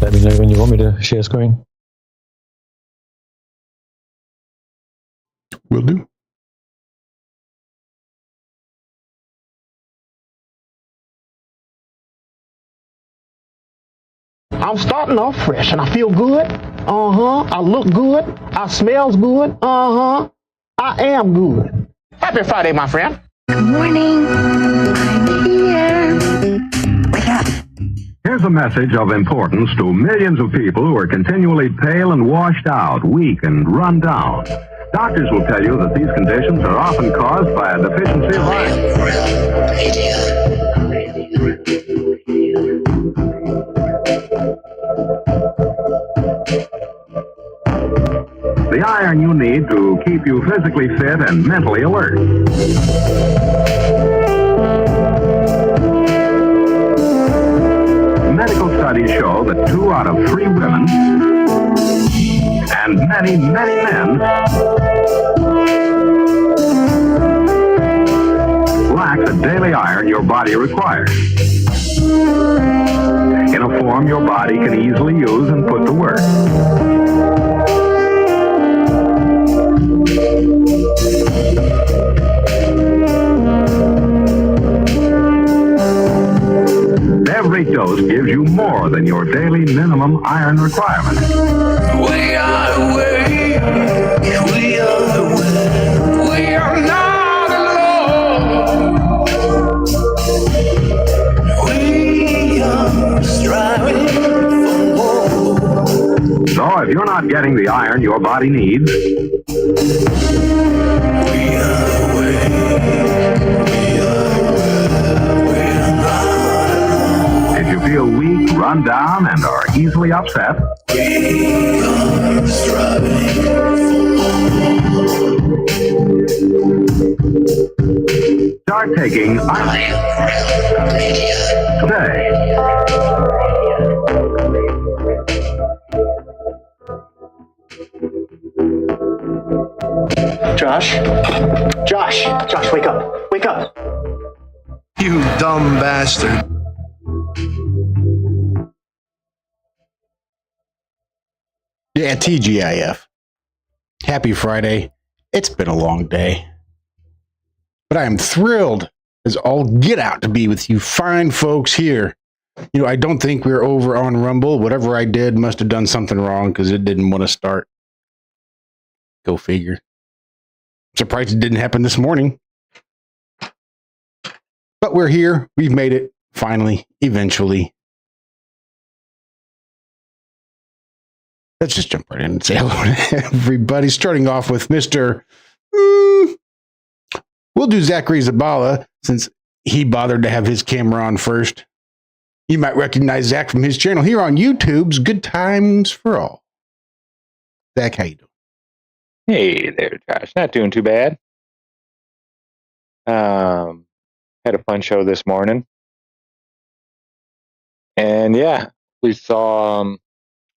Let me know when you want me to share screen. Will do. I'm starting off fresh and I feel good. I look good. I smells good. I am good. Happy Friday, my friend. Good morning. I'm here. Wake up. Here's a message of importance to millions of people who are continually pale and washed out, weak and run down. Doctors will tell you that these conditions are often caused by a deficiency of the iron you need to keep you physically fit and mentally alert. Medical studies show that 2 out of 3 women and many, many men lack the daily iron your body requires in a form your body can easily use and put to work. Every dose gives you more than your daily minimum iron requirement. We are away, we are away, we are not alone. We are striving for more. So if you're not getting the iron your body needs, We are away, we are not. if you feel weak, run down, and are easily upset, We are striving start taking iron today. Josh, wake up. Wake up. You dumb bastard. Yeah, TGIF. Happy Friday. It's been a long day. But I am thrilled as all get out to be with you fine folks here. You know, I don't think we're over on Rumble. Whatever I did must have done something wrong because it didn't want to start. Go figure. Surprised it didn't happen this morning. But we're here. We've made it. Finally. Eventually. Let's just jump right in and say hello to everybody. Starting off with Mr. We'll do Zachary Zabala since he bothered to have his camera on first. You might recognize Zack from his channel here on YouTube's Good Times for All. Zack, how you doing? Hey there, Josh. Not doing too bad. Had a fun show this morning. And yeah, we saw,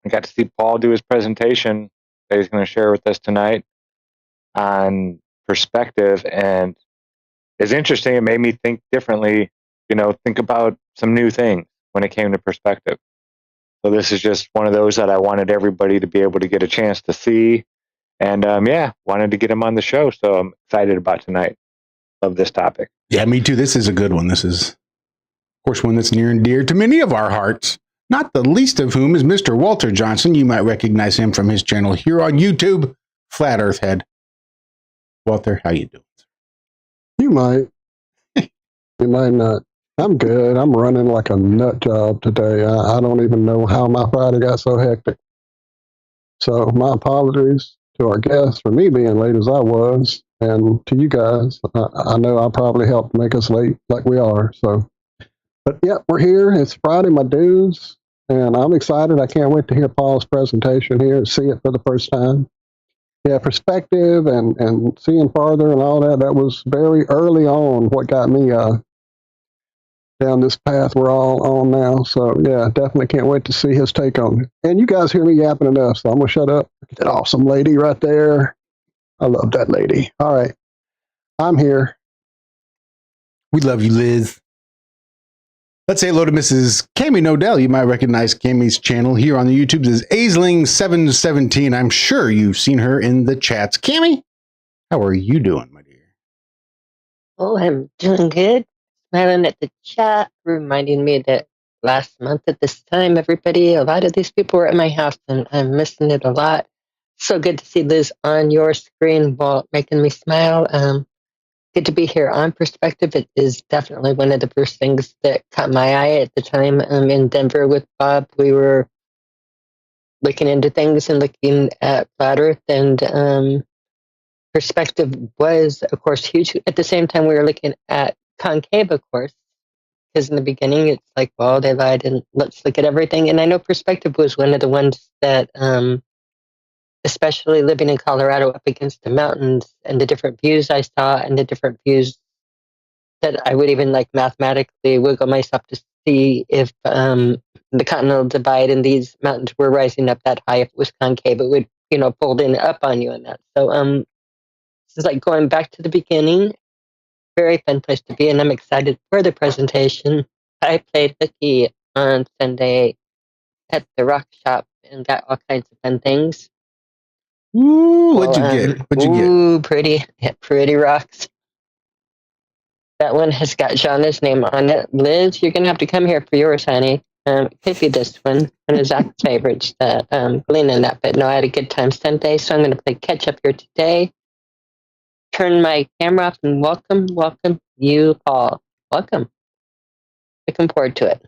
I got to see Paul do his presentation that he's going to share with us tonight on perspective. And it's interesting. It made me think differently, think about some new things when it came to perspective. So this is just one of those that I wanted everybody to be able to get a chance to see. And wanted to get him on the show. So I'm excited about tonight. Love this topic. Yeah, me too. This is a good one. This is, of course, one that's near and dear to many of our hearts. Not the least of whom is Mr. Walt Johnson. You might recognize him from his channel here on YouTube, Flat Earth Head. Walter, how you doing? You might. You might not. I'm good. I'm running like a nut job today. I don't even know how my Friday got so hectic. So my apologies to our guests for me being late as I was, and to you guys. I know I probably helped make us late like we are. So, but yeah, we're here. It's Friday, my dudes, and I'm excited. I can't wait to hear Paul's presentation here and see it for the first time. Yeah, perspective and seeing farther and all that. That was very early on what got me down this path we're all on now. So yeah, definitely can't wait to see his take on it. And you guys hear me yapping enough, so I'm gonna shut up. That awesome lady right there. I love that lady. All right, I'm here. We love you, Liz. Let's say hello to Mrs. Cami Knodel. You might recognize Cami's channel here on the YouTube as Aisling717. I'm sure you've seen her in the chats. Cami, how are you doing, my dear? Oh, I'm doing good. Smiling at the chat, reminding me that last month at this time, a lot of these people were at my house, and I'm missing it a lot. So good to see Liz on your screen, Walt, making me smile. Good to be here on Perspective. It is definitely one of the first things that caught my eye at the time. In Denver with Bob, we were looking into things and looking at flat Earth, and Perspective was, of course, huge. At the same time, we were looking at concave, of course, because in the beginning, it's like, well, they lied, and let's look at everything. And I know Perspective was one of the ones that, especially living in Colorado up against the mountains and the different views I saw and the different views that I would even like mathematically wiggle myself to see if the continental divide and these mountains were rising up that high. If it was concave, it would, fold in up on you and that. So this is like going back to the beginning. Very fun place to be, and I'm excited for the presentation. I played hooky on Sunday at the rock shop and got all kinds of fun things. Ooh, what'd you get? What'd you get? Ooh, pretty rocks. That one has got Jana's name on it. Liz, you're going to have to come here for yours, honey. It could be this one of Zack's favorites, gleaning that. But no, I had a good time Sunday, so I'm going to play catch up here today. Turn my camera off and welcome you, Paul. Welcome. Looking forward to it.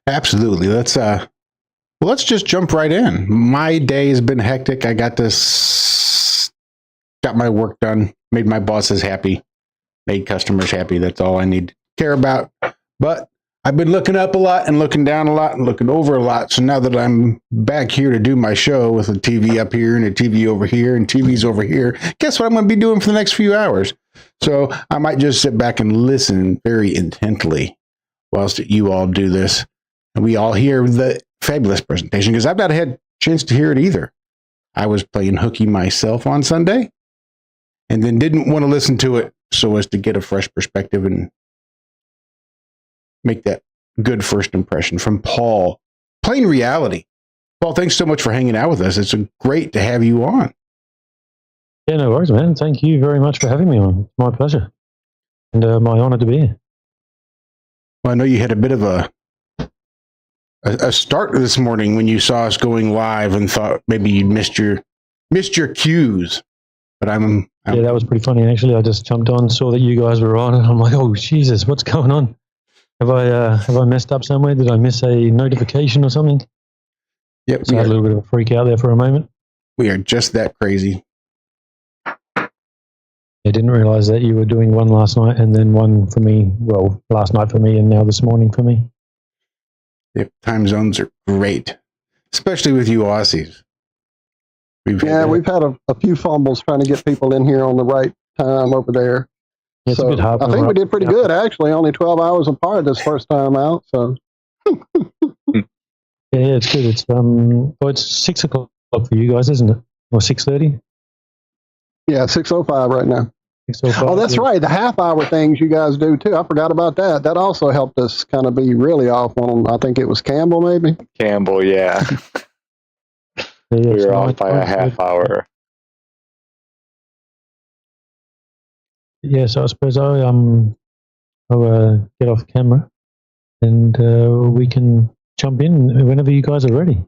Absolutely. Let's just jump right in. My day has been hectic. I got my work done, made my bosses happy, made customers happy. That's all I need to care about. But I've been looking up a lot and looking down a lot and looking over a lot. So now that I'm back here to do my show with a TV up here and a TV over here and TVs over here, guess what I'm going to be doing for the next few hours? So I might just sit back and listen very intently whilst you all do this. And we all hear the fabulous presentation, because I've not had a chance to hear it either. I was playing hooky myself on Sunday and then didn't want to listen to it so as to get a fresh perspective and make that good first impression from Paul. Plain reality. Paul, thanks so much for hanging out with us. It's great to have you on. Yeah, no worries, man. Thank you very much for having me on. It's my pleasure. And my honor to be here. Well, I know you had a bit of a start this morning when you saw us going live and thought maybe you'd missed your cues. But yeah, that was pretty funny actually. I just jumped on, saw that you guys were on, and I'm like, oh Jesus, what's going on? Have I messed up somewhere? Did I miss a notification or something? Yep. So I had a little bit of a freak out there for a moment. We are just that crazy. I didn't realize that you were doing one last night and then one for me. Well, last night for me and now this morning for me. Yep. Time zones are great, especially with you Aussies. We've had a few fumbles trying to get people in here on the right time over there. Yeah, it's a bit hard. I think we did pretty good, actually. Only 12 hours apart this first time out. So. Yeah, it's good. It's it's 6 o'clock for you guys, isn't it? Or 6:30? Yeah, 6:05 right now. 6:05. Oh, that's right. The half-hour things you guys do too. I forgot about that. That also helped us kind of be really off on. I think it was Campbell, maybe. Campbell, yeah. Yeah, We were off by a half hour. Yeah, so I suppose I'll get off camera and we can jump in whenever you guys are ready.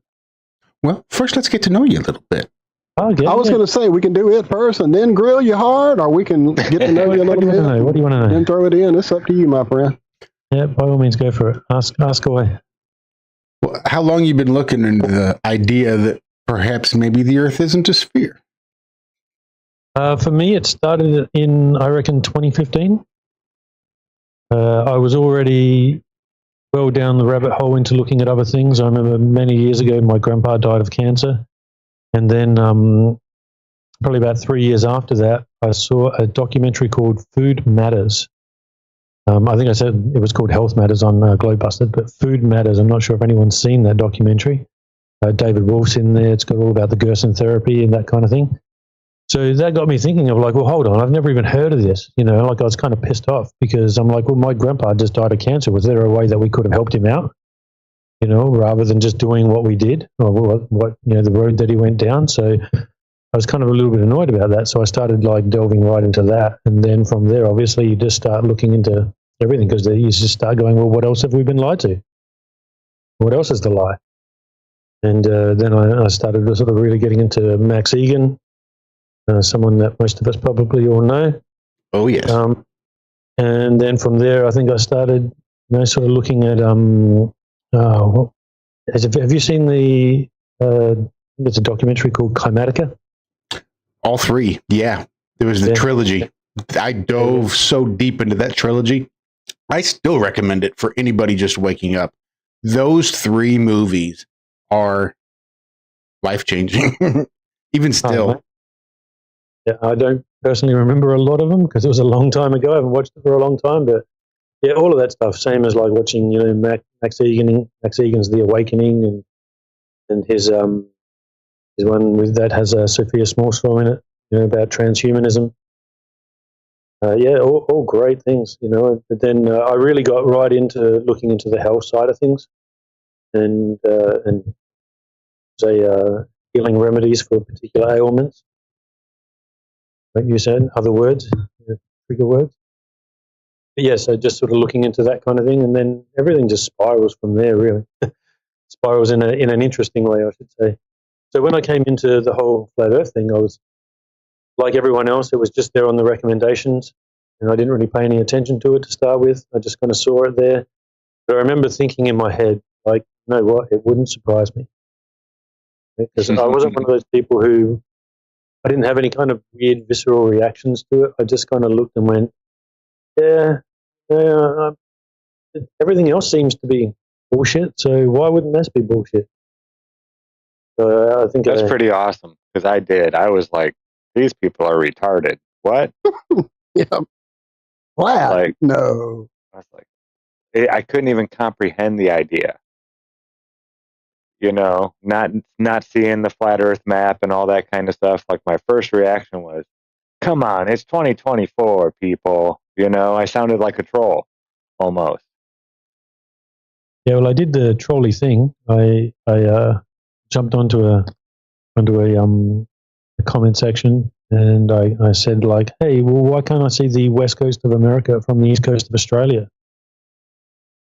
Well, first let's get to know you a little bit. Okay, I was going to say we can do it first and then grill you hard, or we can get to know you a little bit. What do you want to know? Then throw it in. It's up to you, my friend. Yeah, by all means, go for it. Ask away. Well, how long you been looking into the idea that perhaps maybe the Earth isn't a sphere? For me, it started in, I reckon, 2015. I was already well down the rabbit hole into looking at other things. I remember many years ago, my grandpa died of cancer. And then probably about 3 years after that, I saw a documentary called Food Matters. I think I said it was called Health Matters on Globebusters, but Food Matters. I'm not sure if anyone's seen that documentary. David Wolf's in there. It's got all about the Gerson therapy and that kind of thing. So that got me thinking of like, well, hold on, I've never even heard of this. You know, like I was kind of pissed off because I'm like, well, my grandpa just died of cancer. Was there a way that we could have helped him out? You know, rather than just doing what we did or what you know, the road that he went down. So I was kind of a little bit annoyed about that. So I started like delving right into that. And then from there, obviously, you just start looking into everything because you just start going, well, what else have we been lied to? What else is the lie? And then I started sort of really getting into Max Egan, someone that most of us probably all know. Oh, yes. And then from there, I think I started, you know, sort of looking at, have you seen the, it's a documentary called Climatica? All three. Yeah. There was the trilogy. I dove so deep into that trilogy. I still recommend it for anybody just waking up. Those three movies are life-changing. Even still. Yeah, I don't personally remember a lot of them because it was a long time ago. I haven't watched it for a long time, but yeah, all of that stuff. Same as like watching, you know, Max Egan's The Awakening, and his one with that has Sophia Smallstraw in it, you know, about transhumanism. Yeah, all great things, you know. But then I really got right into looking into the health side of things, and say healing remedies for particular ailments. Like you said, other words, trigger words. But yeah, so just sort of looking into that kind of thing, and then everything just spirals from there. Really, spirals in an interesting way, I should say. So when I came into the whole flat Earth thing, I was like everyone else. It was just there on the recommendations, and I didn't really pay any attention to it to start with. I just kind of saw it there. But I remember thinking in my head, like, you know what? It wouldn't surprise me because I wasn't one of those people who. I didn't have any kind of weird visceral reactions to it. I just kind of looked and went, everything else seems to be bullshit, so why wouldn't this be bullshit? So I think that's pretty awesome because I did. I was like, these people are retarded. What? Yeah. Wow. Like, no. I was like, I couldn't even comprehend the idea. You know, not seeing the flat Earth map and all that kind of stuff. Like my first reaction was, "Come on, it's 2024, people." You know, I sounded like a troll, almost. Yeah, well, I did the trolley thing. I jumped onto a comment section and I said like, "Hey, well, why can't I see the west coast of America from the east coast of Australia?"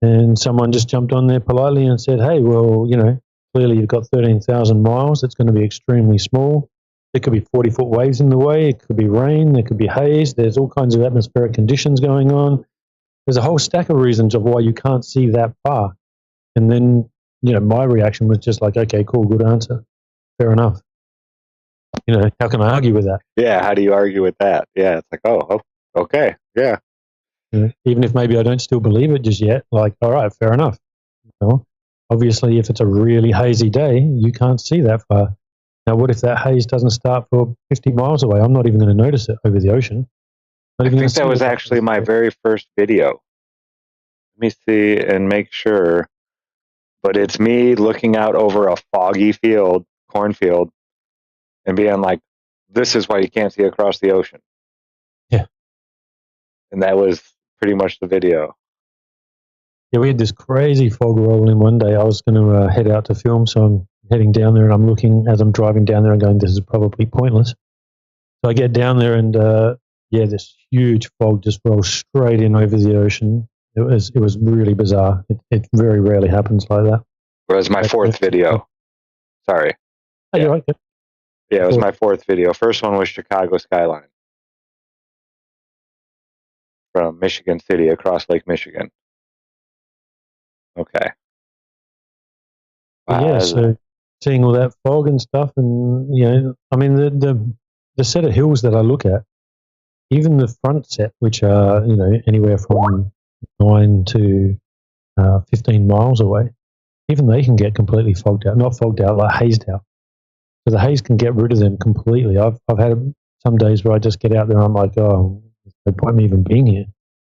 And someone just jumped on there politely and said, "Hey, well, you know, clearly you've got 13,000 miles. It's going to be extremely small. There could be 40-foot waves in the way. It could be rain. There could be haze. There's all kinds of atmospheric conditions going on. There's a whole stack of reasons of why you can't see that far." And then, you know, my reaction was just like, okay, cool, good answer. Fair enough. You know, how can I argue with that? Yeah, how do you argue with that? Yeah, it's like, oh okay, yeah. You know, even if maybe I don't still believe it just yet, like, all right, fair enough. You know, obviously, if it's a really hazy day, you can't see that far. Now, what if that haze doesn't start for 50 miles away? I'm not even going to notice it over the ocean. I think that was actually my very first video. Let me see and make sure. But it's me looking out over a foggy cornfield, and being like, this is why you can't see across the ocean. Yeah. And that was pretty much the video. Yeah, we had this crazy fog roll in one day. I was going to head out to film, so I'm heading down there and I'm looking as I'm driving down there and going, this is probably pointless. So I get down there and, this huge fog just rolls straight in over the ocean. It was really bizarre. It very rarely happens like that. It was my fourth video. Sorry. Oh, you're right. Yeah, it was my fourth video. First one was Chicago skyline from Michigan City across Lake Michigan. Okay. Yeah, so seeing all that fog and stuff, and you know, I mean the set of hills that I look at, even the front set, which are, you know, anywhere from 9 to 15 miles away, even they can get completely fogged out. Not fogged out, like hazed out. So the haze can get rid of them completely. I've had some days where I just get out there and I'm like, oh, there's no point in me even being here.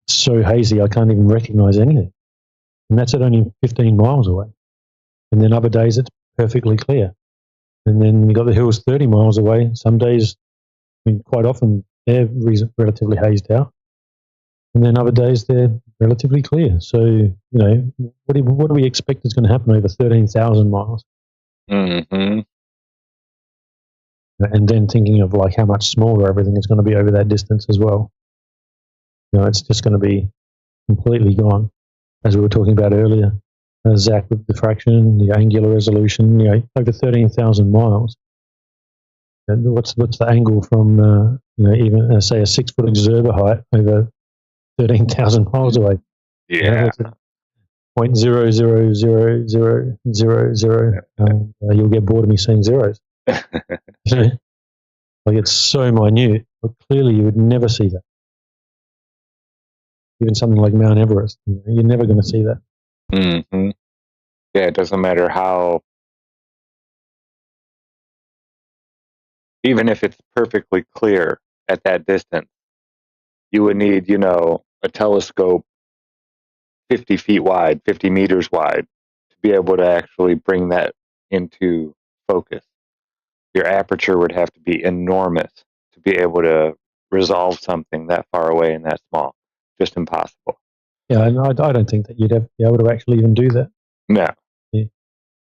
It's so hazy I can't even recognize anything. And that's at only 15 miles away. And then other days it's perfectly clear. And then you got the hills 30 miles away. Some days mean, quite often they're relatively hazed out, and then other days they're relatively clear. So, what do we expect is going to happen over 13,000 miles? Mm-hmm. And then thinking of like how much smaller everything is going to be over that distance as well. It's just going to be completely gone, as we were talking about earlier. Zack with diffraction, the angular resolution, over 13,000 miles. And what's the angle from even say a 6-foot observer height over 13,000 miles away? Yeah. 0.0000000. You'll get bored of me saying zeros. Like it's so minute, but clearly you would never see that. Even something like Mount Everest, you're never going to see that. Mm-hmm. Yeah, it doesn't matter how. Even if it's perfectly clear at that distance, you would need, a telescope 50 feet wide, 50 meters wide, to be able to actually bring that into focus. Your aperture would have to be enormous to be able to resolve something that far away and that small. Just impossible. Yeah, and I don't think that you'd be able to actually even do that. No. Yeah.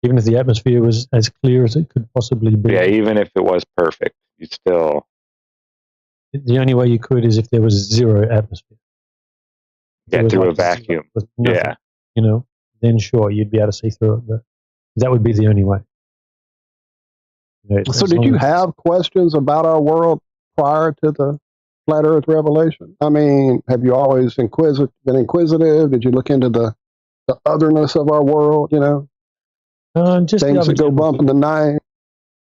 Even if the atmosphere was as clear as it could possibly be. Yeah, even if it was perfect, you still... The only way you could is if there was zero atmosphere. Yeah, through a vacuum. Nothing, then sure, you'd be able to see through it, but that would be the only way. So did you have questions about our world prior to the Flat Earth revelation? I mean, have you always been inquisitive? Did you look into the otherness of our world, just things that go bump in the night?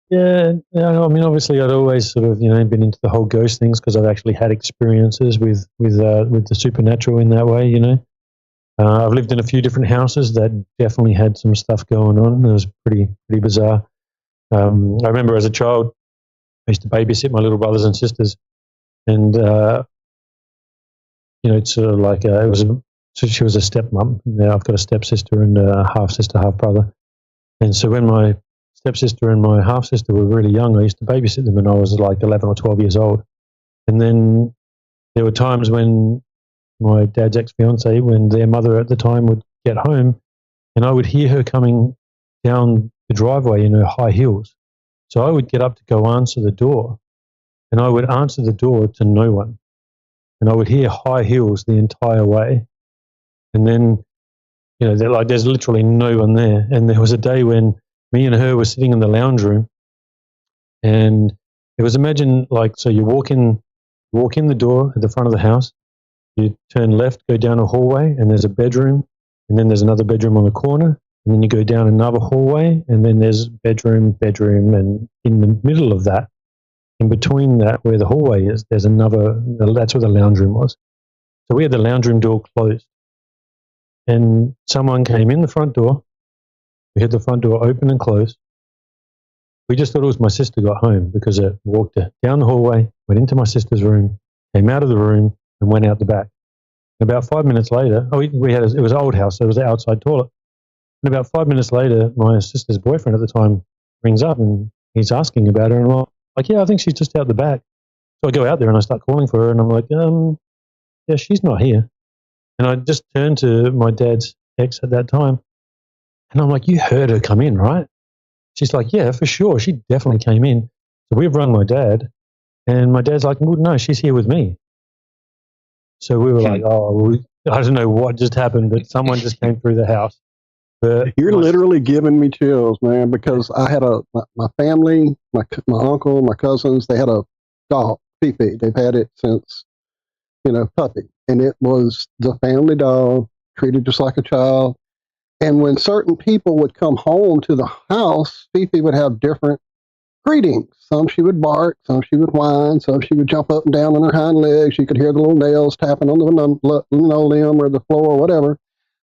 Yeah, I mean, obviously, I'd always sort of, been into the whole ghost things because I've actually had experiences with the supernatural in that way. I've lived in a few different houses that definitely had some stuff going on. It was pretty bizarre. I remember as a child, I used to babysit my little brothers and sisters, and it's sort of like so she was a stepmom. Now I've got a stepsister and a half sister, half brother, and so when my stepsister and my half sister were really young, I used to babysit them, and I was like 11 or 12 years old. And then there were times when my dad's ex-fiance, when their mother at the time would get home, and I would hear her coming down the driveway in her high heels. So I would get up to go answer the door, and I would answer the door to no one. And I would hear high heels the entire way. And then, there's literally no one there. And there was a day when me and her were sitting in the lounge room, and it was, imagine, so you walk in the door at the front of the house, you turn left, go down a hallway, and there's a bedroom, and then there's another bedroom on the corner, and then you go down another hallway, and then there's bedroom, and in the middle of that, in between that, where the hallway is, there's that's where the lounge room was. So we had the lounge room door closed, and someone came in the front door. We had the front door open and closed. We just thought it was my sister got home because it walked down the hallway, went into my sister's room, came out of the room, and went out the back. And about 5 minutes later, it was an old house, so it was the outside toilet. And about 5 minutes later, my sister's boyfriend at the time rings up and he's asking about her, and I'm like, yeah, I think she's just out the back. So I go out there and I start calling for her, and I'm like, yeah, she's not here. And I just turned to my dad's ex at that time, and I'm like, you heard her come in, right? She's like, yeah, for sure. She definitely came in. So we've rung my dad, and my dad's like, well, no, she's here with me. So we were like, I don't know what just happened, but someone just came through the house. But you're literally giving me chills, man, because I had my family, my uncle, my cousins, they had a dog, Fifi. They've had it since, puppy. And it was the family dog, treated just like a child. And when certain people would come home to the house, Fifi would have different greetings. Some she would bark, some she would whine, some she would jump up and down on her hind legs. You could hear the little nails tapping on the limb or the floor or whatever.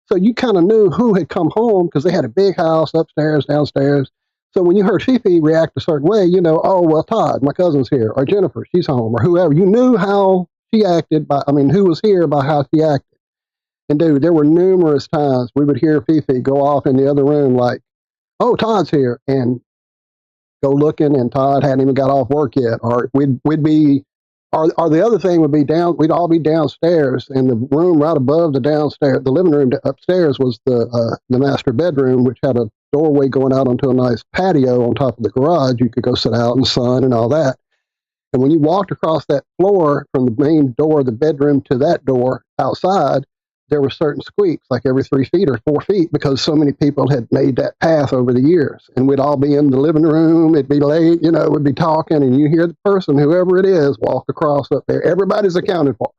So you kind of knew who had come home because they had a big house upstairs, downstairs. So when you heard Fifi react a certain way, oh, well, Todd, my cousin's here, or Jennifer, she's home, or whoever. You knew how she acted who was here by how she acted. And dude, there were numerous times we would hear Fifi go off in the other room like, oh, Todd's here, and go looking, and Todd hadn't even got off work yet. Or we'd be, or the other thing would be we'd all be downstairs, and the room right above the living room upstairs was the master bedroom, which had a doorway going out onto a nice patio on top of the garage. You could go sit out in the sun and all that. And when you walked across that floor from the main door of the bedroom to that door outside, there were certain squeaks, like every 3 feet or 4 feet, because so many people had made that path over the years. And we'd all be in the living room. It'd be late, we'd be talking, and you hear the person, whoever it is, walk across up there. Everybody's accounted for.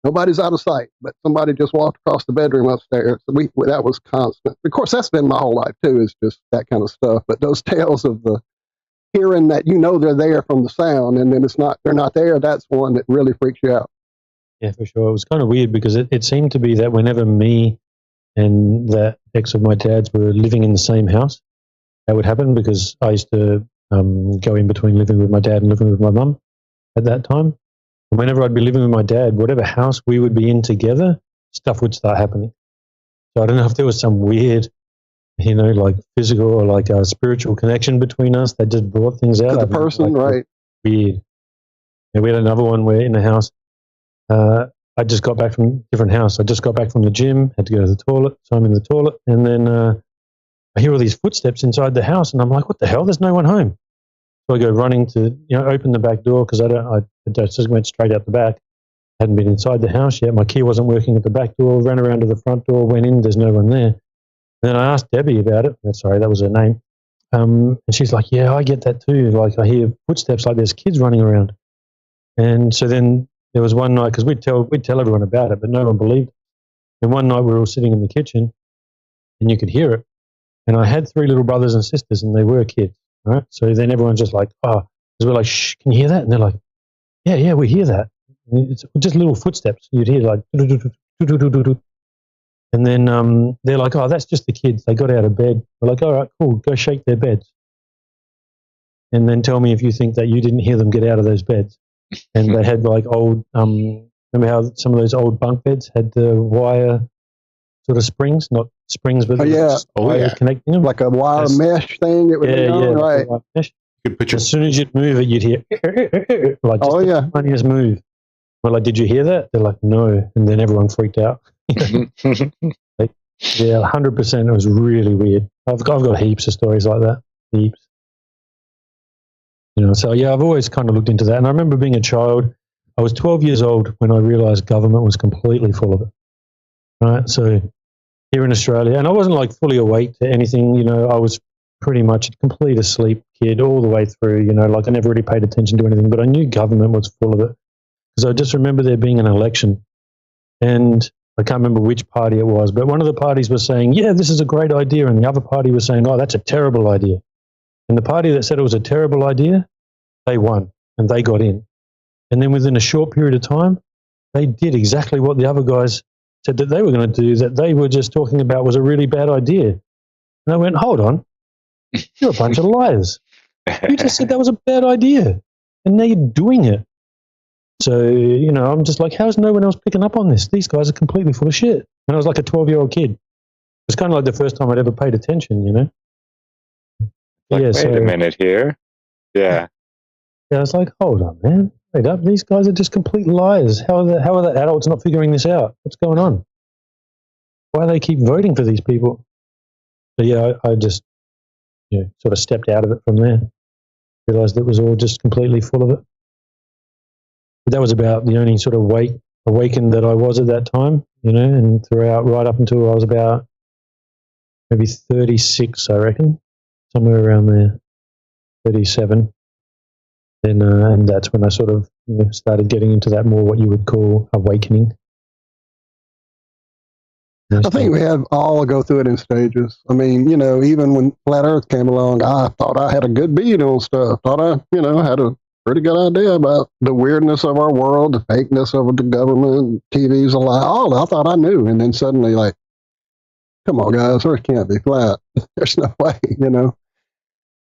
Nobody's out of sight, but somebody just walked across the bedroom upstairs. That was constant. Of course, that's been my whole life, too, is just that kind of stuff. But those tales of the hearing that they're there from the sound, and then they're not there, that's one that really freaks you out. Yeah, for sure. It was kind of weird because it seemed to be that whenever me and that ex of my dad's were living in the same house, that would happen, because I used to go in between living with my dad and living with my mum at that time. And whenever I'd be living with my dad, whatever house we would be in together, stuff would start happening. So I don't know if there was some weird, like physical or like a spiritual connection between us that just brought things out. To the person, right? Weird. And we had another one where in the house, I just got back from a different house. I just got back from the gym, had to go to the toilet, so I'm in the toilet, and then I hear all these footsteps inside the house, and I'm like, what the hell? There's no one home. So I go running to, open the back door, because I just went straight out the back. Hadn't been inside the house yet. My key wasn't working at the back door, ran around to the front door, went in, there's no one there. And then I asked Debbie about it. Sorry, that was her name. And she's like, yeah, I get that too. Like, I hear footsteps like there's kids running around. And so then there was one night, because we'd tell everyone about it, but no one believed it. And one night we were all sitting in the kitchen, and you could hear it. And I had 3 little brothers and sisters, and they were kids, right? So then everyone's just like, oh, because we're like, shh, can you hear that? And they're like, yeah, we hear that. And it's just little footsteps. You'd hear like, and then they're like, oh, that's just the kids. They got out of bed. We're like, all right, cool, go shake their beds. And then tell me if you think that you didn't hear them get out of those beds. And they had like old, remember how some of those old bunk beds had the wire sort of springs, not springs, but wire connecting them, like a wire mesh thing. It was right. Like mesh. As soon as you'd move it, you'd hear like just the funniest move. We're like, did you hear that? They're like, no, and then everyone freaked out. Like, 100%. It was really weird. I've got heaps of stories like that. Heaps. So I've always kind of looked into that. And I remember being a child, I was 12 years old when I realized government was completely full of it. Right? So here in Australia, and I wasn't like fully awake to anything, I was pretty much a complete asleep kid all the way through, like I never really paid attention to anything, but I knew government was full of it. Because I just remember there being an election, and I can't remember which party it was, but one of the parties was saying, yeah, this is a great idea, and the other party was saying, oh, that's a terrible idea. And the party that said it was a terrible idea, they won, and they got in. And then within a short period of time, they did exactly what the other guys said that they were going to do, that they were just talking about was a really bad idea. And I went, hold on, you're a bunch of liars. You just said that was a bad idea, and now you're doing it. So, I'm just like, how's no one else picking up on this? These guys are completely full of shit. And I was like a 12-year-old kid. It was kind of like the first time I'd ever paid attention, Like, wait a minute here. Yeah. Yeah, I was like, hold on, man. Wait up. These guys are just complete liars. How are the adults not figuring this out? What's going on? Why do they keep voting for these people? But yeah, I just sort of stepped out of it from there. Realized it was all just completely full of it. But that was about the only sort of awakened that I was at that time, and throughout right up until I was about maybe 36, I reckon, somewhere around there, 37. Then, and that's when I sort of started getting into that more what you would call awakening. I think we have all go through it in stages. I mean, even when Flat Earth came along, I thought I had a good beat on stuff. Thought I, had a pretty good idea about the weirdness of our world, the fakeness of the government, TV's a lie. All I thought I knew, and then suddenly, like, come on, guys, Earth can't be flat. There's no way, And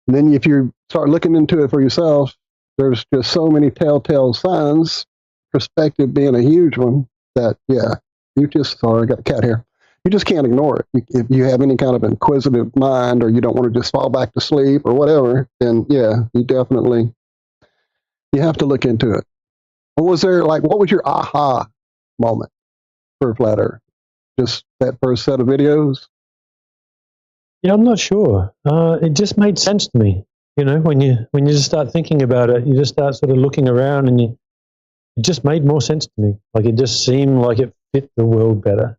then if you start looking into it for yourself, there's just so many telltale signs. Perspective being a huge one. That sorry, I got a cat here. You just can't ignore it. If you have any kind of inquisitive mind, or you don't want to just fall back to sleep or whatever, then yeah, you have to look into it. What was your aha moment for Flat Earth? Just that first set of videos? Yeah, I'm not sure. It just made sense to me. When you just start thinking about it, you just start sort of looking around, and it just made more sense to me. Like, it just seemed like it fit the world better.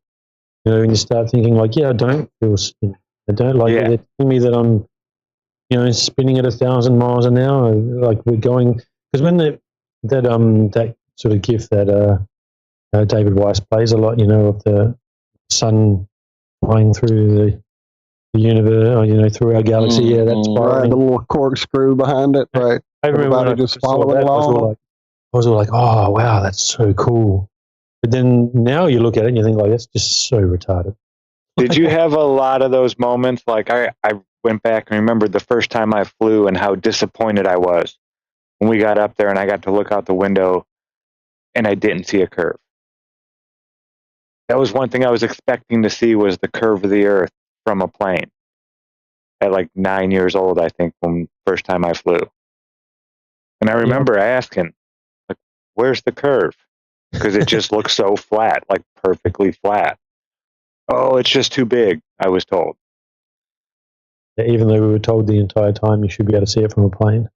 When you start thinking like, yeah, I don't feel spin. I don't like it. They're telling me that I'm, spinning at 1,000 miles an hour. Like, we're going, because when that sort of GIF that David Weiss plays a lot, of the sun flying through the universe, through our galaxy. Yeah, that's right. The little corkscrew behind it, right? I remember when I just following along. I was all like, oh wow, that's so cool. But then now you look at it and you think, like, that's just so retarded. Did you have a lot of those moments? Like, I went back and remembered the first time I flew and how disappointed I was when we got up there and I got to look out the window and I didn't see a curve. That was one thing I was expecting to see, was the curve of the Earth from a plane. At like 9 years old, I think, when first time I flew. And I remember asking, like, where's the curve? Because it just looks so flat, like perfectly flat. Oh, it's just too big, I was told. Even though we were told the entire time you should be able to see it from a plane.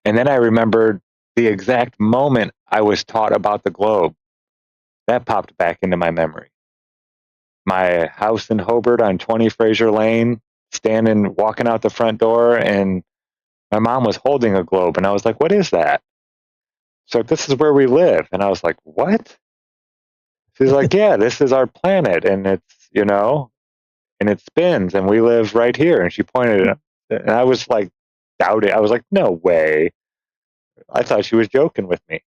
And then I remembered the exact moment I was taught about the globe. That popped back into my memory. My house in Hobart on 20 Fraser Lane, walking out the front door, and my mom was holding a globe, and I was like, what is that? So this is where we live. And I was like, what? She's like, yeah, this is our planet, and it's, and it spins, and we live right here. And she pointed it, and I was like, doubting. I was like, no way. I thought she was joking with me.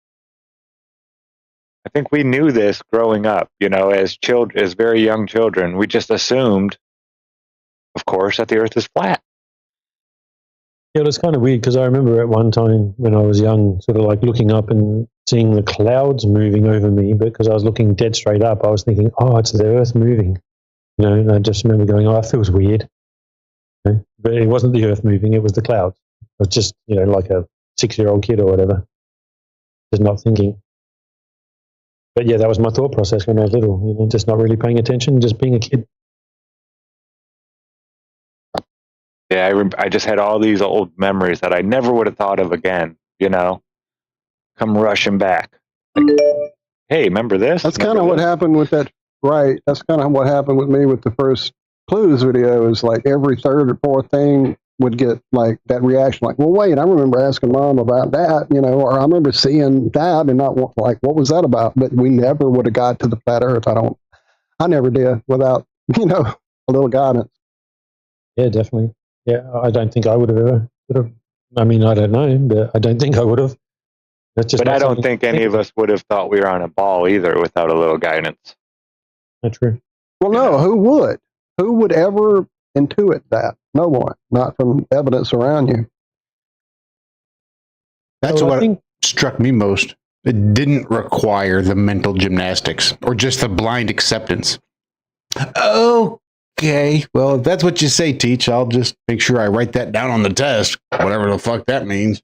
I think we knew this growing up, as very young children. We just assumed, of course, that the Earth is flat. Yeah, it was kind of weird, because I remember at one time when I was young, sort of like looking up and seeing the clouds moving over me, but because I was looking dead straight up, I was thinking, oh, it's the Earth moving. And I just remember going, oh, that feels weird. But it wasn't the Earth moving, it was the clouds. I was just, like a 6-year-old kid or whatever, just not thinking. But yeah, that was my thought process when I was little, just not really paying attention, just being a kid. Yeah, I just had all these old memories that I never would have thought of again, come rushing back. Like, hey, remember this? That's kind of what happened with that, right? That's kind of what happened with me with the first Clues video, is like every third or fourth thing would get like that reaction, like, well, wait, I remember asking Mom about that, or I remember seeing that and not like, what was that about? But we never would have got to the flat Earth. I never did without, a little guidance. Yeah, definitely. Yeah, I don't think I would have. I mean, I don't know, but I don't think I would have. But I don't think any of us would have thought we were on a ball either without a little guidance. That's true. Well, no, who would? Who would ever intuit that? No one, not from evidence around you. That's what struck me most. It didn't require the mental gymnastics or just the blind acceptance. Okay, well, if that's what you say, Teach, I'll just make sure I write that down on the test, whatever the fuck that means.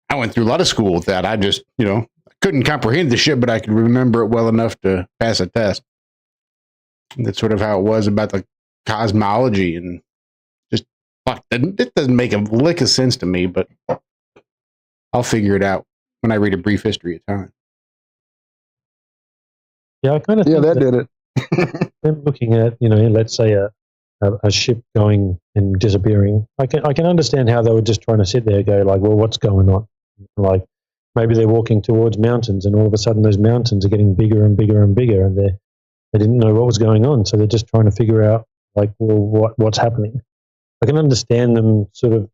I went through a lot of school with that. I just, couldn't comprehend the shit, but I could remember it well enough to pass a test. And that's sort of how it was about the cosmology, and just, fuck, it doesn't make a lick of sense to me, but I'll figure it out when I read A Brief History of Time. Yeah, I kind of think that did it. I'm looking at, let's say a ship going and disappearing. I can understand how they were just trying to sit there and go like, well, what's going on? Like, maybe they're walking towards mountains, and all of a sudden those mountains are getting bigger and bigger and bigger, and they didn't know what was going on, so they're just trying to figure out like, well, what's happening. I can understand them sort of,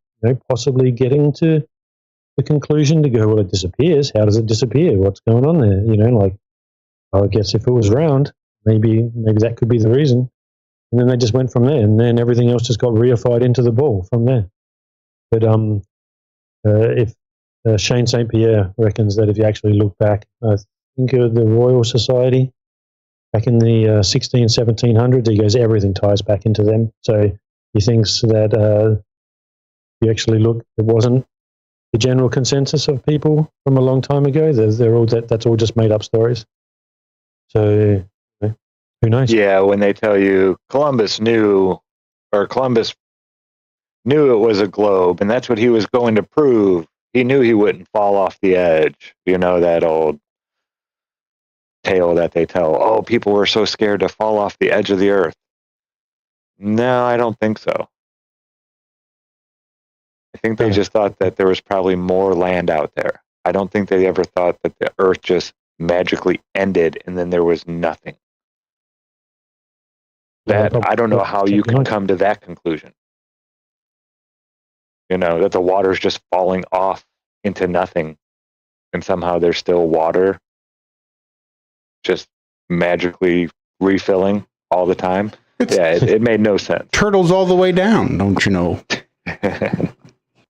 possibly getting to the conclusion to go, well, it disappears. How does it disappear? What's going on there? Like, I guess if it was round, maybe that could be the reason. And then they just went from there, and then everything else just got reified into the ball from there. But if Shane St. Pierre reckons that if you actually look back, I think of the Royal Society, back in the 1700s. He goes, everything ties back into them. So he thinks that you actually look, it wasn't the general consensus of people from a long time ago. They're all that's all just made up stories. So who knows? Yeah, when they tell you Columbus knew it was a globe, and that's what he was going to prove. He knew he wouldn't fall off the edge. You know, that old tale that they tell. Oh, people were so scared to fall off the edge of the earth. No, I don't think so. I think they just thought that there was probably more land out there. I don't think they ever thought that the earth just magically ended and then there was nothing. I don't know how you can come to that conclusion. You know, that the water's just falling off into nothing and somehow there's still water just magically refilling all the time. It made no sense. Turtles all the way down, don't you know? I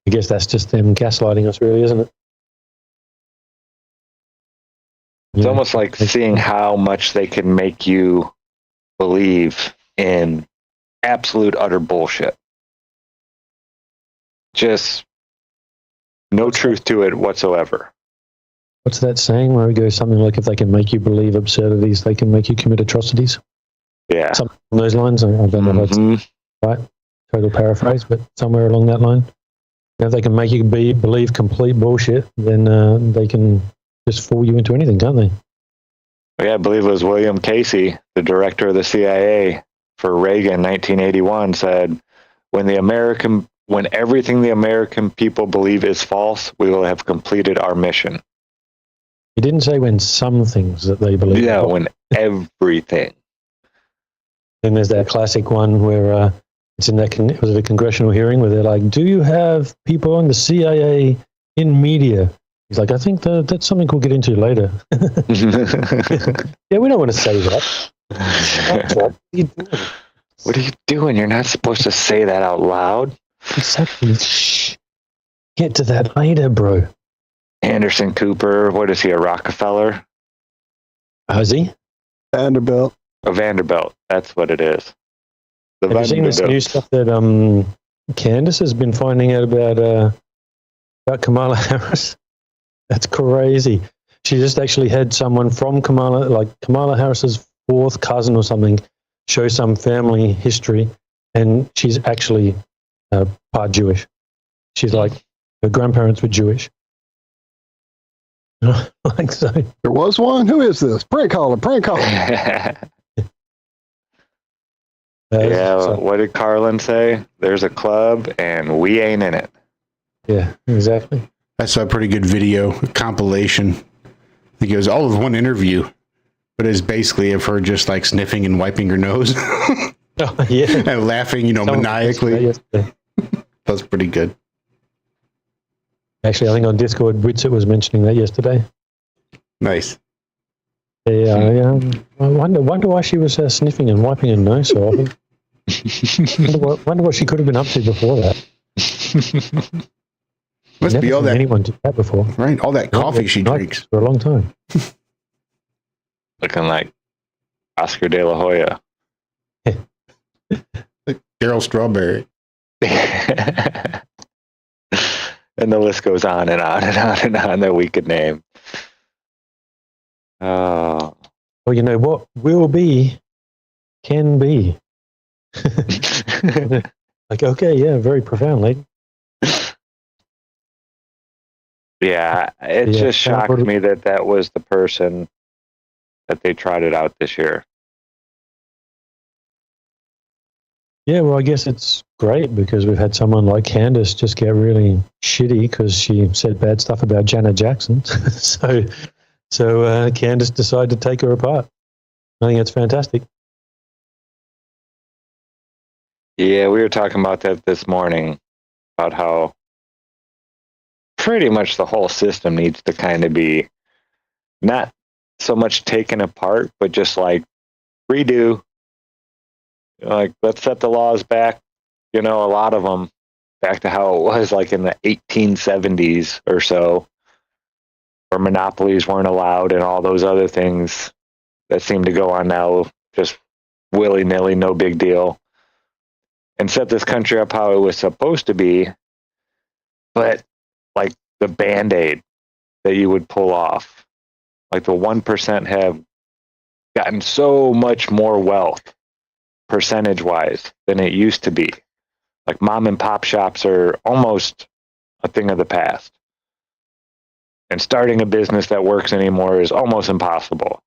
guess that's just them gaslighting us, really, isn't it? It's almost like seeing how much they can make you believe in absolute utter bullshit. Just no truth to it whatsoever. What's that saying where it goes something like, if they can make you believe absurdities, they can make you commit atrocities? Yeah. Something along those lines. I don't know if that's right. Total paraphrase, but somewhere along that line. If they can make you believe complete bullshit, then they can just fool you into anything, can't they? Yeah, I believe it was William Casey, the director of the CIA for Reagan, 1981, said, when everything the American people believe is false, we will have completed our mission. He didn't say when some things that they believe. Yeah, when everything. Then there's that classic one where it's in that was it a congressional hearing where they're like, "Do you have people on the CIA in media?" He's like, "I think that's something we'll get into later." Yeah, we don't want to say that. What are you doing? You're not supposed to say that out loud. Exactly. Shh. Get to that later, bro. Anderson Cooper, what is he, a Rockefeller? Is he? Vanderbilt. A Vanderbilt, that's what it is. Have you seen this new stuff that Candace has been finding out about Kamala Harris? That's crazy. She just actually had someone from Kamala Harris's fourth cousin or something, show some family history, and she's actually part Jewish. She's like, her grandparents were Jewish. Like so. There was one? Who is this? Prank caller. What did Carlin say? There's a club and we ain't in it. Yeah, exactly. I saw a pretty good video, a compilation. I think it was all of one interview, but it's basically of her just like sniffing and wiping her nose. Oh, yeah. And laughing, maniacally. That's pretty good. Actually, I think on Discord, Witsit was mentioning that yesterday. Nice. Yeah, I wonder why she was sniffing and wiping her nose so often. wonder what she could have been up to before that. Must Never be all seen that anyone do that before. Right, all that coffee she drinks for a long time. Looking like Oscar De La Hoya. Like Daryl Strawberry. And the list goes on and on and on and on that we could name. Well, you know what will be can be. Like, okay, yeah, very profound, lady. Yeah, it just shocked me that was the person that they trotted out this year. Yeah, well, I guess it's great because we've had someone like Candace just get really shitty because she said bad stuff about Janet Jackson. So Candace decided to take her apart. I think that's fantastic. Yeah, we were talking about that this morning, about how pretty much the whole system needs to kind of be not so much taken apart, but just like redo. Like, let's set the laws back, a lot of them back to how it was like in the 1870s or so, where monopolies weren't allowed and all those other things that seem to go on now just willy-nilly, no big deal, and set this country up how it was supposed to be. But like the Band-Aid that you would pull off, like the 1% have gotten so much more wealth percentage-wise than it used to be. Like mom and pop shops are almost a thing of the past. And starting a business that works anymore is almost impossible.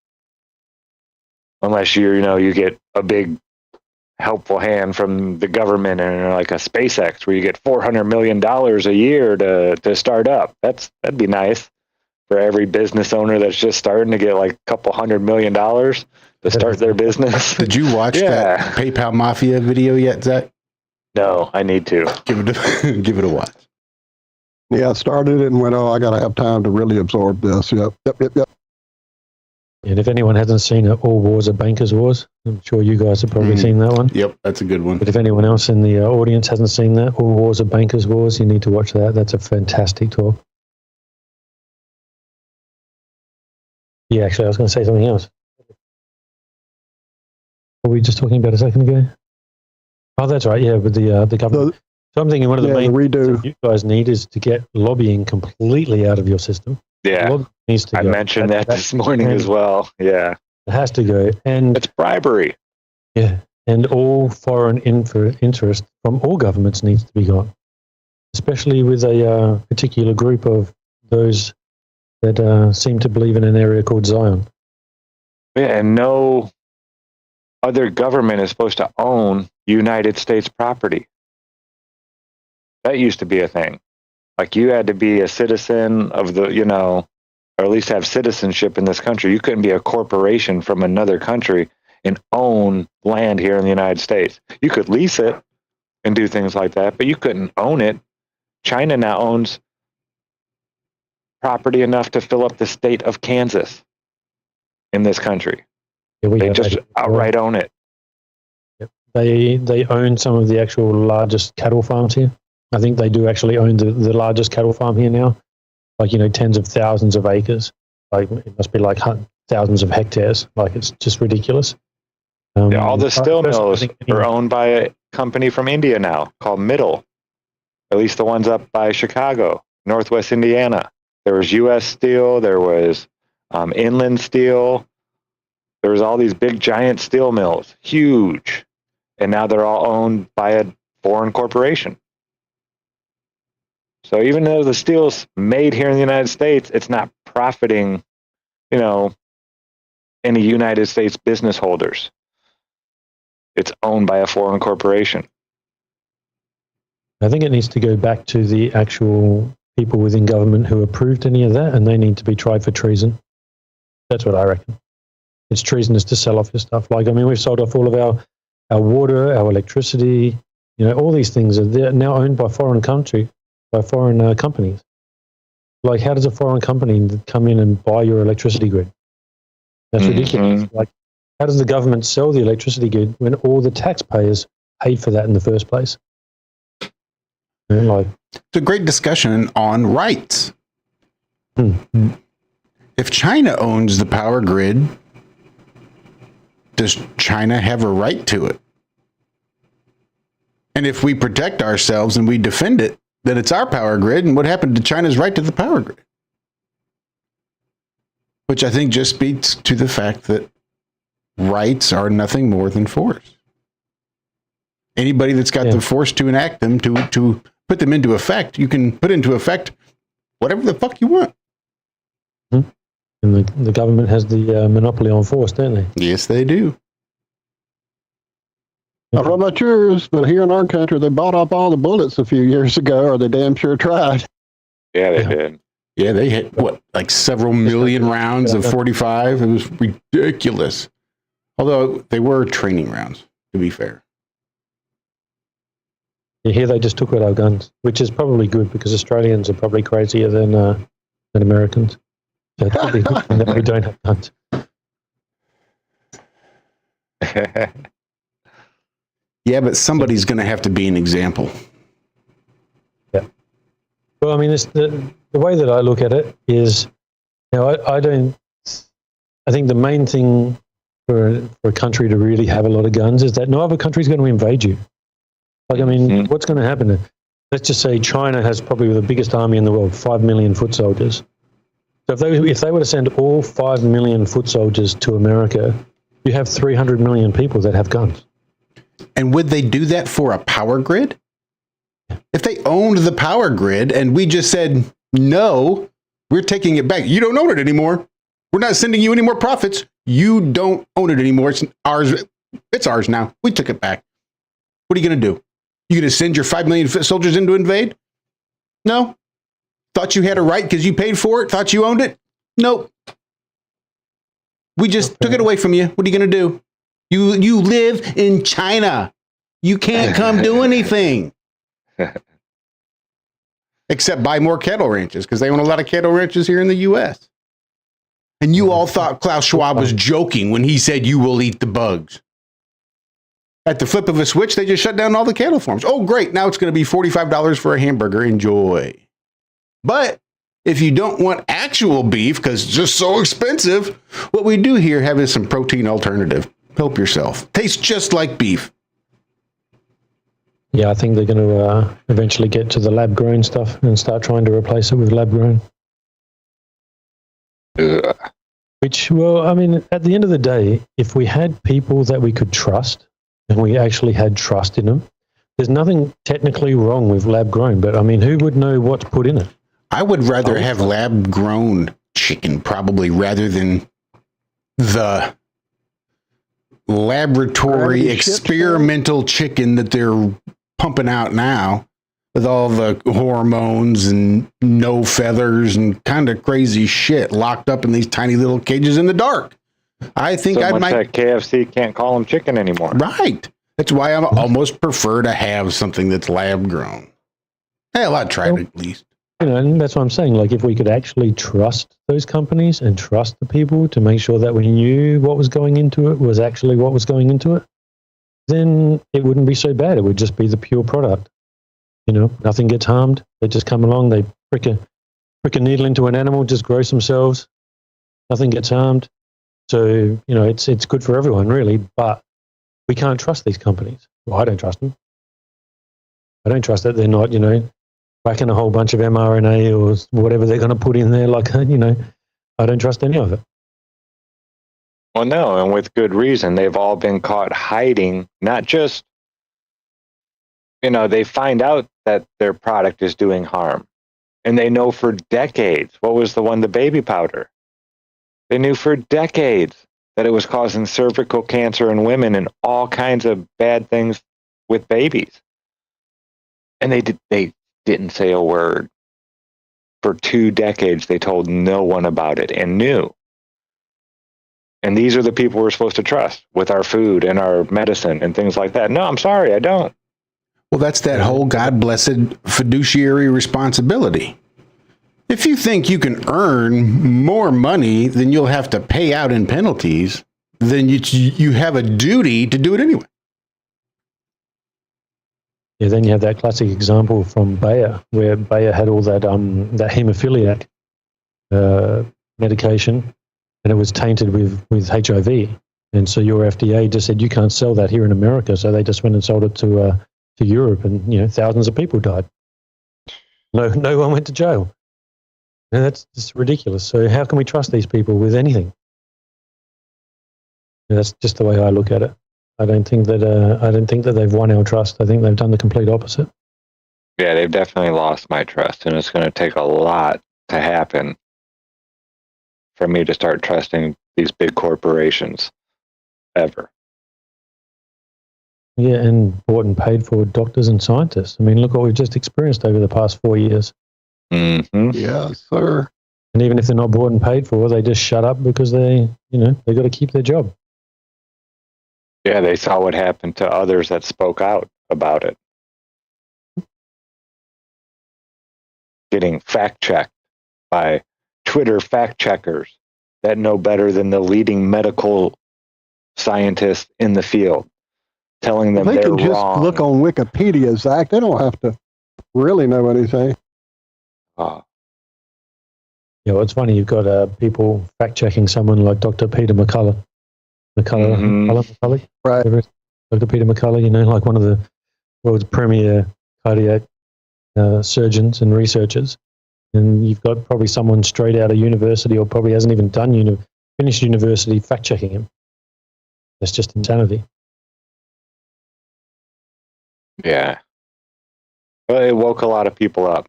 Unless you get a big helpful hand from the government and like a SpaceX where you get $400 million a year to start up. That'd be nice for every business owner that's just starting to get like a couple $100 million to start their business. Did you watch that PayPal Mafia video yet, Zach? No, I need to. Give it a watch. Yeah, I started it and went, I got to have time to really absorb this. Yep. And if anyone hasn't seen it, All Wars are Bankers' Wars. I'm sure you guys have probably seen that one. Yep, that's a good one. But if anyone else in the audience hasn't seen that, All Wars are Bankers' Wars, you need to watch that. That's a fantastic talk. Yeah, actually, I was going to say something else. What were we just talking about a second ago? Oh, that's right. Yeah, with the government. So I'm thinking one of the main things you guys need is to get lobbying completely out of your system. Yeah, needs to I go. mentioned that this morning as well. Yeah, it has to go, and it's bribery. Yeah, and all foreign interest from all governments needs to be gone, especially with a particular group of those that seem to believe in an area called Zion. Yeah, and no other government is supposed to own United States property. That used to be a thing. Like you had to be a citizen of the, or at least have citizenship in this country. You couldn't be a corporation from another country and own land here in the United States. You could lease it and do things like that, but you couldn't own it. China now owns property enough to fill up the state of Kansas in this country. Yeah, they just outright own it. Yep. They own some of the actual largest cattle farms here. I think they do actually own the largest cattle farm here now, like, tens of thousands of acres. Like it must be like thousands of hectares. Like it's just ridiculous. All the steel mills are owned by a company from India now called Middle. At least the ones up by Chicago, Northwest Indiana. There was U.S. Steel. There was Inland Steel. There was all these big giant steel mills, huge. And now they're all owned by a foreign corporation. So even though the steel's made here in the United States, it's not profiting, any United States business holders. It's owned by a foreign corporation. I think it needs to go back to the actual people within government who approved any of that, and they need to be tried for treason. That's what I reckon. It's treasonous to sell off your stuff. Like, we've sold off all of our water, our electricity, all these things are now owned by foreign companies. Like, how does a foreign company come in and buy your electricity grid? That's ridiculous. Like, how does the government sell the electricity grid when all the taxpayers paid for that in the first place? It's a great discussion on rights. If China owns the power grid, does China have a right to it? And if we protect ourselves and we defend it, then it's our power grid. And what happened to China's right to the power grid? Which I think just speaks to the fact that rights are nothing more than force. Anybody that's got the force to enact them, to put them into effect, you can put into effect whatever the fuck you want. And the government has the monopoly on force, don't they? Yes, they do. I don't know about yours, but here in our country, they bought up all the bullets a few years ago, or they damn sure tried. Yeah, they did. Yeah, they hit, like several million rounds of 45? It was ridiculous. Although they were training rounds, to be fair. Yeah, here they just took out our guns, which is probably good because Australians are probably crazier than Americans. So it's probably good that we don't have guns. Yeah, but somebody's going to have to be an example. Yeah. Well, the way that I look at it is, I think the main thing for a country to really have a lot of guns is that no other country is going to invade you. Like, I mean, what's going to happen? Let's just say China has probably the biggest army in the world, 5 million foot soldiers. So if they were to send all 5 million foot soldiers to America, you have 300 million people that have guns. And would they do that for a power grid? If they owned the power grid and we just said, no, we're taking it back. You don't own it anymore. We're not sending you any more profits. You don't own it anymore. It's ours. It's ours now. We took it back. What are you going to do? You going to send your 5 million soldiers in to invade? No. Thought you had a right because you paid for it? Thought you owned it? Nope. We just took it away from you. What are you going to do? You live in China. You can't come do anything. Except buy more cattle ranches because they own a lot of cattle ranches here in the U.S. And you all thought Klaus Schwab was joking when he said you will eat the bugs. At the flip of a switch, they just shut down all the cattle farms. Oh, great. Now it's going to be $45 for a hamburger. Enjoy. But if you don't want actual beef because it's just so expensive, what we do here have is some protein alternative. Help yourself. Tastes just like beef. Yeah, I think they're going to eventually get to the lab-grown stuff and start trying to replace it with lab-grown. Which, well, I mean, at the end of the day, if we had people that we could trust and we actually had trust in them, there's nothing technically wrong with lab-grown, but I mean, who would know what's put in it? I would rather have lab-grown chicken probably rather than the laboratory experimental chicken that they're pumping out now with all the hormones and no feathers and kind of crazy shit locked up in these tiny little cages in the dark. I think so I much might. That KFC can't call them chicken anymore. Right. That's why I almost prefer to have something that's lab grown. Hell, I'd try it at least. You know, and that's what I'm saying. Like, if we could actually trust those companies and trust the people to make sure that we knew what was going into it was actually what was going into it, then it wouldn't be so bad. It would just be the pure product. You know, nothing gets harmed. They just come along, they prick a needle into an animal, just grows themselves. Nothing gets harmed. So, you know, it's good for everyone, really, but we can't trust these companies. Well, I don't trust them. I don't trust that they're not, you know, whacking a whole bunch of mRNA or whatever they're going to put in there. Like, you know, I don't trust any of it. Well, no, and with good reason. They've all been caught hiding, not just, you know, they find out that their product is doing harm. And they know for decades. What was the one, the baby powder? They knew for decades that it was causing cervical cancer in women and all kinds of bad things with babies. And they didn't say a word. For 2 decades, they told no one about it and knew. And these are the people we're supposed to trust with our food and our medicine and things like that. No, I'm sorry, I don't. Well, that's that whole God-blessed fiduciary responsibility. If you think you can earn more money than you'll have to pay out in penalties, then you have a duty to do it anyway. Yeah, then you have that classic example from Bayer, where Bayer had all that that hemophiliac medication, and it was tainted with HIV. And so your FDA just said you can't sell that here in America, so they just went and sold it to Europe, and you know, thousands of people died. No one went to jail. And that's just ridiculous. So how can we trust these people with anything? And that's just the way I look at it. I don't think that they've won our trust. I think they've done the complete opposite. Yeah, they've definitely lost my trust, and it's going to take a lot to happen for me to start trusting these big corporations ever. Yeah, and bought and paid for doctors and scientists. I mean, look what we've just experienced over the past 4 years. Mm-hmm. Yeah, sir. And even if they're not bought and paid for, they just shut up because they got to keep their job. Yeah, they saw what happened to others that spoke out about it. Getting fact-checked by Twitter fact-checkers that know better than the leading medical scientists in the field, telling them they they're can just wrong. look on Wikipedia, Zach. They don't have to really know anything. Yeah, well, it's funny. You've got people fact-checking someone like Dr. Peter McCullough. McCullough, Right. Dr. Peter McCullough, like one of the world's premier cardiac surgeons and researchers. And you've got probably someone straight out of university or probably hasn't even finished university fact-checking him. That's just insanity. Yeah. Well, it woke a lot of people up.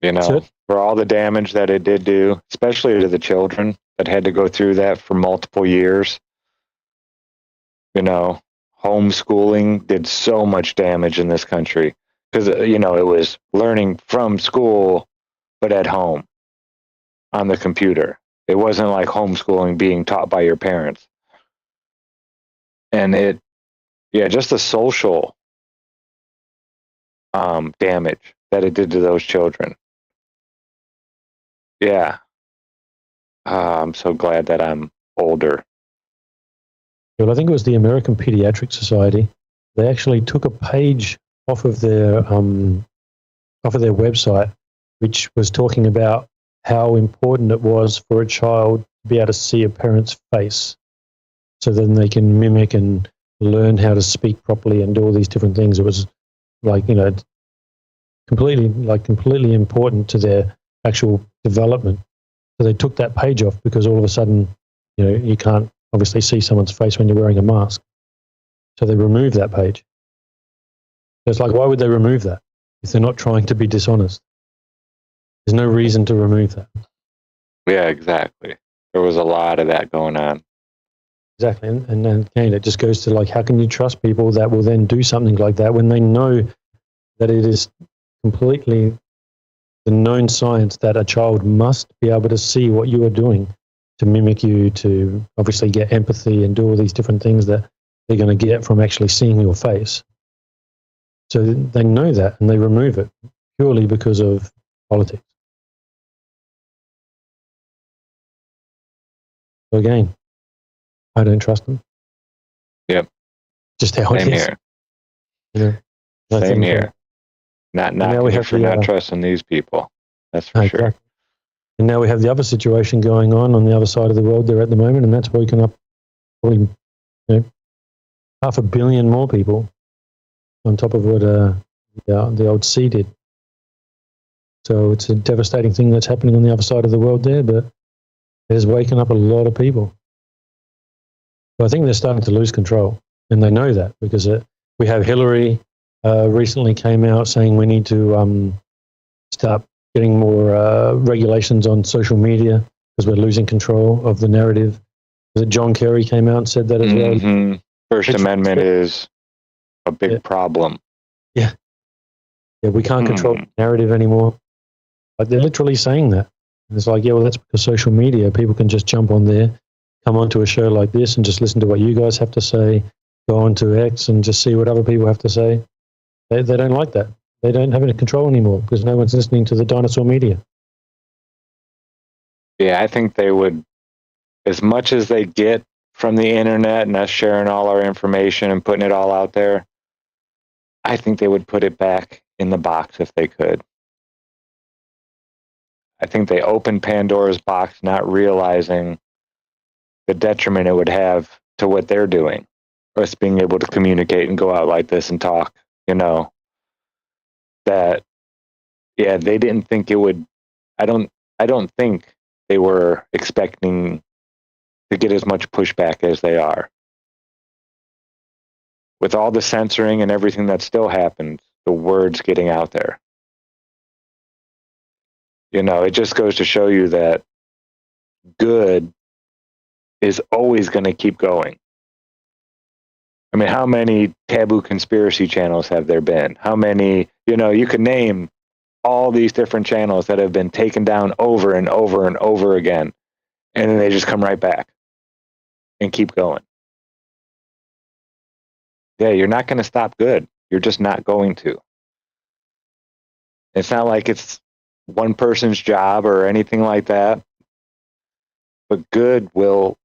For all the damage that it did do, especially to the children that had to go through that for multiple years. Homeschooling did so much damage in this country because, it was learning from school, but at home on the computer. It wasn't like homeschooling being taught by your parents. And just the social damage that it did to those children. Yeah. I'm so glad that I'm older. Well, I think it was the American Pediatric Society. They actually took a page off of their website, which was talking about how important it was for a child to be able to see a parent's face, so then they can mimic and learn how to speak properly and do all these different things. It was completely important to their actual development. So they took that page off because all of a sudden, you can't obviously see someone's face when you're wearing a mask. So they removed that page. So it's like, why would they remove that if they're not trying to be dishonest? There's no reason to remove that. Yeah, exactly. There was a lot of that going on. Exactly. And then again, it just goes to how can you trust people that will then do something like that when they know that it is completely the known science that a child must be able to see what you are doing to mimic you, to obviously get empathy and do all these different things that they're going to get from actually seeing your face. So they know that and they remove it purely because of politics. So again, I don't trust them. Yep. Just how Same it is. Here. Same here. Not here for not trusting these people. That's for sure. And now we have the other situation going on the other side of the world there at the moment, and that's woken up probably 500 million more people on top of what the old sea did. So it's a devastating thing that's happening on the other side of the world there, but it has waken up a lot of people. So I think they're starting to lose control, and they know that because we have Hillary recently came out saying we need to start getting more regulations on social media because we're losing control of the narrative. John Kerry came out and said that as well. First Amendment is a big problem. Yeah, we can't control the narrative anymore. Like they're literally saying that. And it's like, well, that's because social media, people can just jump on there, come onto a show like this and just listen to what you guys have to say, go on to X and just see what other people have to say. They don't like that. They don't have any control anymore because no one's listening to the dinosaur media. Yeah, I think they would, as much as they get from the internet and us sharing all our information and putting it all out there, I think they would put it back in the box if they could. I think they opened Pandora's box not realizing the detriment it would have to what they're doing. Us being able to communicate and go out like this and talk, that, yeah, they didn't think it would, I don't think they were expecting to get as much pushback as they are. With all the censoring and everything that still happens, the word's getting out there. It just goes to show you that good is always going to keep going. I mean, how many taboo conspiracy channels have there been? How many, you can name all these different channels that have been taken down over and over and over again, and then they just come right back and keep going. Yeah, you're not going to stop good. You're just not going to. It's not like it's one person's job or anything like that, but good will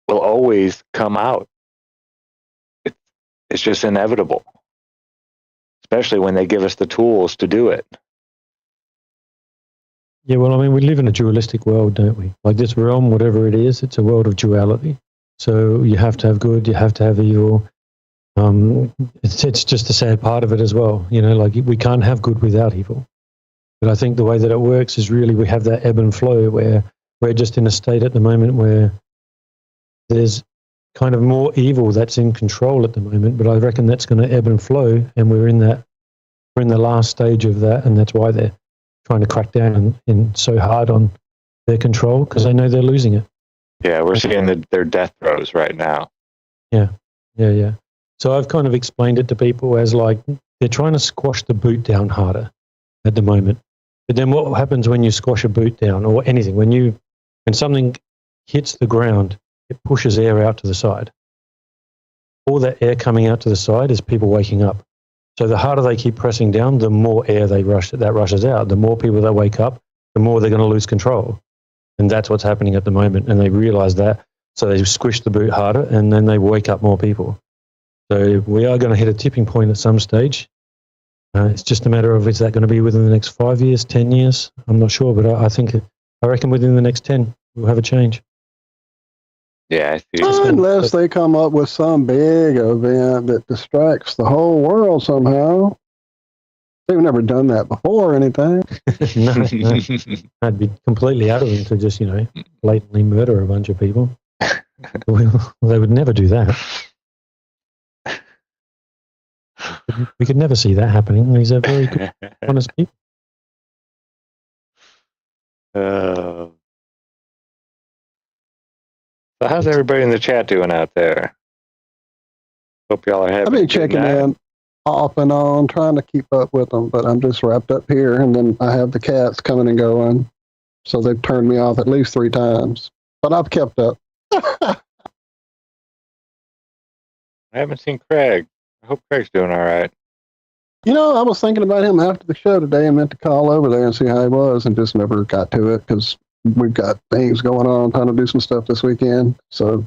always come out. It's just inevitable, especially when they give us the tools to do it. Yeah, well, I mean, we live in a dualistic world, don't we? Like this realm, whatever it is, it's a world of duality. So you have to have good, you have to have evil. It's just the sad part of it as well. You know, like we can't have good without evil. But I think the way that it works is really we have that ebb and flow where we're just in a state at the moment where there's kind of more evil that's in control at the moment. But I reckon that's going to ebb and flow, and we're in the last stage of that, and that's why they're trying to crack down and so hard on their control because they know they're losing it. Yeah, we're seeing their death throes right now. Yeah. So I've kind of explained it to people as like they're trying to squash the boot down harder at the moment. But then what happens when you squash a boot down or anything? When something hits the ground, it pushes air out to the side. All that air coming out to the side is people waking up. So the harder they keep pressing down, the more air that rushes out. The more people that wake up, the more they're going to lose control. And that's what's happening at the moment. And they realize that. So they squish the boot harder and then they wake up more people. So we are going to hit a tipping point at some stage. It's just a matter of is that going to be within the next 5 years, 10 years? I'm not sure, but I reckon within the next 10, we'll have a change. Yeah, I see. Unless they come up with some big event that distracts the whole world somehow. They've never done that before or anything. No. I'd be completely out of them to just, blatantly murder a bunch of people. Well, they would never do that. We could never see that happening. These are very good, honest people. So how's everybody in the chat doing out there? Hope y'all are having I've been checking in off and on, trying to keep up with them, but I'm just wrapped up here, and then I have the cats coming and going, so they've turned me off at least 3 times. But I've kept up. I haven't seen Craig. I hope Craig's doing all right. I was thinking about him after the show today and meant to call over there and see how he was and just never got to it because we've got things going on, trying to do some stuff this weekend. So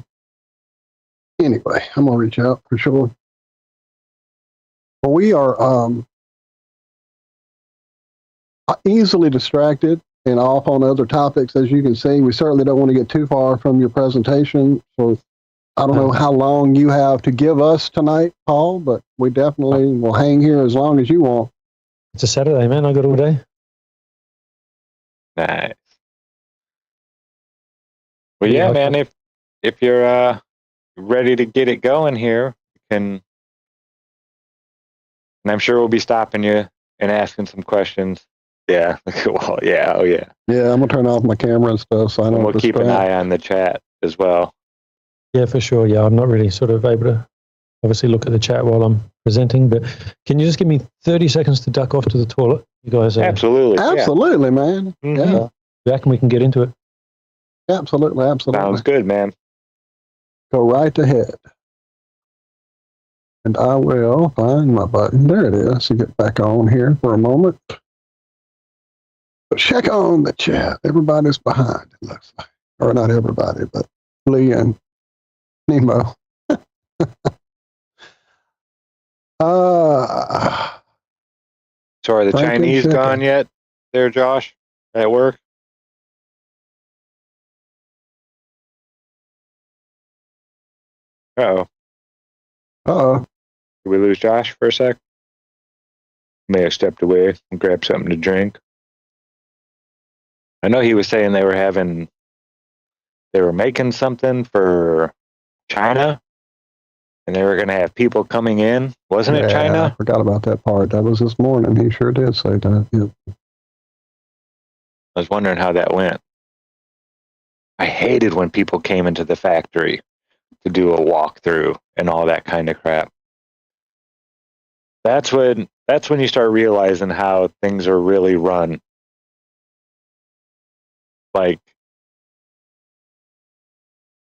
anyway, I'm going to reach out for sure. Well, we are easily distracted and off on other topics, as you can see. We certainly don't want to get too far from your presentation. So I don't know how long you have to give us tonight, Paul, but we definitely will hang here as long as you want. It's a Saturday, man. I got all day. Nice. Well, yeah, man. If you're ready to get it going here, you can. And I'm sure we'll be stopping you and asking some questions. Yeah. Well, yeah. Oh, yeah. Yeah, I'm gonna turn off my camera and stuff, so I don't. We'll keep an eye on the chat as well. Yeah, for sure. Yeah, I'm not really sort of able to obviously look at the chat while I'm presenting, but can you just give me 30 seconds to duck off to the toilet? You guys Absolutely. Absolutely, yeah. Man. Mm-hmm. Yeah. Back and we can get into it. Absolutely. Sounds good, man. Go right ahead. And I will find my button. There it is. To get back on here for a moment. But check on the chat. Everybody's behind, it looks like. Or not everybody, but Lee and Nemo. So are the Chinese gone yet there, Josh, at work? Uh-oh. Uh-oh. Did we lose Josh for a sec? May have stepped away and grabbed something to drink. I know he was saying they were making something for China, and they were going to have people coming in. Wasn't it China? I forgot about that part. That was this morning. He sure did say that. Yeah. I was wondering how that went. I hated when people came into the factory to do a walkthrough and all that kind of crap. That's when you start realizing how things are really run. Like,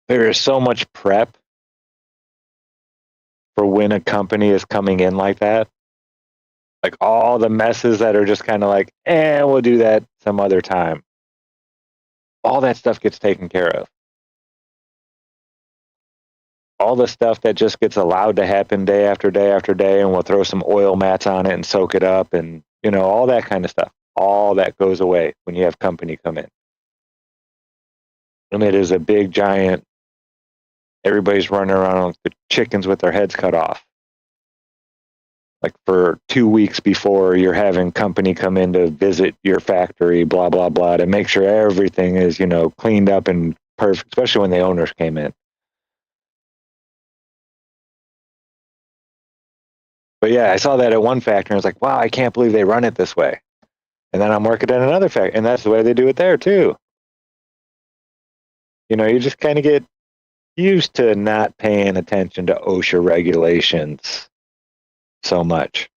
there is so much prep for when a company is coming in like that. Like all the messes that are just kind of like, we'll do that some other time. All that stuff gets taken care of. All the stuff that just gets allowed to happen day after day after day, and we'll throw some oil mats on it and soak it up and, all that kind of stuff. all that goes away when you have company come in. And it is a big giant, everybody's running around like the chickens with their heads cut off. Like for 2 weeks before you're having company come in to visit your factory, blah, blah, blah, to make sure everything is, cleaned up and perfect, especially when the owners came in. But yeah, I saw that at one factory and I was like, wow, I can't believe they run it this way. And then I'm working at another factory and that's the way they do it there too. You just kind of get used to not paying attention to OSHA regulations so much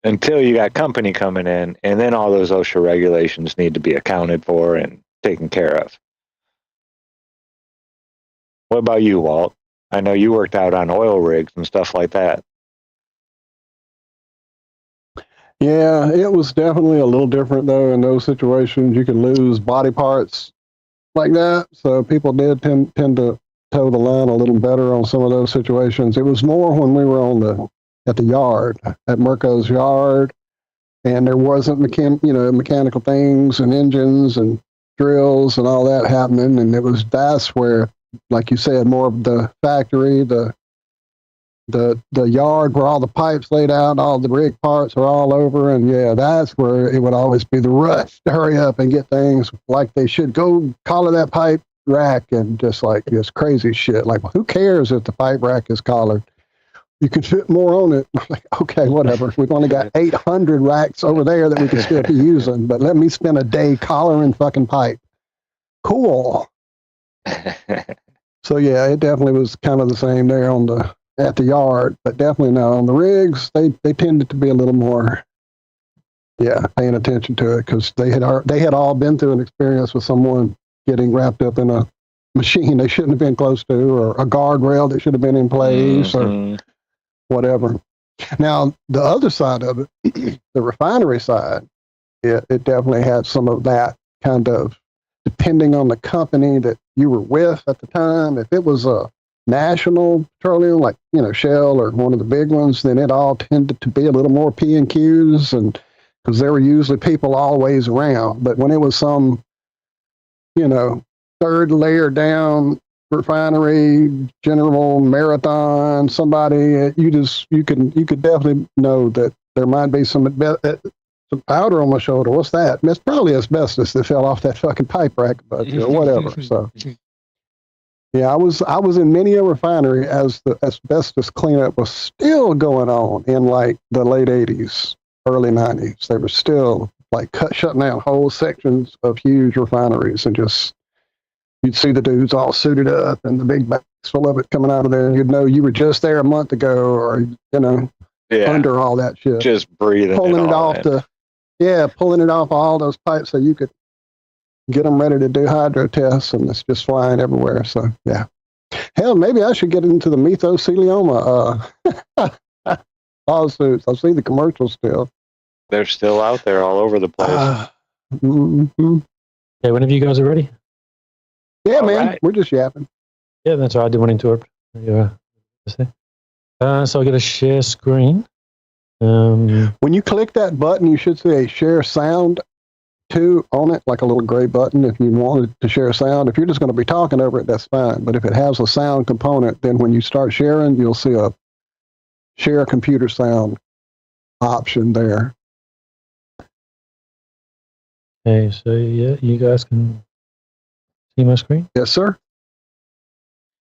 until you got company coming in, and then all those OSHA regulations need to be accounted for and taken care of. What about you, Walt? I know you worked out on oil rigs and stuff like that. Yeah, it was definitely a little different though. In those situations, you could lose body parts like that. So people did tend to toe the line a little better on some of those situations. It was more when we were at the yard, at Mirko's yard, and there wasn't mechanical things and engines and drills and all that happening. And that's where, like you said, more of the factory, the yard where all the pipes laid out, all the rig parts are all over. And yeah, that's where it would always be the rush to hurry up and get things like they should. Go collar that pipe rack and just crazy shit. Like, who cares if the pipe rack is collared? You can fit more on it. Like, okay, whatever. We've only got 800 racks over there that we can still be using, but let me spend a day collaring fucking pipe. Cool. So yeah, it definitely was kind of the same there at the yard, but definitely now on the rigs, they tended to be a little more, paying attention to it because they had all been through an experience with someone getting wrapped up in a machine they shouldn't have been close to, or a guardrail that should have been in place, or whatever. Now, the other side of it, the refinery side, it definitely had some of that kind of, depending on the company that you were with at the time. If it was a national petroleum, like, Shell or one of the big ones, then it all tended to be a little more P and Qs, and because there were usually people always around. But when it was some, third layer down refinery, General Marathon, somebody, you could definitely know that there might be some powder on my shoulder. What's that? It's probably asbestos that fell off that fucking pipe rack, but whatever. So yeah, I was in many a refinery as the asbestos cleanup was still going on in like the late 80s, early 90s. They were still like shutting down whole sections of huge refineries, and just you'd see the dudes all suited up and the big bags full of it coming out of there, and you'd know you were just there a month ago, or under all that shit, just breathing, pulling it off pulling it off all those pipes so you could get them ready to do hydro tests, and it's just flying everywhere. So yeah, hell, maybe I should get into the mesothelioma lawsuits. I see the commercials still. They're still out there all over the place. Yeah, whenever you guys are ready. Yeah, all man, right. We're just yapping. Yeah, that's all right. I didn't want to interrupt. So I got to share screen. When you click that button, you should see a share sound too on it, like a little gray button if you wanted to share sound. If you're just going to be talking over it, that's fine. But if it has a sound component, then when you start sharing, you'll see a share computer sound option there. Okay, so yeah, you guys can see my screen? Yes, sir.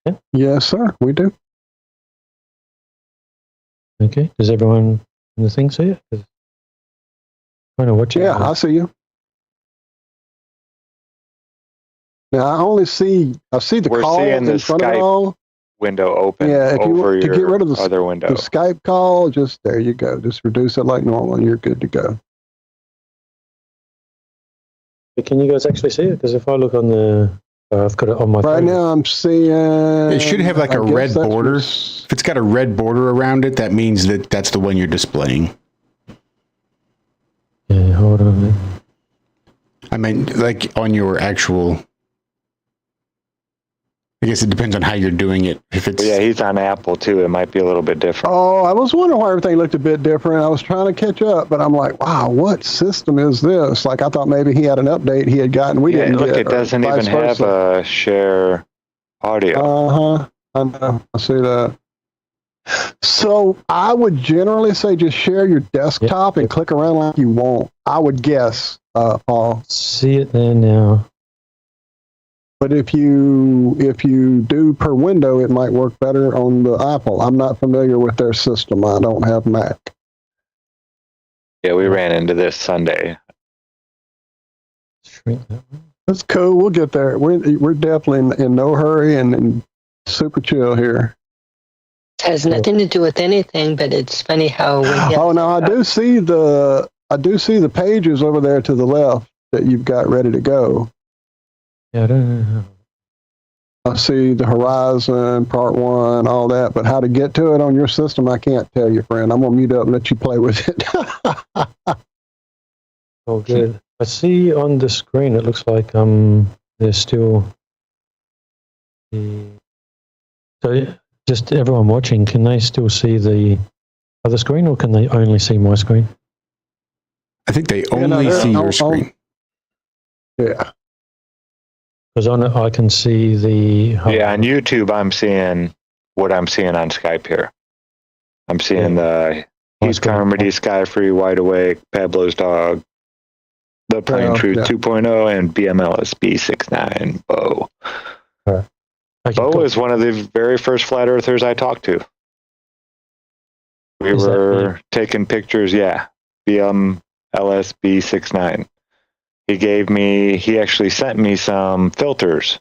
Yeah. Yes, sir, we do. Okay, does everyone in the thing see it? I know what you. Yeah, I see you. Now I see the We're call seeing the in front Skype of it all. Window open. Yeah, if you want to get rid of the other window, the Skype call, just there you go. Just reduce it like normal, and you're good to go. But can you guys actually see it? Because if I look on the, I've got it on my phone. Right now, I'm seeing. It should have like a red border. If it's got a red border around it, that means that that's the one you're displaying. Yeah, hold on a minute. I mean, like on your actual. guess it depends on how you're doing it. If it's Yeah, he's on Apple too. It might be a little bit different. Oh, I was wondering why everything looked a bit different. I was trying to catch up, but I'm like, wow, what system is this? Like, I thought maybe he had an update he had gotten. We didn't look, get. it doesn't even have a share audio. I know. I see that. So I would generally say just share your desktop and click around like you want. I would guess, Paul. See it there now. But if you do per window, it might work better on the Apple. I'm not familiar with their system. I don't have Mac. Yeah, we ran into this Sunday. That's cool. We'll get there. We're definitely in no hurry and super chill here. It has nothing to do with anything, but it's funny how. I do see the pages over there to the left that you've got ready to go. Yeah, I don't know. I see the Horizon, Part 1, all that, but how to get to it on your system, I can't tell you, friend. I'm going to mute up and let you play with it. Oh, good. I see on the screen, it looks like there's still... So, just everyone watching, can they still see the other screen, or can they only see my screen? I think they only see your screen. Yeah. Because on it, I can see the... Yeah, on YouTube, I'm seeing what I'm seeing on Skype here. I'm seeing the He's Carmody, Sky Free, Wide Awake, Pablo's Dog, The Plain Truth 2.0, and BMLS B69, Bo. Right. Okay, Bo cool. is one of the very first flat earthers I talked to. We were taking pictures, BMLS B69. He actually sent me some filters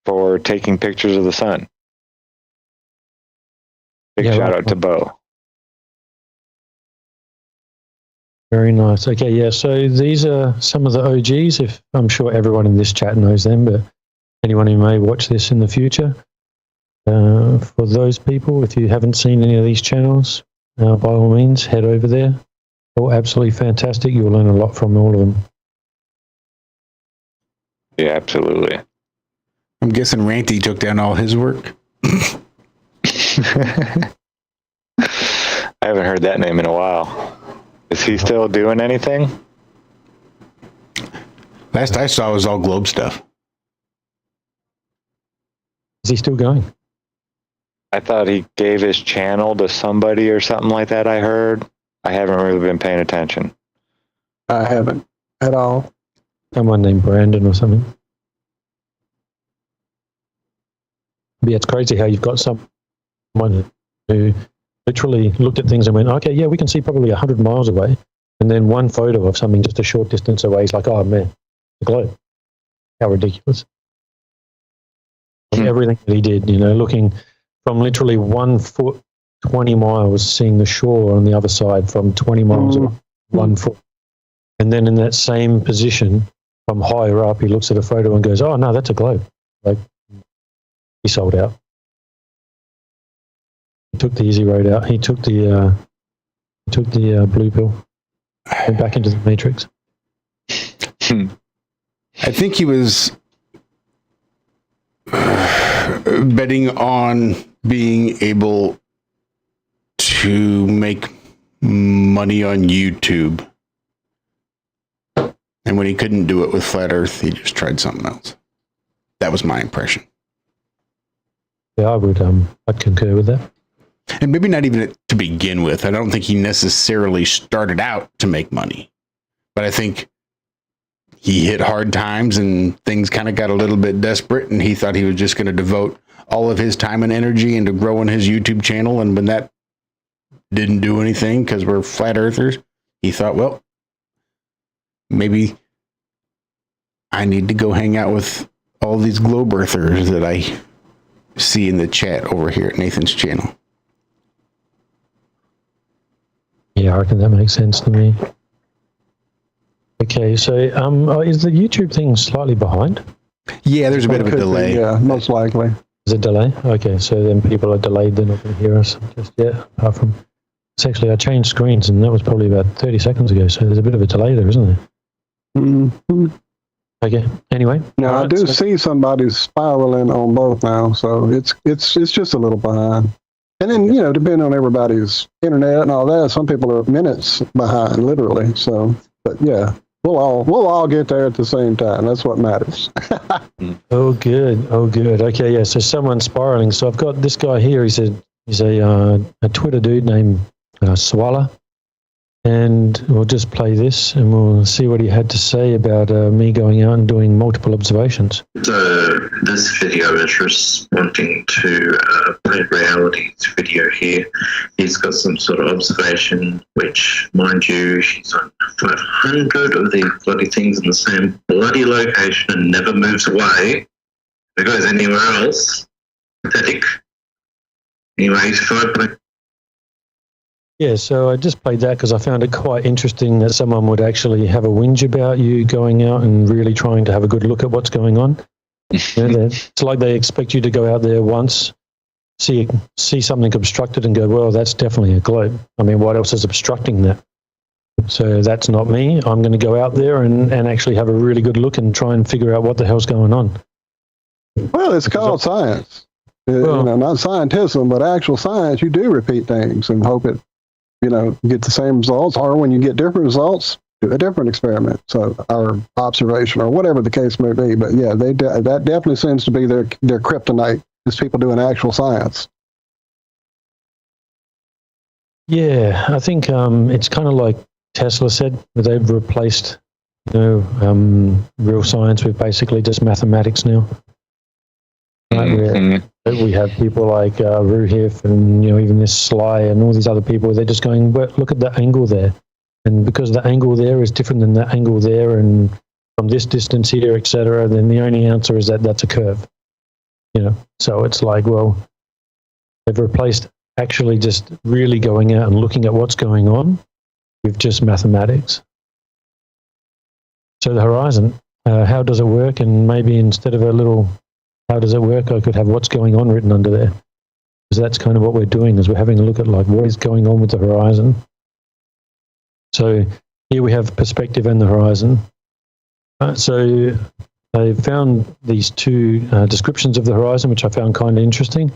for taking pictures of the sun. Big shout out to Bo. Very nice. Okay, yeah, so these are some of the OGs. If I'm sure everyone in this chat knows them, but anyone who may watch this in the future, for those people, if you haven't seen any of these channels, by all means, head over there. All absolutely fantastic. You'll learn a lot from all of them. Yeah, absolutely. I'm guessing Ranty took down all his work. I haven't heard that name in a while. Is he still doing anything? Last I saw was all globe stuff. Is he still going? I thought he gave his channel to somebody or something like that, I heard. I haven't really been paying attention. I haven't at all. Someone named Brandon or something. But yeah, it's crazy how you've got someone who literally looked at things and went, okay, yeah, we can see probably 100 miles away. And then one photo of something just a short distance away is like, oh man, the globe. How ridiculous. Everything that he did, looking from literally 1 foot, 20 miles, seeing the shore on the other side from 20 miles away, 1 foot. And then in that same position, from higher up, he looks at a photo and goes, oh, no, that's a globe. Like, he sold out. He took the easy road out. He took the blue pill. Went back into the Matrix. I think he was betting on being able to make money on YouTube. And when he couldn't do it with Flat Earth, he just tried something else. That was my impression. Yeah, I'd concur with that. And maybe not even to begin with. I don't think he necessarily started out to make money. But I think he hit hard times and things kind of got a little bit desperate, and he thought he was just going to devote all of his time and energy into growing his YouTube channel. And when that didn't do anything because we're flat earthers, he thought, well, maybe I need to go hang out with all these globe earthers that I see in the chat over here at Nathan's channel. Yeah, I reckon that makes sense to me. Okay, so is the YouTube thing slightly behind? Yeah, there's a bit of a delay. Yeah, most likely. Is it delay? Okay, so then people are delayed, they're not going to hear us just yet, apart from... Actually, I changed screens, and that was probably about 30 seconds ago, so there's a bit of a delay there, isn't there? Mm-hmm. Okay. Anyway. Now I alright, do so- see somebody spiraling on both now, so it's just a little behind. And then depending on everybody's internet and all that, some people are minutes behind, literally. So, but yeah, we'll all get there at the same time. That's what matters. Oh, good. Oh, good. Okay, yeah. So someone's spiraling. So I've got this guy here. He's a Twitter dude named Swala. And we'll just play this and we'll see what he had to say about me going out and doing multiple observations. So this video is responding to Planet Reality's video here. He's got some sort of observation, which, mind you, he's on 500 of these bloody things in the same bloody location and never moves away. If it goes anywhere else, pathetic. Anyway, he's 5. Yeah, so I just played that because I found it quite interesting that someone would actually have a whinge about you going out and really trying to have a good look at what's going on. It's like they expect you to go out there once, see something obstructed and go, well, that's definitely a globe. I mean, what else is obstructing that? So that's not me. I'm going to go out there and actually have a really good look and try and figure out what the hell's going on. Well, it's called science. Well, not scientism, but actual science. You do repeat things and hope it get the same results, or when you get different results, do a different experiment, or observation, or whatever the case may be. But yeah, that definitely seems to be their kryptonite, is people doing actual science. Yeah, I think it's kind of like Tesla said, they've replaced real science with basically just mathematics now. Right, we have people like Ruhif and even this Sly and all these other people. They're just going, well, look at the angle there, and because the angle there is different than the angle there, and from this distance here, etc. Then the only answer is that that's a curve. So it's like, well, they've replaced actually just really going out and looking at what's going on with just mathematics. So the horizon, how does it work? And maybe instead of a little how does it work, I could have what's going on written under there. Because that's kind of what we're doing, is we're having a look at like what is going on with the horizon. So here we have perspective and the horizon. So I found these two descriptions of the horizon, which I found kind of interesting.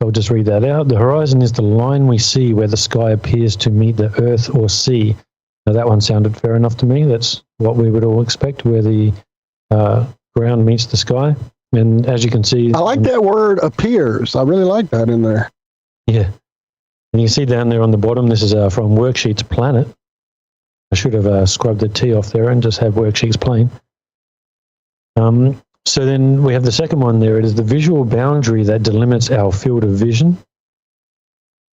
I'll just read that out. The horizon is the line we see where the sky appears to meet the earth or sea. Now that one sounded fair enough to me. That's what we would all expect, where the ground meets the sky. And as you can see, I like that word appears. I really like that in there. Yeah. And you see down there on the bottom, this is from Worksheets Planet. I should have scrubbed the T off there and just have Worksheets plain. So then we have the second one there. It is the visual boundary that delimits our field of vision.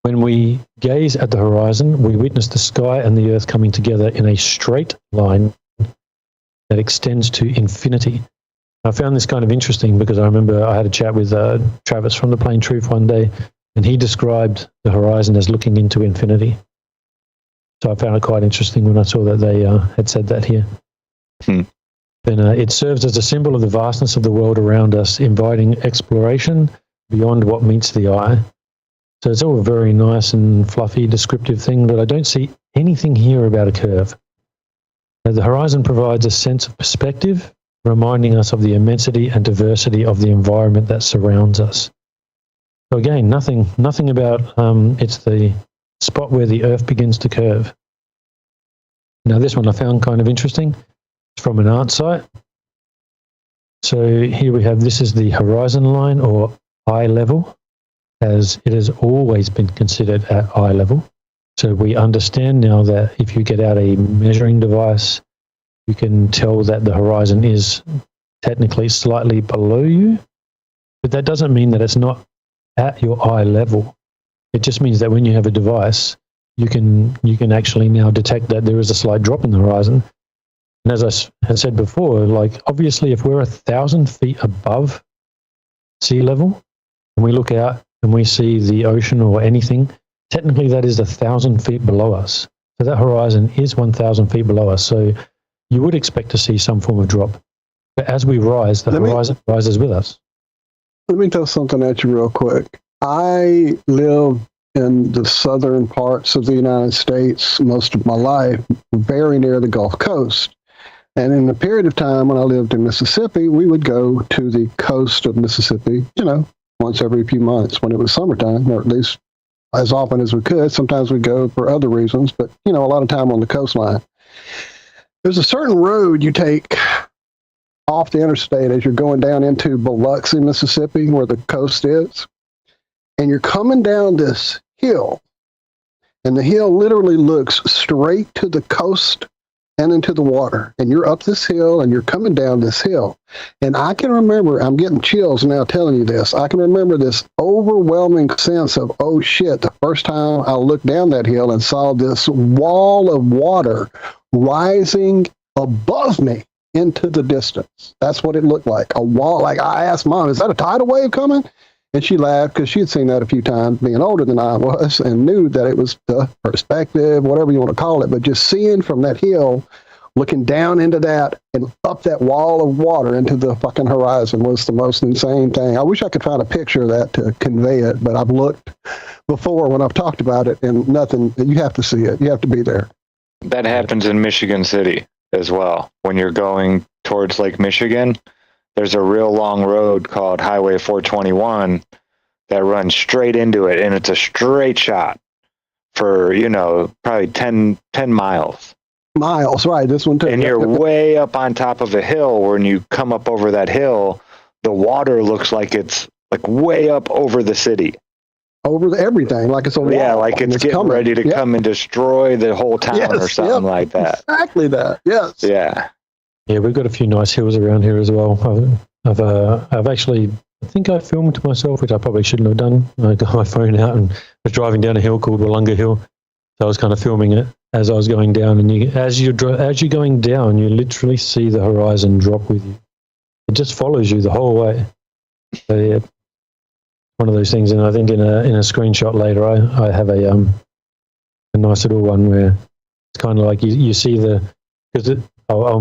When we gaze at the horizon, we witness the sky and the earth coming together in a straight line that extends to infinity. I found this kind of interesting because I remember I had a chat with Travis from The Plain Truth one day, and he described the horizon as looking into infinity. So I found it quite interesting when I saw that they had said that here. Then it serves as a symbol of the vastness of the world around us, inviting exploration beyond what meets the eye. So it's all a very nice and fluffy, descriptive thing, but I don't see anything here about a curve. Now, the horizon provides a sense of perspective, reminding us of the immensity and diversity of the environment that surrounds us. So again, nothing about it's the spot where the Earth begins to curve. Now this one I found kind of interesting. It's from an art site. So here we have, this is the horizon line, or eye level, as it has always been considered at eye level. So we understand now that if you get out a measuring device, you can tell that the horizon is technically slightly below you, but that doesn't mean that it's not at your eye level. It just means that when you have a device, you can actually now detect that there is a slight drop in the horizon. And as I had said before, like obviously if we're 1,000 feet above sea level and we look out and we see the ocean or anything, technically that is 1,000 feet below us. So that horizon is 1,000 feet below us. So you would expect to see some form of drop. But as we rise, the horizon rises with us. Let me tell something at you real quick. I live in the southern parts of the United States most of my life, very near the Gulf Coast. And in a period of time when I lived in Mississippi, we would go to the coast of Mississippi, once every few months when it was summertime, or at least as often as we could. Sometimes we'd go for other reasons, but, a lot of time on the coastline. There's a certain road you take off the interstate as you're going down into Biloxi, Mississippi, where the coast is. And you're coming down this hill, and the hill literally looks straight to the coast and into the water. And you're up this hill, and you're coming down this hill. And I can remember, I'm getting chills now telling you this, I can remember this overwhelming sense of, oh shit, the first time I looked down that hill and saw this wall of water rising above me into the distance. That's what it looked like, a wall. Like, I asked Mom, is that a tidal wave coming? And she laughed because she had seen that a few times, being older than I was, and knew that it was the perspective, whatever you want to call it. But just seeing from that hill, looking down into that and up that wall of water into the fucking horizon was the most insane thing. I wish I could find a picture of that to convey it, but I've looked before when I've talked about it, and nothing. You have to see it. You have to be there. That happens in Michigan City as well. When you're going towards Lake Michigan, there's a real long road called Highway 421 that runs straight into it, and it's a straight shot for, probably 10 miles. Miles, right, this one too. And you're way up on top of a hill. When you come up over that hill, the water looks like it's like way up over the city. Over everything, like it's a wall. Yeah, like it's getting coming. ready to come and destroy the whole town or something like that. Exactly that, yes. Yeah. Yeah, we've got a few nice hills around here as well. I've actually, I think I filmed myself, which I probably shouldn't have done. I got my phone out and was driving down a hill called Wollonga Hill. So I was kind of filming it as I was going down. And as you're going down, you literally see the horizon drop with you. It just follows you the whole way. So yeah, one of those things. And I think in a screenshot later, I have a nice little one where it's kind of like you see the, because I'll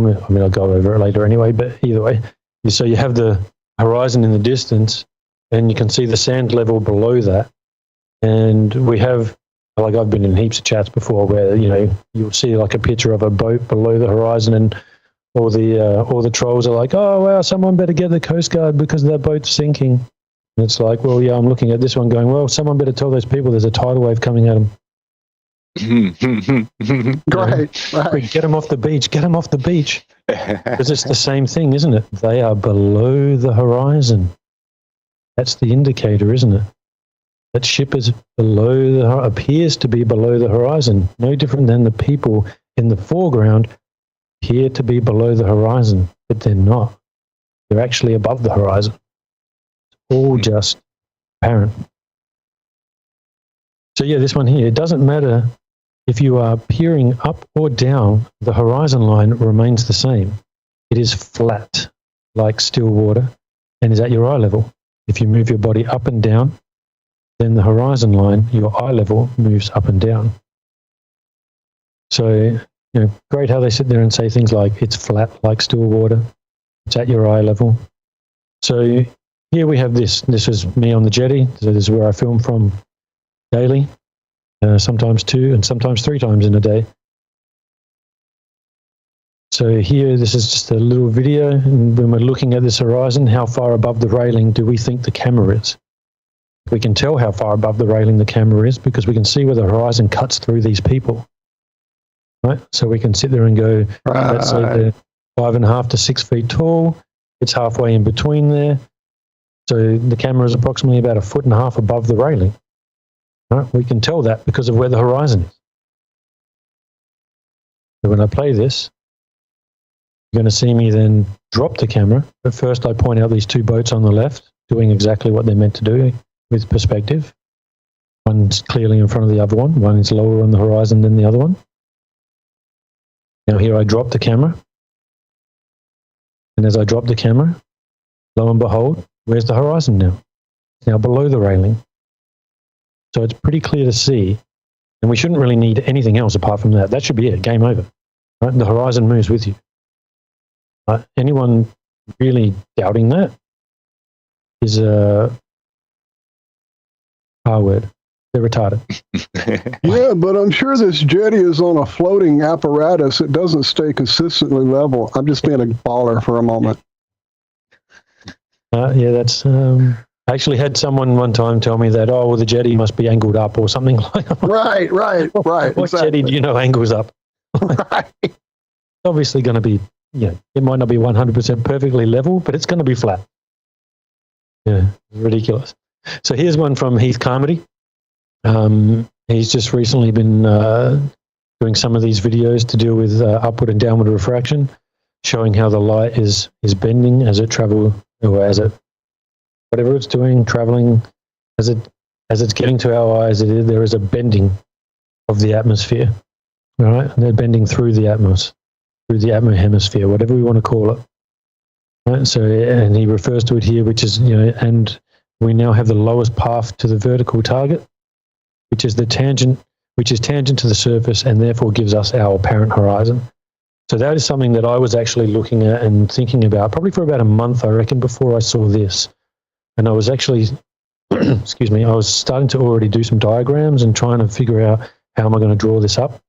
go over it later anyway, but either way, so you have the horizon in the distance, and you can see the sand level below that. And we have, like, I've been in heaps of chats before where, you'll see like a picture of a boat below the horizon, and all the trolls are like, oh, wow, someone better get the Coast Guard because that boat's sinking. And it's like, well, yeah, I'm looking at this one going, well, someone better tell those people there's a tidal wave coming at them. Right. Get them off the beach. Get them off the beach. Because it's the same thing, isn't it? They are below the horizon. That's the indicator, isn't it? That ship is appears to be below the horizon. No different than the people in the foreground appear to be below the horizon, but they're not. They're actually above the horizon. It's all just apparent. So yeah, this one here, it doesn't matter if you are peering up or down, the horizon line remains the same. It is flat, like still water, and is at your eye level. If you move your body up and down, then the horizon line, your eye level, moves up and down. So, great how they sit there and say things like, it's flat, like still water. It's at your eye level. So here we have this. This is me on the jetty. So this is where I film from daily. Sometimes 2 and sometimes 3 times in a day. So here, this is just a little video. And when we're looking at this horizon, how far above the railing do we think the camera is? We can tell how far above the railing the camera is because we can see where the horizon cuts through these people. Right? So we can sit there and go, let's say they're 5.5 to 6 feet tall. It's halfway in between there. So the camera is approximately about 1.5 feet above the railing. Right? We can tell that because of where the horizon is. So when I play this, you're going to see me then drop the camera. But first I point out these 2 boats on the left doing exactly what they're meant to do with perspective. One's clearly in front of the other one. One is lower on the horizon than the other one. Now here I drop the camera. And as I drop the camera, lo and behold, where's the horizon now? It's now below the railing. So it's pretty clear to see, and we shouldn't really need anything else apart from that. That should be it, game over. Right? The horizon moves with you. Anyone really doubting that is a R word. They're retarded. Yeah, but I'm sure this jetty is on a floating apparatus. It doesn't stay consistently level. I'm just being a baller for a moment. Yeah, that's... I actually had someone one time tell me that, oh, well, the jetty must be angled up or something like that. Right. What exactly. jetty do you know angles up? Right. Obviously going to be, it might not be 100% perfectly level, but it's going to be flat. Yeah, ridiculous. So here's one from Heath Carmody. He's just recently been doing some of these videos to deal with upward and downward refraction, showing how the light is bending as it travels, or as it, whatever it's doing, traveling, as it's getting to our eyes, there is a bending of the atmosphere. All right, and they're bending through the atmosphere, through the atmohemisphere, whatever we want to call it. Right? So, and he refers to it here, which is, and we now have the lowest path to the vertical target, which is the tangent, which is tangent to the surface, and therefore gives us our apparent horizon. So that is something that I was actually looking at and thinking about, probably for about a month, I reckon, before I saw this. And I was actually, excuse me, I was starting to already do some diagrams and trying to figure out how am I going to draw this up.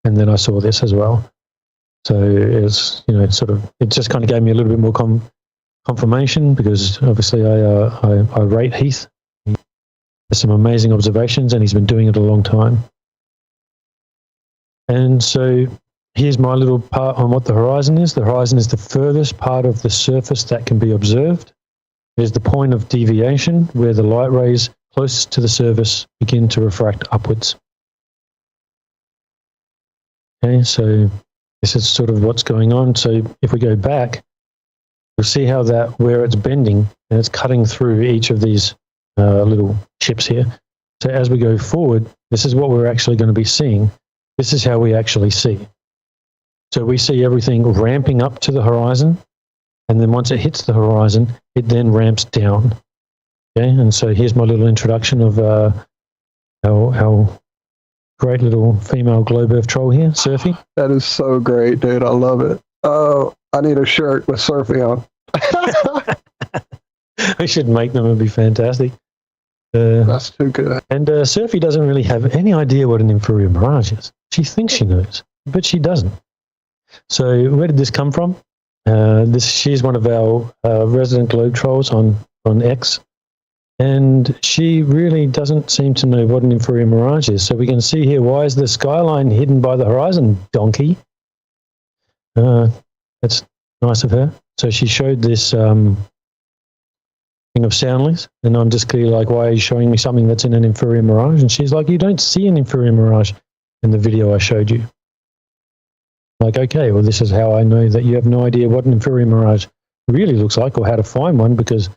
And then I saw this as well. So it's, it just kind of gave me a little bit more confirmation, because obviously I rate Heath. He has some amazing observations and he's been doing it a long time. And so here's my little part on what the horizon is. The horizon is the furthest part of the surface that can be observed. It is the point of deviation where the light rays closest to the surface begin to refract upwards. Okay, so this is sort of what's going on. So if we go back, we'll see how that, where it's bending and it's cutting through each of these little chips here. So as we go forward, this is what we're actually going to be seeing. This is how we actually see. So we see everything ramping up to the horizon, and then once it hits the horizon, it then ramps down. Okay, and so here's my little introduction of our great little female globe earth troll here, Surfy. That is so great, dude. I love it. Oh, I need a shirt with Surfy on. We should make them. It'd be fantastic. That's too good. And Surfy doesn't really have any idea what an inferior mirage is. She thinks she knows, but she doesn't. So where did this come from? She's one of our resident globe trolls on X. And she really doesn't seem to know what an inferior mirage is. So we can see here, why is the skyline hidden by the horizon, donkey? That's nice of her. So she showed this thing of Soundlies, and I'm just clearly like, why are you showing me something that's in an inferior mirage? And she's like, you don't see an inferior mirage in the video I showed you. Like, okay, well, this is how I know that you have no idea what an inferior mirage really looks like or how to find one, because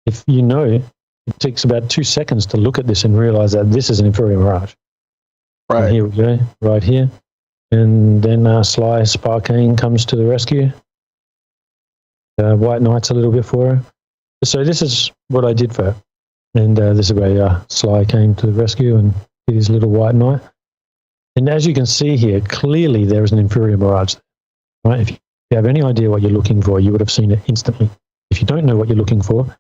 if you know, it takes about 2 seconds to look at this and realize that this is an inferior mirage. Right. And here we go, right here. And then Sly Sparkane comes to the rescue. White Knight's a little bit for her. So this is what I did for her. And this is where Sly came to the rescue and did his little White Knight. And as you can see here, clearly there is an inferior mirage. Right? If you have any idea what you're looking for, you would have seen it instantly. If you don't know what you're looking for,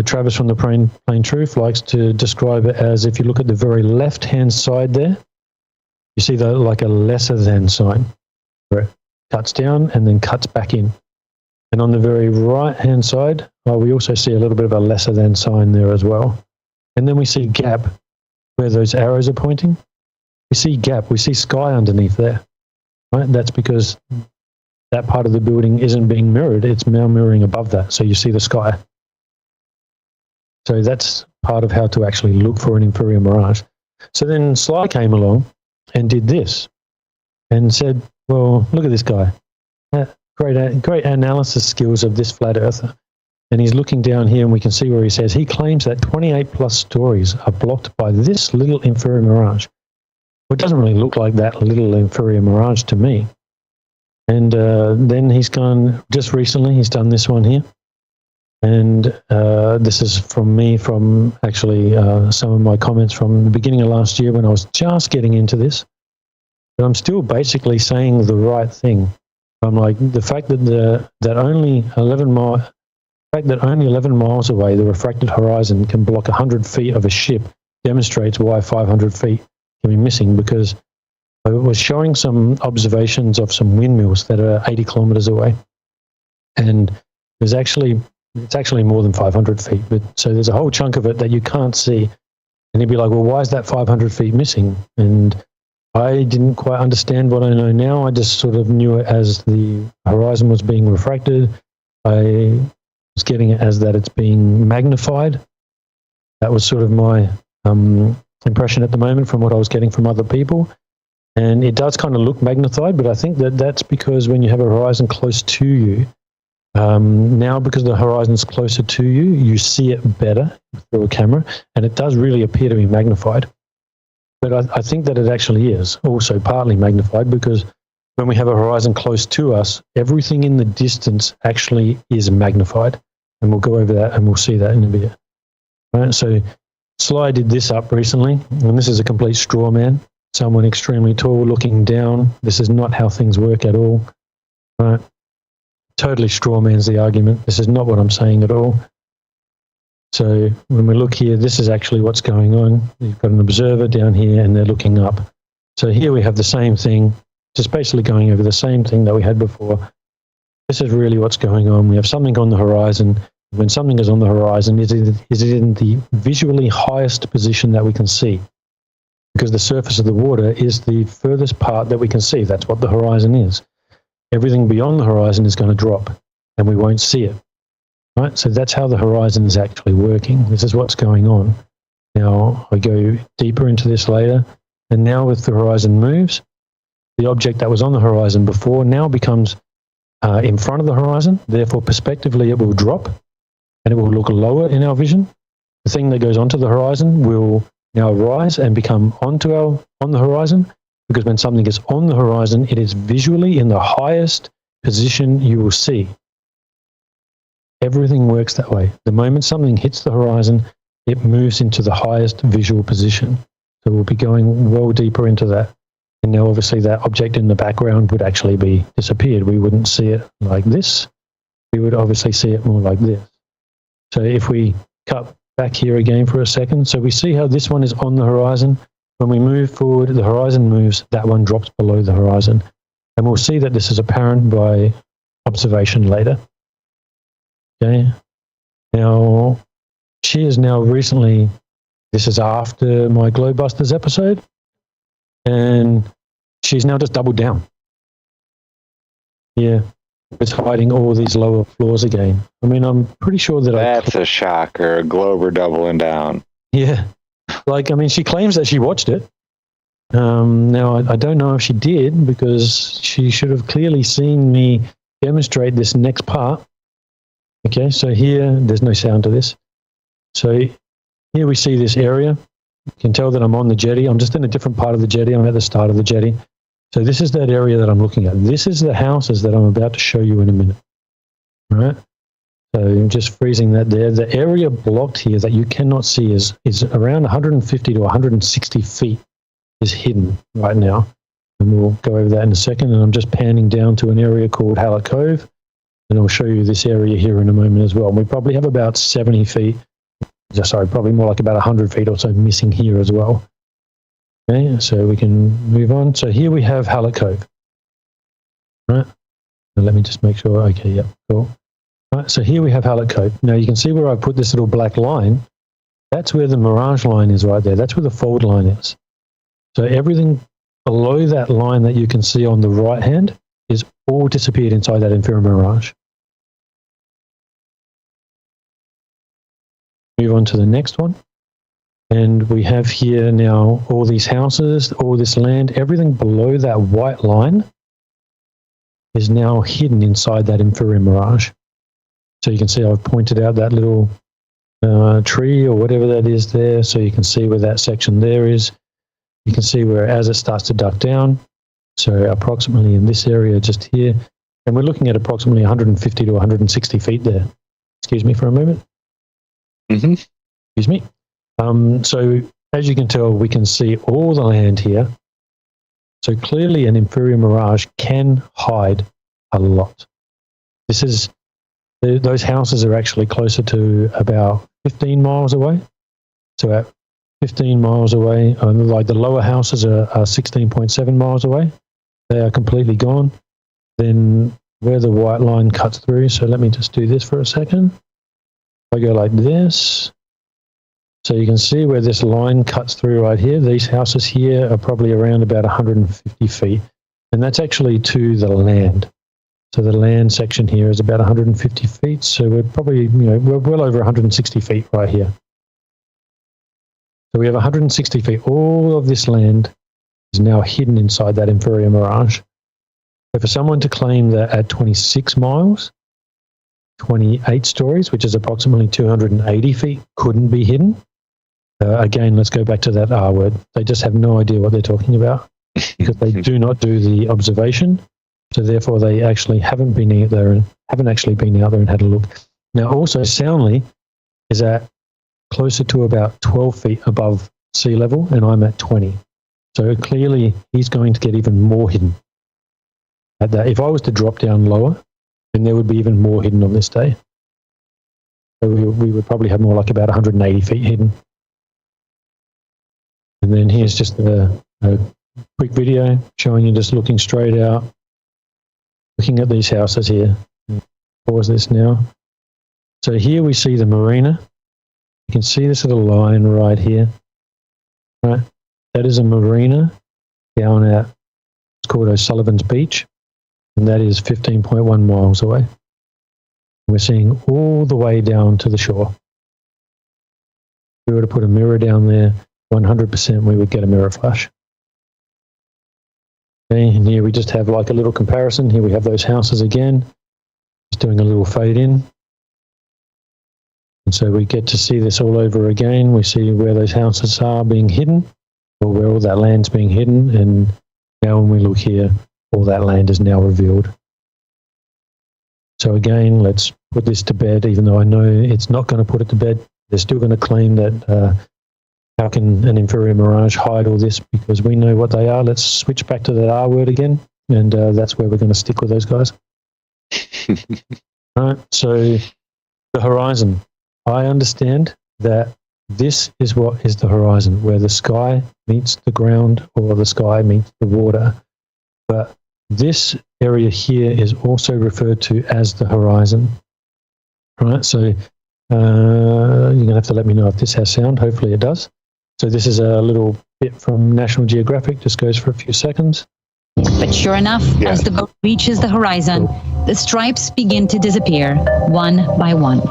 Travis from the Plain Truth likes to describe it as, if you look at the very left-hand side there, you see like a lesser than sign where it cuts down and then cuts back in. And on the very right-hand side, we also see a little bit of a lesser than sign there as well. And then we see gap where those arrows are pointing. We see gap, we see sky underneath there. Right? That's because that part of the building isn't being mirrored, it's now mirroring above that. So you see the sky. So that's part of how to actually look for an inferior mirage. So then Sly came along and did this and said, well, look at this guy. Great analysis skills of this flat earther. And he's looking down here and we can see where he says he claims that 28 plus stories are blocked by this little inferior mirage. Well, it doesn't really look like that little inferior mirage to me. And then he's gone, just recently, he's done this one here. And this is from me, from actually some of my comments from the beginning of last year when I was just getting into this. But I'm still basically saying the right thing. I'm like, the fact that only 11 miles away, the refracted horizon can block 100 feet of a ship demonstrates why 500 feet can be missing, because I was showing some observations of some windmills that are 80 kilometers away. And it's actually more than 500 feet. But so there's a whole chunk of it that you can't see. And you'd be like, well, why is that 500 feet missing? And I didn't quite understand what I know now. I just sort of knew it as the horizon was being refracted. I was getting it as that it's being magnified. That was sort of my impression at the moment from what I was getting from other people. And it does kind of look magnified, but I think that that's because when you have a horizon close to you, now because the horizon's closer to you, you see it better through a camera, and it does really appear to be magnified. But I think that it actually is also partly magnified, because when we have a horizon close to us, everything in the distance actually is magnified. And we'll go over that and we'll see that in a bit. Right, so Sly did this up recently, and this is a complete straw man. Someone extremely tall looking down. This is not how things work at all. Right? Totally straw man's the argument. This is not what I'm saying at all. So when we look here, this is actually what's going on. You've got an observer down here and they're looking up. So here we have the same thing, just basically going over the same thing that we had before. This is really what's going on. We have something on the horizon. When something is on the horizon, is it in the visually highest position that we can see? Because the surface of the water is the furthest part that we can see. That's what the horizon is. Everything beyond the horizon is going to drop, and we won't see it. Right? So that's how the horizon is actually working. This is what's going on. Now, I go deeper into this later, and now if the horizon moves, the object that was on the horizon before now becomes in front of the horizon. Therefore, perspectively, it will drop, and it will look lower in our vision. The thing that goes onto the horizon will now rise and become on the horizon, because when something is on the horizon, it is visually in the highest position you will see. Everything works that way. The moment something hits the horizon, it moves into the highest visual position. So we'll be going well deeper into that. And now obviously that object in the background would actually be disappeared. We wouldn't see it like this. We would obviously see it more like this. So if we cut back here again for a second, so we see how this one is on the horizon. When we move forward, the horizon moves, that one drops below the horizon. And we'll see that this is apparent by observation later. Okay. Now, she is now recently, this is after my Glowbusters episode, and she's now just doubled down. Yeah. It's hiding all these lower floors again. I mean, I'm pretty sure that That's a shocker. A Glober doubling down. Yeah. Like, I mean, she claims that she watched it. Now, I don't know if she did, because she should have clearly seen me demonstrate this next part. Okay, so here, there's no sound to this. So here we see this area. You can tell that I'm on the jetty. I'm just in a different part of the jetty. I'm at the start of the jetty. So this is that area that I'm looking at. This is the houses that I'm about to show you in a minute. All right? So I'm just freezing that there. The area blocked here that you cannot see is around 150 to 160 feet is hidden right now. And we'll go over that in a second. And I'm just panning down to an area called Hallett Cove. And I'll show you this area here in a moment as well. And we probably have about 70 feet, sorry, probably more like about 100 feet or so missing here as well. Okay, so we can move on. So here we have Hallett Cove. All right. And let me just make sure. Okay, yep, cool. All right, so here we have Hallett Cove. Now you can see where I put this little black line. That's where the mirage line is right there. That's where the fold line is. So everything below that line that you can see on the right hand is all disappeared inside that inferior mirage. Move on to the next one. And we have here now all these houses, all this land, everything below that white line is now hidden inside that inferior mirage. So you can see I've pointed out that little tree or whatever that is there. So you can see where that section there is. You can see where as it starts to duck down. So approximately in this area just here. And we're looking at approximately 150 to 160 feet there. Excuse me for a moment. Mm-hmm. Excuse me. So as you can tell, we can see all the land here. So clearly an inferior mirage can hide a lot. This is, those houses are actually closer to about 15 miles away. So at 15 miles away. Like the lower houses are 16.7 miles away. They are completely gone. Then where the white line cuts through, so let me just do this for a second. I go like this. So you can see where this line cuts through right here. These houses here are probably around about 150 feet. And that's actually to the land. So the land section here is about 150 feet. So we're probably, we're well over 160 feet right here. So we have 160 feet. All of this land is now hidden inside that inferior mirage. So for someone to claim that at 26 miles, 28 stories, which is approximately 280 feet, couldn't be hidden. Again, let's go back to that R word. They just have no idea what they're talking about because they do not do the observation. So therefore, they actually haven't been out there and had a look. Now, also Soundly is at closer to about 12 feet above sea level, and I'm at 20. So clearly, he's going to get even more hidden at that. If I was to drop down lower, then there would be even more hidden on this day. So we would probably have more like about 180 feet hidden. And then here's just a quick video showing you just looking straight out, looking at these houses here. Pause this now. So here we see the marina. You can see this little line right here. Right, that is a marina down at, it's called O'Sullivan's Beach, and that is 15.1 miles away. We're seeing all the way down to the shore. If we were to put a mirror down there, 100% we would get a mirror flash. Okay, and here we just have like a little comparison. Here we have those houses again, just doing a little fade in. And so we get to see this all over again. We see where those houses are being hidden, or where all that land's being hidden. And now when we look here, all that land is now revealed. So again, let's put this to bed, even though I know it's not going to put it to bed. They're still going to claim that how can an inferior mirage hide all this? Because we know what they are. Let's switch back to that R word again, and that's where we're going to stick with those guys. All right, so the horizon. I understand that this is what is the horizon, where the sky meets the ground or the sky meets the water. But this area here is also referred to as the horizon. All right, so you're going to have to let me know if this has sound. Hopefully it does. So this is a little bit from National Geographic, just goes for a few seconds. But sure enough, as the boat reaches the horizon, the stripes begin to disappear one by one.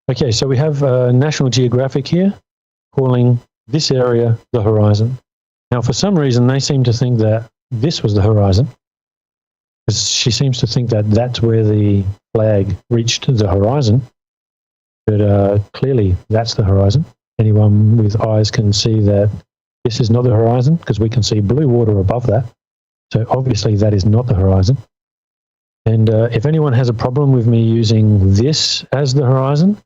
Okay, so we have National Geographic here calling this area the horizon. Now, for some reason, they seem to think that this was the horizon, because she seems to think that that's where the flag reached the horizon. But clearly, that's the horizon. Anyone with eyes can see that this is not the horizon, because we can see blue water above that. So obviously, that is not the horizon. And if anyone has a problem with me using this as the horizon,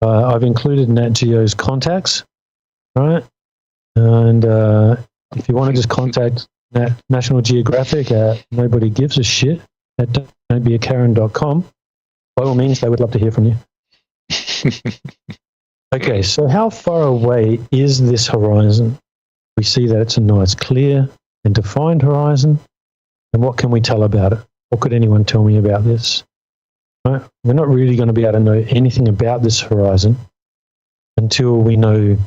I've included Nat Geo's contacts, right? And if you want to just contact National Geographic at nobody gives a shit at don'tbeakaren.com, by all means, they would love to hear from you. Okay, so how far away is this horizon? We see that it's a nice, clear and defined horizon. And what can we tell about it? What could anyone tell me about this? Right? We're not really going to be able to know anything about this horizon until we know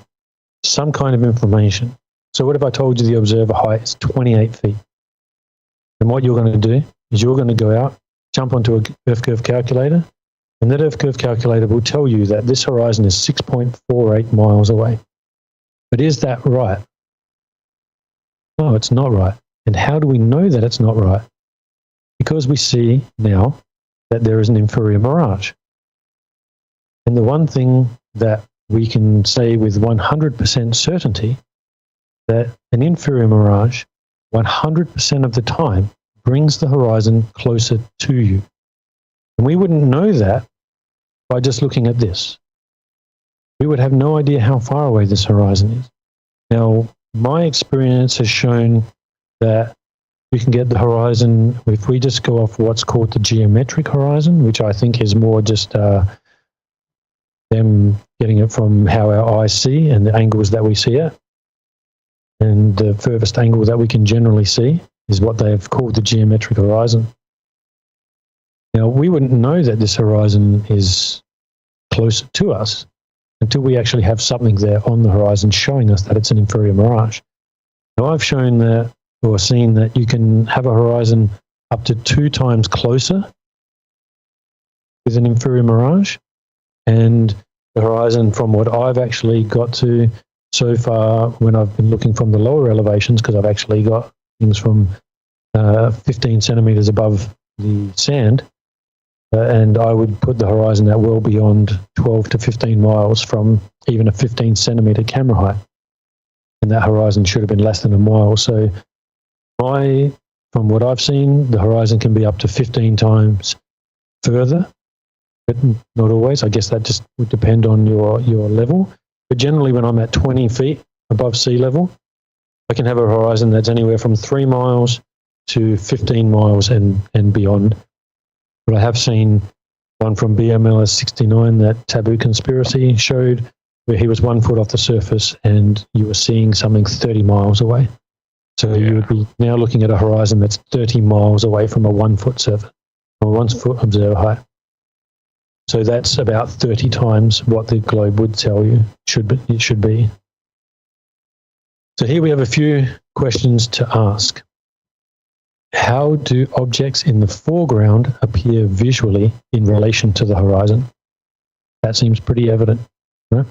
some kind of information. So what if I told you the observer height is 28 feet? And what you're going to do is you're going to go out, jump onto an Earth Curve calculator, and that Earth Curve calculator will tell you that this horizon is 6.48 miles away. But is that right? No, it's not right. And how do we know that it's not right? Because we see now that there is an inferior mirage. And the one thing that we can say with 100% certainty, that an inferior mirage 100% of the time brings the horizon closer to you. And we wouldn't know that by just looking at this. We would have no idea how far away this horizon is. Now, my experience has shown that you can get the horizon if we just go off what's called the geometric horizon, which I think is more just them getting it from how our eyes see and the angles that we see at. And the furthest angle that we can generally see is what they've called the geometric horizon. Now, we wouldn't know that this horizon is closer to us until we actually have something there on the horizon showing us that it's an inferior mirage. Now, I've shown that, or seen that you can have a horizon up to 2 times closer with an inferior mirage, and the horizon from what I've actually got to so far when I've been looking from the lower elevations, because I've actually got things from 15 centimeters above the sand, and I would put the horizon at well beyond 12 to 15 miles from even a 15 centimeter camera height. And that horizon should have been less than a mile. So from what I've seen, the horizon can be up to 15 times further, but not always. I guess that just would depend on your level. But generally, when I'm at 20 feet above sea level, I can have a horizon that's anywhere from 3 miles to 15 miles and beyond. But I have seen one from BMLS 69 that Taboo Conspiracy showed, where he was 1 foot off the surface and you were seeing something 30 miles away. So you would be now looking at a horizon that's 30 miles away from a 1 foot surface, or 1 foot observer height. So that's about 30 times what the globe would tell you it should be. So here we have a few questions to ask. How do objects in the foreground appear visually in relation to the horizon? That seems pretty evident, right?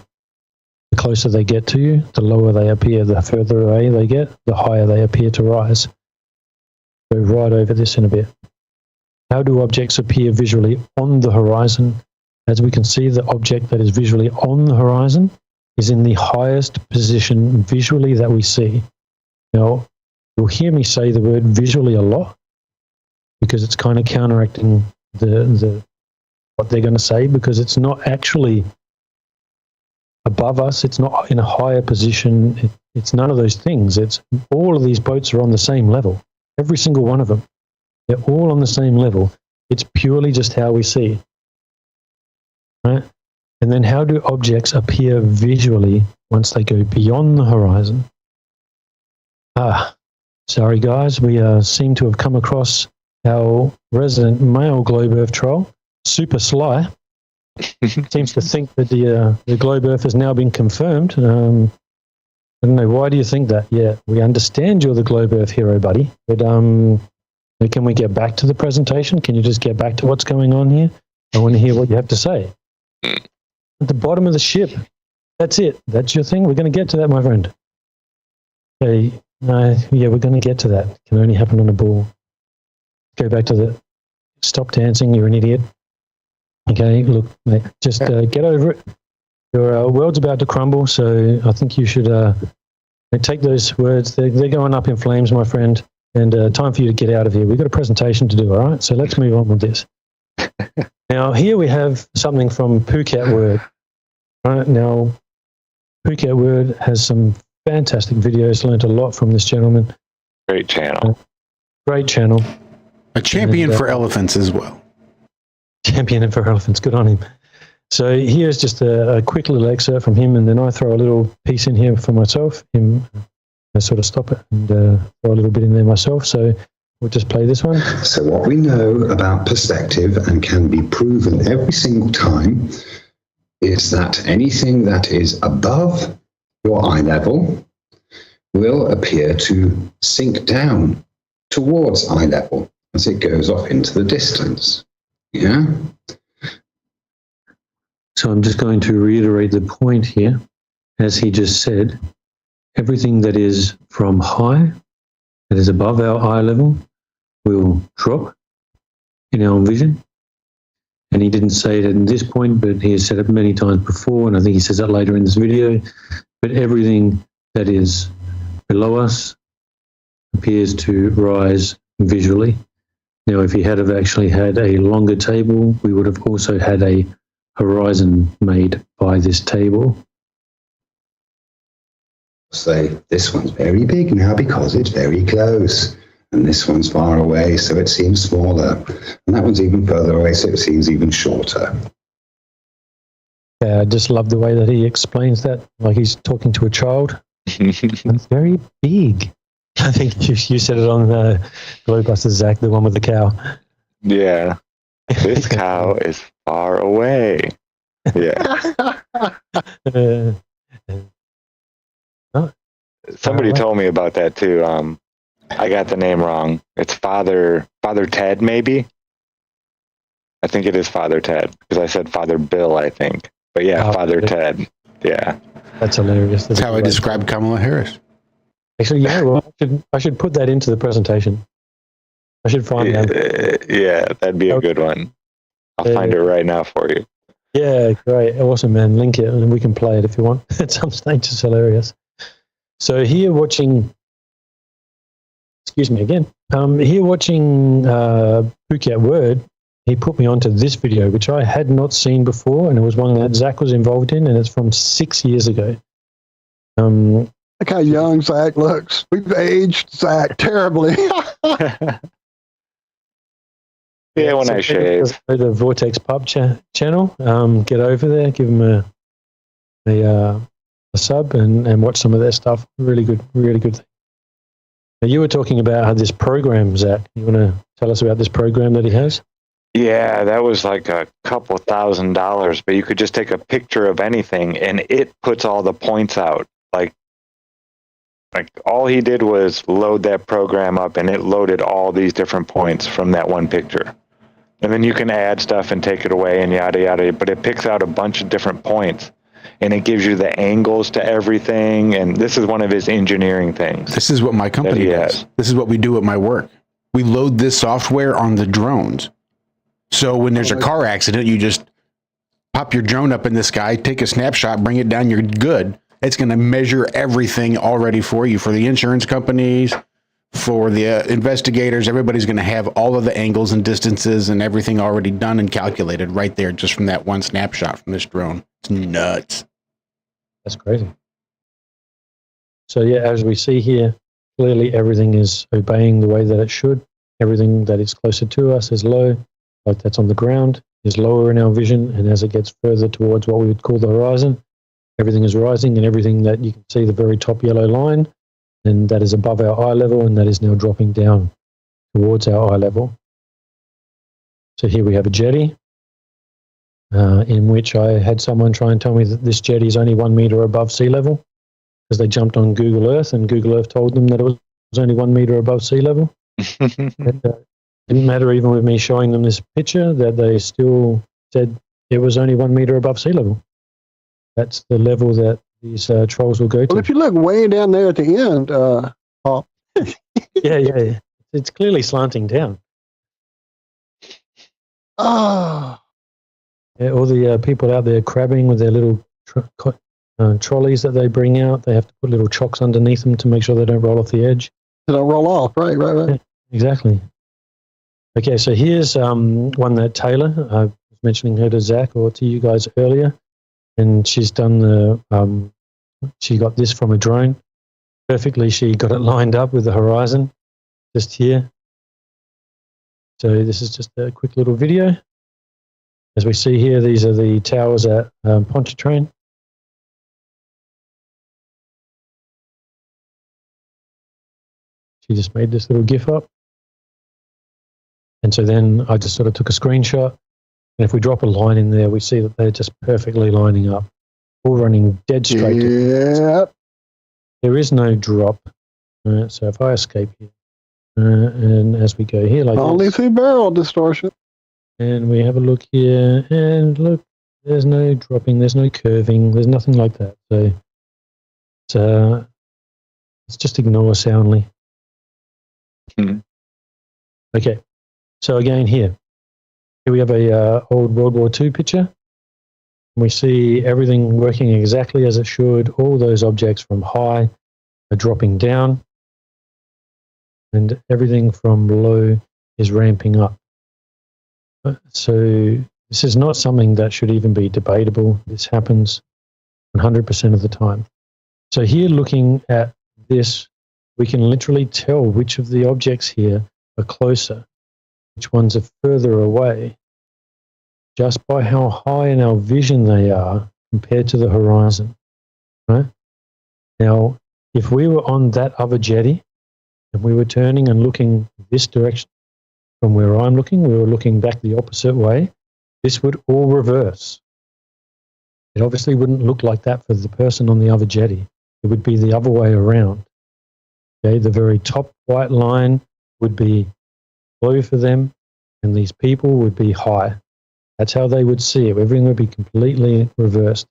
The closer they get to you, the lower they appear. The further away they get, the higher they appear to rise. Go right over this in a bit. How do objects appear visually on the horizon? As we can see, the object that is visually on the horizon is in the highest position visually that we see. Now, you'll hear me say the word visually a lot because it's kind of counteracting what they're going to say, because it's not actually above us. It's not in a higher position. It's none of those things. It's all of these boats are on the same level. Every single one of them. They're all on the same level. It's purely just how we see. Right? And then how do objects appear visually once they go beyond the horizon? Sorry guys, we seem to have come across our resident male globe Earth troll, Super Sly. Seems to think that the globe Earth has now been confirmed. I don't know, why do you think that? Yeah, we understand you're the globe Earth hero, buddy, but can we get back to the presentation? Can you just get back to what's going on here? I want to hear what you have to say. At the bottom of the ship. That's it. That's your thing. We're going to get to that, my friend. Okay. Yeah, we're going to get to that. It can only happen on a ball. Go back to the stop dancing. You're an idiot. Okay, look, mate, just get over it. Your world's about to crumble, so I think you should take those words. They're going up in flames, my friend, and time for you to get out of here. We've got a presentation to do, all right? So let's move on with this. Now, here we have something from Phuket Word. Right now, Phuket Word has some fantastic videos. Learned a lot from this gentleman. Great channel. Great channel. A champion for elephants as well. Champion for elephants. Good on him. So here's just a quick little excerpt from him, and then I throw a little piece in here for myself. I sort of stop it and throw a little bit in there myself. So we'll just play this one. So what we know about perspective, and can be proven every single time, is that anything that is above your eye level will appear to sink down towards eye level as it goes off into the distance. Yeah? So I'm just going to reiterate the point here. As he just said, everything that is from high, that is above our eye level, will drop in our vision. And he didn't say it at this point, but he has said it many times before, and I think he says that later in this video. But everything that is below us appears to rise visually. Now, if he had have actually had a longer table, we would have also had a horizon made by this table. Say, this one's very big now because it's very close. And this one's far away, so it seems smaller. And that one's even further away, so it seems even shorter. I just love the way that he explains that, like he's talking to a child. It's very big. I think you said it on Glowbuster, Zack, the one with the cow. Yeah. This cow is far away. Yeah. Somebody told me about that too. I got the name wrong. It's Father Ted, maybe. I think it is Father Ted because I said Father Bill, I think. But yeah, Father Ted. Yeah. That's hilarious. That's how I describe Kamala Harris. Actually, yeah. Well, I should put that into the presentation. I should find that. Yeah, that'd be a good one. I'll find it right now for you. Yeah, great. Awesome, man. Link it and we can play it if you want. At some stage, it's hilarious. So here watching, excuse me again, here watching Phuket Word, he put me onto this video, which I had not seen before, and it was one that Zack was involved in, and it's from 6 years ago. Look how young Zack looks. We've aged Zack terribly. Yeah, when I shave. The Vortex Pub channel. Get over there, give them a sub, and watch some of their stuff. Really good thing. Now, you were talking about this program, Zack. You want to tell us about this program that he has? Yeah, that was like a couple $1,000s, but you could just take a picture of anything, and it puts all the points out. Like all he did was load that program up, and it loaded all these different points from that one picture. And then you can add stuff and take it away and yada, yada. But it picks out a bunch of different points, and it gives you the angles to everything. And this is one of his engineering things. This is what my company does. This is what we do at my work. We load this software on the drones. So when there's a car accident, you just pop your drone up in the sky, take a snapshot, bring it down, you're good. It's going to measure everything already for you, for the insurance companies, for the investigators. Everybody's going to have all of the angles and distances and everything already done and calculated right there just from that one snapshot from this drone. It's nuts. That's crazy. So yeah, as we see here, clearly everything is obeying the way that it should. Everything that is closer to us is low, like that's on the ground, is lower in our vision, and as it gets further towards what we would call the horizon, everything is rising, and everything that you can see, the very top yellow line, and that is above our eye level, and that is now dropping down towards our eye level. So here we have a jetty, in which I had someone try and tell me that this jetty is only 1 meter above sea level, because they jumped on Google Earth, and Google Earth told them that it was only 1 meter above sea level. Didn't matter even with me showing them this picture, that they still said it was only 1 meter above sea level. That's the level that these trolls will go to. Well, if you look way down there at the end, Paul. yeah. It's clearly slanting down. Oh. Yeah, all the people out there crabbing with their little trolleys that they bring out, they have to put little chocks underneath them to make sure they don't roll off the edge. They don't roll off, right. Yeah, exactly. Okay, so here's one that Taylor, I was mentioning her to Zack or to you guys earlier, and she's done the, she got this from a drone. Perfectly, she got it lined up with the horizon, just here. So this is just a quick little video. As we see here, these are the towers at Pontchartrain. She just made this little GIF up. And so then I just sort of took a screenshot. And if we drop a line in there, we see that they're just perfectly lining up, all running dead straight. Yep. There is no drop. So if I escape here, and as we go here, like only through barrel distortion. And we have a look here, and look, there's no dropping, there's no curving, there's nothing like that. So let's just ignore soundly. Okay, so again here we have a old World War II picture. We see everything working exactly as it should. All those objects from high are dropping down, and everything from low is ramping up. So this is not something that should even be debatable. This happens 100% of the time. So here, looking at this, we can literally tell which of the objects here are closer, which ones are further away, just by how high in our vision they are compared to the horizon, right? Now, if we were on that other jetty and we were turning and looking this direction from where I'm looking, we were looking back the opposite way, this would all reverse. It obviously wouldn't look like that for the person on the other jetty. It would be the other way around. Okay, the very top white line would be low for them, and these people would be high. That's how they would see it. Everything would be completely reversed.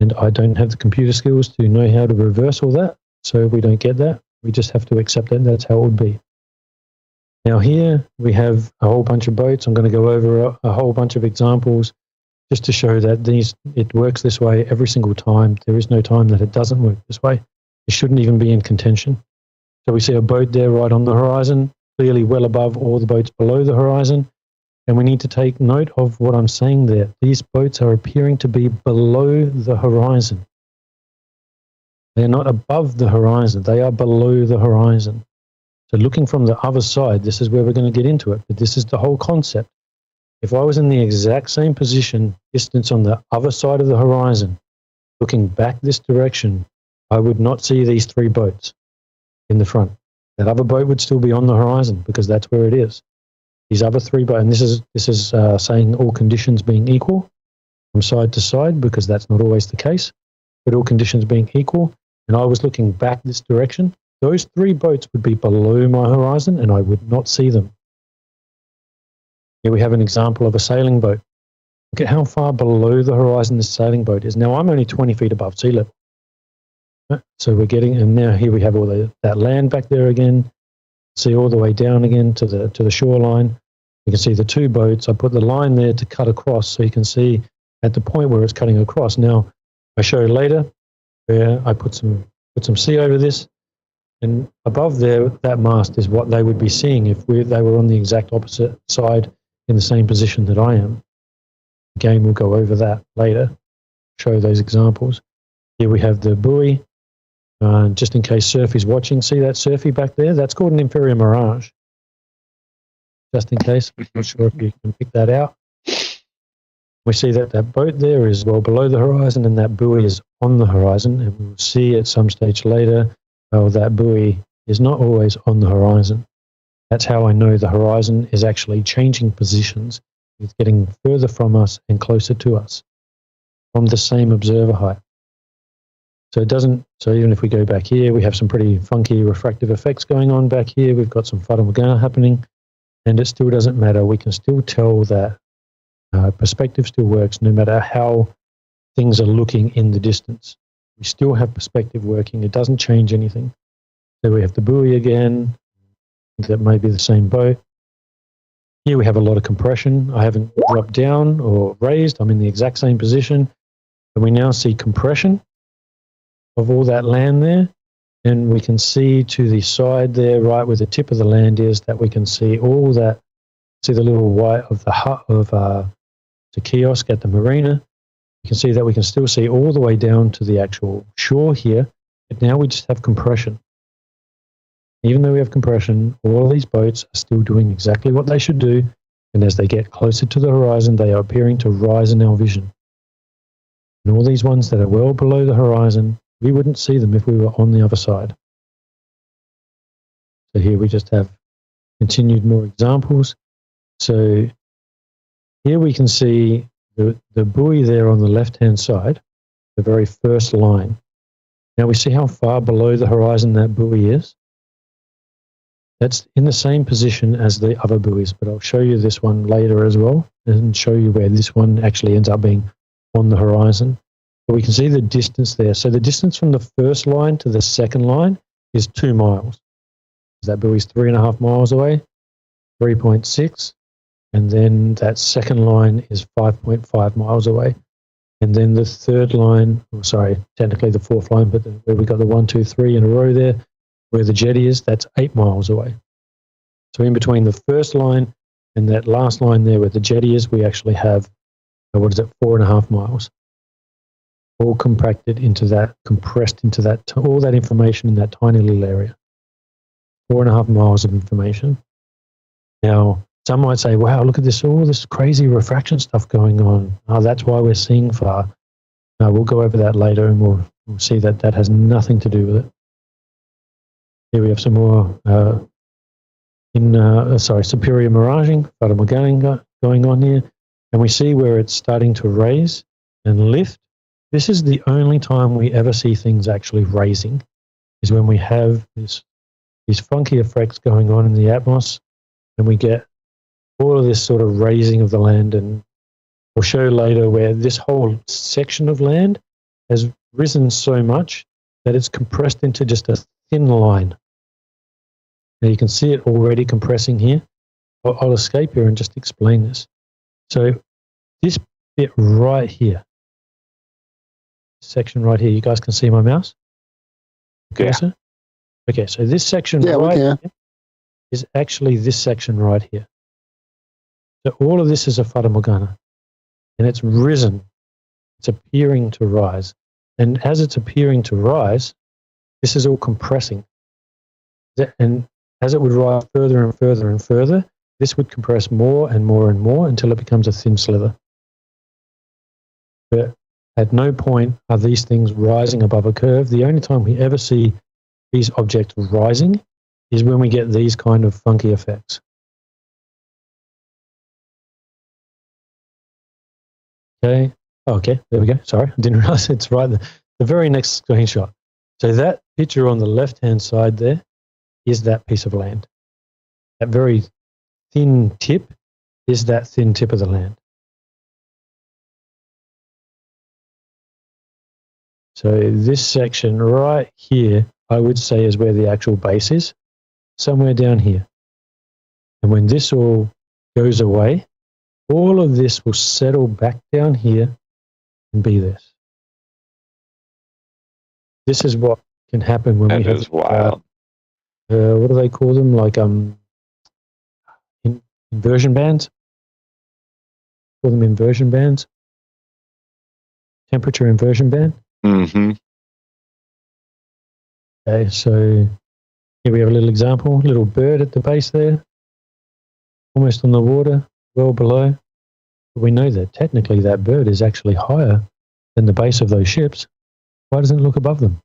And I don't have the computer skills to know how to reverse all that, so we don't get that. We just have to accept that. That's how it would be. Now here we have a whole bunch of boats. I'm going to go over a whole bunch of examples just to show that it works this way every single time. There is no time that it doesn't work this way. It shouldn't even be in contention. So we see a boat there right on the horizon, clearly well above all the boats below the horizon. And we need to take note of what I'm saying there. These boats are appearing to be below the horizon. They're not above the horizon. They are below the horizon. So looking from the other side, this is where we're going to get into it. But this is the whole concept. If I was in the exact same position, distance on the other side of the horizon, looking back this direction, I would not see these three boats in the front. That other boat would still be on the horizon because that's where it is. These other three boats, and this is saying all conditions being equal from side to side, because that's not always the case, but all conditions being equal, and I was looking back this direction, those three boats would be below my horizon and I would not see them. Here we have an example of a sailing boat. Look at how far below the horizon this sailing boat is. Now I'm only 20 feet above sea level. So we're getting, and now here we have all that land back there again. See all the way down again to the shoreline. You can see the two boats. I put the line there to cut across so you can see at the point where it's cutting across. Now I show you later where I put some sea over this, and above there, that mast is what they would be seeing if they were on the exact opposite side in the same position that I am. Again, we'll go over that later, show those examples. Here we have the buoy. Just in case Surf is watching, see that Surfy back there? That's called an inferior mirage. Just in case, I'm not sure if you can pick that out. We see that boat there is well below the horizon and that buoy is on the horizon. And we'll see at some stage later how that buoy is not always on the horizon. That's how I know the horizon is actually changing positions. It's getting further from us and closer to us from the same observer height. So even if we go back here, we have some pretty funky refractive effects going on back here. We've got some Fata Morgana happening, and it still doesn't matter. We can still tell that perspective still works no matter how things are looking in the distance. We still have perspective working. It doesn't change anything. So we have the buoy again. That may be the same boat. Here we have a lot of compression. I haven't dropped down or raised. I'm in the exact same position. And we now see compression of all that land there, and we can see to the side there, right where the tip of the land is, that we can see all that. See the little white of the hut of the kiosk at the marina. You can see that we can still see all the way down to the actual shore here, but now we just have compression. Even though we have compression, all of these boats are still doing exactly what they should do, and as they get closer to the horizon, they are appearing to rise in our vision. And all these ones that are well below the horizon, we wouldn't see them if we were on the other side. So here we just have continued more examples. So here we can see the buoy there on the left-hand side, the very first line. Now we see how far below the horizon that buoy is. That's in the same position as the other buoys, but I'll show you this one later as well and show you where this one actually ends up being on the horizon. But we can see the distance there. So the distance from the first line to the second line is 2 miles. That buoy's 3.5 miles away, 3.6. And then that second line is 5.5 miles away. And then the third line, technically the fourth line, but where we got the 1, 2, 3 in a row there, where the jetty is, that's 8 miles away. So in between the first line and that last line there where the jetty is, we actually have, 4.5 miles. All compacted into that, compressed into that, all that information in that tiny little area. 4.5 miles of information. Now, some might say, wow, look at this, all this crazy refraction stuff going on. Oh, that's why we're seeing far. We'll go over that later, and we'll see that that has nothing to do with it. Here we have some more superior miraging, fata morgana going on here, and we see where it's starting to raise and lift. This is the only time we ever see things actually raising, is when we have these funky effects going on in the atmos, and we get all of this sort of raising of the land. And we'll show later where this whole section of land has risen so much that it's compressed into just a thin line. Now you can see it already compressing here. I'll escape here and just explain this. So this bit right here, section right here, you guys can see my mouse? Okay, Yeah. Okay, so this section Yeah, we right can. here is actually this section right here. So all of this is a fata morgana, and it's risen. It's appearing to rise. And as it's appearing to rise, this is all compressing. And as it would rise further and further and further, this would compress more and more and more until it becomes a thin sliver. But at no point are these things rising above a curve. The only time we ever see these objects rising is when we get these kind of funky effects. Okay. Okay, there we go. Sorry, I didn't realize it's right there. The very next screenshot. So that picture on the left-hand side there is that piece of land. That very thin tip is that thin tip of the land. So this section right here, I would say, is where the actual base is, somewhere down here. And when this all goes away, all of this will settle back down here and be this. This is what can happen when we have... That is wild. What do they call them? Like inversion bands? Call them inversion bands? Temperature inversion band? Mm-hmm. Okay, so here we have a little example, little bird at the base there, almost on the water, well below. But we know that technically that bird is actually higher than the base of those ships. Why doesn't it look above them?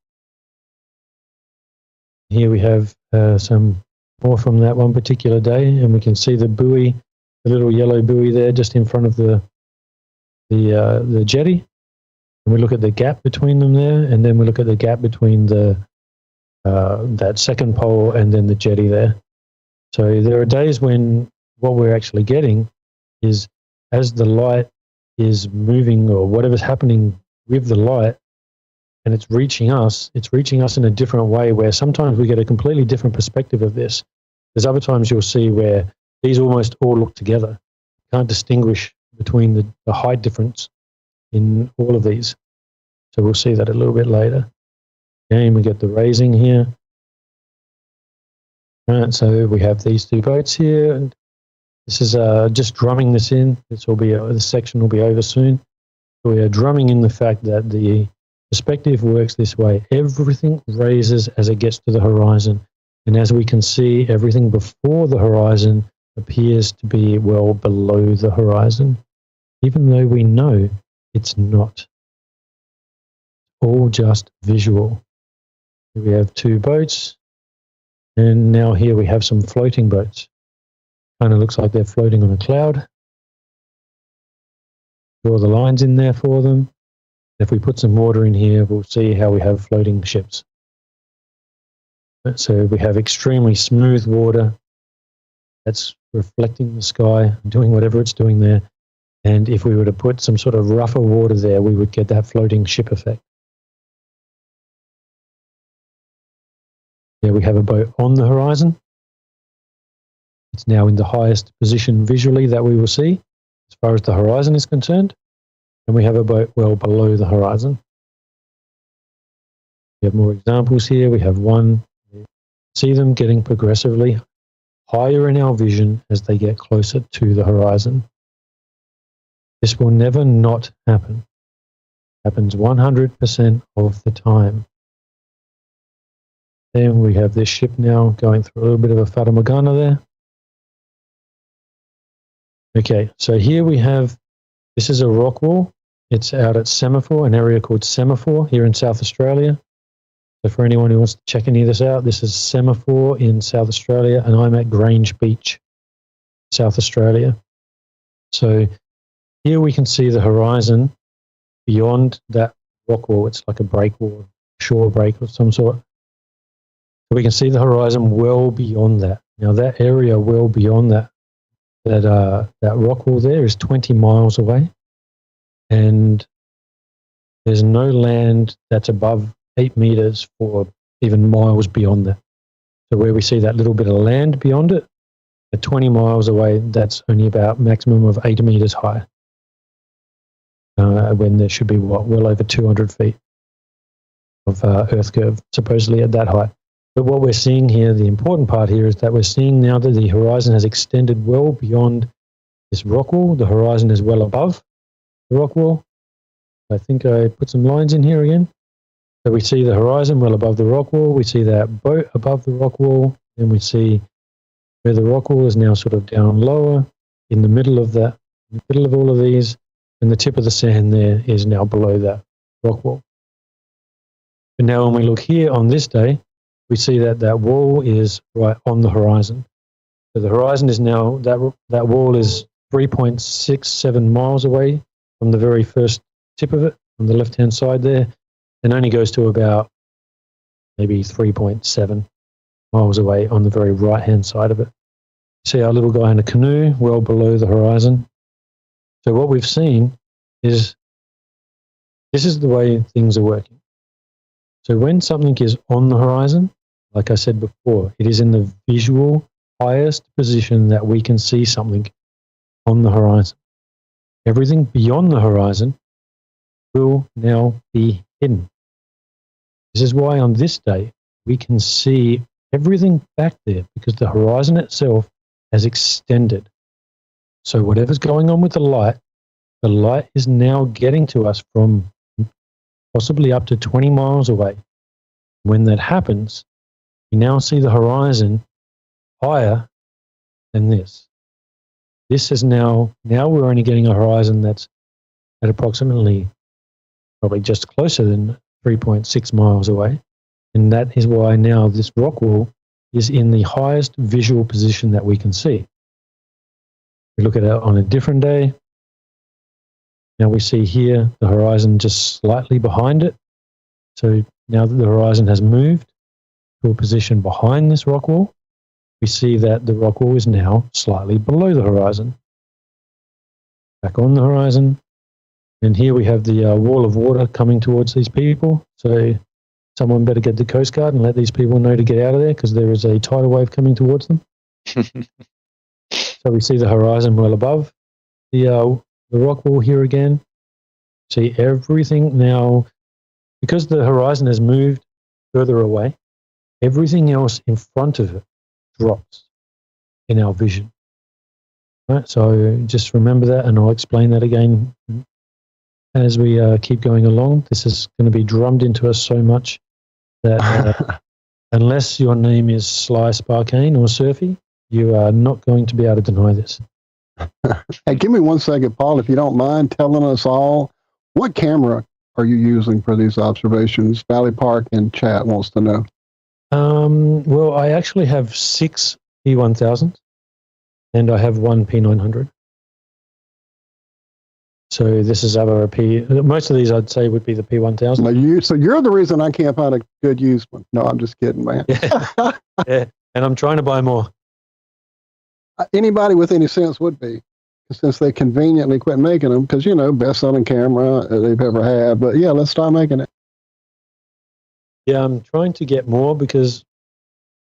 Here we have some more from that one particular day, and we can see the buoy, the little yellow buoy there just in front of the jetty. And we look at the gap between them there, and then we look at the gap between the that second pole and then the jetty there. So there are days when what we're actually getting is, as the light is moving or whatever's happening with the light, and it's reaching us in a different way, where sometimes we get a completely different perspective of this. There's other times you'll see where these almost all look together. You can't distinguish between the height difference in all of these. So we'll see that a little bit later. Again, we get the raising here. All right, so we have these two boats here, and this is just drumming this in. This section will be over soon. So we are drumming in the fact that the perspective works this way. Everything raises as it gets to the horizon. And as we can see, everything before the horizon appears to be well below the horizon, even though we know it's not. All just visual. Here we have two boats, and now here we have some floating boats. Kind of looks like they're floating on a cloud. Draw the lines in there for them. If we put some water in here, we'll see how we have floating ships. So we have extremely smooth water that's reflecting the sky, doing whatever it's doing there. And if we were to put some sort of rougher water there, we would get that floating ship effect. Here we have a boat on the horizon. It's now in the highest position visually that we will see as far as the horizon is concerned. And we have a boat well below the horizon. We have more examples here. We have one. See them getting progressively higher in our vision as they get closer to the horizon. This will never not happen. It happens 100% of the time. Then we have this ship now going through a little bit of a fata morgana there. Okay, so here we have, this is a rock wall. It's out at Semaphore, an area called Semaphore here in South Australia. So for anyone who wants to check any of this out, this is Semaphore in South Australia, and I'm at Grange Beach, South Australia. So here we can see the horizon beyond that rock wall. It's like a break wall, shore break of some sort. So we can see the horizon well beyond that. Now that area well beyond that rock wall there is 20 miles away, and there's no land that's above 8 meters for even miles beyond that. So where we see that little bit of land beyond it, at 20 miles away, that's only about maximum of 8 meters high. When there should be well over 200 feet of earth curve, supposedly at that height. But what we're seeing here, the important part here, is that we're seeing now that the horizon has extended well beyond this rock wall. The horizon is well above the rock wall. I think I put some lines in here again. So we see the horizon well above the rock wall. We see that boat above the rock wall. And we see where the rock wall is now sort of down lower in the middle of that, in the middle of all of these. And the tip of the sand there is now below that rock wall. And now when we look here on this day, we see that that wall is right on the horizon. So the horizon is now, that wall is 3.67 miles away from the very first tip of it on the left-hand side there, and only goes to about maybe 3.7 miles away on the very right-hand side of it. See our little guy in a canoe well below the horizon. So what we've seen is this is the way things are working. So when something is on the horizon, like I said before, it is in the visual highest position that we can see something on the horizon. Everything beyond the horizon will now be hidden. This is why on this day we can see everything back there, because the horizon itself has extended. So whatever's going on with the light is now getting to us from possibly up to 20 miles away. When that happens, we now see the horizon higher than this. This is now we're only getting a horizon that's at approximately probably just closer than 3.6 miles away. And that is why now this rock wall is in the highest visual position that we can see. We look at it on a different day. Now we see here the horizon just slightly behind it. So now that the horizon has moved to a position behind this rock wall, we see that the rock wall is now slightly below the horizon. Back on the horizon. And here we have the wall of water coming towards these people. So someone better get the Coast Guard and let these people know to get out of there, because there is a tidal wave coming towards them. So we see the horizon well above the rock wall here again. See everything now, because the horizon has moved further away, everything else in front of it drops in our vision. Right, so just remember that, and I'll explain that again as we keep going along. This is going to be drummed into us so much that unless your name is Sly Sparkane or Surfy, you are not going to be able to deny this. Hey, give me 1 second, Paul, if you don't mind telling us all, what camera are you using for these observations? Valley Park in chat wants to know. Well, I actually have 6 P1000s, and I have 1 P900. So this is other most of these I'd say would be the P1000. So you're the reason I can't find a good used one. No, I'm just kidding, man. Yeah, and I'm trying to buy more. Anybody with any sense would be, since they conveniently quit making them, because, best-selling camera they've ever had. But yeah, let's start making it. Yeah, I'm trying to get more, because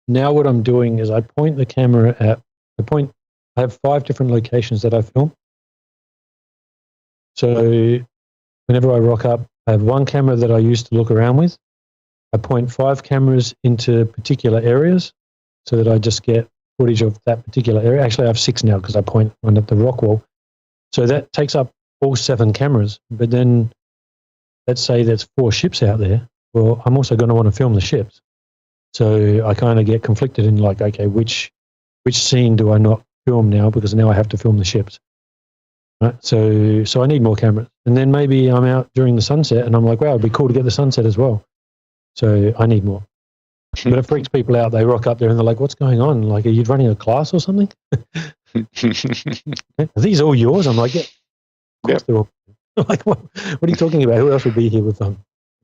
now what I'm doing is I point the camera at I have 5 different locations that I film. So whenever I rock up, I have 1 camera that I used to look around with. I point 5 cameras into particular areas so that I just get footage of that particular area. Actually, I have 6 now because I point one at the rock wall. So that takes up all 7 cameras. But then let's say there's 4 ships out there. Well, I'm also going to want to film the ships. So I kind of get conflicted in like, okay, which scene do I not film now, because now I have to film the ships. Right? So I need more cameras. And then maybe I'm out during the sunset and I'm like, wow, it'd be cool to get the sunset as well. So I need more. But it freaks people out. They rock up there and they're like, what's going on? Like, are you running a class or something? Are these all yours? I'm like, yeah. Of course they're all. Like, what are you talking about? Who else would be here with them?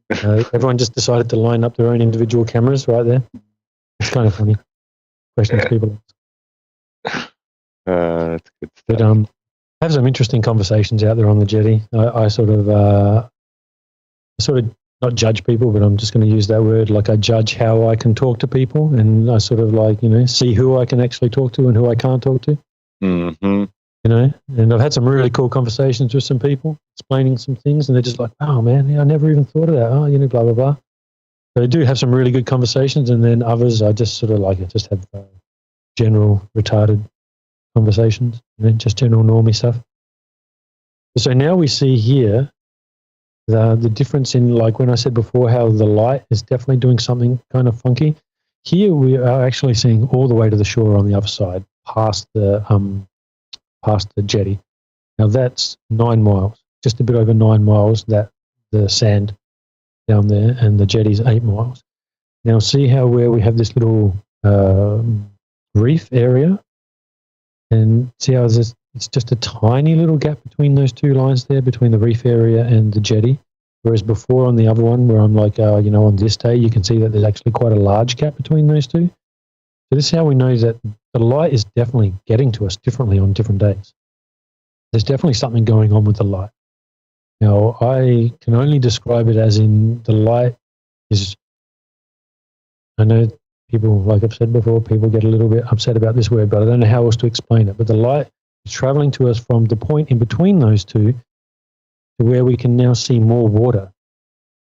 Everyone just decided to line up their own individual cameras right there. It's kind of funny. Questions people ask. That's good stuff. But I have some interesting conversations out there on the jetty. I sort of not judge people, but I'm just going to use that word. Like I judge how I can talk to people, and I sort of like, see who I can actually talk to and who I can't talk to. Mm-hmm. And I've had some really cool conversations with some people explaining some things, and they're just like, oh man, I never even thought of that. Oh, blah, blah, blah. So I do have some really good conversations, and then others I just sort of like just have general retarded conversations, just general normie stuff. So now we see here the difference in, like when I said before, how the light is definitely doing something kind of funky. Here we are actually seeing all the way to the shore on the other side, past the jetty. Now that's 9 miles, just a bit over 9 miles, that the sand down there, and the jetty's 8 miles. Now see how where we have this little reef area, and see how it's just a tiny little gap between those two lines there, between the reef area and the jetty. Whereas before on the other one, where I'm like, on this day, you can see that there's actually quite a large gap between those two. So this is how we know that the light is definitely getting to us differently on different days. There's definitely something going on with the light. Now, I can only describe it as in the light is, I know people, like I've said before, people get a little bit upset about this word, but I don't know how else to explain it. But the light is traveling to us from the point in between those two to where we can now see more water.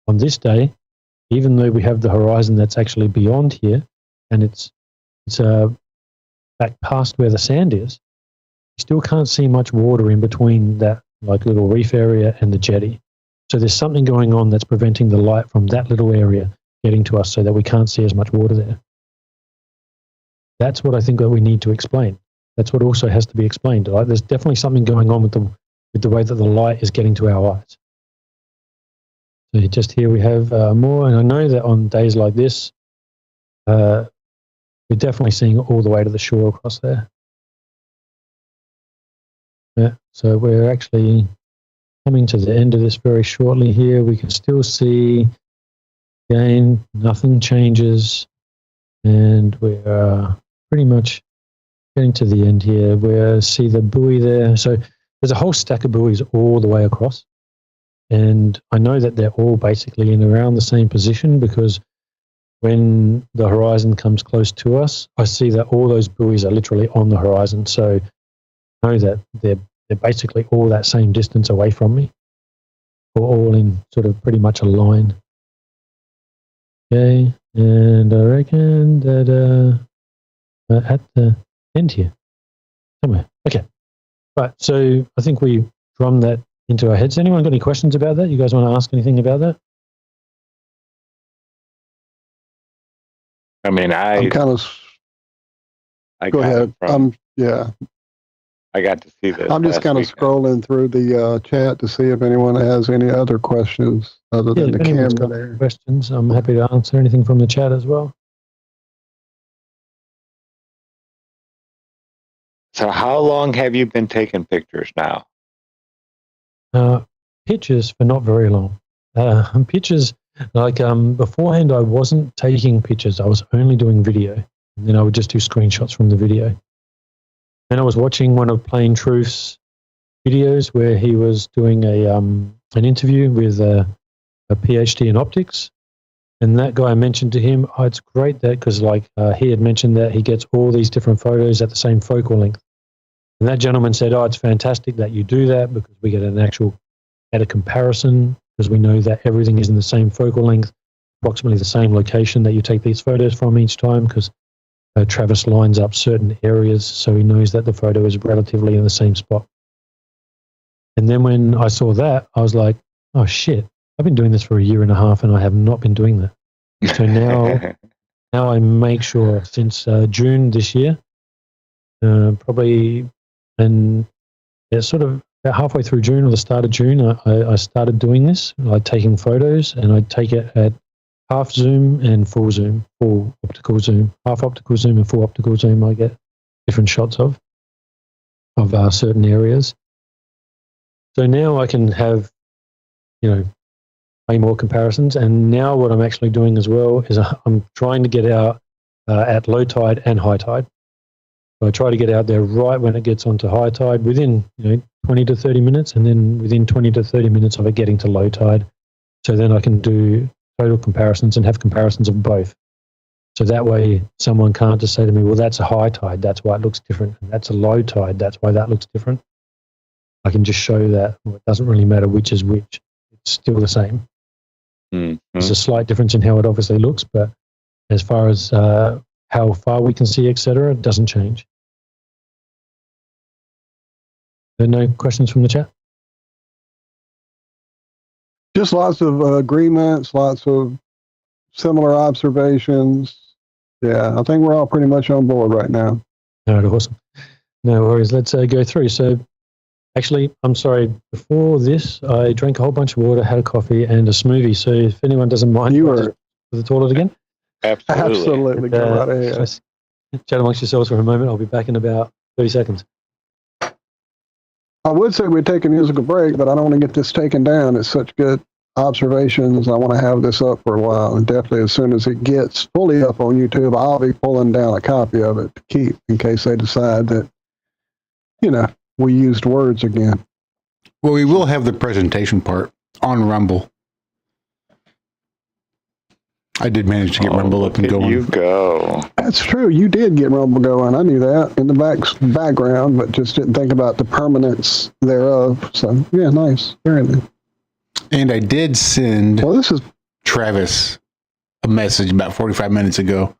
On this day, even though we have the horizon that's actually beyond here, and it's back past where the sand is, you still can't see much water in between that like little reef area and the jetty. So there's something going on that's preventing the light from that little area getting to us, so that we can't see as much water there. That's what I think that we need to explain. That's what also has to be explained. Right? There's definitely something going on with the way that the light is getting to our eyes. So just here we have more, and I know that on days like this, we're definitely seeing all the way to the shore across there. Yeah, so we're actually coming to the end of this very shortly here. We can still see, again, nothing changes, and we're pretty much getting to the end here. We see the buoy there. So there's a whole stack of buoys all the way across, and I know that they're all basically in around the same position, because when the horizon comes close to us, I see that all those buoys are literally on the horizon. So I know that they're basically all that same distance away from me, or all in sort of pretty much a line. Okay, and I reckon that at the end here, somewhere. Okay, right, so I think we drummed that into our heads. Anyone got any questions about that? You guys want to ask anything about that? I mean, I'm kind of. Go ahead. Yeah. I got to see this. I'm just kind of scrolling through the chat to see if anyone has any other questions other than the camera there. Questions? I'm happy to answer anything from the chat as well. So how long have you been taking pictures now? Pictures for not very long. Pictures, like beforehand, I wasn't taking pictures. I was only doing video. And then I would just do screenshots from the video. And I was watching one of Plain Truth's videos where he was doing an interview with a PhD in optics. And that guy mentioned to him, oh, it's great that, because he had mentioned that he gets all these different photos at the same focal length. And that gentleman said, oh, it's fantastic that you do that, because we get an actual better comparison, because we know that everything is in the same focal length, approximately the same location that you take these photos from each time, because Travis lines up certain areas, so he knows that the photo is relatively in the same spot. And then when I saw that, I was like, oh shit, I've been doing this for 1.5 years and I have not been doing that. So now I make sure since June this year, probably, and it's sort of about halfway through June or the start of June, I started doing this, like taking photos, and I'd take it at half zoom and full zoom, full optical zoom, half optical zoom and full optical zoom. I get different shots of certain areas. So now I can have, way more comparisons. And now what I'm actually doing as well is I'm trying to get out at low tide and high tide. So I try to get out there right when it gets onto high tide within 20 to 30 minutes, and then within 20 to 30 minutes of it getting to low tide. So then I can do total comparisons and have comparisons of both. So that way someone can't just say to me, well, that's a high tide, that's why it looks different. And that's a low tide, that's why that looks different. I can just show that it doesn't really matter which is which. It's still the same. Mm-hmm. There's a slight difference in how it obviously looks, but as far as how far we can see, etc., it doesn't change. There are no questions from the chat? Just lots of agreements, lots of similar observations. Yeah, I think we're all pretty much on board right now. All right, awesome. No worries. Let's go through. So, actually, I'm sorry. Before this, I drank a whole bunch of water, had a coffee, and a smoothie. So, if anyone doesn't mind, you were to the toilet again. Absolutely. Go right ahead. Chat amongst yourselves for a moment. I'll be back in about 30 seconds. I would say we'd take a musical break, but I don't want to get this taken down. It's such good observations. I want to have this up for a while, and definitely as soon as it gets fully up on YouTube, I'll be pulling down a copy of it to keep in case they decide that, we used words again. Well, we will have the presentation part on Rumble. I did manage to get Rumble up and going. You go. That's true. You did get Rumble going. I knew that in the background, but just didn't think about the permanence thereof. So, yeah, nice. Very nice. And I did send Travis a message about 45 minutes ago.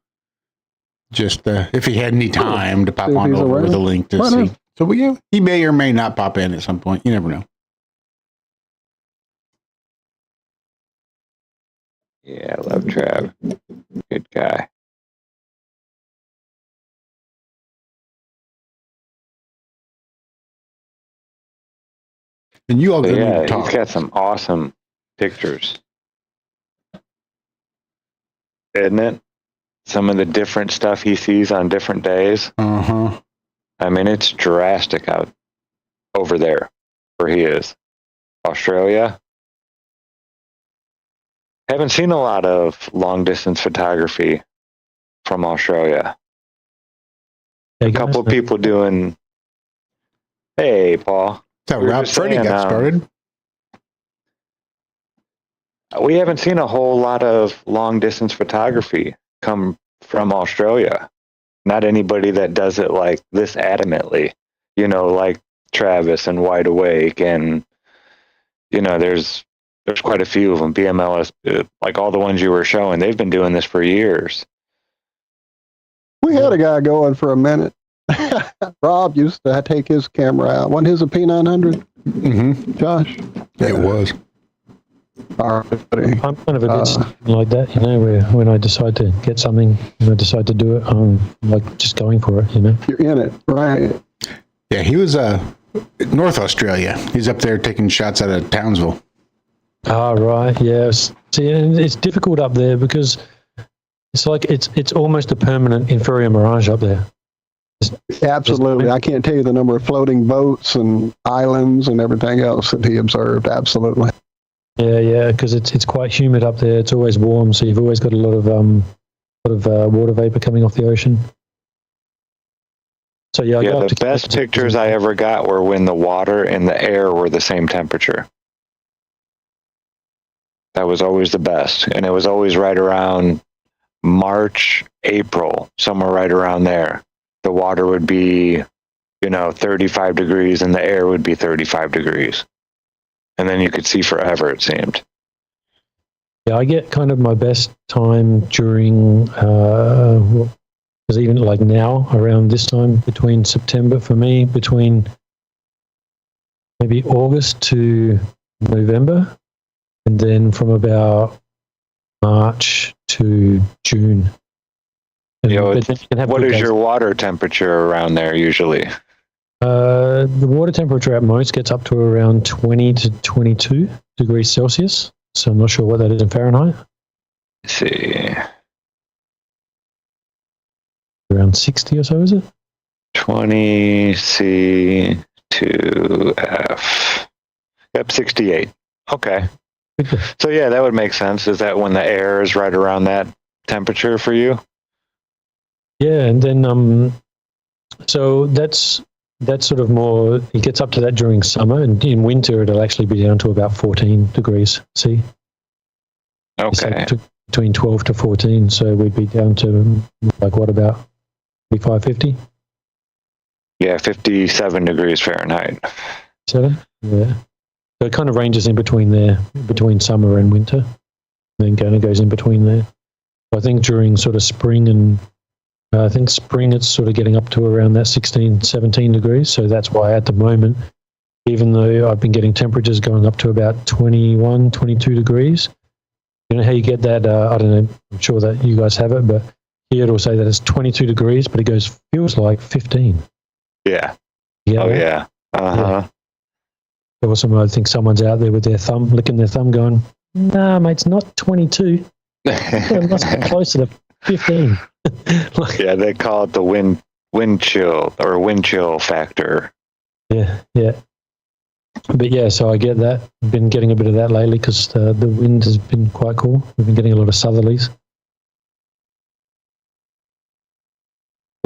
Just if he had any time to pop on over with a link to see. So he may or may not pop in at some point. You never know. Yeah, I love Trav. Good guy. And you all he's got some awesome pictures. Isn't it? Some of the different stuff he sees on different days. Uh-huh. I mean, it's drastic out over there where he is. Australia. Haven't seen a lot of long distance photography from Australia. A couple of people doing. Hey, Paul. That's how Rob Freddie got started. We haven't seen a whole lot of long distance photography come from Australia. Not anybody that does it like this adamantly, like Travis and Wide Awake, and there's quite a few of them. BMLS, like all the ones you were showing, they've been doing this for years. We had a guy going for a minute. Rob used to take his camera out. Wasn't his a P900? Mm-hmm. Josh? It was. I'm kind of a bit like that, where when I decide to get something and I decide to do it, I'm like just going for it, You're in it, right? Yeah, he was North Australia. He's up there taking shots out of Townsville. Ah, right, yes. See, it's difficult up there because it's like it's almost a permanent inferior mirage up there. Absolutely. I can't tell you the number of floating boats and islands and everything else that he observed. Absolutely. Yeah, because it's quite humid up there. It's always warm, so you've always got a lot of water vapor coming off the ocean. So the best pictures I ever got were when the water and the air were the same temperature. That was always the best, and it was always right around March, April, somewhere right around there. The water would be, 35 degrees, and the air would be 35 degrees. And then you could see forever, it seemed. Yeah, I get kind of my best time during, because even like now, around this time, between September, for me, between maybe August to November, and then from about March to June. What is your water temperature around there usually? The water temperature at most gets up to around 20 to 22 degrees Celsius. So I'm not sure what that is in Fahrenheit. Let's see. Around 60 or so, is it? 20 C to F. Yep, 68. Okay. So yeah, that would make sense. Is that when the air is right around that temperature for you? Yeah, and then so that's sort of more. It gets up to that during summer, and in winter it'll actually be down to about 14 degrees C. Okay. So between 12 to 14, so we'd be down to like what, about 45, 50? Yeah, 57 degrees Fahrenheit. 7? Yeah. So it kind of ranges in between there, between summer and winter, and then kind of goes in between there. I think during sort of spring and I think spring it's sort of getting up to around that 16, 17 degrees. So that's why at the moment, even though I've been getting temperatures going up to about 21, 22 degrees, you know how you get that, I don't know, I'm sure that you guys have it, but here it'll say that it's 22 degrees, but it feels like 15. Yeah. Yeah. Oh, yeah. Uh-huh. Yeah. Awesome. I think someone's out there with their thumb, licking their thumb going, nah, mate, it's not 22. It must be closer to 15. Yeah, they call it the wind chill or wind chill factor. Yeah, yeah. But yeah, so I get that. I've been getting a bit of that lately because the wind has been quite cool. We've been getting a lot of southerlies.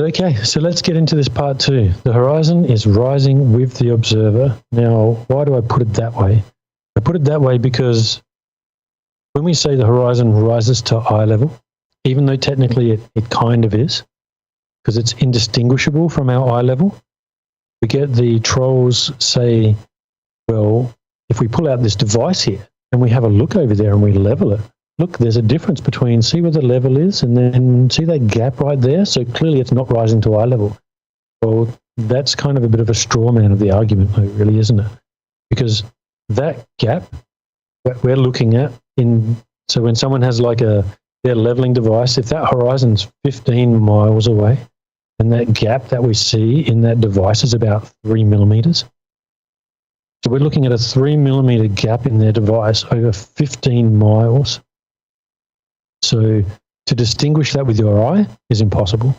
Okay, so let's get into this part 2. The horizon is rising with the observer. Now, why do I put it that way? I put it that way because when we say the horizon rises to eye level, even though technically it kind of is, because it's indistinguishable from our eye level, we get the trolls say, well, if we pull out this device here and we have a look over there and we level it, look, there's a difference between, see where the level is and then see that gap right there? So clearly it's not rising to eye level. Well, that's kind of a bit of a straw man of the argument, though, really, isn't it? Because that gap that we're looking at so when someone has like their leveling device, if that horizon's 15 miles away and that gap that we see in that device is about 3 millimeters, so we're looking at a 3 millimeter gap in their device over 15 miles. So to distinguish that with your eye is impossible.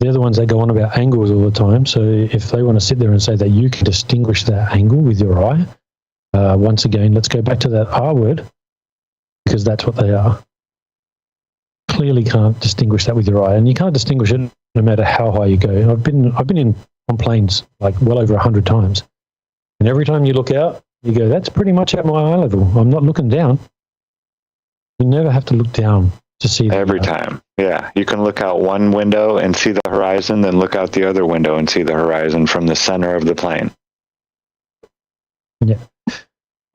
They're the ones that go on about angles all the time. So if they want to sit there and say that you can distinguish that angle with your eye, once again, let's go back to that R word, because that's what they are. Clearly can't distinguish that with your eye, and you can't distinguish it no matter how high you go. I've been on planes like well over 100 times, and every time you look out, you go, that's pretty much at my eye level. I'm not looking down. You never have to look down to see that. Every time. Yeah. You can look out one window and see the horizon, then look out the other window and see the horizon from the center of the plane. Yeah.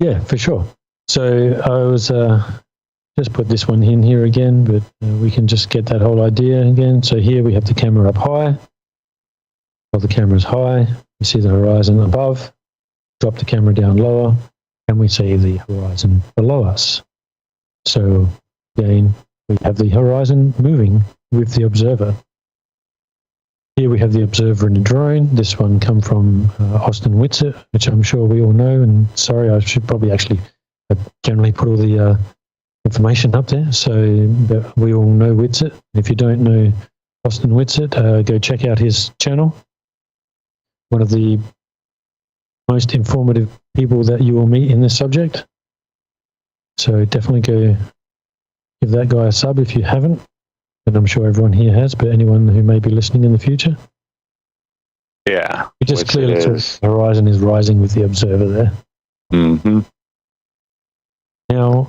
Yeah, for sure. So I was just put this one in here again, but we can just get that whole idea again. So here we have the camera up high. While the camera's high, we see the horizon above. Drop the camera down lower, and we see the horizon below us. So again, we have the horizon moving with the observer. Here we have the observer in a drone. This one come from Austin Whitsitt, which I'm sure we all know. And sorry, I should probably actually generally put all the information up there. So but we all know Whitsitt. If you don't know Austin Whitsitt, go check out his channel. One of the most informative people that you will meet in this subject. So definitely go give that guy a sub if you haven't. And I'm sure everyone here has, but anyone who may be listening in the future. Yeah. We just clearly saw the horizon is rising with the observer there. Mm-hmm. Now,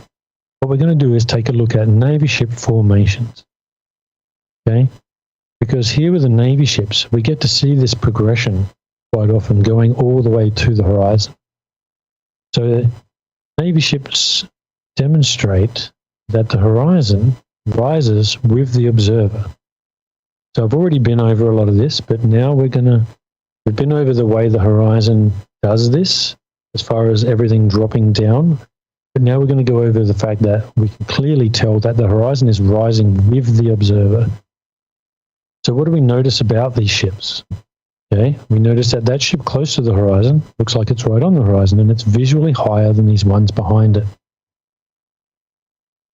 what we're going to do is take a look at Navy ship formations. Okay? Because here with the Navy ships, we get to see this progression quite often going all the way to the horizon. So Navy ships demonstrate that the horizon rises with the observer. So I've already been over a lot of this, but now we've been over the way the horizon does this as far as everything dropping down. But now we're going to go over the fact that we can clearly tell that the horizon is rising with the observer. So what do we notice about these ships? Okay, we notice that that ship close to the horizon looks like it's right on the horizon, and it's visually higher than these ones behind it.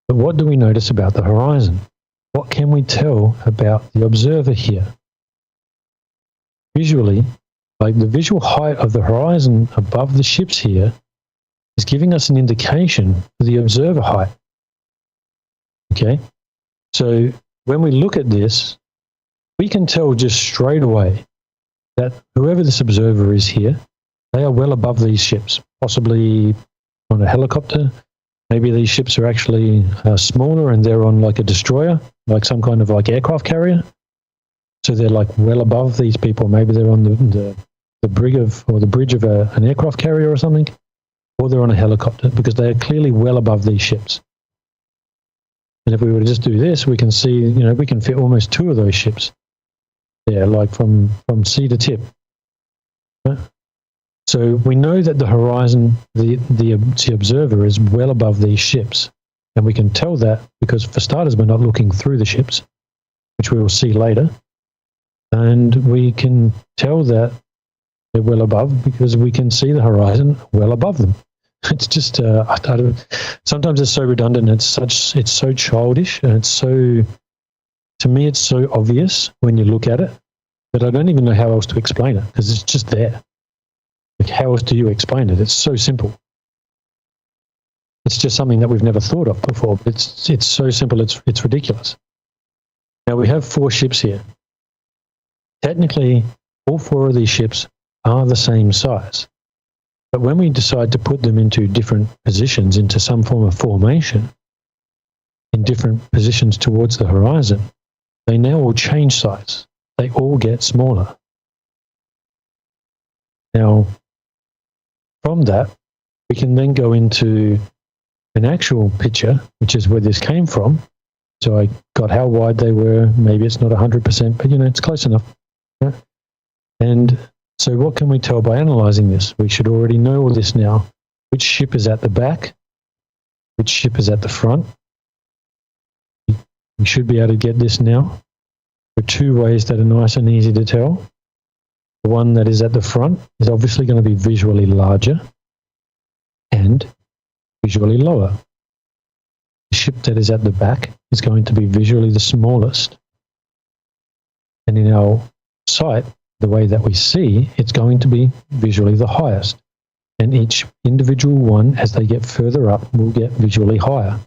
But what do we notice about the horizon? What can we tell about the observer here? Visually, like the visual height of the horizon above the ships here is giving us an indication for the observer height. Okay, so when we look at this, we can tell just straight away that whoever this observer is here, they are well above these ships, possibly on a helicopter. Maybe these ships are actually smaller and they're on like a destroyer, like some kind of like aircraft carrier. So they're like well above these people. Maybe they're on the brig of, or the bridge of an aircraft carrier or something, or they're on a helicopter, because they are clearly well above these ships. And if we were to just do this, we can see, you know, we can fit almost two of those ships there, like from sea to tip. Right? So we know that the horizon, the observer is well above these ships. And we can tell that because, for starters, we're not looking through the ships, which we will see later. And we can tell that they're well above because we can see the horizon well above them. It's just, sometimes it's so redundant. It's so childish, and it's so, to me, it's so obvious when you look at it that I don't even know how else to explain it, because it's just there. Like, how else do you explain it? It's so simple. It's just something that we've never thought of before. But it's so simple. It's ridiculous. Now we have 4 ships here. Technically, all 4 of these ships are the same size. But when we decide to put them into different positions, into some form of formation, in different positions towards the horizon, they now all change size. They all get smaller. Now, from that, we can then go into an actual picture, which is where this came from. So I got how wide they were. Maybe it's not 100%, but, you know, it's close enough. Right? And so what can we tell by analyzing this? We should already know all this now. Which ship is at the back? Which ship is at the front? We should be able to get this now. There are 2 ways that are nice and easy to tell. The one that is at the front is obviously going to be visually larger and visually lower. The ship that is at the back is going to be visually the smallest. And in our sight, the way that we see, it's going to be visually the highest. And each individual one, as they get further up, will get visually higher.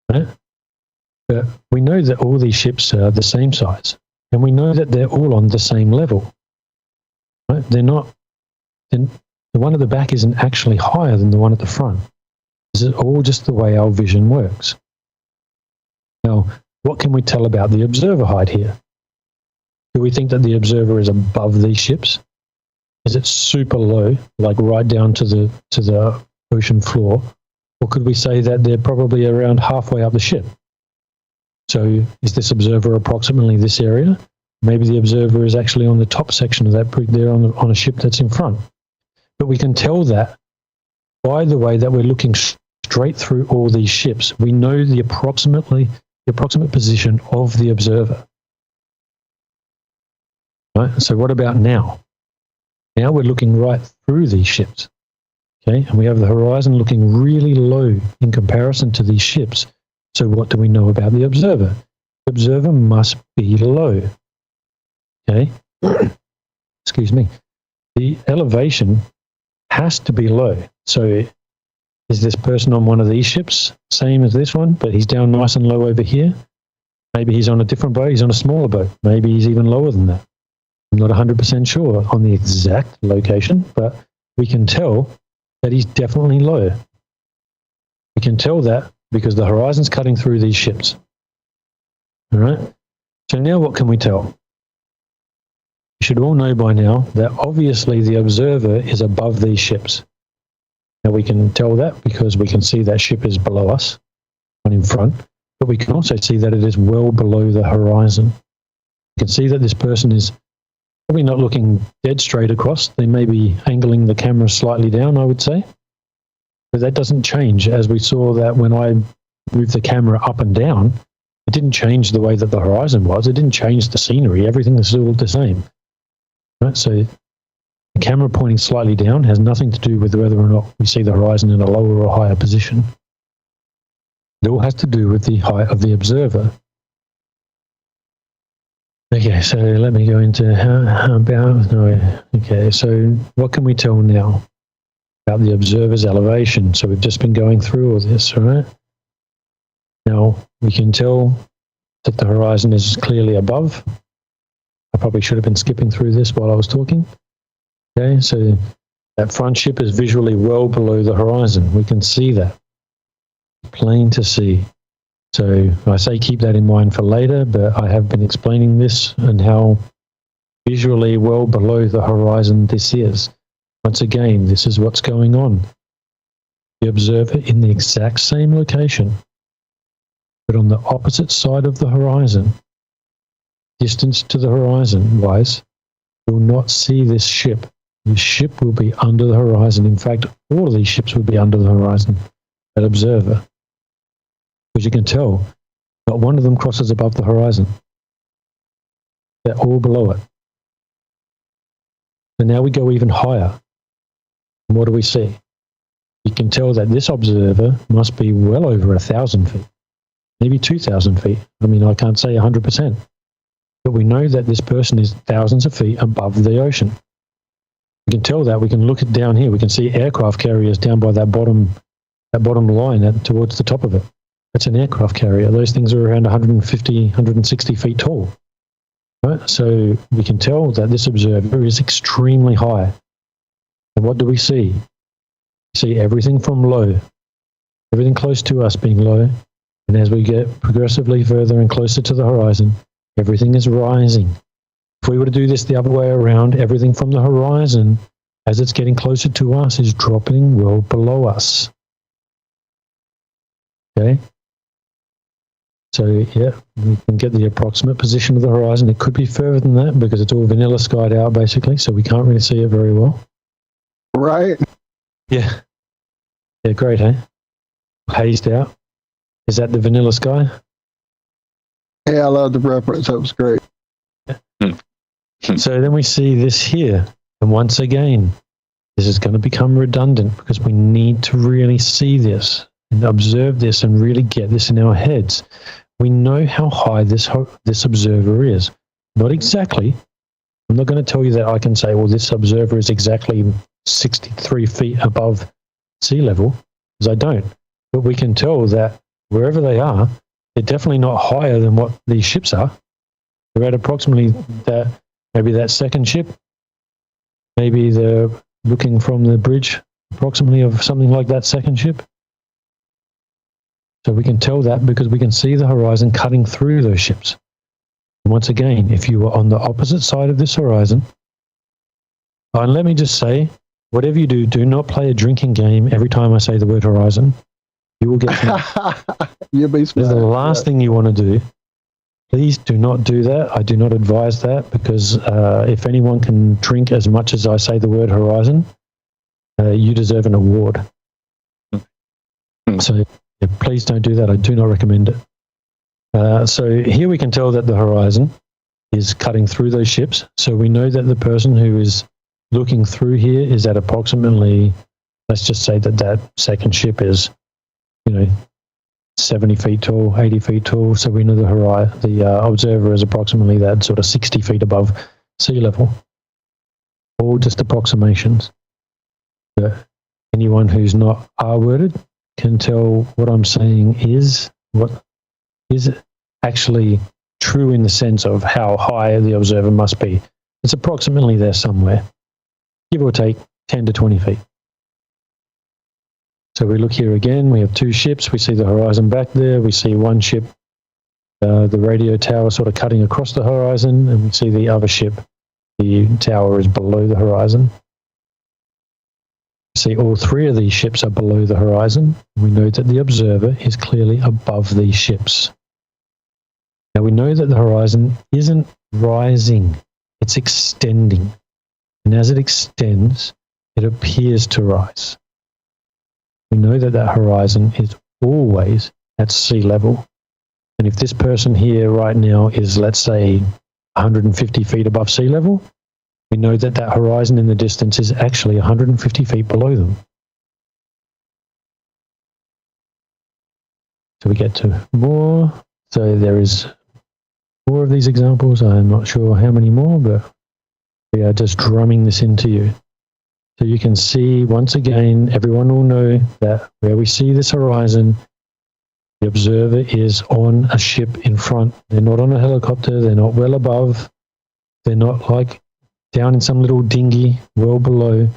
Right? But we know that all these ships are the same size. And we know that they're all on the same level. Right? They're not, the one at the back isn't actually higher than the one at the front. This is all just the way our vision works. Now, what can we tell about the observer height here? Do we think that the observer is above these ships? Is it super low, like right down to the ocean floor? Or could we say that they're probably around halfway up the ship? So is this observer approximately this area? Maybe the observer is actually on the top section of that brig there on a ship that's in front. But we can tell that by the way that we're looking straight through all these ships. We know the approximate position of the observer. Right? So what about now? Now we're looking right through these ships. Okay, and we have the horizon looking really low in comparison to these ships. So what do we know about the observer? The observer must be low. Okay, excuse me. The elevation has to be low. So is this person on one of these ships, same as this one, but he's down nice and low over here? Maybe he's on a different boat, he's on a smaller boat. Maybe he's even lower than that. I'm not 100% sure on the exact location, but we can tell that he's definitely low. We can tell that because the horizon's cutting through these ships. All right? So now what can we tell? We should all know by now that obviously the observer is above these ships. Now we can tell that because we can see that ship is below us, one in front, but we can also see that it is well below the horizon. You can see that this person is probably not looking dead straight across. They may be angling the camera slightly down, I would say. But that doesn't change, as we saw that when I moved the camera up and down, It didn't change the way that the horizon was. It didn't change the scenery. Everything is still the same. Right? So the camera pointing slightly down has nothing to do with whether or not we see the horizon in a lower or higher position. It all has to do with the height of the observer. Okay, so let me go into how about, no, okay, so what can we tell now about the observer's elevation? So we've just been going through all this, all right? Now, we can tell that the horizon is clearly above. I probably should have been skipping through this while I was talking. Okay, so that front ship is visually well below the horizon. We can see that. Plain to see. So I say keep that in mind for later, but I have been explaining this and how visually well below the horizon this is. Once again, this is what's going on. The observer in the exact same location, but on the opposite side of the horizon, distance to the horizon wise, will not see this ship. The ship will be under the horizon. In fact, all of these ships will be under the horizon, that observer. Because you can tell, not one of them crosses above the horizon. They're all below it. And now we go even higher. And what do we see? You can tell that this observer must be well over 1,000 feet, maybe 2,000 feet. I mean, I can't say 100%. But we know that this person is thousands of feet above the ocean. We can tell that. We can look at down here. We can see aircraft carriers down by that bottom line towards the top of it. That's an aircraft carrier. Those things are around 150, 160 feet tall. Right? So we can tell that this observer is extremely high. And what do we see? We see everything from low, everything close to us being low. And as we get progressively further and closer to the horizon, everything is rising. If we were to do this the other way around, everything from the horizon, as it's getting closer to us, is dropping well below us. Okay? So, yeah, we can get the approximate position of the horizon. It could be further than that because it's all vanilla skied out, basically, so we can't really see it very well. Right? Yeah. Yeah, great, eh? Hazed out. Is that the vanilla sky? Yeah, I love the reference. That was great. So then we see this here. And once again, this is going to become redundant because we need to really see this and observe this and really get this in our heads. We know how high this observer is. Not exactly. I'm not going to tell you that I can say, well, this observer is exactly 63 feet above sea level, because I don't. But we can tell that wherever they are, they're definitely not higher than what these ships are. They're at approximately that, maybe that second ship. Maybe they're looking from the bridge, approximately of something like that second ship. So we can tell that because we can see the horizon cutting through those ships. And once again, if you were on the opposite side of this horizon, and let me just say, whatever you do, do not play a drinking game every time I say the word horizon. You will get You'll be smart. The last thing you want to do. Please do not do that. I do not advise that because if anyone can drink as much as I say the word horizon, you deserve an award. So yeah, please don't do that. I do not recommend it. So here we can tell that the horizon is cutting through those ships. So we know that the person who is looking through here is at approximately, let's just say that that second ship is, 70 feet tall, 80 feet tall. So we know the observer is approximately that sort of 60 feet above sea level. All just approximations. But anyone who's not R-worded can tell what I'm saying is what is actually true in the sense of how high the observer must be. It's approximately there somewhere, give or take 10 to 20 feet. So we look here again, we have two ships, we see the horizon back there, we see one ship, the radio tower sort of cutting across the horizon, and we see the other ship, the tower is below the horizon. See, all three of these ships are below the horizon. We know that the observer is clearly above these ships. Now we know that the horizon isn't rising, it's extending. And as it extends, it appears to rise. We know that that horizon is always at sea level. And if this person here right now is, let's say, 150 feet above sea level, we know that that horizon in the distance is actually 150 feet below them. So we get to more. So there is more of these examples. I'm not sure how many more, but we are just drumming this into you. So you can see, once again, everyone will know that where we see this horizon, the observer is on a ship in front. They're not on a helicopter. They're not well above. They're not like down in some little dinghy well below.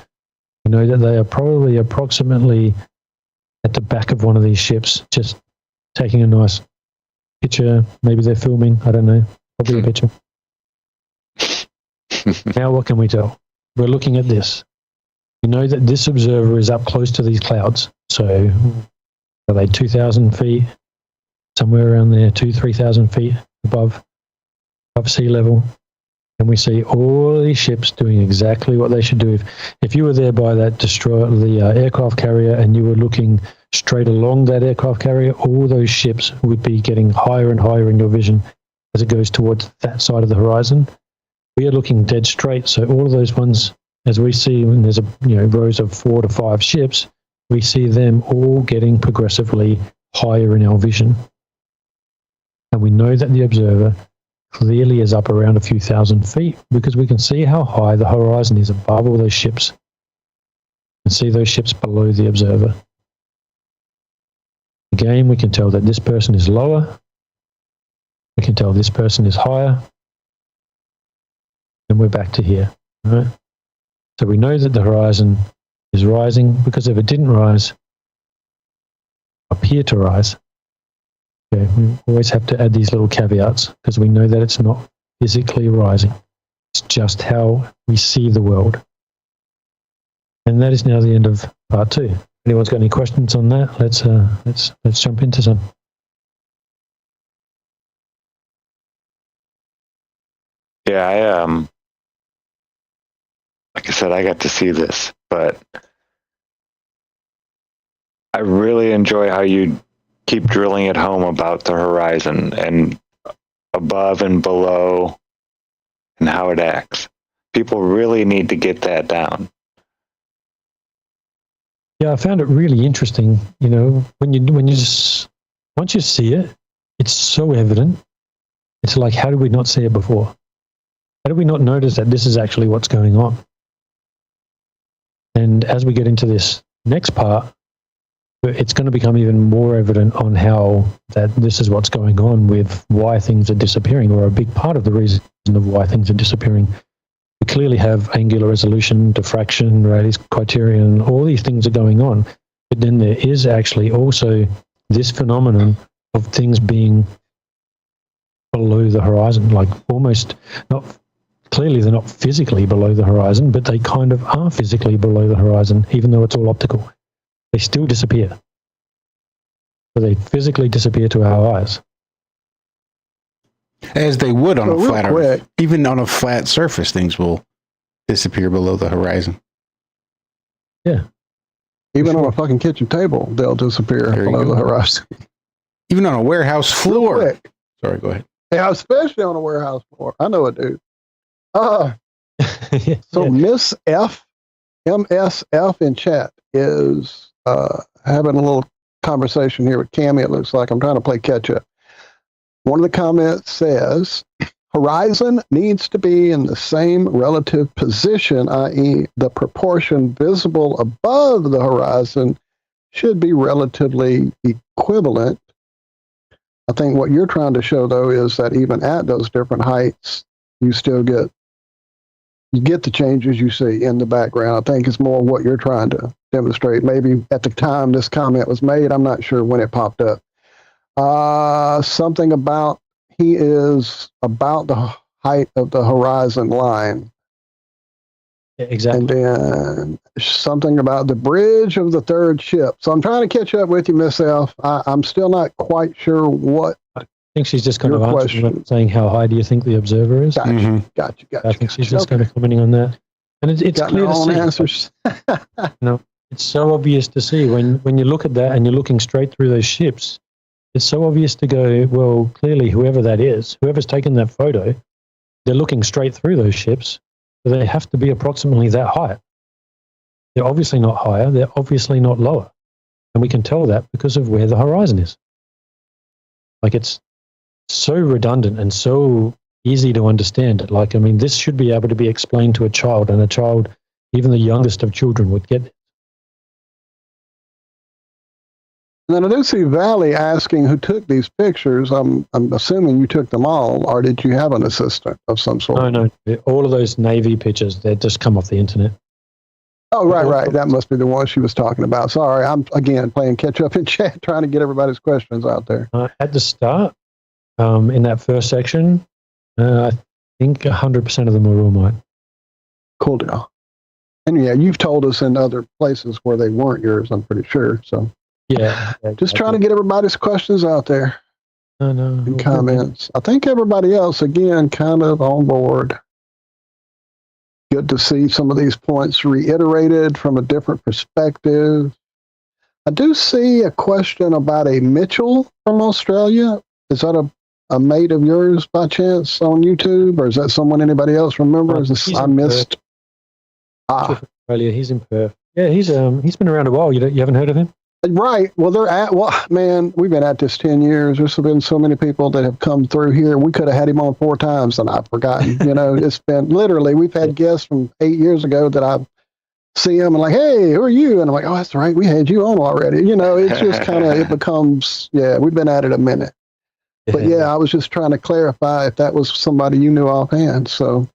You know that they are probably approximately at the back of one of these ships, just taking a nice picture. Maybe they're filming. I don't know. Probably a picture. Now what can we tell? We're looking at this. We know that this observer is up close to these clouds. So are they 2,000 feet? Somewhere around there, 3,000 feet above sea level. And we see all these ships doing exactly what they should do. If you were there by that destroyer, the aircraft carrier, and you were looking straight along that aircraft carrier, all those ships would be getting higher and higher in your vision as it goes towards that side of the horizon. We are looking dead straight, so all of those ones, as we see when there's rows of 4 to 5 ships, we see them all getting progressively higher in our vision. And we know that the observer clearly is up around a few thousand feet because we can see how high the horizon is above all those ships and see those ships below the observer. Again, we can tell that this person is lower. We can tell this person is higher. And we're back to here. Right? So we know that the horizon is rising because if it didn't rise, appear to rise, okay, we always have to add these little caveats because we know that it's not physically rising. It's just how we see the world. And that is now the end of part 2. Anyone's got any questions on that? Let's jump into some. Yeah, like I said, I got to see this, but I really enjoy how you keep drilling it home about the horizon and above and below and how it acts. People really need to get that down. Yeah, I found it really interesting. You know, when you just once you see it, it's so evident. It's like, how did we not see it before? How did we not notice that this is actually what's going on? And as we get into this next part, it's going to become even more evident on how that this is what's going on with why things are disappearing, or a big part of the reason of why things are disappearing. We clearly have angular resolution, diffraction, Rayleigh's criterion, all these things are going on. But then there is actually also this phenomenon of things being below the horizon, like almost not, clearly they're not physically below the horizon, but they kind of are physically below the horizon, even though it's all optical. They still disappear. So they physically disappear to our eyes. As they would on a flat Earth. Even on a flat surface, things will disappear below the horizon. Yeah. Even on a fucking kitchen table, they'll disappear below the horizon. Even on a warehouse floor. Sorry, go ahead. Yeah, especially on a warehouse floor. I know it, dude. So Miss F, MSF in chat is having a little conversation here with Cami, it looks like. I'm trying to play catch up. One of the comments says, horizon needs to be in the same relative position, i.e. the proportion visible above the horizon should be relatively equivalent. I think what you're trying to show, though, is that even at those different heights, you still get the changes you see in the background. I think it's more what you're trying to demonstrate. Maybe at the time this comment was made, I'm not sure when it popped up. Something about he is about the height of the horizon line. Yeah, exactly. And then something about the bridge of the third ship. So I'm trying to catch up with you, Miss F. I'm still not quite sure what. I think she's just kind of answering, saying, how high do you think the observer is? Gotcha. I think she's just kind of commenting on that. And it's clear to see. Answers. No, it's so obvious to see when you look at that and you're looking straight through those ships. it's so obvious to go, well, clearly whoever that is, whoever's taken that photo, they're looking straight through those ships, so they have to be approximately that height. They're obviously not higher, they're obviously not lower. And we can tell that because of where the horizon is. Like, it's so redundant and so easy to understand. Like, I mean, this should be able to be explained to a child, and a child, even the youngest of children, would get it. And then I do see Valley asking who took these pictures. I'm assuming you took them all, or did you have an assistant of some sort? No. All of those Navy pictures, they just come off the internet. Oh, right. That must be the one she was talking about. Sorry, I'm, again, playing catch-up in chat, trying to get everybody's questions out there. At the start, in that first section, I think 100% of them were all mine. Cool deal. And yeah, you've told us in other places where they weren't yours, I'm pretty sure. So yeah, just trying to get everybody's questions out there. In comments. I think everybody else, again, kind of on board. Good to see some of these points reiterated from a different perspective. I do see a question about a Mitchell from Australia. Is that a mate of yours by chance on YouTube, or is that someone anybody else remember? Is this I missed? Australia. He's in Perth. Yeah, he's been around a while. You haven't heard of him? Right. Well, man, we've been at this 10 years. There's been so many people that have come through here. We could have had him on 4 times and I've forgotten. It's been literally, we've had guests from 8 years ago that I see them and like, hey, who are you? And I'm like, oh, that's right. We had you on already. It's just kind of, it becomes, we've been at it a minute. But I was just trying to clarify if that was somebody you knew offhand. So,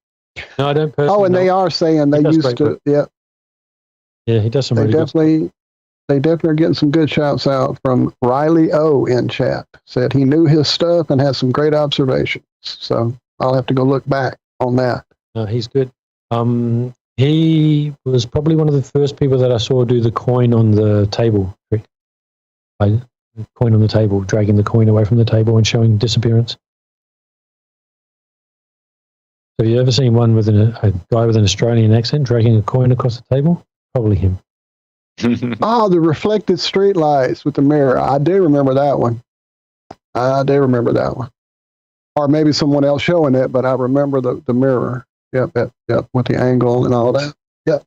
no, I don't personally. Oh, and they are saying they used to, Yeah, he does some really good. They definitely are getting some good shouts out from Riley O in chat. Said he knew his stuff and had some great observations. So I'll have to go look back on that. He's good. He was probably one of the first people that I saw do the coin on the table trick. Coin on the table, dragging the coin away from the table and showing disappearance. Have you ever seen one with a guy with an Australian accent dragging a coin across the table? Probably him. The reflected street lights with the mirror. I do remember that one. Or maybe someone else showing it, but I remember the mirror. Yep, with the angle and all that. Yep.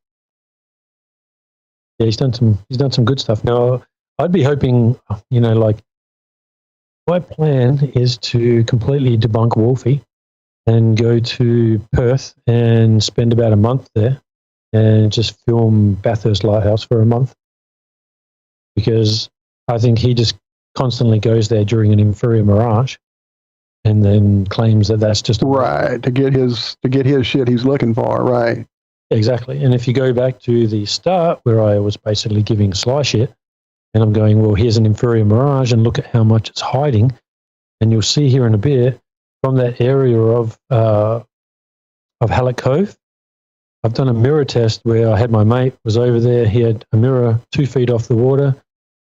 Yeah, he's done some good stuff. Now, I'd be hoping, my plan is to completely debunk Wolfie and go to Perth and spend about a month there and just film Bathurst Lighthouse for a month, because I think he just constantly goes there during an inferior mirage and then claims that that's just right to get his shit he's looking for. Right. Exactly. And if you go back to the start where I was basically giving Sly shit and I'm going, well, here's an inferior mirage and look at how much it's hiding. And you'll see here in a bit from that area of Halleck Cove, I've done a mirror test where I had my mate was over there. He had a mirror 2 feet off the water,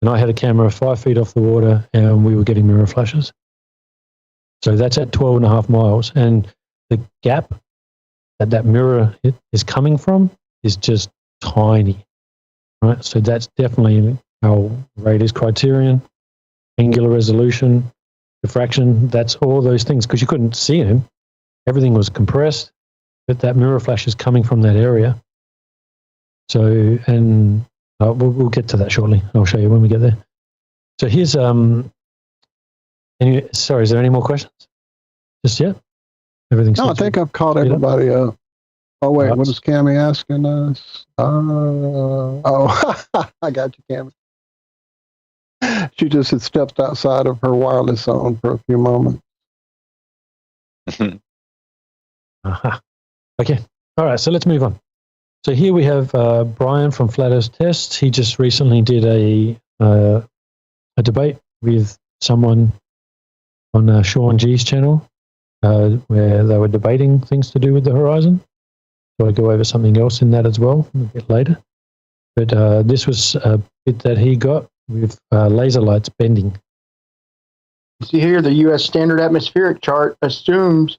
and I had a camera 5 feet off the water, and we were getting mirror flashes. So that's at 12.5 miles. And the gap that mirror is coming from is just tiny, right? So that's definitely our Radar's criterion, angular resolution, refraction. That's all those things, because you couldn't see him. Everything was compressed. But that mirror flash is coming from that area. So, and we'll get to that shortly. I'll show you when we get there. So here's, sorry, is there any more questions? Just yet? Everything's. No, I think I've caught everybody up. Oh, wait, what is Cami asking us? I got you, Cami. She just had stepped outside of her wireless zone for a few moments. Okay. All right. So let's move on. So here we have Brian from Flat Earth Tests. He just recently did a debate with someone on Sean G's channel where they were debating things to do with the horizon. So I'll go over something else in that as well a bit later. But this was a bit that he got with laser lights bending. See here, the U.S. Standard Atmospheric Chart assumes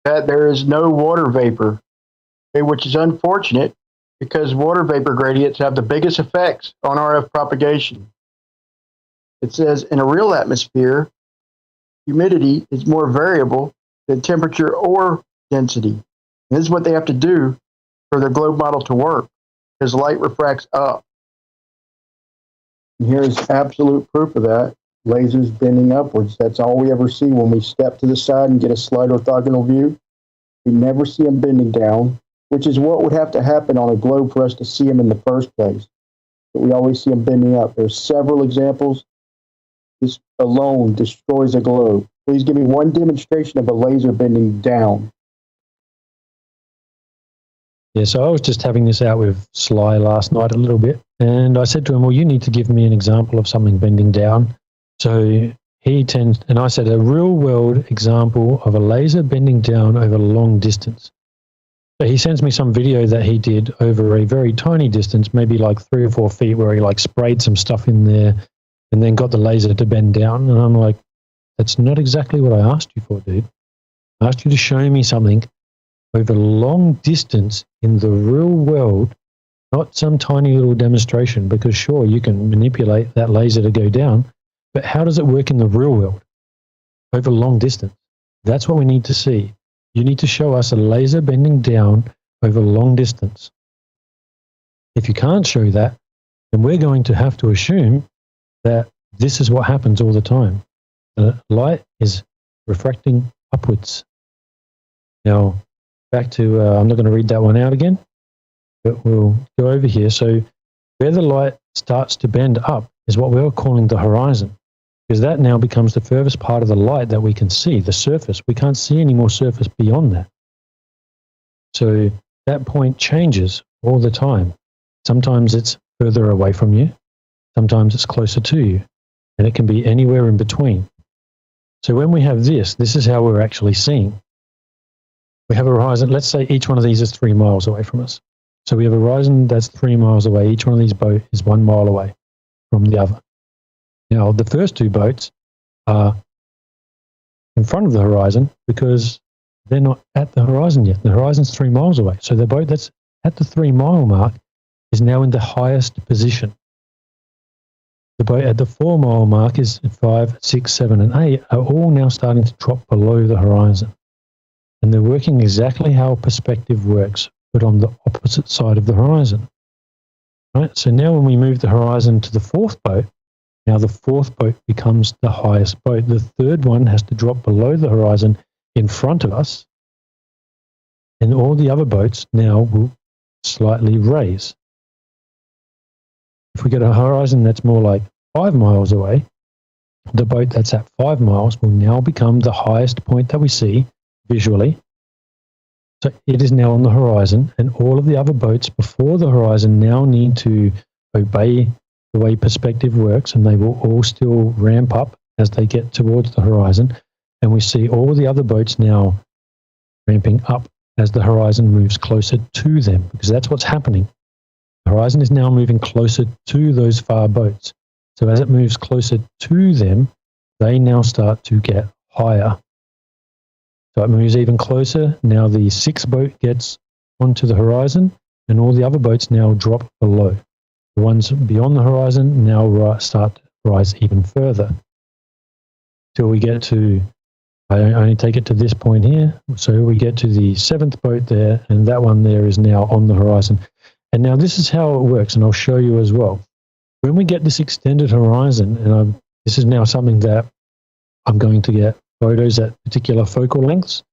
that there is no water vapor, which is unfortunate because water vapor gradients have the biggest effects on RF propagation. It says in a real atmosphere, humidity is more variable than temperature or density. And this is what they have to do for their globe model to work, because light refracts up. And here's absolute proof of that. Lasers bending upwards. That's all we ever see when we step to the side and get a slight orthogonal view. We never see them bending down, which is what would have to happen on a globe for us to see them in the first place. But we always see them bending up. There's several examples. This alone destroys a globe. Please give me one demonstration of a laser bending down. Yeah, so I was just having this out with Sly last night a little bit, and I said to him, well, you need to give me an example of something bending down. So he tends, and I said, a real world example of a laser bending down over a long distance. So he sends me some video that he did over a very tiny distance, maybe like 3 or 4 feet, where he like sprayed some stuff in there and then got the laser to bend down. And I'm like, that's not exactly what I asked you for, dude. I asked you to show me something over long distance in the real world, not some tiny little demonstration, because sure, you can manipulate that laser to go down, but how does it work in the real world over long distance? That's what we need to see. You need to show us a laser bending down over long distance. If you can't show that, then we're going to have to assume that this is what happens all the time. The light is refracting upwards. Now, back to, I'm not going to read that one out again, but we'll go over here. So where the light starts to bend up is what we're calling the horizon, because that now becomes the furthest part of the light that we can see, the surface. We can't see any more surface beyond that. So that point changes all the time. Sometimes it's further away from you. Sometimes it's closer to you. And it can be anywhere in between. So when we have this is how we're actually seeing. We have a horizon. Let's say each one of these is 3 miles away from us. So we have a horizon that's 3 miles away. Each one of these boats is 1 mile away from the other. Now, the first 2 boats are in front of the horizon because they're not at the horizon yet. The horizon's 3 miles away. So the boat that's at the 3 mile mark is now in the highest position. The boat at the 4 mile mark is 5, 6, 7, and 8 are all now starting to drop below the horizon. And they're working exactly how perspective works, but on the opposite side of the horizon. Right? So now when we move the horizon to the 4th boat, now the 4th boat becomes the highest boat. The 3rd one has to drop below the horizon in front of us, and all the other boats now will slightly raise. If we get a horizon that's more like 5 miles away, the boat that's at 5 miles will now become the highest point that we see visually. So it is now on the horizon, and all of the other boats before the horizon now need to obey the way perspective works, and they will all still ramp up as they get towards the horizon. And we see all the other boats now ramping up as the horizon moves closer to them, because that's what's happening. The horizon is now moving closer to those far boats. So as it moves closer to them, they now start to get higher. So it moves even closer. Now the 6th boat gets onto the horizon, and all the other boats now drop below. The ones beyond the horizon now start to rise even further till we get to, I only take it to this point here, so we get to the 7th boat there, and that one there is now on the horizon. And now this is how it works, and I'll show you as well. When we get this extended horizon, and this is now something that I'm going to get photos at particular focal lengths,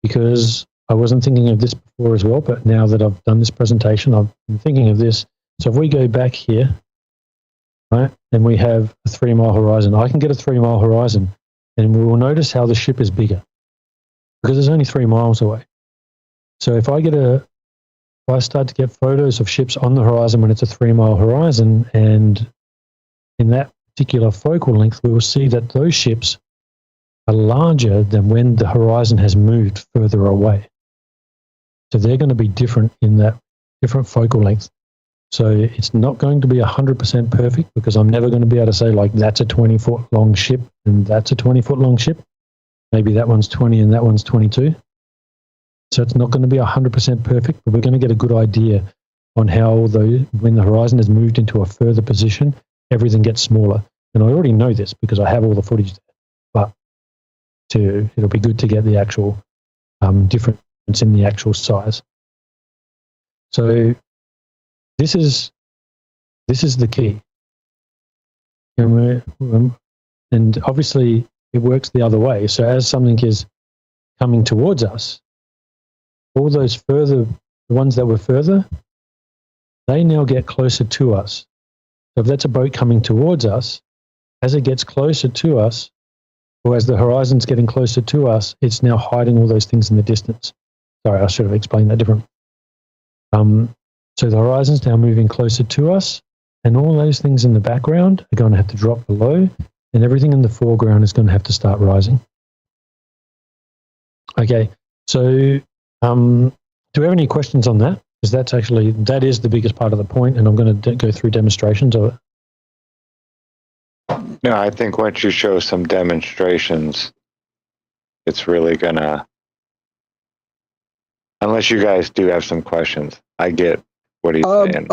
because I wasn't thinking of this before as well, but now that I've done this presentation, I've been thinking of this. So if we go back here, right, and we have a 3 mile horizon, I can get a 3 mile horizon, and we will notice how the ship is bigger because it's only 3 miles away. So if I start to get photos of ships on the horizon when it's a 3 mile horizon, and in that particular focal length, we will see that those ships are larger than when the horizon has moved further away. So they're going to be different in that different focal length. So it's not going to be 100% perfect, because I'm never going to be able to say, like, that's a 20-foot long ship and that's a 20-foot long ship. Maybe that one's 20 and that one's 22. So it's not going to be 100% perfect, but we're going to get a good idea on how, when the horizon has moved into a further position, everything gets smaller. and I already know this because I have all the footage there, but it'll be good to get the actual difference in the actual size. So this is the key. And obviously it works the other way. So as something is coming towards us, all those the ones that were further, they now get closer to us. So if that's a boat coming towards us, as it gets closer to us, or as the horizon's getting closer to us, it's now hiding all those things in the distance. Sorry, I should have explained that different. So the horizon's now moving closer to us, and all those things in the background are going to have to drop below, and everything in the foreground is going to have to start rising. Okay, so do we have any questions on that? Because that is the biggest part of the point, and I'm going to go through demonstrations of it. No, I think once you show some demonstrations, it's really gonna, unless you guys do have some questions. I get what he's saying.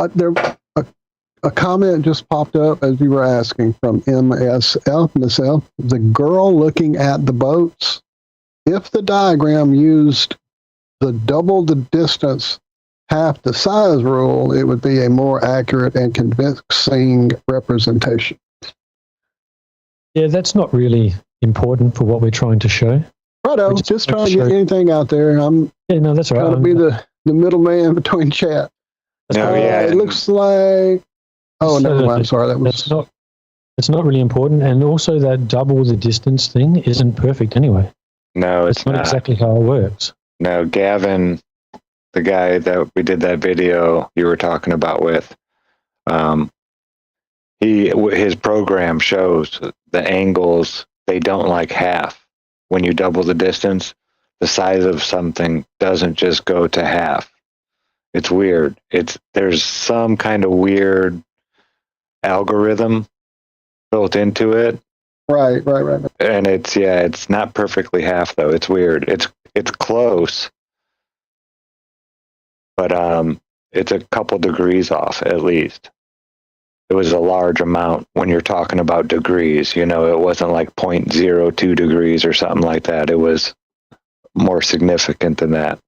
A comment just popped up as you were asking from MSF, Miss F. The girl looking at the boats. If the diagram used the double the distance, half the size rule, it would be a more accurate and convincing representation. Yeah, that's not really important for what we're trying to show. Righto, just trying to get anything out there. That's right. Trying to be the middleman between chat. It looks like. Oh, never mind. I'm sorry. It's not really important, and also that double the distance thing isn't perfect anyway. No, it's not exactly how it works. No, Gavin, the guy that we did that video you were talking about with, his program shows the angles, they don't like half. When you double the distance, the size of something doesn't just go to half. It's weird. There's some kind of weird algorithm built into it. Right. And it's not perfectly half though. It's weird. It's close. But it's a couple degrees off at least. It was a large amount when you're talking about degrees. It wasn't like 0.02 degrees or something like that. It was more significant than that.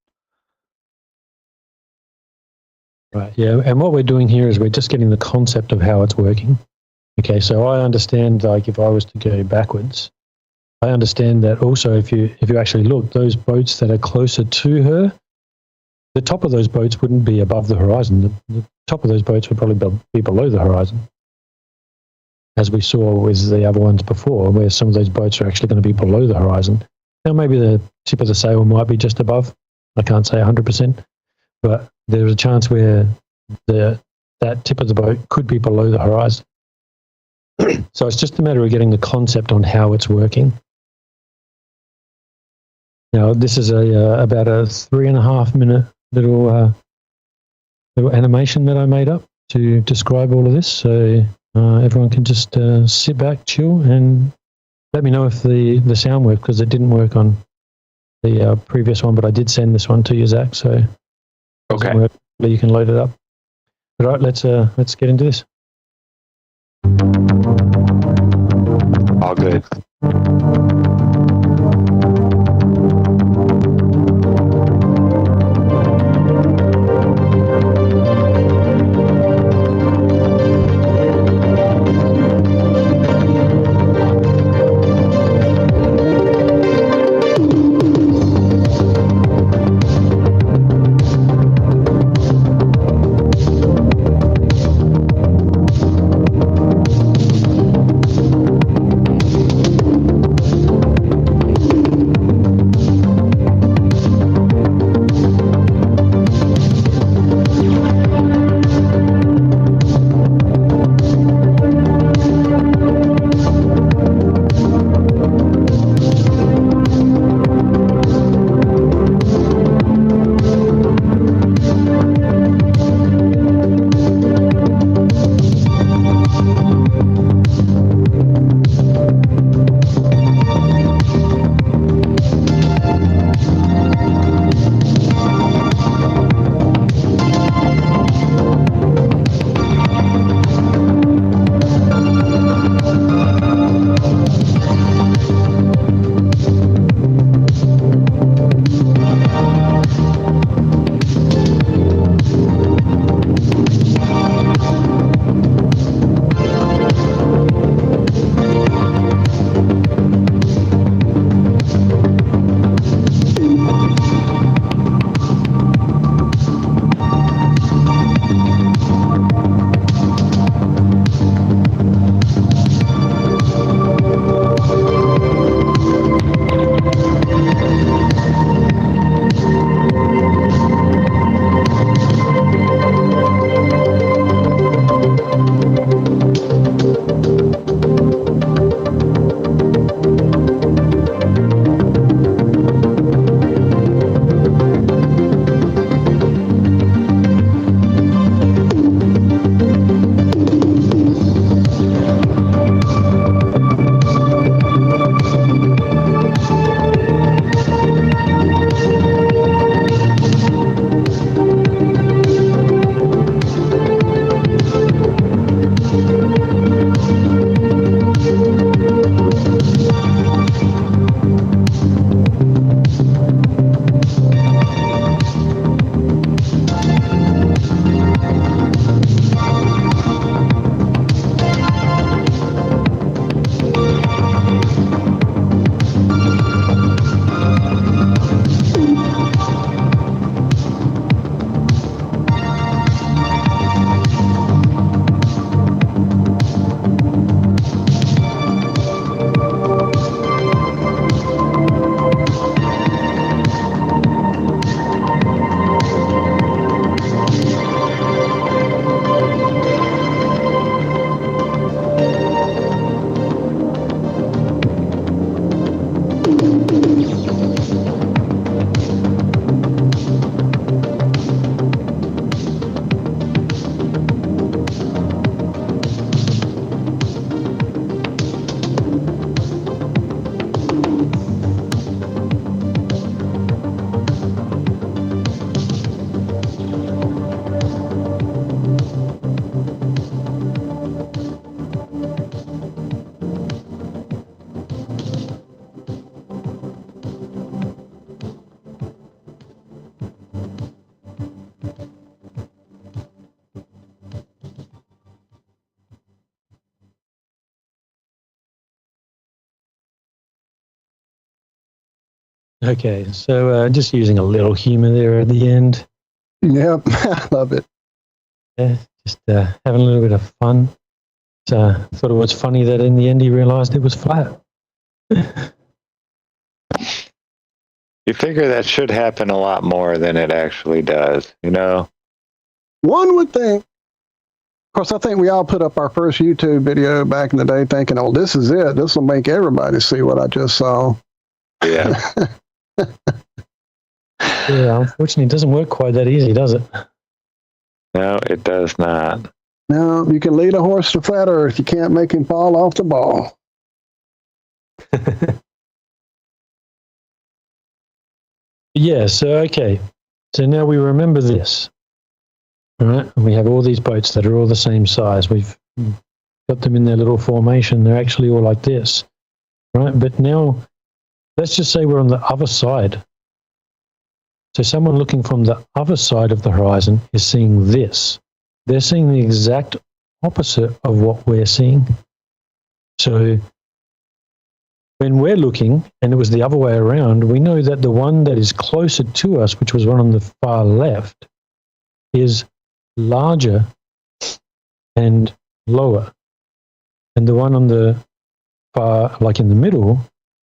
Right, yeah. And what we're doing here is we're just getting the concept of how it's working. Okay, so I understand, like if I was to go backwards, I understand that also if you actually look, those boats that are closer to her, the top of those boats wouldn't be above the horizon. The top of those boats would probably be below the horizon, as we saw with the other ones before, where some of those boats are actually going to be below the horizon. Now, maybe the tip of the sail might be just above. I can't say 100%, but there's a chance where that tip of the boat could be below the horizon. So it's just a matter of getting the concept on how it's working. Now, this is about a 3.5 minute little animation that I made up to describe all of this. So everyone can just sit back, chill, and let me know if the sound worked, because it didn't work on the previous one, but I did send this one to you, Zach. So okay, you can load it up. All right, let's get into this. All good. Okay, so just using a little humor there at the end. Yep, I love it. Yeah, just having a little bit of fun. Thought it was funny that in the end he realized it was flat. You figure that should happen a lot more than it actually does, you know? One would think. Of course, I think we all put up our first YouTube video back in the day thinking, oh, this is it. This will make everybody see what I just saw. Yeah. Yeah, unfortunately, it doesn't work quite that easy, does it? No, it does not. No, you can lead a horse to flat earth. You can't make him fall off the ball. Yeah, so okay. So now we remember this. All right, and we have all these boats that are all the same size. We've got them in their little formation. They're actually all like this. Right, but now let's just say we're on the other side. So someone looking from the other side of the horizon is seeing this. They're seeing the exact opposite of what we're seeing. So when we're looking, and it was the other way around, we know that the one that is closer to us, which was one on the far left, is larger and lower. And the one on the far, like in the middle,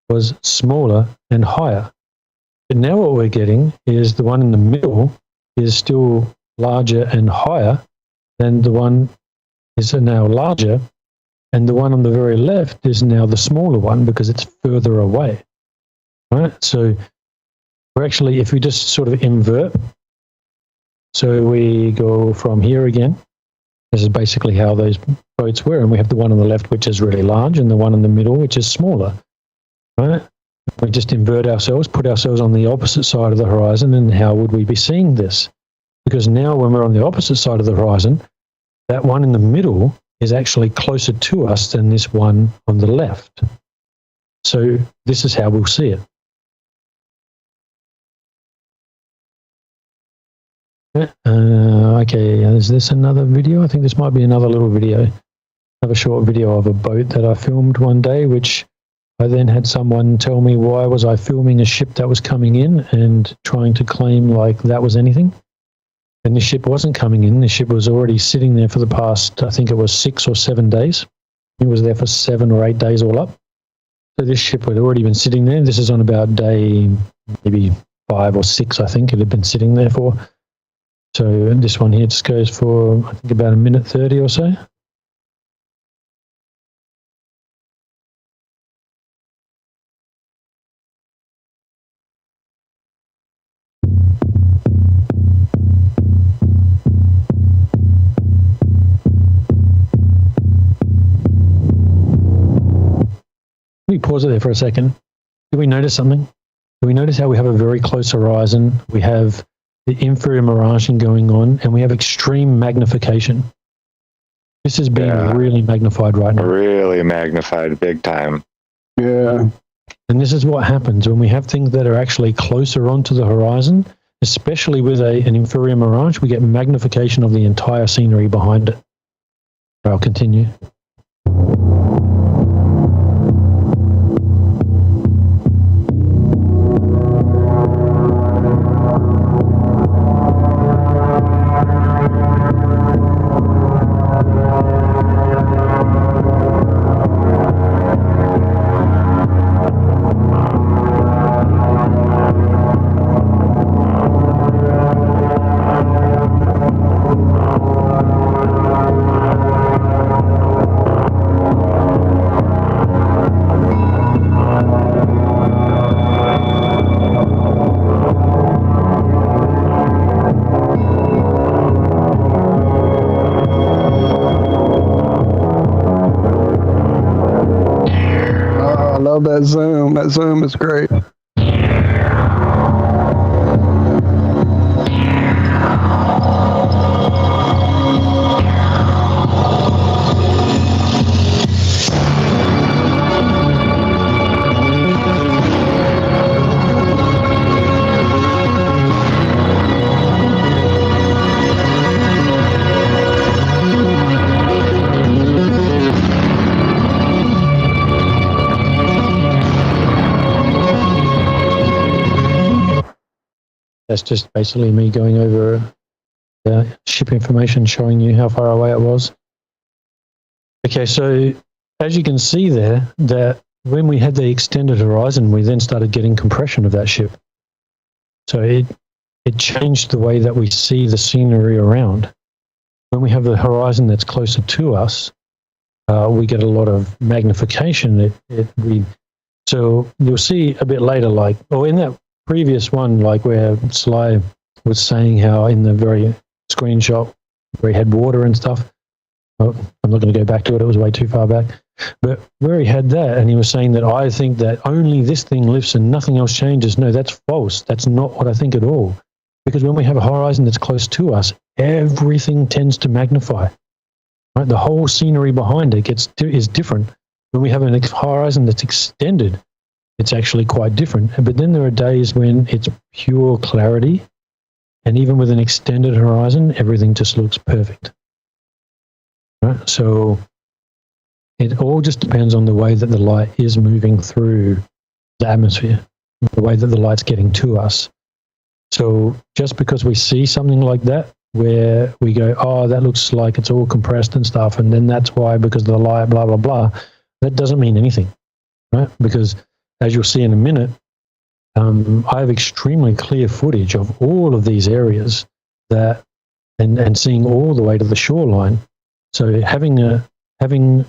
was smaller and higher. But now what we're getting is the one in the middle is still larger and higher than the one is now larger, and the one on the very left is now the smaller one because it's further away. Right? So we're actually, if we just sort of invert, so we go from here again, this is basically how those boats were, and we have the one on the left which is really large and the one in the middle which is smaller. Right? We just invert ourselves, put ourselves on the opposite side of the horizon, and how would we be seeing this? Because now when we're on the opposite side of the horizon, that one in the middle is actually closer to us than this one on the left. So this is how we'll see it. Okay, is this another video? I think this might be another little video. Another short video of a boat that I filmed one day, which I then had someone tell me why was I filming a ship that was coming in and trying to claim like that was anything. And the ship wasn't coming in. The ship was already sitting there for the past, I think it was 6 or 7 days. It was there for 7 or 8 days all up. So this ship had already been sitting there. This is on about day maybe 5 or 6, I think it had been sitting there for. So this one here just goes for, I think, about 1:30 or so. Let me pause it there for a second. Do we notice something? Do we notice how we have a very close horizon? We have the inferior miraging going on, and we have extreme magnification. This is being really magnified right now. Really magnified, big time. Yeah. And this is what happens when we have things that are actually closer onto the horizon, especially with an inferior mirage, we get magnification of the entire scenery behind it. I'll continue. That zoom is great. That's just basically me going over ship information, showing you how far away it was. Okay, so as you can see there, that when we had the extended horizon, we then started getting compression of that ship. So it changed the way that we see the scenery around. When we have the horizon that's closer to us, we get a lot of magnification. So you'll see a bit later, like, or in that previous one, like where Sly was saying how in the very screenshot where he had water and stuff. Well, I'm not going to go back to it. It was way too far back. But where he had that, and he was saying that I think that only this thing lifts and nothing else changes. No, that's false. That's not what I think at all. Because when we have a horizon that's close to us, everything tends to magnify. Right? The whole scenery behind it is different. When we have a horizon that's extended, it's actually quite different. But then there are days when it's pure clarity, and even with an extended horizon, everything just looks perfect. Right? So it all just depends on the way that the light is moving through the atmosphere, the way that the light's getting to us. So just because we see something like that, where we go, oh, that looks like it's all compressed and stuff, and then that's why, because of the light, blah, blah, blah, that doesn't mean anything, right? Because as you'll see in a minute, I have extremely clear footage of all of these areas that, and seeing all the way to the shoreline. So having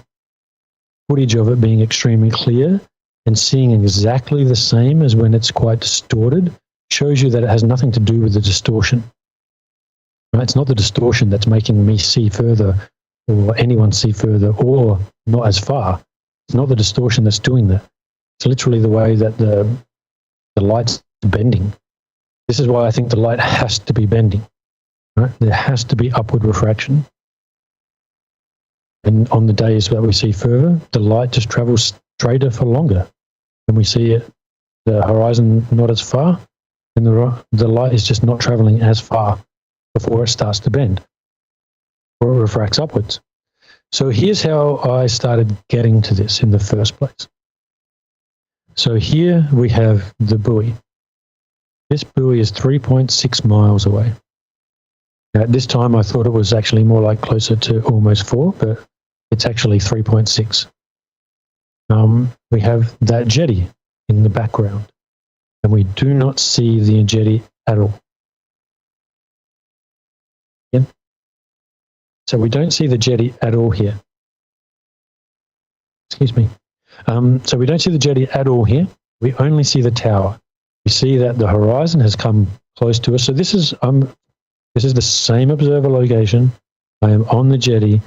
footage of it being extremely clear and seeing exactly the same as when it's quite distorted shows you that it has nothing to do with the distortion. Right? It's not the distortion that's making me see further or anyone see further or not as far. It's not the distortion that's doing that. It's literally the way that the light's bending. This is why I think the light has to be bending. Right? There has to be upward refraction. And on the days that we see further, the light just travels straighter for longer. When we see it, the horizon not as far, then the light is just not traveling as far before it starts to bend, or it refracts upwards. So here's how I started getting to this in the first place. So here we have the buoy. This buoy is 3.6 miles away. Now, at this time, I thought it was actually more like closer to almost 4, but it's actually 3.6. We have that jetty in the background, and we do not see the jetty at all. Again. So we don't see the jetty at all here. Excuse me. So we don't see the jetty at all here. We only see the tower. We see that the horizon has come close to us. So this is the same observer location. I am on the jetty.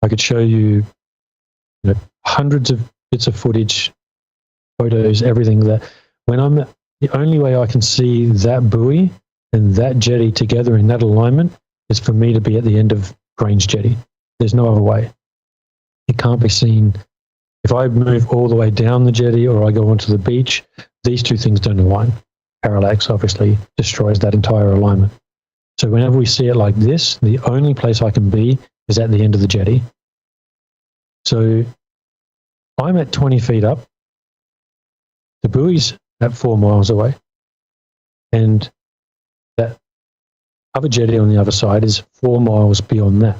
I could show you, hundreds of bits of footage, photos, everything. That when the only way I can see that buoy and that jetty together in that alignment is for me to be at the end of Grange Jetty. There's no other way. It can't be seen. If I move all the way down the jetty or I go onto the beach, these two things don't align. Parallax obviously destroys that entire alignment. So whenever we see it like this, the only place I can be is at the end of the jetty. So I'm at 20 feet up. The buoy's at 4 miles away. And that other jetty on the other side is 4 miles beyond that.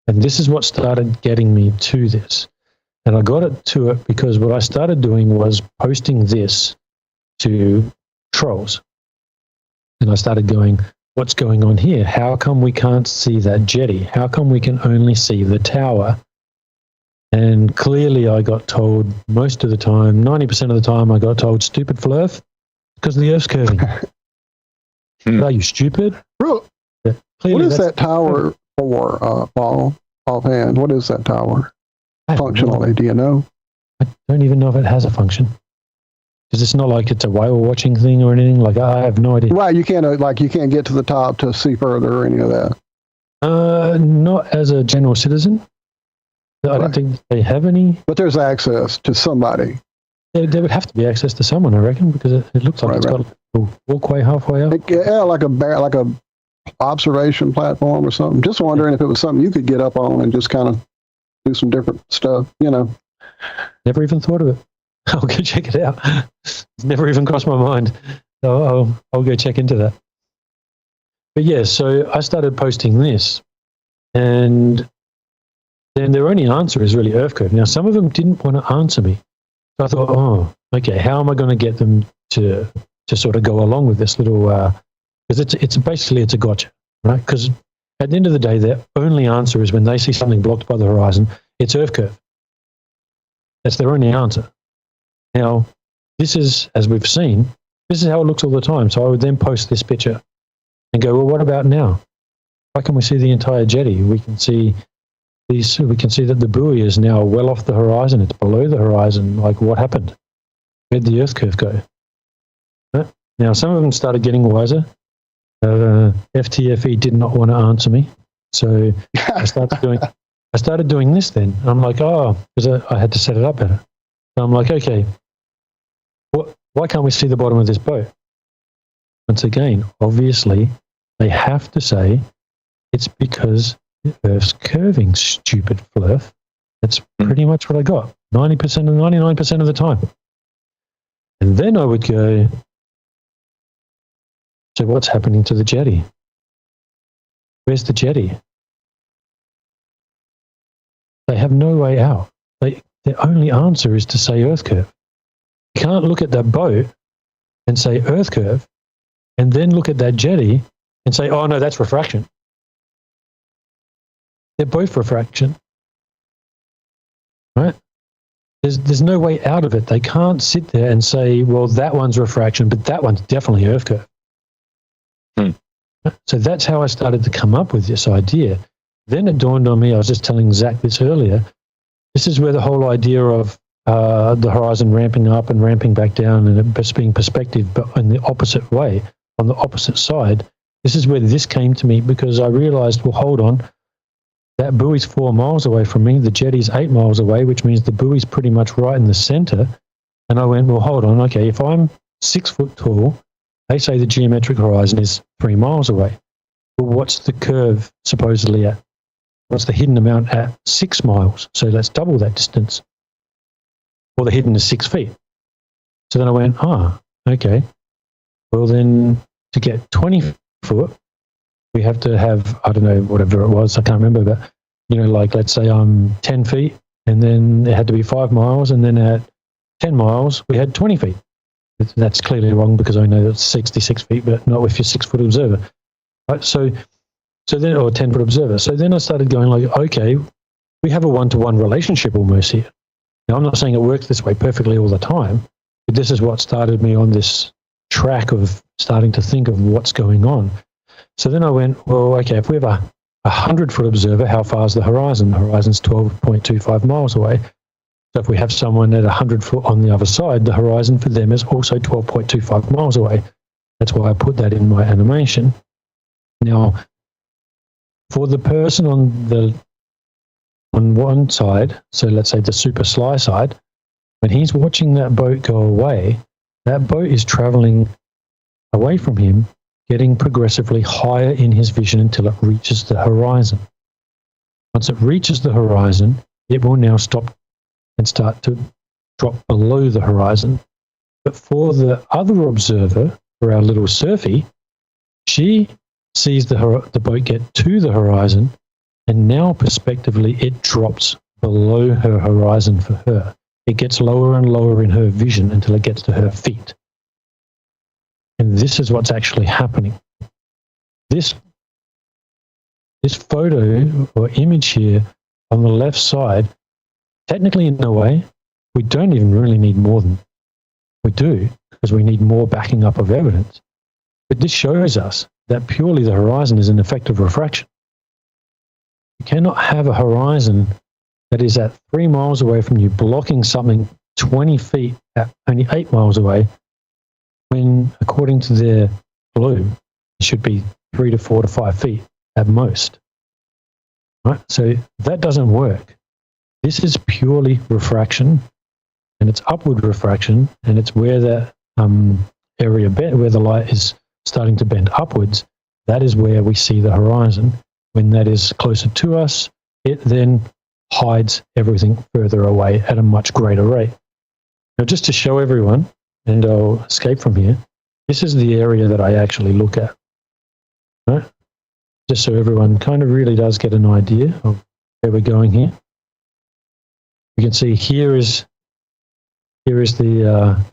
And this is what started getting me to this. And I got it to it because what I started doing was posting this to trolls. And I started going, what's going on here? How come we can't see that jetty? How come we can only see the tower? And clearly I got told most of the time, 90% of the time I got told, stupid flirt, because the Earth's curving. Are you stupid? Bro, yeah, what is that tower for, Paul, offhand? What is that tower? Functionally, do you know? I don't even know if it has a function. Because it's not like it's a whale watching thing or anything. Like, I have no idea. Right, you can't get to the top to see further or any of that. Not as a general citizen. I don't think they have any. But there's access to somebody. There would have to be access to someone, I reckon, because it looks like it's got a walkway halfway up. Yeah, like a observation platform or something. Just wondering if it was something you could get up on and just kind of do some different stuff, Never even thought of it. I'll go check it out. It's never even crossed my mind. So I'll go check into that. But yeah, so I started posting this, and then their only answer is really Earth curve. Now, some of them didn't want to answer me. So I thought, oh, okay, how am I going to get them to sort of go along with this little, because it's basically a gotcha, right? Because at the end of the day, their only answer is when they see something blocked by the horizon, it's Earth curve. That's their only answer. Now, this is, as we've seen, this is how it looks all the time. So I would then post this picture and go, well, what about now? Why can we see the entire jetty? We can see that the buoy is now well off the horizon. It's below the horizon. Like, what happened? Where'd the Earth curve go? Right? Now, some of them started getting wiser. FTFE did not want to answer me. So I started doing this then. I'm like, oh, because I had to set it up better. So I'm like, okay, why can't we see the bottom of this boat? Once again, obviously, they have to say it's because the Earth's curving, stupid fluff. That's pretty much what I got, 90% and 99% of the time. And then I would go, so what's happening to the jetty? Where's the jetty? They have no way out. Their only answer is to say Earth curve. You can't look at that boat and say Earth curve, and then look at that jetty and say, oh no, that's refraction. They're both refraction, right? There's no way out of it. They can't sit there and say, well, that one's refraction, but that one's definitely Earth curve. So that's how I started to come up with this idea. Then it dawned on me, I was just telling Zack this earlier, this is where the whole idea of the horizon ramping up and ramping back down and it just being perspective, but in the opposite way, on the opposite side, this is where this came to me, because I realized, well, hold on, that buoy's 4 miles away from me, the jetty's 8 miles away, which means the buoy's pretty much right in the center. And I went, well, hold on, okay, if I'm 6 foot tall, they say the geometric horizon is 3 miles away. Well, what's the curve supposedly at? What's the hidden amount at 6 miles? So let's double that distance. Well, the hidden is 6 feet. So then I went, okay. Well, then to get 20 foot, we have to have, I don't know, whatever it was, I can't remember, but, like, let's say I'm 10 feet, and then it had to be 5 miles, and then at 10 miles, we had 20 feet. That's clearly wrong, because I know that's 66 feet, but not if you're 6 foot observer. Right? So then, or 10 foot observer. So then I started going like, okay, we have a one-to-one relationship almost here. Now, I'm not saying it works this way perfectly all the time, but this is what started me on this track of starting to think of what's going on. So then I went, well, okay, if we have a 100-foot observer, how far is the horizon? The horizon's 12.25 miles away. So if we have someone at 100 foot on the other side, the horizon for them is also 12.25 miles away. That's why I put that in my animation. Now, for the person on one side, so let's say the super sly side, when he's watching that boat go away, that boat is traveling away from him, getting progressively higher in his vision until it reaches the horizon. Once it reaches the horizon, it will now stop and start to drop below the horizon. But for the other observer, for our little Surfy, she sees the boat get to the horizon, and now prospectively it drops below her horizon for her. It gets lower and lower in her vision until it gets to her feet. And this is what's actually happening. This photo or image here on the left side, technically in a way, we don't even really need more than we do, because we need more backing up of evidence. But this shows us that purely the horizon is an effect of refraction. You cannot have a horizon that is at 3 miles away from you blocking something 20 feet at only 8 miles away, when according to their bloom, it should be 3 to 4 to 5 feet at most. Right? So that doesn't work. This is purely refraction, and it's upward refraction, and it's where the area where the light is starting to bend upwards, that is where we see the horizon. When that is closer to us, it then hides everything further away at a much greater rate. Now, just to show everyone, and I'll escape from here, This is the area that I actually look at. Right? Just so everyone kind of really does get an idea of where we're going here. You can see here is the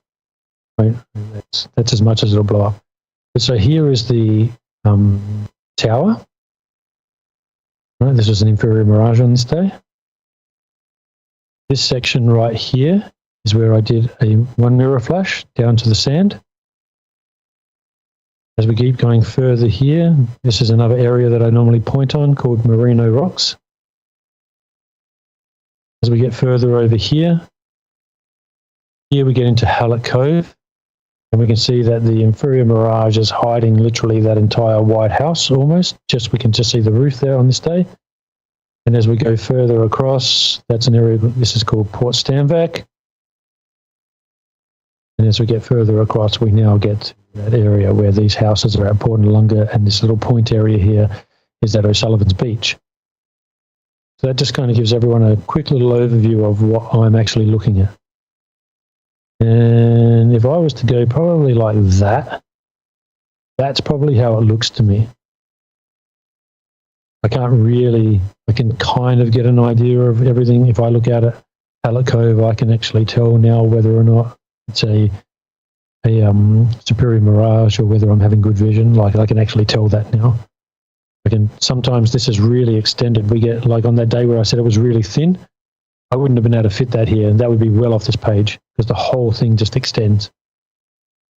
that's as much as it'll blow up. But so here is the tower. Right, this was an inferior mirage on this day. This section right here is where I did one mirror flash down to the sand. As we keep going further here, this is another area that I normally point on called Merino Rocks. As we get further over here we get into Hallett Cove, and we can see that the inferior mirage is hiding literally that entire White House almost. We can just see the roof there on this day. And as we go further across, that's an area, this is called Port Stanvac. And as we get further across, we now get to that area where these houses are at Port Noarlunga, and this little point area here is at O'Sullivan's Beach. So that just kind of gives everyone a quick little overview of what I'm actually looking at. And if I was to go probably like that, that's probably how it looks to me. I can kind of get an idea of everything. If I look at it, Hallett Cove, I can actually tell now whether or not it's a superior mirage or whether I'm having good vision. Like I can actually tell that now. Sometimes this is really extended. We get, like on that day where I said it was really thin, I wouldn't have been able to fit that here, and that would be well off this page because the whole thing just extends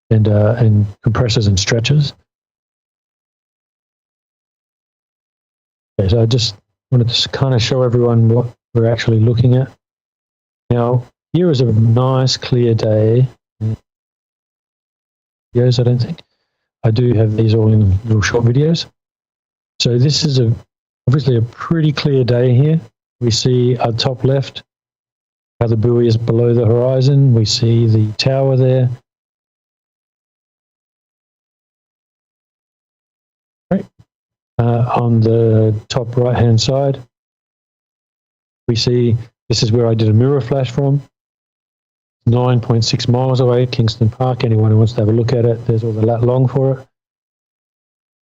and compresses and stretches. Okay, so I just wanted to kind of show everyone what we're actually looking at. Now, here is a nice clear day. Videos, I don't think. I do have these all in little short videos. So this is obviously a pretty clear day here. We see our top left how the buoy is below the horizon. We see the tower there. Right. On the top right-hand side, we see this is where I did a mirror flash from. 9.6 miles away, Kingston Park. Anyone who wants to have a look at it, there's all the lat long for it.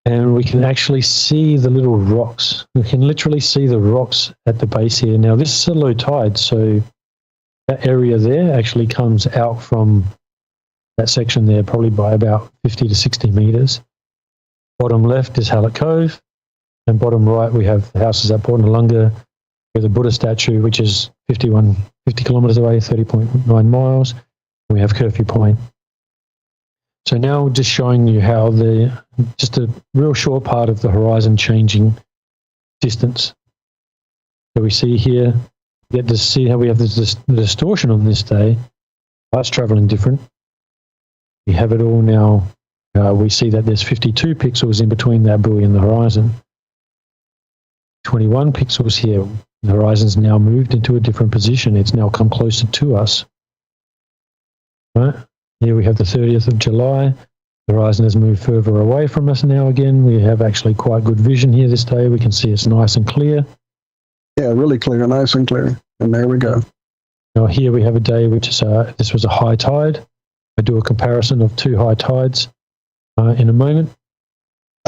And we can actually see the little rocks. We can literally see the rocks at the base here. Now, this is a low tide, so that area there actually comes out from that section there probably by about 50 to 60 meters. Bottom left is Hallett Cove, and bottom right we have the houses at Port Noarlunga with a Buddha statue, which is 50 kilometers away, 30.9 miles. We have Curfew Point. So now just showing you how just a real short part of the horizon changing distance. So we see here, you get to see how we have this distortion on this day. Light's traveling different. We have it all now. We see that there's 52 pixels in between that buoy and the horizon. 21 pixels here. The horizon's now moved into a different position. It's now come closer to us. Right? Here we have the 30th of July. The horizon has moved further away from us now again. We have actually quite good vision here this day. We can see it's nice and clear. Yeah, really clear, nice and clear. And there we go. Now here we have a day which is, this was a high tide. I do a comparison of two high tides in a moment.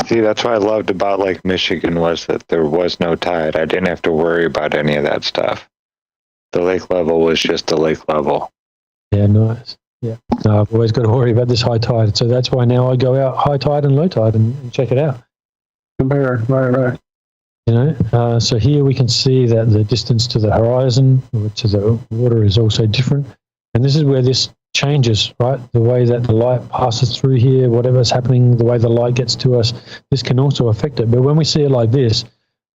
See, that's what I loved about Lake Michigan was that there was no tide. I didn't have to worry about any of that stuff. The lake level was just the lake level. Yeah, nice. Yeah. No, I've always got to worry about this high tide. So that's why now I go out high tide and low tide and check it out. Compare, right. You know, so here we can see that the distance to the horizon, or to the water, is also different. And this is where this changes, right? The way that the light passes through here, whatever's happening, the way the light gets to us, this can also affect it. But when we see it like this,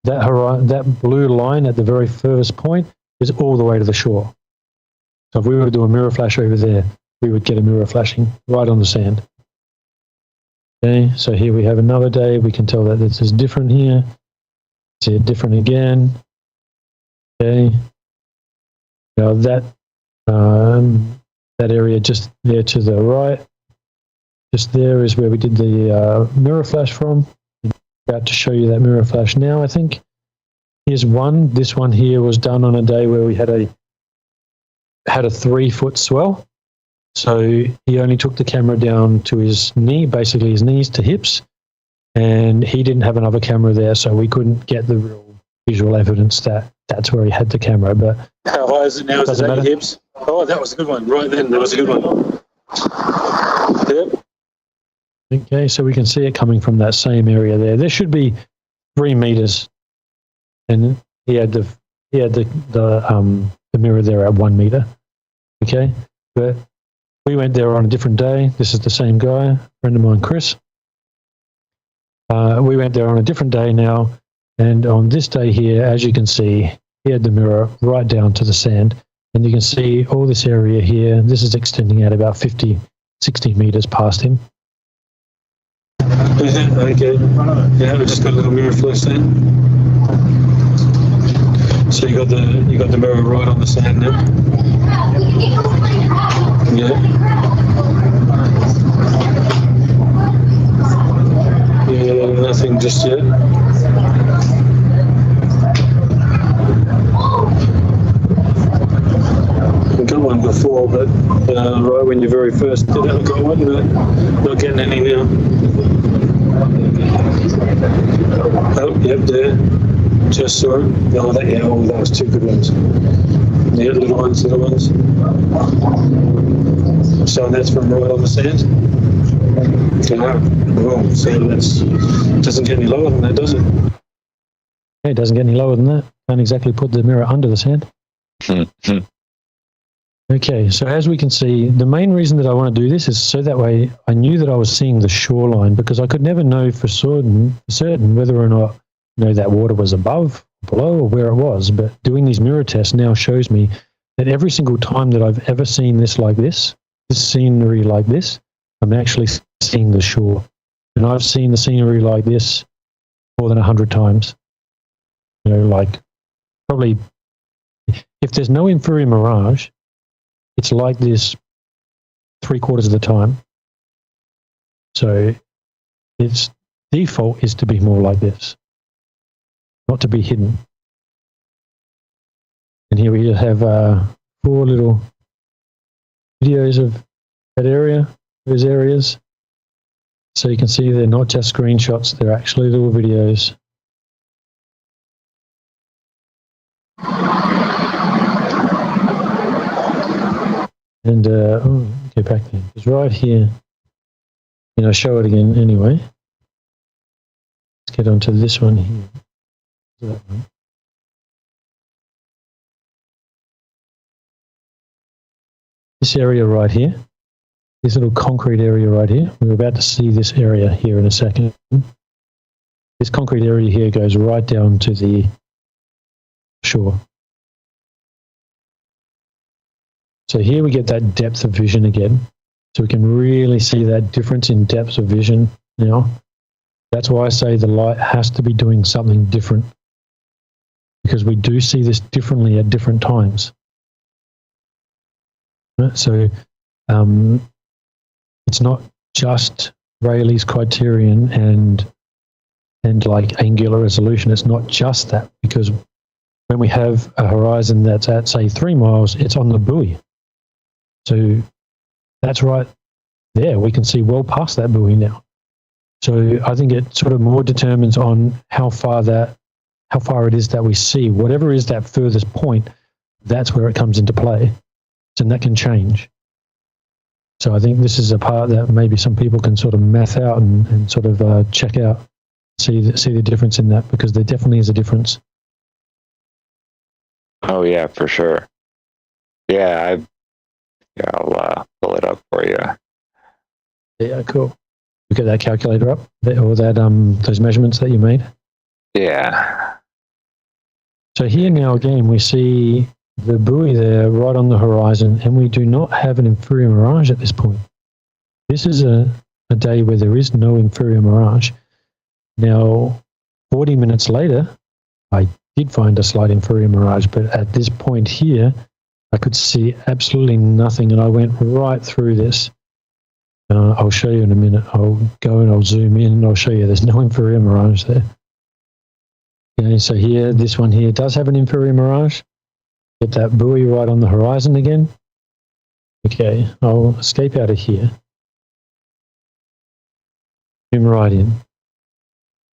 that blue line at the very furthest point is all the way to the shore. So if we were to do a mirror flash over there, we would get a mirror flashing right on the sand. Okay, so here we have another day. We can tell that this is different here. See it different again. Okay. Now that area just there to the right, just there is where we did the mirror flash from. I'm about to show you that mirror flash now, I think. Here's one. This one here was done on a day where we had a 3-foot swell. So he only took the camera down to his knee, basically his knees to hips, and he didn't have another camera there, so we couldn't get the real visual evidence that that's where he had the camera. But how high is it now? Is it at your hips? Oh, that was a good one. Right then, that was a good one. Yep. Okay, so we can see it coming from that same area there. There should be 3 meters, and he had the mirror there at 1 meter. Okay, but we went there on a different day. This is the same guy, friend of mine, Chris. We went there on a different day now, and on this day here, as you can see, he had the mirror right down to the sand, and you can see all this area here. This is extending out about 50, 60 meters past him. Okay. Yeah, we just got a little mirror flash there. So you got the mirror right on the sand now. Yeah. Yeah, nothing just yet. I got one before, but right when you very first did it, I got one, but not getting any now. Oh, yep, there. Just saw it. Oh, that was 2 good ones. Yeah, little ones. So that's from right on the sand. Oh, so that doesn't get any lower than that, does it? Yeah, it doesn't get any lower than that. Can't exactly put the mirror under the sand. Okay, so as we can see, the main reason that I want to do this is so that way I knew that I was seeing the shoreline, because I could never know for certain whether or not that water was above, below, or where it was. But doing these mirror tests now shows me that every single time that I've ever seen this scenery like this, I'm actually seeing the shore. And I've seen the scenery like this more than 100 times. Like probably, if there's no inferior mirage, it's like this 3/4 of the time. So its default is to be more like this, not to be hidden. And here we have 4 little videos of that area, those areas. So you can see they're not just screenshots, they're actually little videos. And get back there. It's right here. Show it again anyway. Let's get onto this one here. That one. This area right here. This little concrete area right here. We're about to see this area here in a second. This concrete area here goes right down to the shore. So here we get that depth of vision again. So we can really see that difference in depth of vision now. That's why I say the light has to be doing something different, because we do see this differently at different times. So it's not just Rayleigh's criterion and like angular resolution. It's not just that, because when we have a horizon that's at, say, 3 miles, it's on the buoy. So that's right there. We can see well past that buoy now. So I think it sort of more determines on how far it is that we see. Whatever is that furthest point, that's where it comes into play. And that can change. So I think this is a part that maybe some people can sort of math out and sort of check out, see the difference in that, because there definitely is a difference. Oh yeah, for sure. Yeah, I'll pull it up for you. Yeah, cool. You get that calculator up, or that those measurements that you made. Yeah. So here now again we see the buoy there right on the horizon, and we do not have an inferior mirage at this point. This is a day where there is no inferior mirage. Now, 40 minutes later, I did find a slight inferior mirage, but at this point here, I could see absolutely nothing, and I went right through this. I'll show you in a minute. I'll go and I'll zoom in and I'll show you there's no inferior mirage there. Okay, so here, this one here does have an inferior mirage. Get that buoy right on the horizon again. Okay, I'll escape out of here. Zoom right in.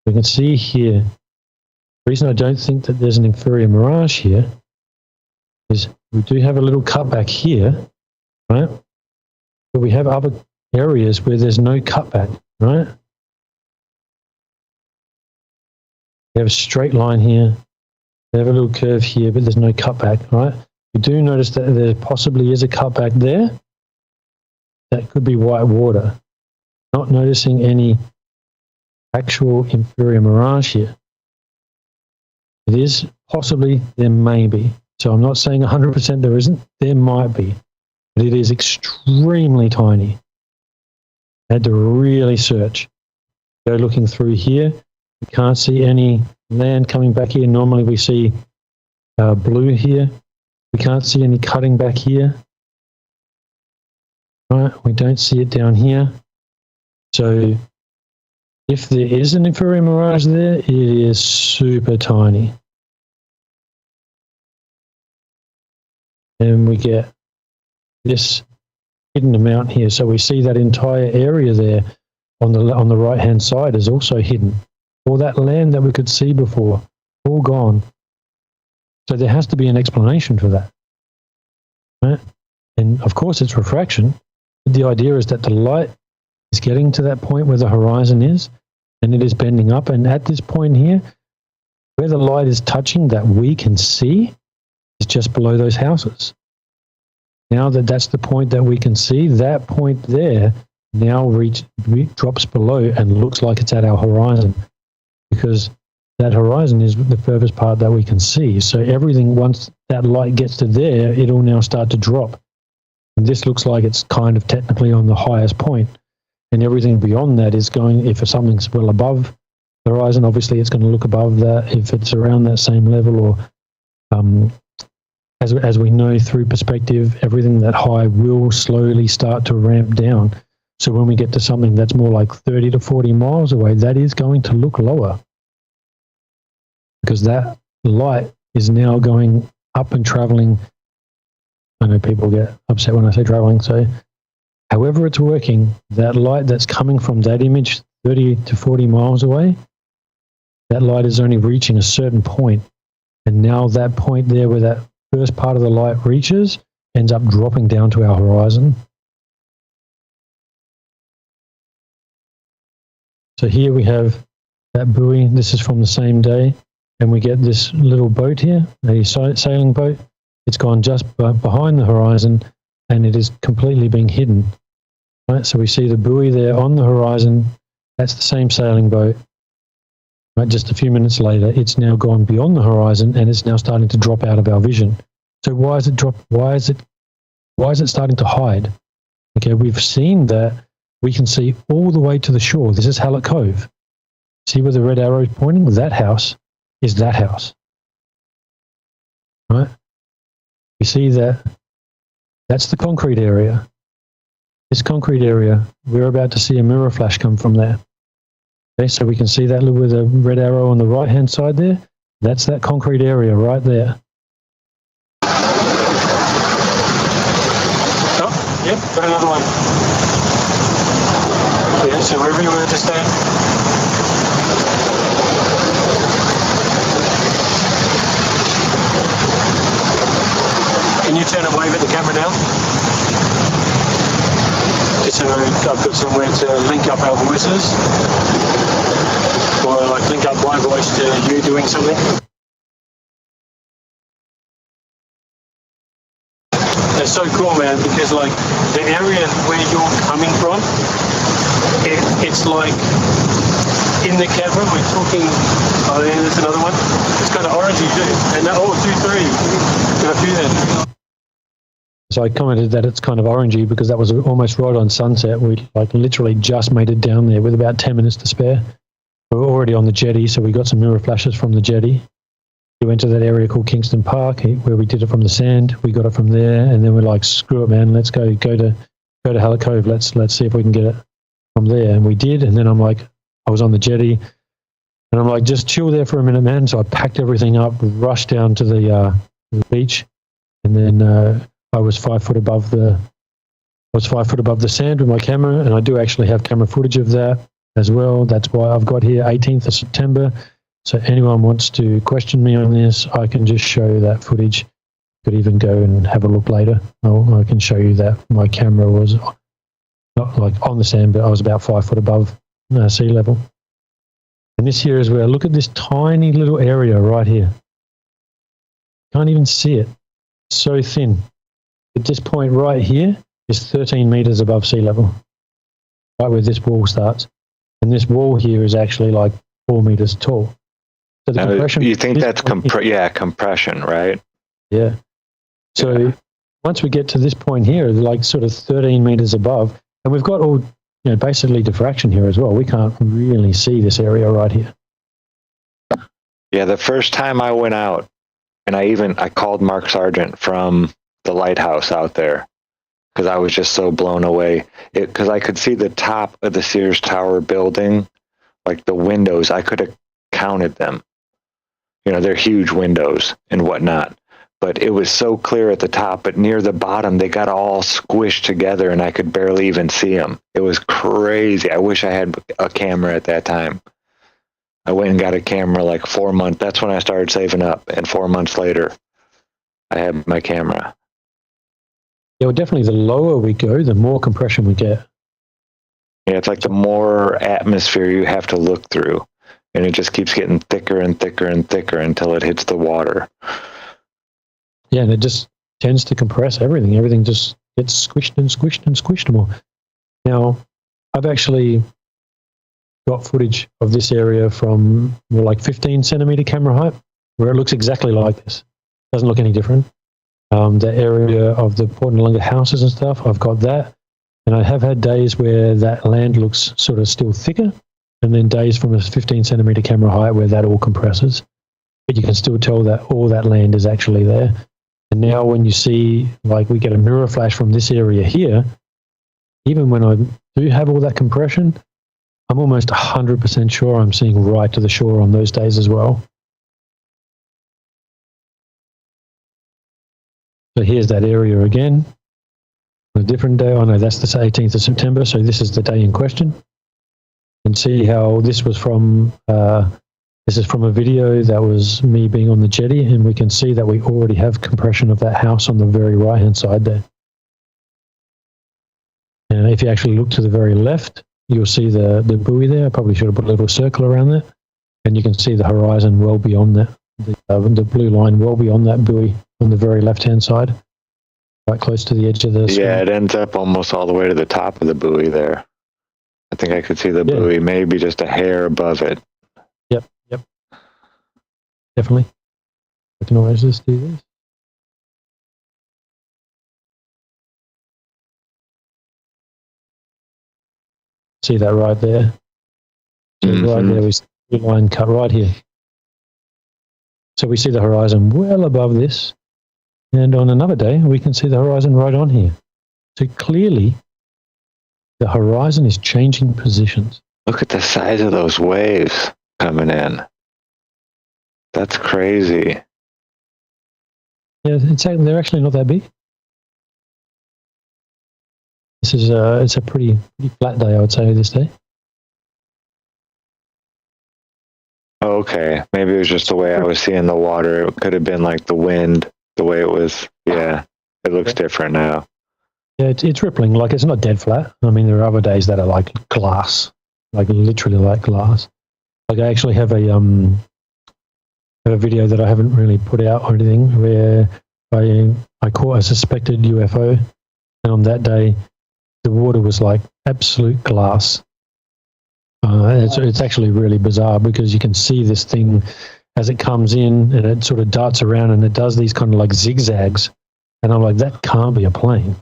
We can see here, the reason I don't think that there's an inferior mirage here is we do have a little cutback here, right? But we have other areas where there's no cutback, right? We have a straight line here. We have a little curve here, but there's no cutback, right? We do notice that there possibly is a cutback there. That could be white water. Not noticing any actual inferior mirage here. It is possibly, there may be. So I'm not saying 100% there isn't, there might be. But it is extremely tiny. I had to really search. Go looking through here. We can't see any land coming back here. Normally we see blue here. We can't see any cutting back here. Right, we don't see it down here. So if there is an inferior mirage there, it is super tiny. And we get this hidden amount here. So we see that entire area there on the right-hand side is also hidden. All that land that we could see before, all gone. So there has to be an explanation for that. Right? And of course it's refraction. But the idea is that the light is getting to that point where the horizon is, and it is bending up. And at this point here, where the light is touching that we can see is just below those houses. Now that that's the point that we can see, that point there now drops below and looks like it's at our horizon, because that horizon is the furthest part that we can see. So everything, once that light gets to there, it'll now start to drop. And this looks like it's kind of technically on the highest point. And everything beyond that is going, if something's well above the horizon, obviously it's going to look above that. If it's around that same level, or as we know through perspective, everything that high will slowly start to ramp down. So when we get to something that's more like 30 to 40 miles away, that is going to look lower, because that light is now going up and traveling. I know people get upset when I say traveling. So however it's working, that light that's coming from that image 30 to 40 miles away, that light is only reaching a certain point. And now that point there where that first part of the light reaches ends up dropping down to our horizon. So here we have that buoy. This is from the same day. And we get this little boat here, a sailing boat. It's gone just behind the horizon, and it is completely being hidden. Right? So we see the buoy there on the horizon. That's the same sailing boat. Right? Just a few minutes later, it's now gone beyond the horizon, and it's now starting to drop out of our vision. So why is it Why is it starting to hide? Okay, we've seen that we can see all the way to the shore. This is Hallett Cove. See where the red arrow is pointing? That house is that house. Right? You see that that's the concrete area. This concrete area, we're about to see a mirror flash come from there. Okay, so we can see that with a red arrow on the right-hand side there. That's that concrete area right there. Oh, yep, got another one. Yeah, so wherever you want to stand. Can you turn and wave at the camera now? Just so I've got somewhere to link up our voices, or like link up my voice to you doing something. It's so cool, man, because like the area where you're coming from, it's like in the camera we're talking. Oh, yeah, there's another one. It's kind of orangey too, and 2, 3. Got a few there. So I commented that it's kind of orangey because that was almost right on sunset. We like literally just made it down there with about 10 minutes to spare. We were already on the jetty, so we got some mirror flashes from the jetty. We went to that area called Kingston Park where we did it from the sand. We got it from there, and then we're like, screw it, man, let's go to Hallett Cove. Let's see if we can get it from there. And we did, and then I'm like, I was on the jetty, and I'm like, just chill there for a minute, man. So I packed everything up, rushed down to the beach, and then I was 5 foot above the was 5 foot above the sand with my camera, and I do actually have camera footage of that as well. That's why I've got here 18th of September. So anyone wants to question me on this, I can just show that footage. Could even go and have a look later. I can show you that my camera was not like on the sand, but I was about 5 foot above sea level. And this here is where, look at this tiny little area right here. Can't even see it. It's so thin. At this point right here is 13 meters above sea level, right where this wall starts. And this wall here is actually like 4 meters tall. So the compression. You think that's compression, right? Yeah. So once we get to this point here, like sort of 13 meters above, and we've got all, basically diffraction here as well. We can't really see this area right here. Yeah, the first time I went out, and I called Mark Sargent from the lighthouse out there because I was just so blown away. Because I could see the top of the Sears Tower building, like the windows. I could have counted them. They're huge windows and whatnot. But it was so clear at the top, but near the bottom, they got all squished together and I could barely even see them. It was crazy. I wish I had a camera at that time. I went and got a camera like 4 months. That's when I started saving up. And 4 months later, I had my camera. Yeah, well, definitely the lower we go, the more compression we get. Yeah, it's like the more atmosphere you have to look through. And it just keeps getting thicker and thicker and thicker until it hits the water. Yeah, and it just tends to compress everything. Everything just gets squished and squished and squished more. Now, I've actually got footage of this area from like 15 centimeter camera height, where it looks exactly like this. Doesn't look any different. The area of the Port Noarlunga houses and stuff, I've got that. And I have had days where that land looks sort of still thicker, and then days from a 15 centimeter camera height where that all compresses. But you can still tell that all that land is actually there. And now when you see, like we get a mirror flash from this area here, even when I do have all that compression, I'm almost 100% sure I'm seeing right to the shore on those days as well. So here's that area again. On a different day, oh no, that's the 18th of September, so this is the day in question. And see how this was from, this is from a video that was me being on the jetty, and we can see that we already have compression of that house on the very right-hand side there. And if you actually look to the very left, you'll see the buoy there. I probably should have put a little circle around that. And you can see the horizon well beyond that, the blue line well beyond that buoy on the very left-hand side, right close to the edge of the screen. Yeah, it ends up almost all the way to the top of the buoy there. I think I could see the buoy maybe just a hair above it. Yep. Definitely. I can always just do this. See that right there? So right there, we see the line cut right here. So we see the horizon well above this. And on another day, we can see the horizon right on here. So clearly, the horizon is changing positions. Look at the size of those waves coming in. That's crazy. Yeah, they're actually not that big. This is it's a pretty flat day, I would say, this day. Okay, maybe it was just the way I was seeing the water. It could have been like the wind, the way it was. Yeah, it looks different now. Yeah, it's rippling. Like, it's not dead flat. I mean, there are other days that are like glass, like literally like glass. Like, I actually have a video that I haven't really put out or anything, where I caught a suspected UFO, and on that day, the water was like absolute glass. It's actually really bizarre, because you can see this thing as it comes in, and it sort of darts around, and it does these kind of like zigzags. And I'm like, that can't be a plane.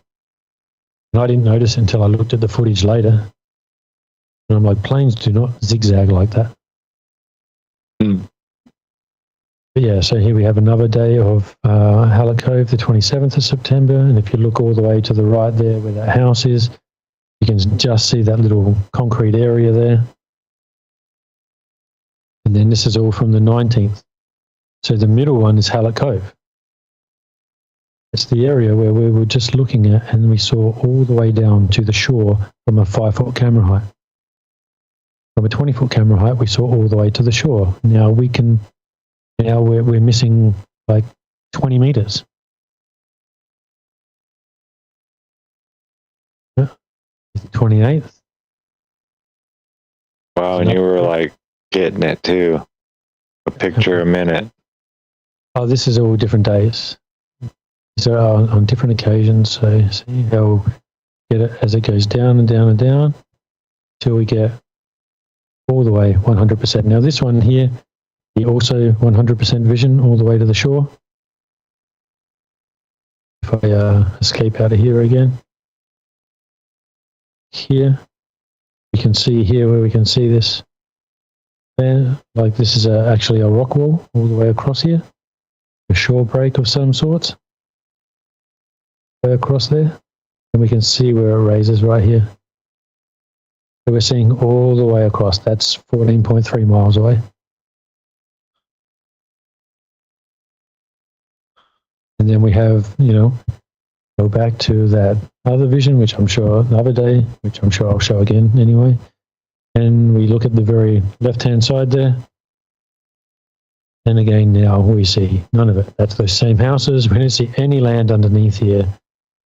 And I didn't notice until I looked at the footage later. And I'm like, planes do not zigzag like that. But yeah, so here we have another day of Hallett Cove, the 27th of September. And if you look all the way to the right there where that house is, you can just see that little concrete area there. And then this is all from the 19th. So the middle one is Hallett Cove. It's the area where we were just looking at, and we saw all the way down to the shore from a 5-foot camera height. From a 20-foot camera height, we saw all the way to the shore. Now we're missing like 20 meters. 28th. Wow, and you were like getting it too. A picture a minute. Oh, this is all different days. So on different occasions. So see how we'll get it as it goes down and down and down till we get all the way 100%. Now this one here, the also 100% vision all the way to the shore. If I escape out of here again. Here, we can see here where we can see this there. Like this is actually a rock wall all the way across here. A shore break of some sorts. Across there. And we can see where it raises right here. So we're seeing all the way across. That's 14.3 miles away. And then we have, go back to that other vision, which I'm sure the other day, which I'm sure I'll show again anyway. And we look at the very left-hand side there. And again, now we see none of it. That's those same houses. We don't see any land underneath here.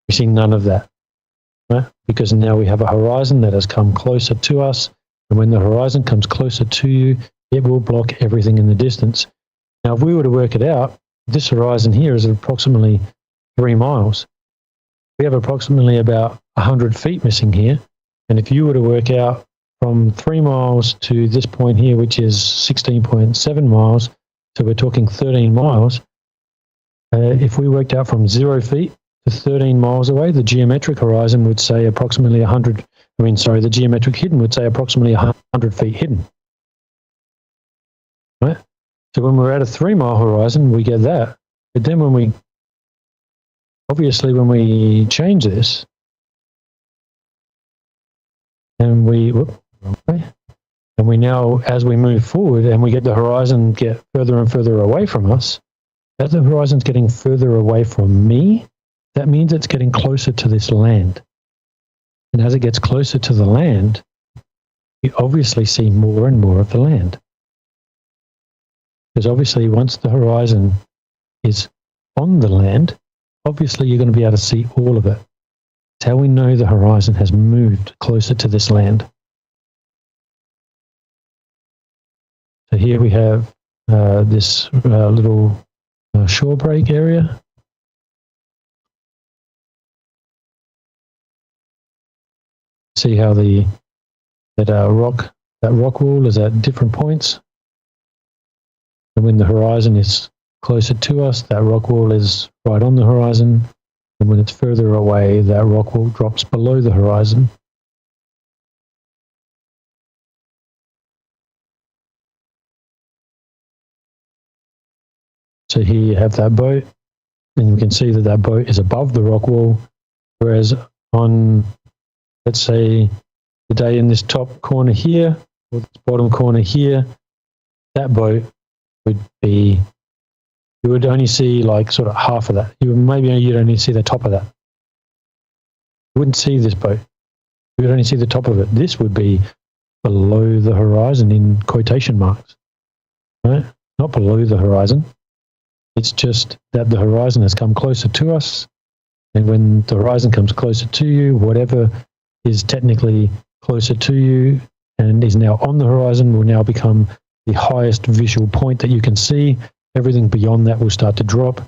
We see none of that. Right? Because now we have a horizon that has come closer to us. And when the horizon comes closer to you, it will block everything in the distance. Now, if we were to work it out, this horizon here is approximately 3 miles. We have approximately about 100 feet missing here. And if you were to work out from 3 miles to this point here, which is 16.7 miles, so we're talking 13 miles, if we worked out from 0 feet to 13 miles away, the geometric horizon would say approximately the geometric hidden would say approximately 100 feet hidden. Right? So when we're at a 3 mile horizon, we get that. But then when we change this, and we now, as we move forward and we get the horizon get further and further away from us, as the horizon's getting further away from me, that means it's getting closer to this land. And as it gets closer to the land, we obviously see more and more of the land. Because obviously once the horizon is on the land, obviously you're going to be able to see all of it. That's how we know the horizon has moved closer to this land. So here we have this little shore break area. See how that rock wall is at different points. And when the horizon is closer to us, that rock wall is right on the horizon. And when it's further away, that rock wall drops below the horizon. So here you have that boat, and you can see that boat is above the rock wall, whereas on, let's say, the day in this top corner here, or this bottom corner here, that boat would be, you would only see like sort of half of that. You'd only see the top of that. You wouldn't see this boat. You would only see the top of it. This would be below the horizon in quotation marks, right? Not below the horizon. It's just that the horizon has come closer to us. And when the horizon comes closer to you, whatever is technically closer to you and is now on the horizon will now become the highest visual point that you can see. Everything beyond that will start to drop,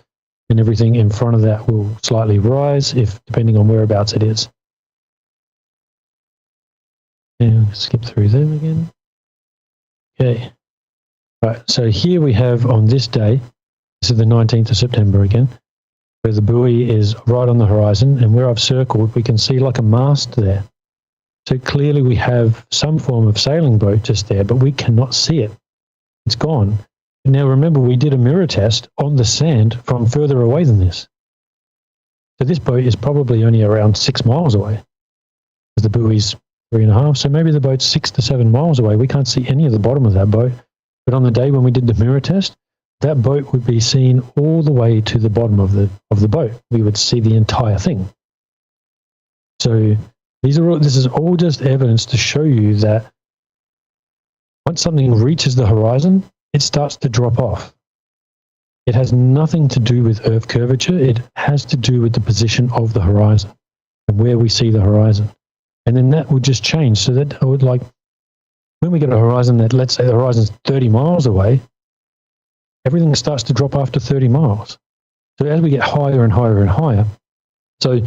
and everything in front of that will slightly rise, depending on whereabouts it is. And skip through them again. Okay. Right, so here we have on this day, this is the 19th of September again, where the buoy is right on the horizon, and where I've circled, we can see like a mast there. So clearly we have some form of sailing boat just there, but we cannot see it. It's gone. Now remember, we did a mirror test on the sand from further away than this. So this boat is probably only around 6 miles away. The buoy's 3.5, so maybe the boat's 6 to 7 miles away. We can't see any of the bottom of that boat. But on the day when we did the mirror test, that boat would be seen all the way to the bottom of the boat. We would see the entire thing. So this is all just evidence to show you that once something reaches the horizon, it starts to drop off. It has nothing to do with Earth curvature. It has to do with the position of the horizon and where we see the horizon. And then that would just change. So that would, like, when we get a horizon that, let's say the horizon's 30 miles away, everything starts to drop after 30 miles. So as we get higher and higher and higher, so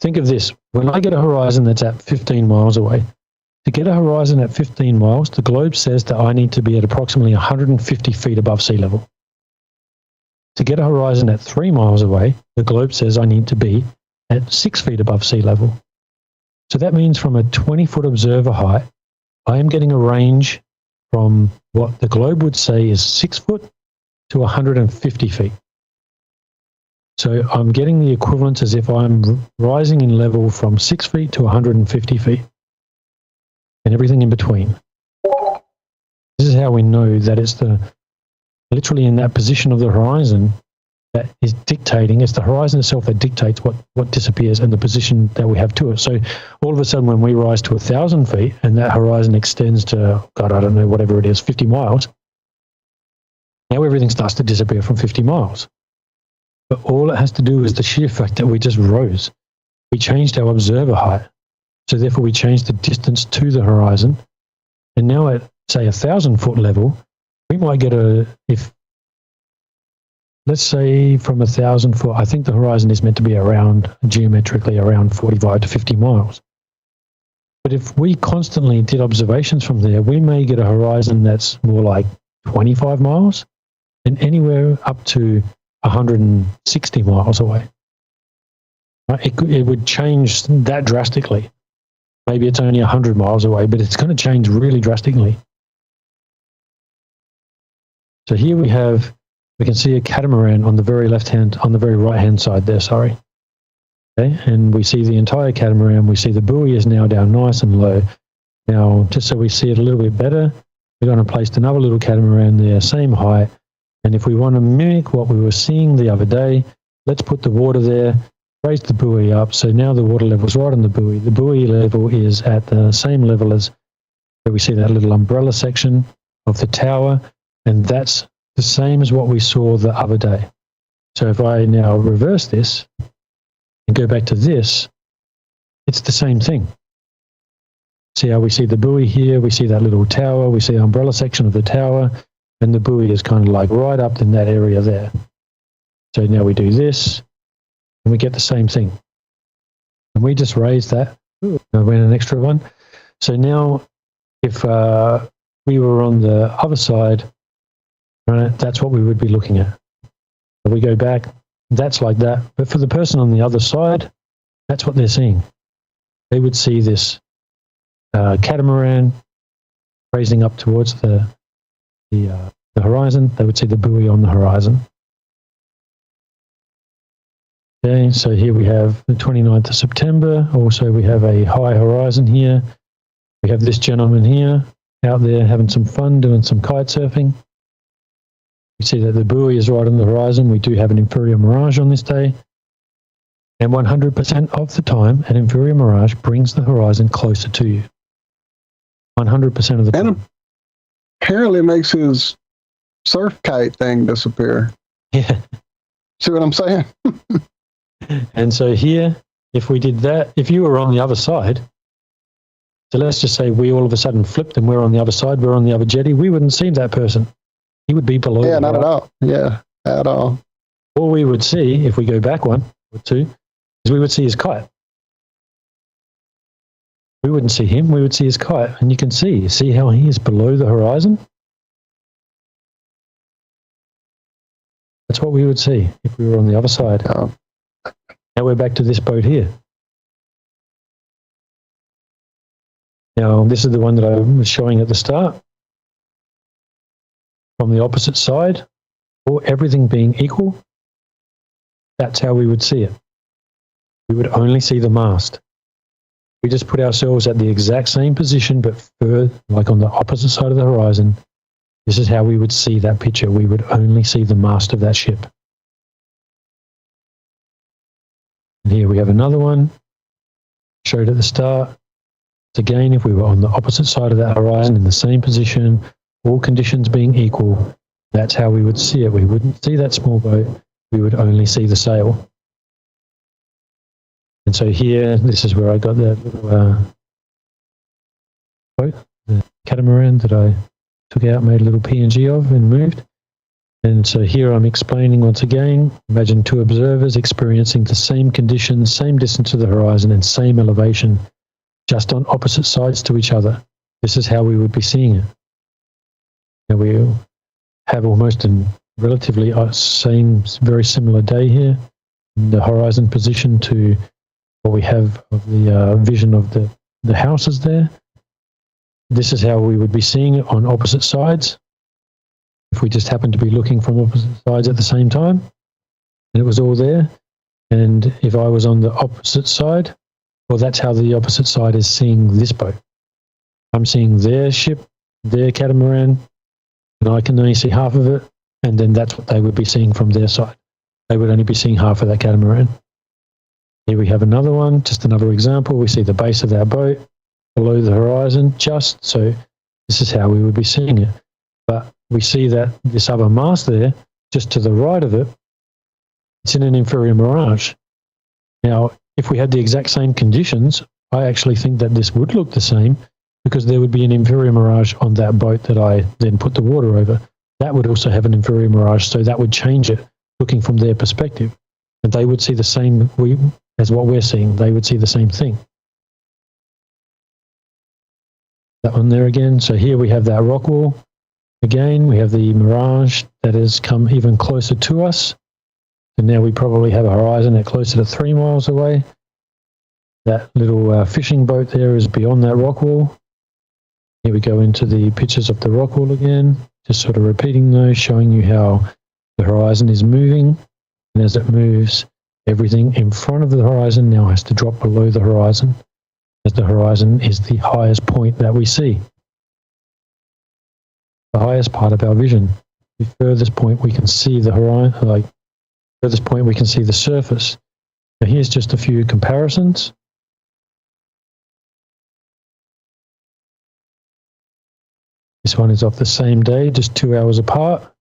think of this. When I get a horizon that's at 15 miles away, to get a horizon at 15 miles, the globe says that I need to be at approximately 150 feet above sea level. To get a horizon at 3 miles away, the globe says I need to be at 6 feet above sea level. So that means from a 20-foot observer height, I am getting a range from what the globe would say is 6 foot to 150 feet. So I'm getting the equivalent as if I'm rising in level from 6 feet to 150 feet and everything in between. This is how we know that it's literally in that position of the horizon that is dictating. It's the horizon itself that dictates what disappears and the position that we have to it. So all of a sudden when we rise to 1,000 feet and that horizon extends to, God, I don't know, whatever it is, 50 miles, now everything starts to disappear from 50 miles. But all it has to do is the sheer fact that we just rose. We changed our observer height. So therefore we changed the distance to the horizon. And now at, say, 1,000-foot level, we might get let's say from 1,000 foot, I think the horizon is meant to be geometrically around 45 to 50 miles. But if we constantly did observations from there, we may get a horizon that's more like 25 miles and anywhere up to 160 miles away. Right? It would change that drastically. Maybe it's only 100 miles away, but it's going to change really drastically. So here we can see a catamaran on the very right-hand side there, sorry. Okay, and we see the entire catamaran. We see the buoy is now down nice and low. Now, just so we see it a little bit better, we're going to place another little catamaran there, same height. And if we want to mimic what we were seeing the other day, let's put the water there, raise the buoy up. So now the water level is right on the buoy. The buoy level is at the same level as where we see that little umbrella section of the tower. And that's the same as what we saw the other day. So if I now reverse this and go back to this, it's the same thing. See how we see the buoy here, we see that little tower, we see the umbrella section of the tower, and the buoy is kind of like right up in that area there. So now we do this, and we get the same thing. And we just raised that. I went an extra one. So now if we were on the other side, right, that's what we would be looking at. If we go back, that's like that. But for the person on the other side, that's what they're seeing. They would see this catamaran raising up towards the horizon. They would see the buoy on the horizon. Okay, so here we have the 29th of September. Also, we have a high horizon here. We have this gentleman here out there having some fun, doing some kite surfing. We see that the buoy is right on the horizon. We do have an inferior mirage on this day. And 100% of the time, an inferior mirage brings the horizon closer to you. 100% of the time. And apparently makes his surf kite thing disappear. Yeah. See what I'm saying? And so here, if we did that, if you were on the other side, so let's just say we all of a sudden flipped and we're on the other side, we're on the other jetty, we wouldn't see that person. He would be below. Yeah, not at all. Yeah, at all. All we would see, if we go back one or two, is we would see his kite. We wouldn't see him, we would see his kite. And you can see how he is below the horizon? That's what we would see if we were on the other side. Now we're back to this boat here. Now, this is the one that I was showing at the start. From the opposite side, or everything being equal, that's how we would see it. We would only see the mast. We just put ourselves at the exact same position, but further, like on the opposite side of the horizon, This is how we would see that picture. We would only see the mast of that ship. And here we have another one, showed at the start. Again, if we were on the opposite side of that horizon in the same position, all conditions being equal, that's how we would see it. We wouldn't see that small boat. We would only see the sail. And so here, this is where I got that little boat, the catamaran that I took out, made a little PNG of and moved. And so here I'm explaining once again, imagine two observers experiencing the same conditions, same distance to the horizon and same elevation, just on opposite sides to each other. This is how we would be seeing it. Now we have almost a relatively same, very similar day here. In the horizon position to what we have of the vision of the houses there. This is how we would be seeing it on opposite sides. If we just happened to be looking from opposite sides at the same time, and it was all there. And if I was on the opposite side, well, that's how the opposite side is seeing this boat. I'm seeing their ship, their catamaran, and I can only see half of it, and then that's what they would be seeing from their side. They would only be seeing half of that catamaran. Here we have another one, just another example. We see the base of our boat below the horizon, just so this is how we would be seeing it. But we see that this other mast there, just to the right of it, it's in an inferior mirage. Now, if we had the exact same conditions, I actually think that this would look the same because there would be an inferior mirage on that boat that I then put the water over. That would also have an inferior mirage, so that would change it, looking from their perspective. And they would see the same as what we're seeing. They would see the same thing. That one there again. So here we have that rock wall. Again, we have the mirage that has come even closer to us. And now we probably have a horizon at closer to 3 miles away. That little fishing boat there is beyond that rock wall. Here we go into the pictures of the rock wall again, just sort of repeating those, showing you how the horizon is moving. And as it moves, everything in front of the horizon now has to drop below the horizon, as the horizon is the highest point that we see. The highest part of our vision. The furthest point we can see the horizon, furthest point we can see the surface. Now here's just a few comparisons. This one is of the same day, just 2 hours apart.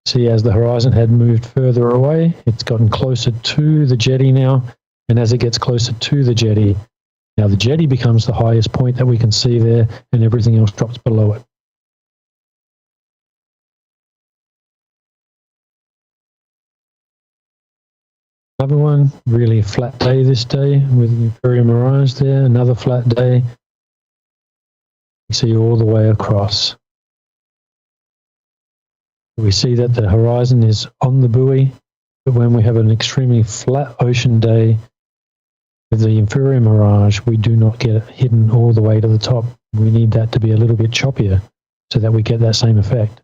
See, as the horizon had moved further away, it's gotten closer to the jetty now. And as it gets closer to the jetty, now the jetty becomes the highest point that we can see there, and everything else drops below it. Another one, really flat day this day with the inferior mirage there. Another flat day. You see all the way across. We see that the horizon is on the buoy, but when we have an extremely flat ocean day with the inferior mirage, we do not get hidden all the way to the top. We need that to be a little bit choppier so that we get that same effect.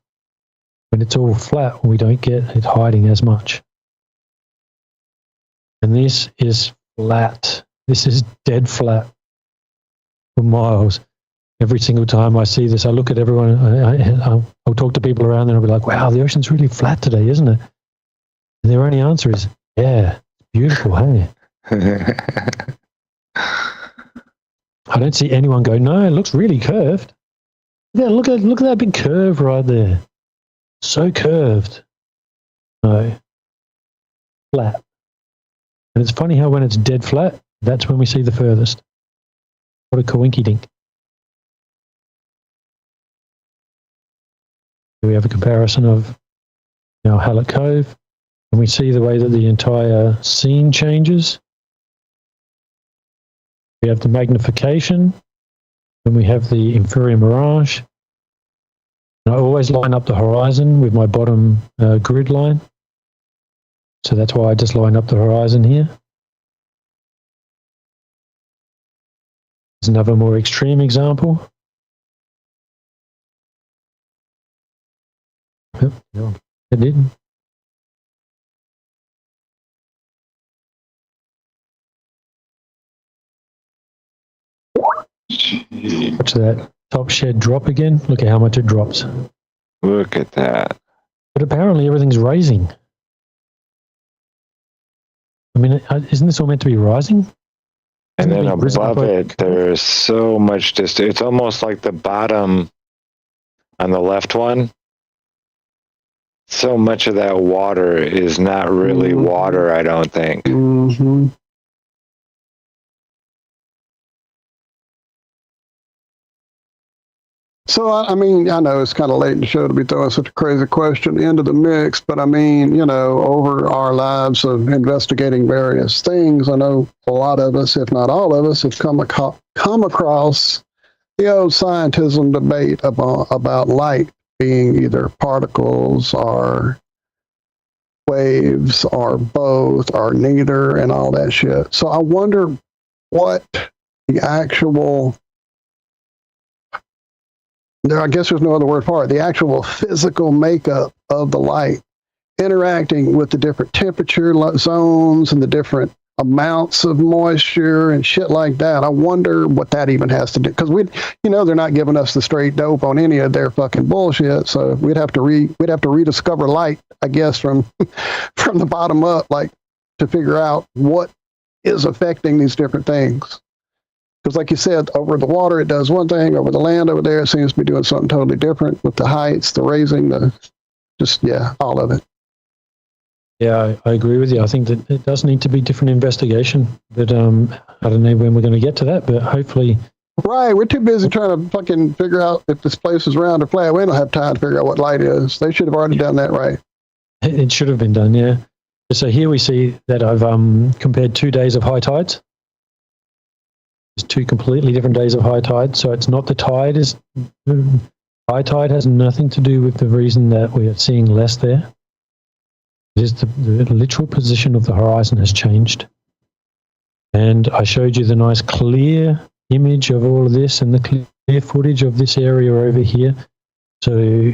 When it's all flat, we don't get it hiding as much. And this is flat. This is dead flat for miles. Every single time I see this, I look at everyone, I'll talk to people around there and I'll be like, wow, the ocean's really flat today, isn't it? And their only answer is, yeah, it's beautiful, hey? I don't see anyone go, no, it looks really curved. Yeah, look at that big curve right there. So curved. No. Flat. And it's funny how when it's dead flat, that's when we see the furthest. What a coinky-dink. We have a comparison of Hallett Cove, and we see the way that the entire scene changes. We have the magnification, and we have the inferior mirage. And I always line up the horizon with my bottom grid line. So that's why I just line up the horizon here. There's another more extreme example. No, it didn't. Watch that. top shed drop again. Look at how much it drops. Look at that. But apparently everything's raising. I mean, isn't this all meant to be rising? And then above it, there's so much distance. It's almost like the bottom on the left one. So much of that water is not really water, I don't think. Mm-hmm. So, I mean, I know it's kind of late in the show to be throwing such a crazy question into the mix, but I mean, you know, over our lives of investigating various things, I know a lot of us, if not all of us, have come across the old scientism debate about light being either particles or waves or both or neither and all that shit. So I wonder what the actual, I guess there's no other word for it, the actual physical makeup of the light interacting with the different temperature zones and the different amounts of moisture and shit like that. I wonder what that even has to do, because they're not giving us the straight dope on any of their fucking bullshit. So we'd have to rediscover light, I guess, from the bottom up, like to figure out what is affecting these different things. Because like you said, over the water, it does one thing. Over the land over there, it seems to be doing something totally different with the heights, the raising, all of it. Yeah, I agree with you. I think that it does need to be different investigation. But I don't know when we're going to get to that, but hopefully. Right. We're too busy trying to fucking figure out if this place is round or flat. We don't have time to figure out what light is. They should have already done that, right? It should have been done, yeah. So here we see that I've compared 2 days of high tides. It's 2 completely different days of high tide. So it's not the tide. High tide has nothing to do with the reason that we are seeing less there. It is the literal position of the horizon has changed. And I showed you the nice clear image of all of this and the clear footage of this area over here. So,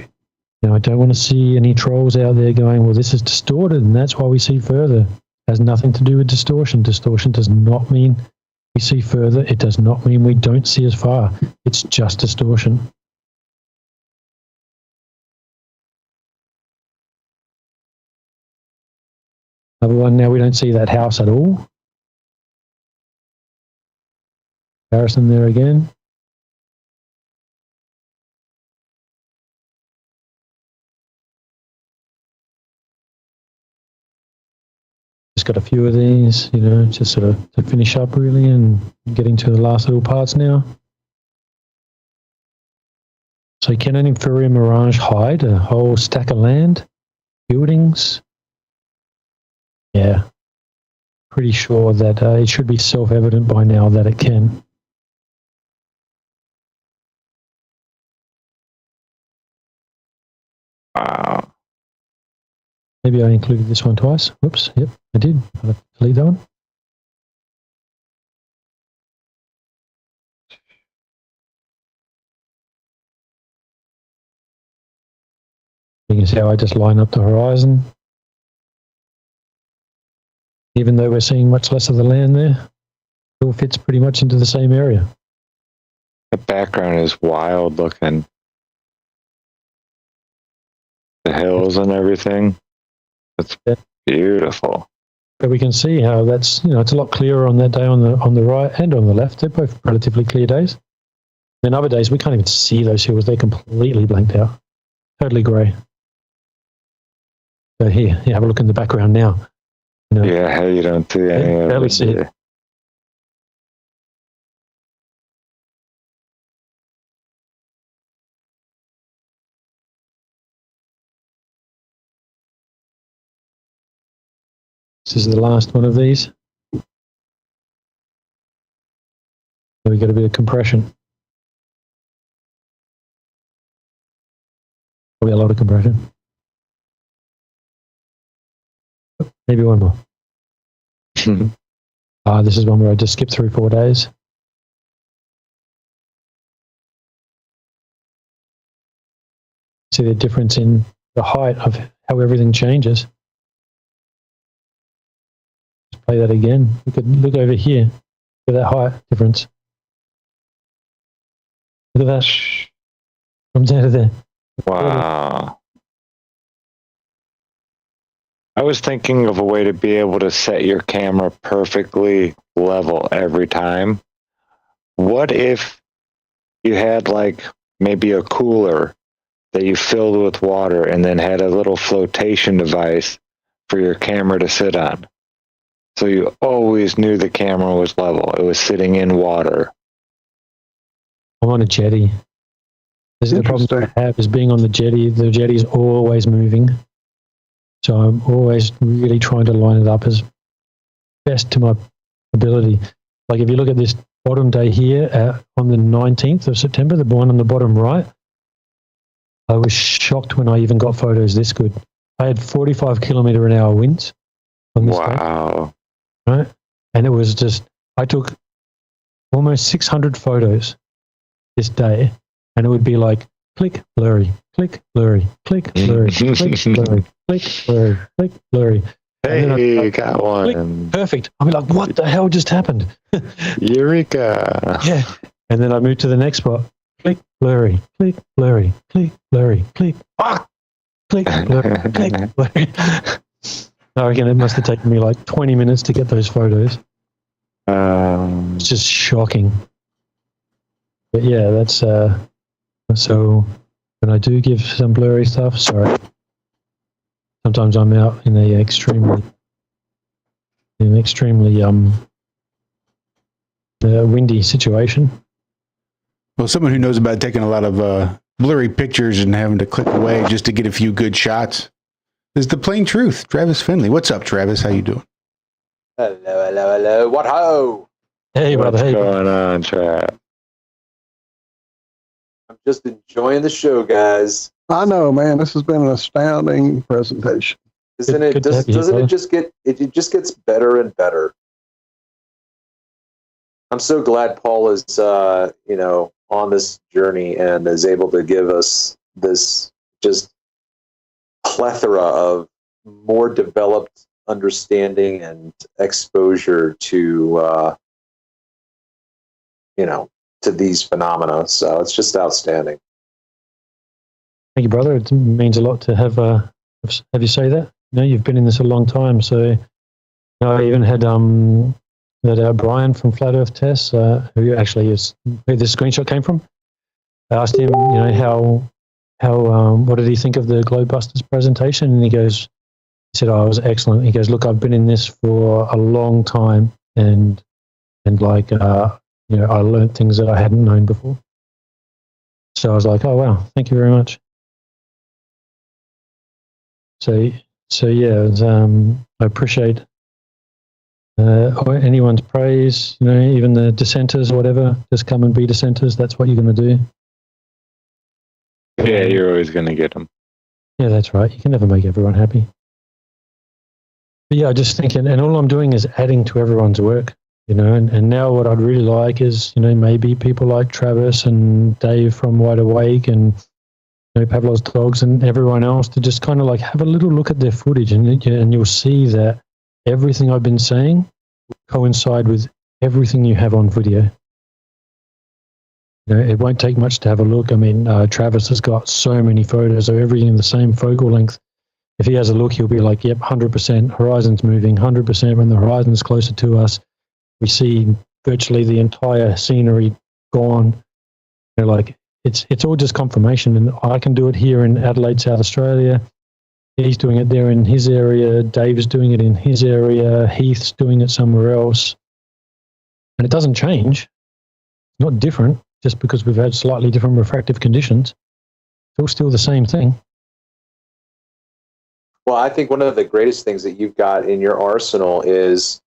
I don't want to see any trolls out there going, well, this is distorted and that's why we see further. It has nothing to do with distortion. Distortion does not mean we see further. It does not mean we don't see as far. It's just distortion. Another one, now we don't see that house at all. Comparison there again. Just got a few of these, just sort of to finish up really and getting to the last little parts now. So can an inferior mirage hide a whole stack of land, buildings? Yeah, pretty sure that it should be self-evident by now that it can. Wow. Maybe I included this one twice. Whoops, yep, I did. I'll delete that one. You can see how I just line up the horizon. Even though we're seeing much less of the land there, it all fits pretty much into the same area. The background is wild looking. The hills and everything. It's beautiful. But we can see how that's, it's a lot clearer on that day on the right and on the left. They're both relatively clear days. Then other days we can't even see those hills. They're completely blanked out. Totally grey. So here, have a look in the background now. Yeah, you don't see any of it. See it. This is the last one of these. So we got a bit of compression. Probably a lot of compression. Maybe one more. This is one where I just skipped through 4 days. See the difference in the height of how everything changes. Let's play that again. We could look over here. Look at that height difference. Look at that. From there to there. Wow. I was thinking of a way to be able to set your camera perfectly level every time. What if you had like maybe a cooler that you filled with water and then had a little flotation device for your camera to sit on? So you always knew the camera was level. It was sitting in water. I'm on a jetty. This is the problem I have is being on the jetty. The jetty is always moving. So I'm always really trying to line it up as best to my ability. Like if you look at this bottom day here on the 19th of September, the one on the bottom right, I was shocked when I even got photos this good. I had 45km/h winds on this day, right? And it was just, I took almost 600 photos this day, and it would be like click, blurry, click, blurry, click, blurry, click, blurry, click, blurry, click, blurry. Hey, you got one. Click, perfect. I'd be like, what the hell just happened? Eureka. Yeah. And then I moved to the next spot. Click, blurry, click, blurry, click, blurry, click, click, blurry, click, blurry. I reckon it must have taken me like 20 minutes to get those photos. It's just shocking. But yeah, that's so when I do give some blurry stuff, sorry. Sometimes I'm out in an extremely windy situation. Well, someone who knows about taking a lot of blurry pictures and having to click away just to get a few good shots is the plain truth. Travis Finley. What's up, Travis? How you doing? Hello. What ho? Hey, brother. What's Hey, going on, Trav? I'm just enjoying the show, guys. I know, man. This has been an astounding presentation. Isn't it? Doesn't it just get? It just gets better and better. I'm so glad Paul is, on this journey and is able to give us this just plethora of more developed understanding and exposure to, to these phenomena. So it's just outstanding. thank you, brother. It means a lot to have you say that. You've been in this a long time. So I even had that Brian from Flat Earth Tests, who actually is who this screenshot came from. I asked him, how what did he think of the Globebusters presentation? And he said, "Oh, it was excellent." He goes, "Look, I've been in this for a long time, and like, I learned things that I hadn't known before." So I was like, "Oh wow, thank you very much." So yeah, I appreciate anyone's praise. Even the dissenters or whatever, just come and be dissenters. That's what you're going to do. Yeah, you're always going to get them. Yeah, that's right. You can never make everyone happy. But yeah, I just thinking, and all I'm doing is adding to everyone's work, and now what I'd really like is, maybe people like Travis and Dave from Wide Awake and Pavlov's Dogs and everyone else to just kind of like have a little look at their footage, and you'll see that everything I've been saying coincide with everything you have on video. It won't take much to have a look. I mean, Travis has got so many photos of everything in the same focal length. If he has a look, he'll be like, yep, 100%, horizon's moving, 100% when the horizon's closer to us. We see virtually the entire scenery gone. It's all just confirmation, and I can do it here in Adelaide, South Australia. He's doing it there in his area. Dave's doing it in his area. Heath's doing it somewhere else. And it doesn't change. It's not different just because we've had slightly different refractive conditions. It's all still the same thing. Well, I think one of the greatest things that you've got in your arsenal is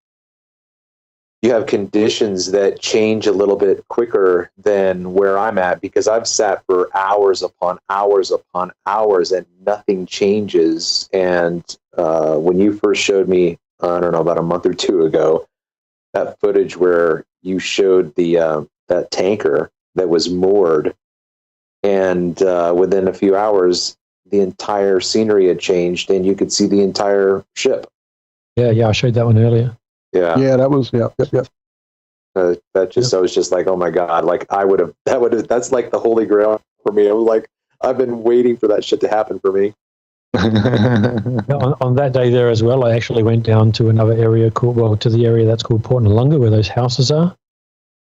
you have conditions that change a little bit quicker than where I'm at, because I've sat for hours upon hours upon hours and nothing changes. And when you first showed me, I don't know, about a month or two ago, that footage where you showed the that tanker that was moored, and within a few hours, the entire scenery had changed and you could see the entire ship. Yeah, I showed that one earlier. Yeah. Yeah, that was, yep. That just, I was just like, oh my God, like that's like the holy grail for me. I was like, I've been waiting for that shit to happen for me. on that day there as well, I actually went down to another area to the area that's called Port Noarlunga, where those houses are.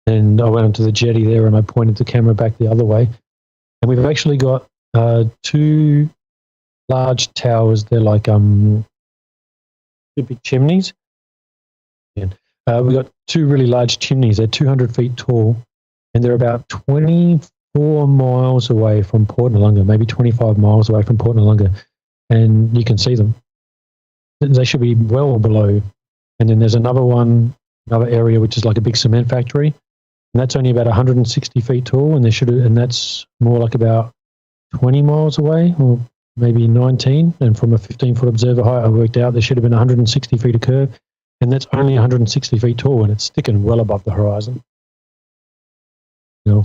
And I went onto the jetty there and I pointed the camera back the other way. And we've actually got 2 large towers. They're like 2 big chimneys. And we've got 2 really large chimneys. They're 200 feet tall. And they're about 24 miles away from Port Noarlunga, maybe 25 miles away from Port Noarlunga. And you can see them. They should be well below. And then there's another area which is like a big cement factory, and that's only about 160 feet tall, and that's more like about 20 miles away, or maybe 19. And from a 15-foot observer height, I worked out there should have been 160 feet of curve, and that's only 160 feet tall, and it's sticking well above the horizon.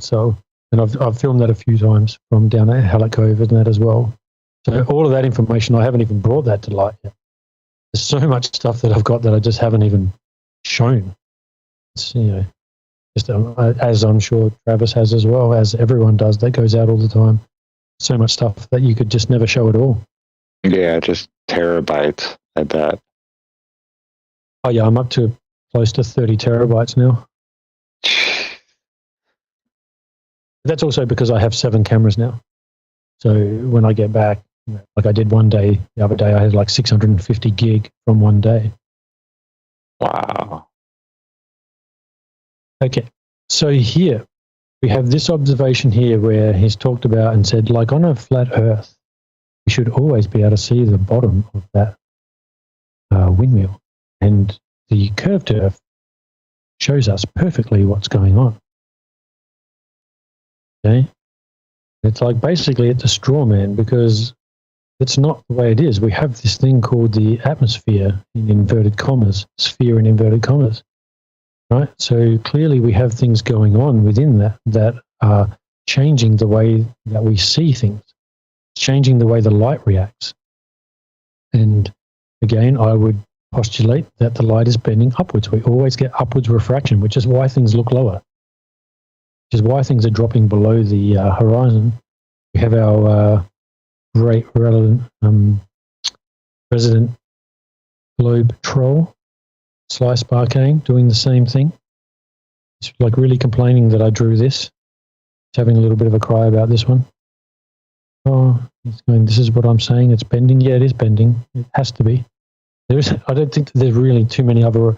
So, and I've filmed that a few times from down at Halleck Cove and that as well. So all of that information, I haven't even brought that to light yet. There's so much stuff that I've got that I just haven't even shown. It's, just as I'm sure Travis has as well, as everyone does, that goes out all the time. So much stuff that you could just never show at all. Yeah, just terabytes, I bet. Oh yeah, I'm up to close to 30 terabytes now. That's also because I have 7 cameras now. So when I get back, like I did the other day, I had like 650 gig from one day. Wow. Okay, so here we have this observation here where he's talked about and said, like on a flat Earth, you should always be able to see the bottom of that windmill. And the curved Earth shows us perfectly what's going on. Okay? It's like basically it's a straw man, because it's not the way it is. We have this thing called the atmosphere in inverted commas, sphere in inverted commas, right? So clearly we have things going on within that are changing the way that we see things, changing the way the light reacts. And again, I would postulate that the light is bending upwards. We always get upwards refraction, which is why things look lower, which is why things are dropping below the horizon. We have our great resident globe troll, Sly Sparkane, doing the same thing. It's like really complaining that I drew this. It's having a little bit of a cry about this one. Oh, it's going, this is what I'm saying, it's bending. Yeah, it is bending. It has to be. I don't think that there's really too many other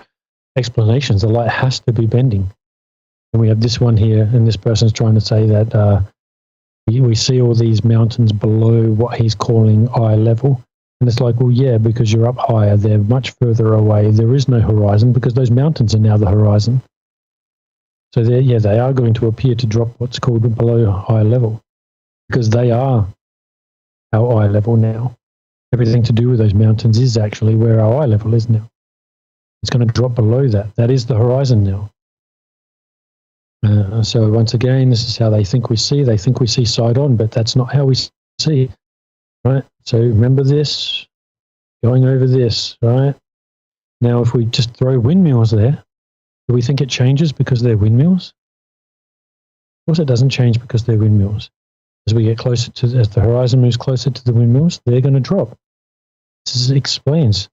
explanations. The light has to be bending. And we have this one here, and this person's trying to say that we see all these mountains below what he's calling eye level. And it's like, well, yeah, because you're up higher, they're much further away. There is no horizon because those mountains are now the horizon. So they are going to appear to drop what's called below eye level, because they are our eye level now. Everything to do with those mountains is actually where our eye level is now. It's going to drop below that. That is the horizon now. So once again, this is how they think we see. They think we see side on, but that's not how we see, right? So remember this, going over this, right? Now, if we just throw windmills there, do we think it changes because they're windmills? Of course it doesn't change because they're windmills. As we get closer to, as the horizon moves closer to the windmills, they're going to drop. This explains.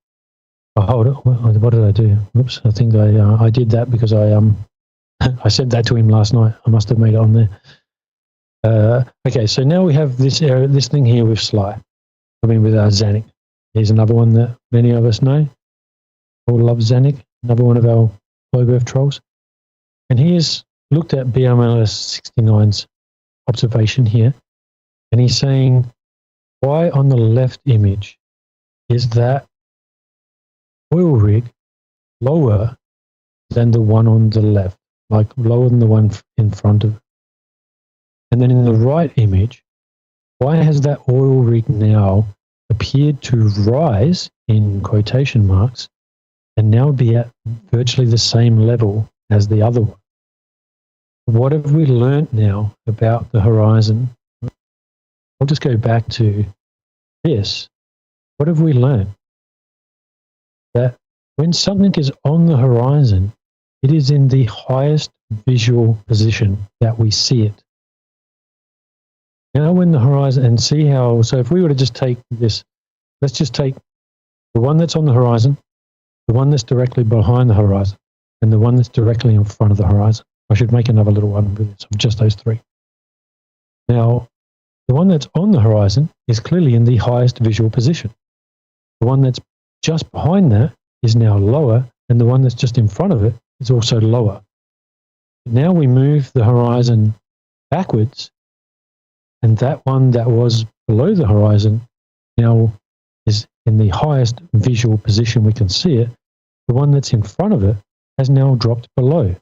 Oh, hold on. What did I do? Oops, I think I did that because I said that to him last night. I must have made it on there. Okay, so now we have this thing here with Sly. I mean, with Zack. He's another one that many of us know. All love Zack. Another one of our globe Earth trolls. And he has looked at BMLS 69's observation here, and he's saying, why on the left image is that oil rig lower than the one on the left? Like lower than the one in front of it. And then in the right image, why has that oil rig now appeared to rise, in quotation marks, and now be at virtually the same level as the other one? What have we learnt now about the horizon? I'll just go back to this. What have we learned? That when something is on the horizon, it is in the highest visual position that we see it. Now when the horizon, and see how, so if we were to just take this, let's just take the one that's on the horizon, the one that's directly behind the horizon, and the one that's directly in front of the horizon. I should make another little one with this, of just those three. Now, the one that's on the horizon is clearly in the highest visual position. The one that's just behind that is now lower, and the one that's just in front of it is also lower. Now we move the horizon backwards, and that one that was below the horizon now is in the highest visual position we can see it. The one that's in front of it has now dropped below.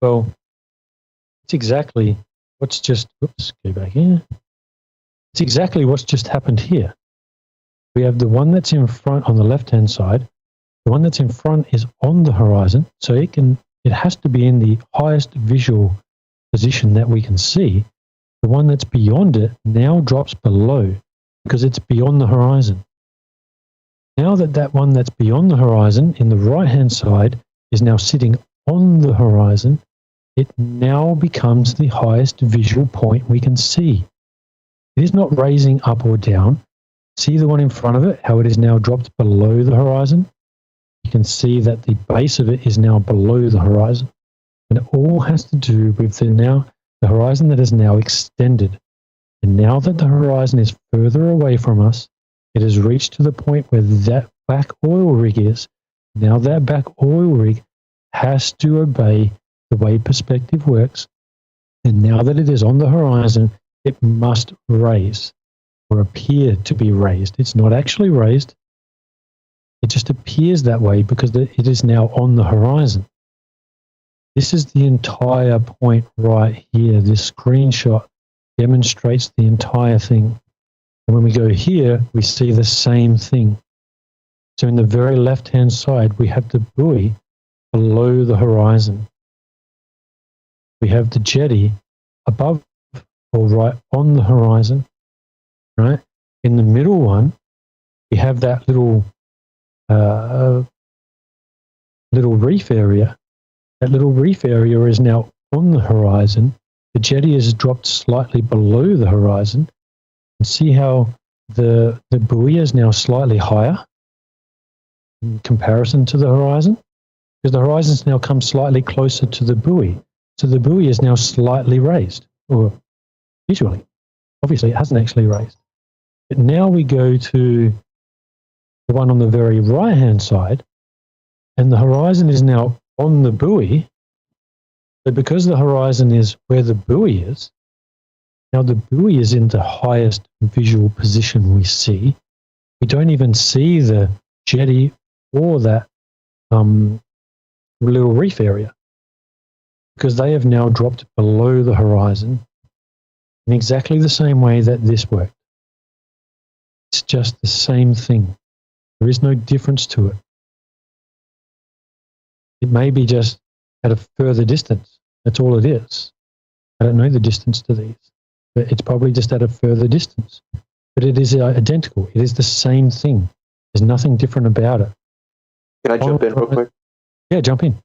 Well, it's exactly what's just, oops, go back here. It's exactly what's just happened here. We have the one that's in front on the left-hand side. The one that's in front is on the horizon, so it has to be in the highest visual position that we can see. The one that's beyond it now drops below because it's beyond the horizon. Now that one that's beyond the horizon in the right-hand side is now sitting on the horizon, it now becomes the highest visual point we can see. It is not raising up or down. See the one in front of it, how it is now dropped below the horizon? You can see that the base of it is now below the horizon. And it all has to do with the horizon that is now extended. And now that the horizon is further away from us, it has reached to the point where that back oil rig is. Now that back oil rig has to obey the way perspective works. And now that it is on the horizon, it must raise or appear to be raised. It's not actually raised. It just appears that way because it is now on the horizon. This is the entire point right here. This screenshot demonstrates the entire thing. And when we go here, we see the same thing. So in the very left-hand side, we have the buoy below the horizon. We have the jetty above or right on the horizon. Right? In the middle one, we have that little reef area. That little reef area is now on the horizon. The jetty is dropped slightly below the horizon. And see how the buoy is now slightly higher in comparison to the horizon? Because the horizon's now come slightly closer to the buoy. So the buoy is now slightly raised, or visually. Obviously, it hasn't actually raised. But now we go to the one on the very right-hand side, and the horizon is now on the buoy. But because the horizon is where the buoy is, now the buoy is in the highest visual position we see. We don't even see the jetty or that little reef area because they have now dropped below the horizon in exactly the same way that this worked. It's just the same thing. There is no difference to it. It may be just at a further distance. That's all it is. I don't know the distance to these, but it's probably just at a further distance. But it is identical. It is the same thing. There's nothing different about it. Can I jump in real quick? Yeah, jump in.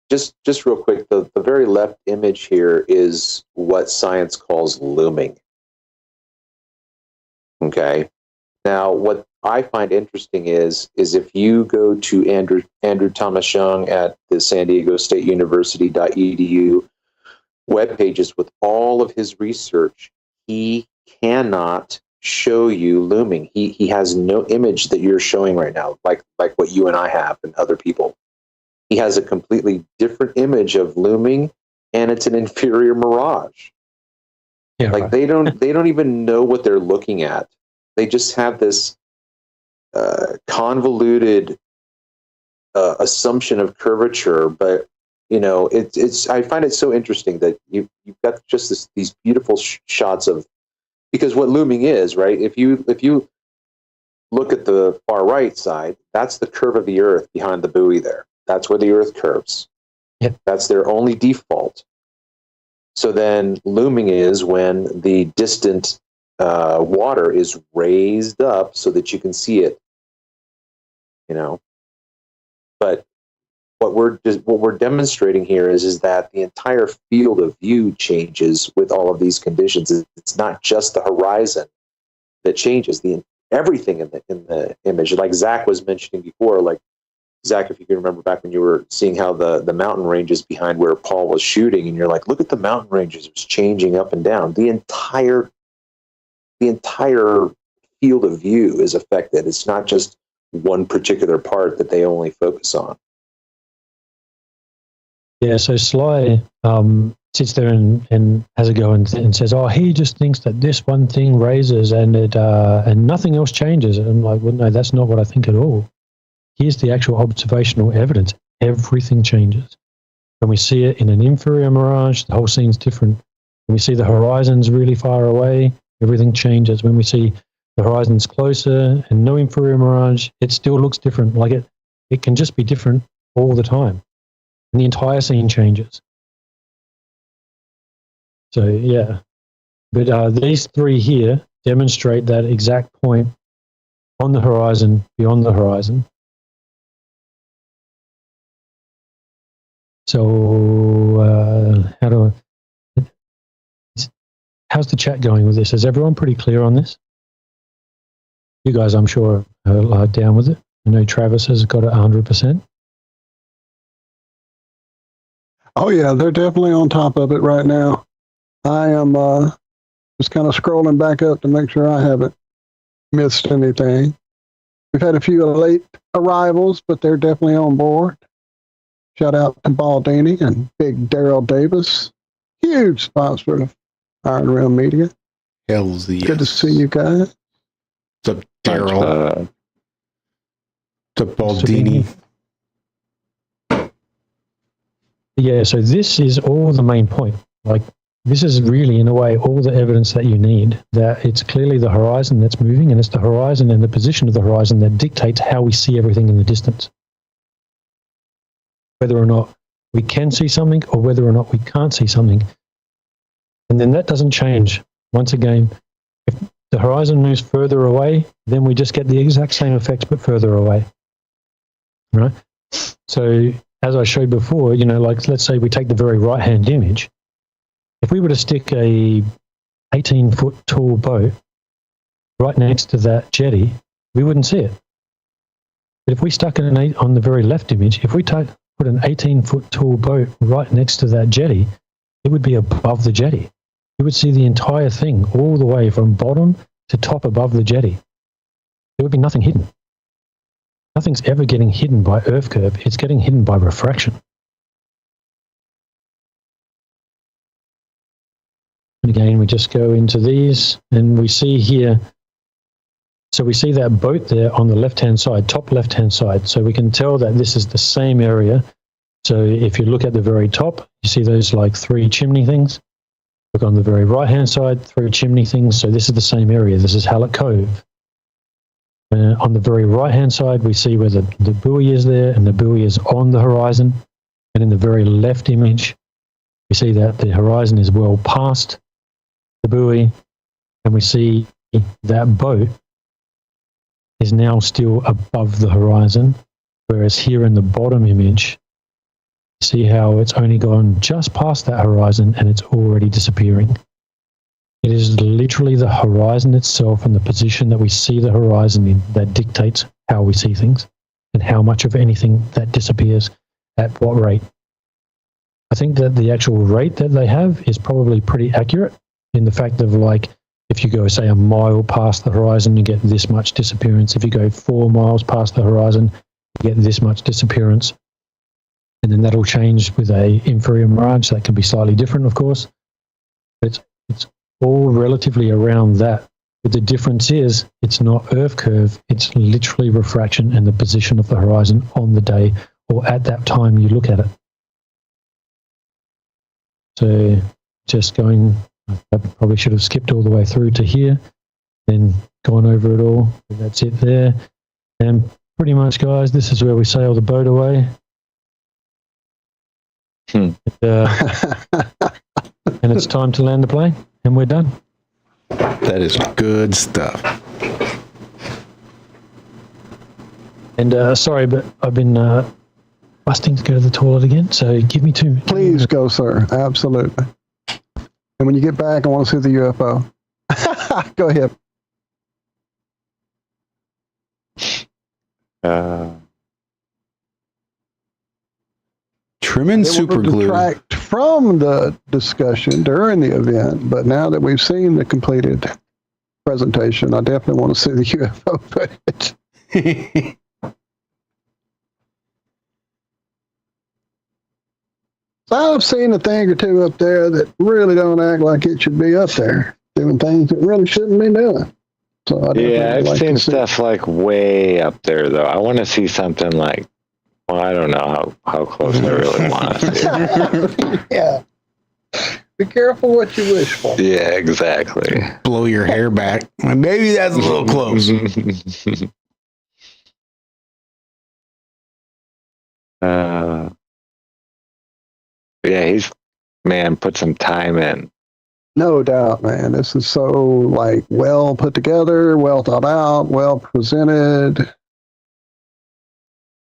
Just real quick, the very left image here is what science calls looming. Okay. Now, what I find interesting is if you go to Andrew Thomas Young at the San Diego State University.edu web pages with all of his research, he cannot show you looming. He has no image that you're showing right now, like what you and I have and other people. He has a completely different image of looming, and it's an inferior mirage. Yeah, like right. they don't even know what they're looking at. They just have this convoluted assumption of curvature, but it's. I find it so interesting that you've got just these beautiful shots of, because what looming is, right? If you look at the far right side, that's the curve of the Earth behind the buoy there. That's where the Earth curves. Yep. That's their only default. So then looming is when the distant water is raised up so that you can see it. But what we're demonstrating here is that the entire field of view changes with all of these conditions. It's not just the horizon that changes. Everything in the image, like Zack was mentioning before, like Zack, if you can remember back when you were seeing how the mountain ranges behind where Paul was shooting, and you're like, look at the mountain ranges, it's changing up and down. The entire field of view is affected. It's not just one particular part that they only focus on. Yeah, so Sly sits there and has a go and says, "Oh, he just thinks that this one thing raises and nothing else changes." And I'm like, "Well, no, that's not what I think at all. Here's the actual observational evidence. Everything changes. When we see it in an inferior mirage, the whole scene's different. When we see the horizons really far away, everything changes. When we see the horizons closer and no inferior mirage, it still looks different. Like it can just be different all the time. And the entire scene changes." So, yeah. But these three here demonstrate that exact point on the horizon, beyond the horizon. So, how's the chat going with this? Is everyone pretty clear on this? You guys, I'm sure, are down with it. I know Travis has got it 100%. Oh, yeah, they're definitely on top of it right now. I am just kind of scrolling back up to make sure I haven't missed anything. We've had a few late arrivals, but they're definitely on board. Shout out to Baldini and Big Daryl Davis. Huge sponsor of ironrealmmedia. Hells yes. Good to see you guys. What's up, Daryl? What's up, Baldini? Yeah, so this is all the main point. Like, this is really, in a way, all the evidence that you need, that it's clearly the horizon that's moving, and it's the horizon and the position of the horizon that dictates how we see everything in the distance. Whether or not we can see something or whether or not we can't see something. And then that doesn't change. Once again, if the horizon moves further away, then we just get the exact same effects but further away. Right? So, as I showed before, like, let's say we take the very right-hand image. If we were to stick a 18-foot tall boat right next to that jetty, we wouldn't see it. But if we stuck it on the very left image, if we put an 18-foot tall boat right next to that jetty, it would be above the jetty. You would see the entire thing all the way from bottom to top above the jetty. There would be nothing hidden. Nothing's ever getting hidden by Earth curve. It's getting hidden by refraction. And again, we just go into these and we see here. So we see that boat there on the left-hand side, top left-hand side. So we can tell that this is the same area. So if you look at the very top, you see those like three chimney things. Look on the very right-hand side, three chimney things. So this is the same area. This is Hallett Cove. On the very right-hand side, we see where the buoy is there, and the buoy is on the horizon. And in the very left image, we see that the horizon is well past the buoy, and we see that boat is now still above the horizon, whereas here in the bottom image, see how it's only gone just past that horizon and it's already disappearing. It is literally the horizon itself and the position that we see the horizon in that dictates how we see things and how much of anything that disappears at what rate. I think that the actual rate that they have is probably pretty accurate in the fact of, like, if you go, say, a mile past the horizon, you get this much disappearance. If you go 4 miles past the horizon, you get this much disappearance. And then that'll change with a inferior mirage. That can be slightly different, of course. But it's all relatively around that. But the difference is it's not Earth curve. It's literally refraction and the position of the horizon on the day or at that time you look at it. So just going, I probably should have skipped all the way through to here, then gone over it all. That's it there. And pretty much, guys, this is where we sail the boat away. And it's time to land the plane, and we're done. That is good stuff. And sorry, but I've been busting to go to the toilet again, so give me 2 minutes. Please go, sir. Absolutely. And when you get back, I want to see the UFO. Go ahead. Trimming super glue. Detract from the discussion during the event, but now that we've seen the completed presentation, I definitely want to see the UFO footage. So I've seen a thing or two up there that really don't act like it should be up there, doing things that really shouldn't be doing. So I've seen stuff like way up there, though. I want to see something like, well, I don't know how close I really want to see. Yeah. Be careful what you wish for. Yeah, exactly. Blow your hair back. Maybe that's a little close. Yeah, he's, man, put some time in. No doubt, man. This is so, like, well put together, well thought out, well presented.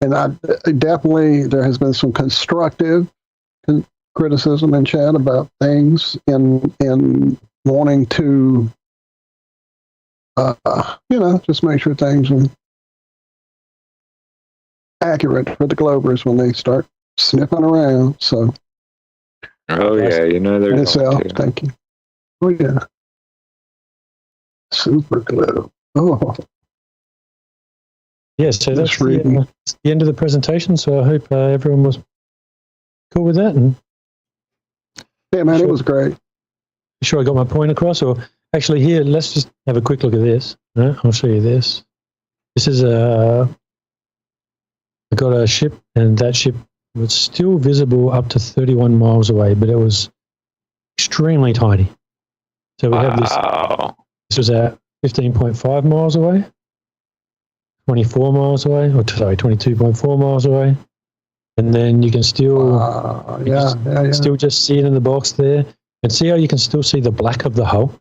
And definitely, there has been some constructive criticism in chat about things in wanting to, just make sure things are accurate for the Globers when they start sniffing around. So, oh yeah, they're going to. Thank you. Oh yeah, super glue. Oh. Yeah, so that's the end of the presentation. So I hope everyone was cool with that. And yeah, man, it was great. Sure, I got my point across. Or actually, here, let's just have a quick look at this. I'll show you this. This is I got a ship, and that ship was still visible up to 31 miles away, but it was extremely tiny. So we have this. This was at 15.5 miles away. 24 miles away, 22.4 miles away. And then you can still, still just see it in the box there. And see how you can still see the black of the hull?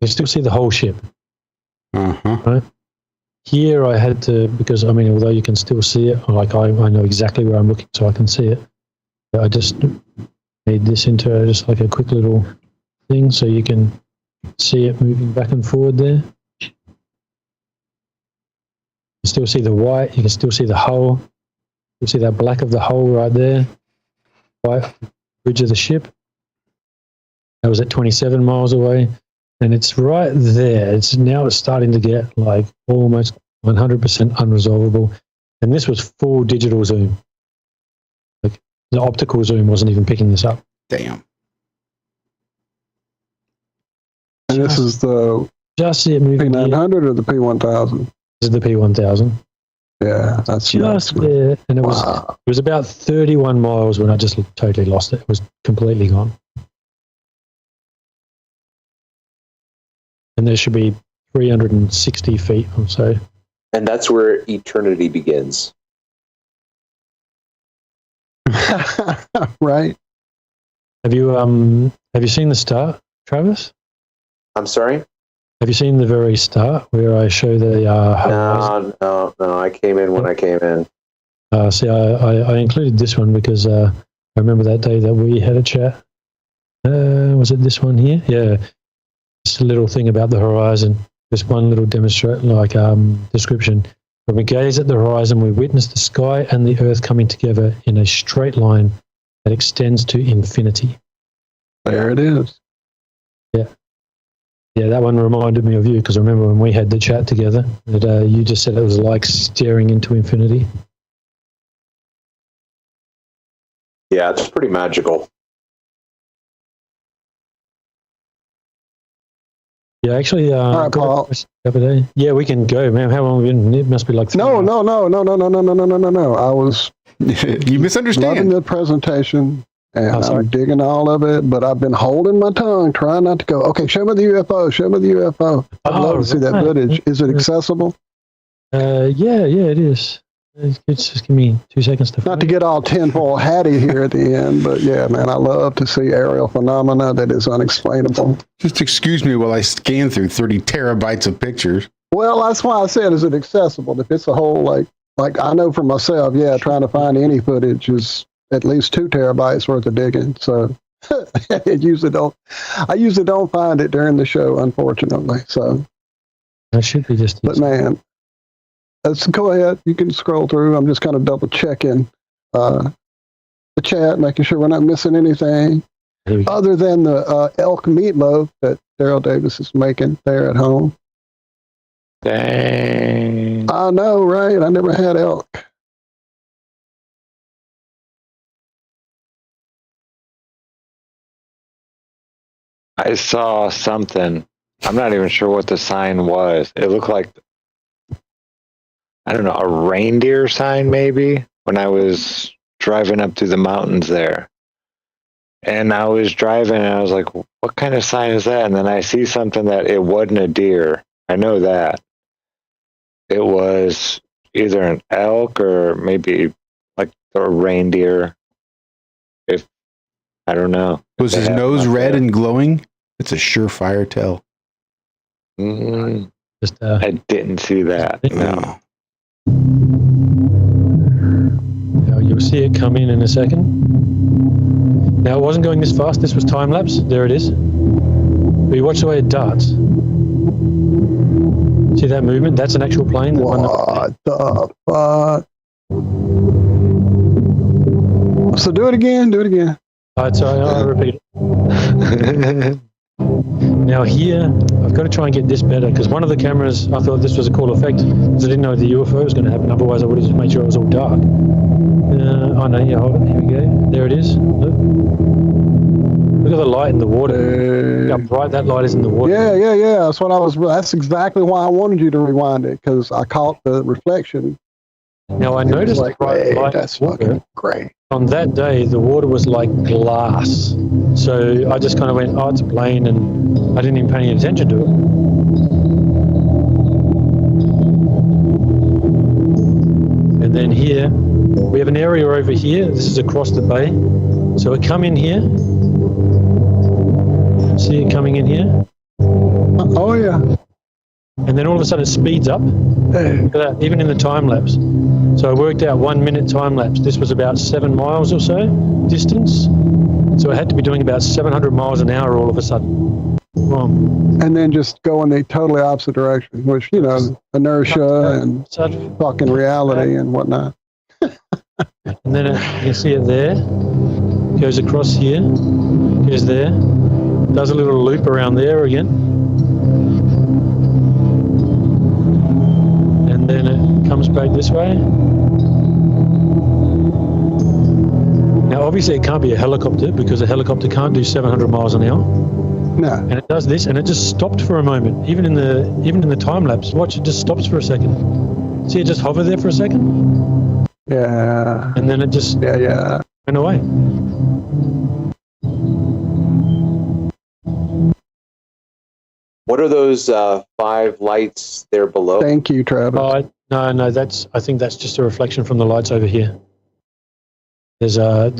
You can still see the whole ship. Right? Here I had to, because, although you can still see it, like I know exactly where I'm looking so I can see it. But I just made this into just like a quick little thing so you can see it moving back and forward there. You can still see the white, you can still see the hull. You see that black of the hull right there, white bridge of the ship. That was at 27 miles away, and it's right there. It's starting to get like almost 100% unresolvable, and this was full digital zoom. Like the optical zoom wasn't even picking this up. Damn. And this is the just see it moving P900 or the P1000? This is the P1000. Yeah, that's just there, and it was about 31 miles when I just totally lost it. It was completely gone. And there should be 360 feet or so. And that's where eternity begins. Right. Have you seen the start, Travis? I'm sorry? Have you seen the very start where I show the No, I came in when I came in. See, I included this one because I remember that day that we had a chat. Was it this one here? Yeah. Just a little thing about the horizon. Just one little description. When we gaze at the horizon, we witness the sky and the earth coming together in a straight line that extends to infinity. There it is. Yeah. Yeah, that one reminded me of you because I remember when we had the chat together that you just said it was like staring into infinity. Yeah, it's pretty magical. Yeah, actually, all right, Paul. The other day. Yeah, we can go, man. How long have we been? It must be like 3 hours. No. I was you misunderstand. Loving the presentation. And I'm digging all of it, but I've been holding my tongue, trying not to go, okay, show me the UFO, show me the UFO. I'd love to see that footage. Is it accessible? Yeah, it is. It's just give me 2 seconds to Not to get all tinfoil hatty here at the end, but yeah, man, I love to see aerial phenomena that is unexplainable. Just excuse me while I scan through 30 terabytes of pictures. Well, that's why I said, is it accessible? If it's a whole, like, like I know for myself, trying to find any footage is at least 2 terabytes worth of digging. So I usually don't find it during the show, unfortunately. So that should be just. But man, let's go ahead. You can scroll through. I'm just kind of double checking the chat, making sure we're not missing anything other than the elk meatloaf that Daryl Davis is making there at home. Dang. I know, right? I never had elk. I saw something. I'm not even sure what the sign was. It looked like, I don't know, a reindeer sign maybe, when I was driving up through the mountains there. And I was driving and I was like, what kind of sign is that? And then I see something that it wasn't a deer. I know that. It was either an elk or maybe like a reindeer. I don't know. Was his nose red and glowing? It's a surefire tell. I didn't see that. No. Now you'll see it come in a second. Now it wasn't going this fast. This was time lapse. There it is. But you watch the way it darts. See that movement? That's an actual plane. What the fuck? So do it again. Do it again. Sorry, I'll repeat it. Now here, I've got to try and get this better, because one of the cameras, I thought this was a cool effect, because I didn't know the UFO was going to happen, otherwise I would have just made sure it was all dark. Oh no, yeah, hold it, here we go. There it is. Look at the light in the water. Look how bright that light is in the water. Yeah. That's exactly why I wanted you to rewind it, because I caught the reflection. Now I noticed the bright light. That's fucking great. On that day, the water was like glass. So I just kind of went, oh, it's a plane, and I didn't even pay any attention to it. And then here, we have an area over here. This is across the bay. So it come in here. See it coming in here? Oh, yeah. And then all of a sudden it speeds up. Look at that, even in the time lapse. So I worked out 1 minute time lapse. This was about 7 miles or so distance. So I had to be doing about 700 miles an hour all of a sudden. And then just go in the totally opposite direction, which, you know, inertia and fucking reality and whatnot. And then you can see it there. Goes across here. Goes there. Does a little loop around there again. And then it comes back this way. Now, obviously, it can't be a helicopter, because a helicopter can't do 700 miles an hour. No. And it does this, and it just stopped for a moment. Even in the time lapse, watch, it just stops for a second. See, it just hover there for a second. Yeah. And then it just went away. What are those 5 lights there below? Thank you, Travis. Oh, no, I think that's just a reflection from the lights over here. There's a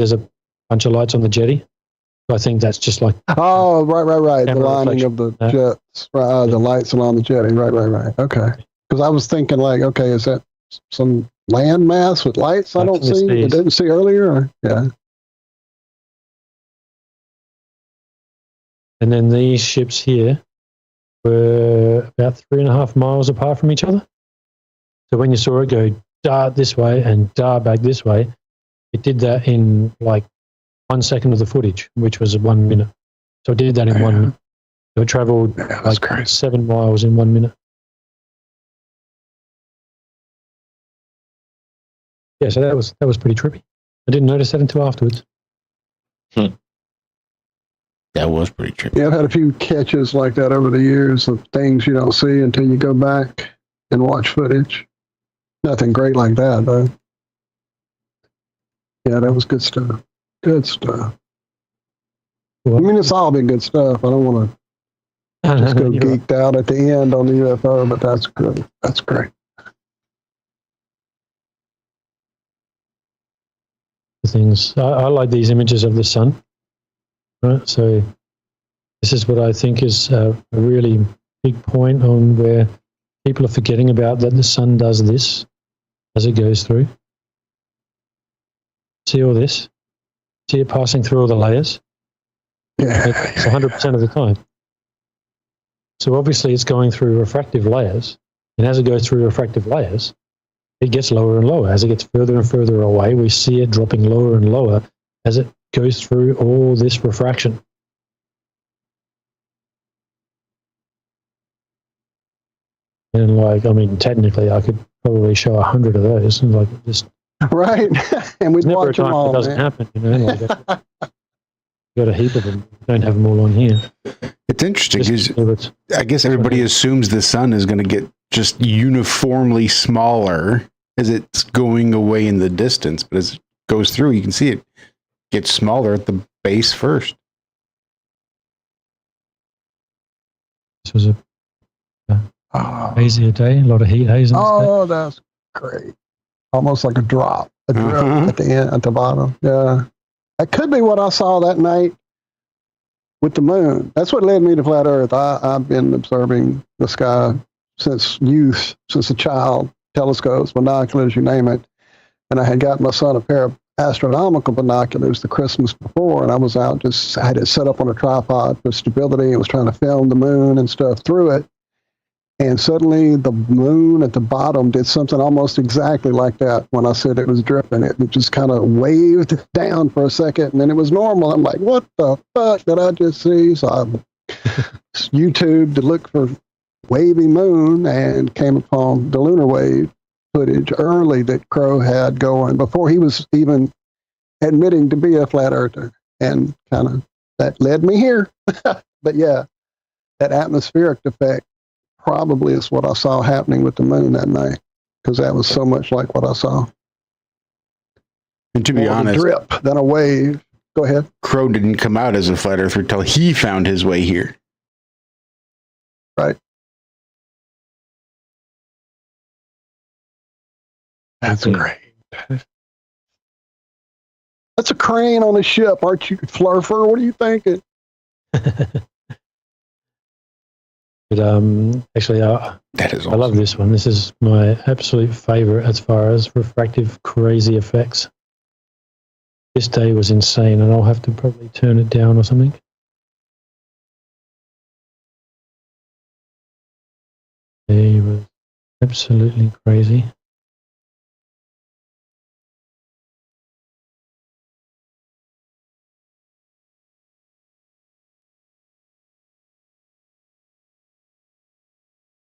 bunch of lights on the jetty. I think that's just like... Oh, right. The lining reflection. of the jets. The lights along the jetty. Right. Okay. Because I was thinking like, okay, is that some land mass with lights I don't see? I didn't see earlier? Or? Yeah. And then these ships here were about 3.5 miles apart from each other. So when you saw it go dart this way and dart back this way, it did that in like 1 second of the footage, which was 1 minute. So it did that in 1 minute. So it traveled like 7 miles in 1 minute. Yeah, so that was pretty trippy. I didn't notice that until afterwards. That was pretty trippy. Yeah, I've had a few catches like that over the years of things you don't see until you go back and watch footage. Nothing great like that, though. Yeah, that was good stuff. Good stuff. I mean, it's all been good stuff. I don't want to just go geeked out at the end on the UFO, but that's good. That's great. Things. I like these images of the sun. Right, so this is what I think is a really big point on where people are forgetting about that the sun does this. as it goes through. See all this? See it passing through all the layers? Yeah. It's 100% of the time. So obviously it's going through refractive layers, and as it goes through refractive layers, it gets lower and lower. As it gets further and further away, we see it dropping lower and lower as it goes through all this refraction. And like, I mean, technically, I could probably show 100 of those, and like, just right. And we'd never a watch them time all. it doesn't Man. happen, you know. Like, got a heap of them. Don't have them all on here. It's interesting Just because I guess everybody assumes the sun is going to get just uniformly smaller as it's going away in the distance, but as it goes through, you can see it gets smaller at the base first. This was a hazier day, a lot of heat haze. Oh, that's great. Almost like a drop, a drip at the end, at the bottom. Yeah. That could be what I saw that night with the moon. That's what led me to flat Earth. I've been observing the sky since youth, since a child, telescopes, binoculars, you name it. And I had got my son a pair of astronomical binoculars the Christmas before, and I was out I had it set up on a tripod for stability and was trying to film the moon and stuff through it. And suddenly the moon at the bottom did something almost exactly like that when I said it was dripping. It just kind of waved down for a second, and then it was normal. I'm like, what the fuck did I just see? So I YouTubed to look for wavy moon and came upon the lunar wave footage early that Crow had going before he was even admitting to be a flat earther. And kind of that led me here. But yeah, that atmospheric effect probably is what I saw happening with the moon that night, because that was so much like what I saw. And to be honest, a drip, then a wave. Go ahead. Crow didn't come out as a flat earther until he found his way here. Right. That's great. That's a crane on a ship, aren't you, Flurfer? What are you thinking? But actually, that is awesome. I love this one. This is my absolute favorite as far as refractive crazy effects. This day was insane, and I'll have to probably turn it down or something. It was absolutely crazy.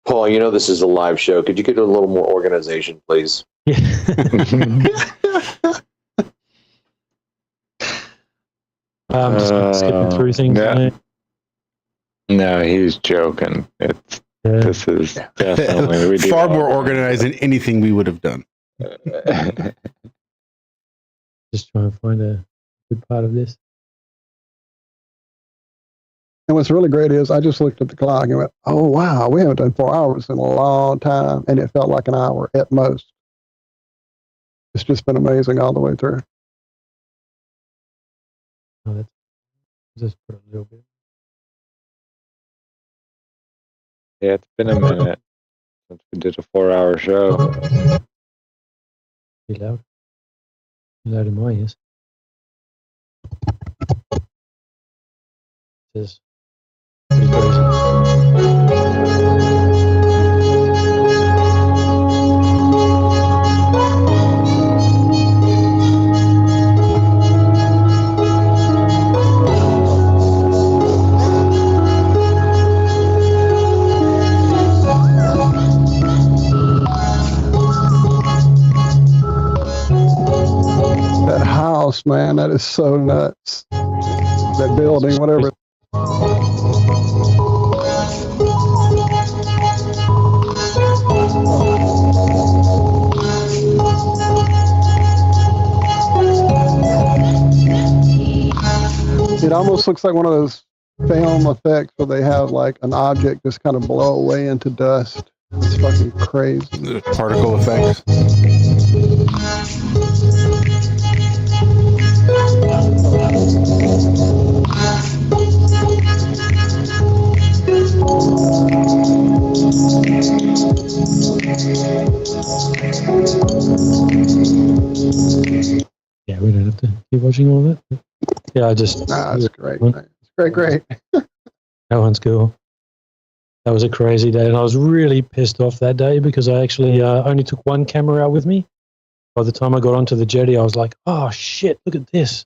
Paul, you know this is a live show. Could you get a little more organization, please? I'm just skipping through things. No, he's joking. This is definitely far more organized than anything we would have done. Just trying to find a good part of this. And what's really great is I just looked at the clock and went, oh, wow, we haven't done 4 hours in a long time. And it felt like an hour at most. It's just been amazing all the way through. Oh, that's just put a little bit. Yeah, it's been a minute since we did a 4-hour show. Be loud. Loud in my ears. This is pretty crazy. That house, man, that is so nuts. That building, whatever. It almost looks like one of those film effects where they have like an object just kind of blow away into dust. It's fucking crazy. The particle effects. have to keep watching all of it. Yeah, I just... That's great. It's great. That one's cool. That was a crazy day, and I was really pissed off that day because I actually only took one camera out with me. By the time I got onto the jetty, I was like, oh, shit, look at this.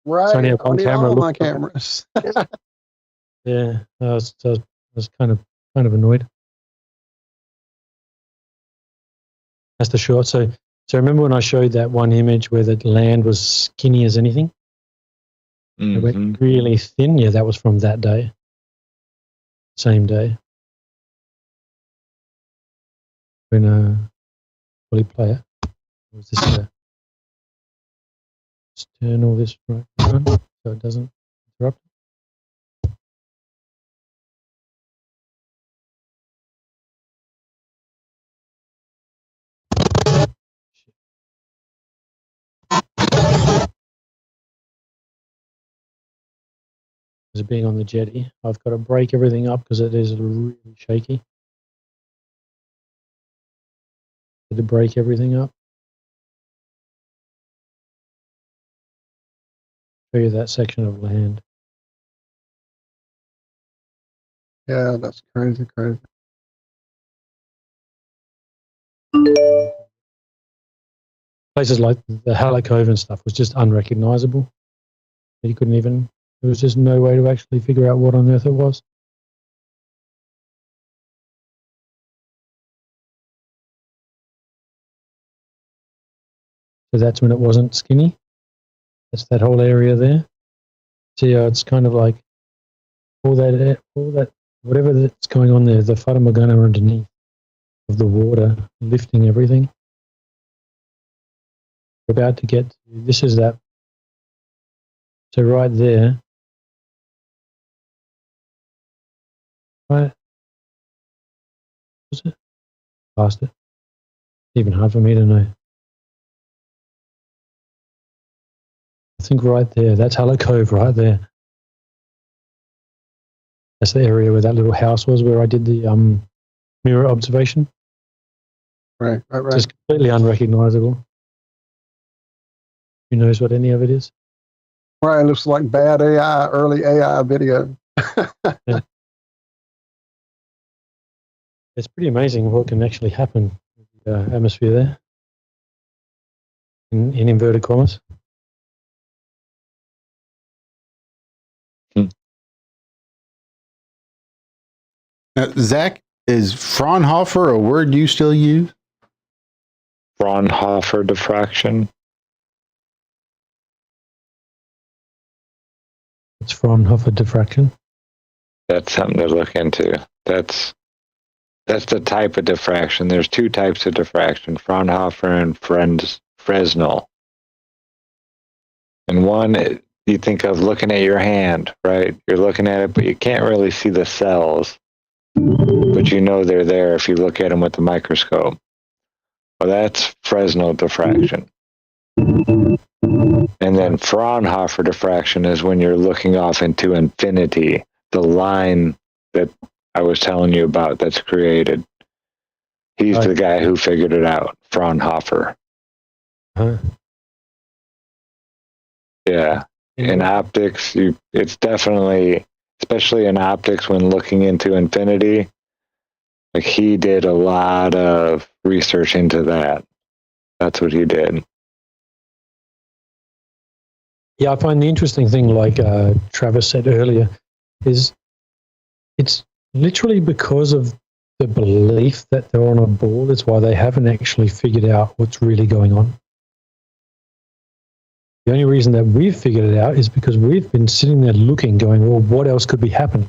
Right. So I only had one camera. All my cameras. Yeah, I was kind of annoyed. That's the shot. So remember when I showed that one image where the land was skinny as anything? Mm-hmm. It went really thin. Yeah, that was from that day. Same day. When fully play it. Was this just turn all this right around so it doesn't interrupt. As being on the jetty, I've got to break everything up because it is really shaky. To break everything up. Show you that section of land. Yeah, that's crazy. Places like the Halleck Cove and stuff was just unrecognizable. You couldn't even, there was just no way to actually figure out what on earth it was. So that's when it wasn't skinny. That's that whole area there. See how it's kind of like all that, whatever that's going on there, the Fata Morgana underneath of the water, lifting everything. We're about to get to, this is that. So right there, right? Was it? Past it. Even hard for me to know. I think right there, that's Halleck Cove right there. That's the area where that little house was where I did the mirror observation. Right. Just completely unrecognizable. Who knows what any of it is? Right, it looks like bad AI, early AI video. Yeah. It's pretty amazing what can actually happen with the atmosphere there. In inverted commas. Zack, is Fraunhofer a word you still use? Fraunhofer diffraction. It's Fraunhofer diffraction. That's something to look into. That's the type of diffraction. There's two types of diffraction, Fraunhofer and Fresnel. And one, you think of looking at your hand, right? You're looking at it, but you can't really see the cells. But you know they're there if you look at them with the microscope. Well, that's Fresnel diffraction. And then Fraunhofer diffraction is when you're looking off into infinity, the line that I was telling you about that's created. He's the guy who figured it out, Fraunhofer. Huh. Yeah. In optics, it's definitely, especially in optics when looking into infinity, like he did a lot of research into that. That's what he did. Yeah, I find the interesting thing, like Travis said earlier, is it's literally because of the belief that they're on a ball. That's why they haven't actually figured out what's really going on. The only reason that we've figured it out is because we've been sitting there looking, going, well, what else could be happening?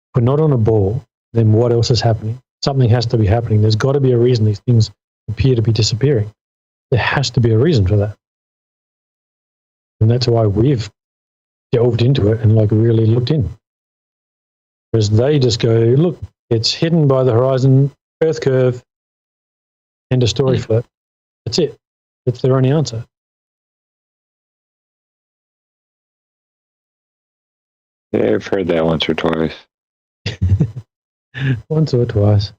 If we're not on a ball, then what else is happening? Something has to be happening. There's got to be a reason these things appear to be disappearing. There has to be a reason for that. And that's why we've delved into it and like really looked in. Whereas they just go, look, it's hidden by the horizon, Earth curve, and a story flip. That's it. That's their only answer. Yeah, I've heard that once or twice. Once or twice.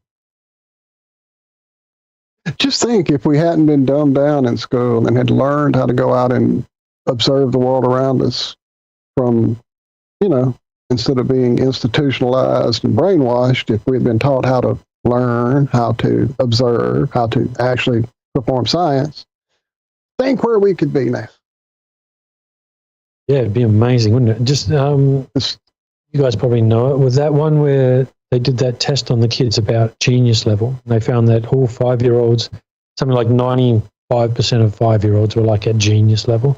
Just think if we hadn't been dumbed down in school and had learned how to go out and observe the world around us from, instead of being institutionalized and brainwashed, if we'd been taught how to learn, how to observe, how to actually perform science, think where we could be now. Yeah, it'd be amazing, wouldn't it? Just, you guys probably know it. Was that one where they did that test on the kids about genius level? And they found that all 5-year-olds, something like 95% of 5-year-olds were like at genius level.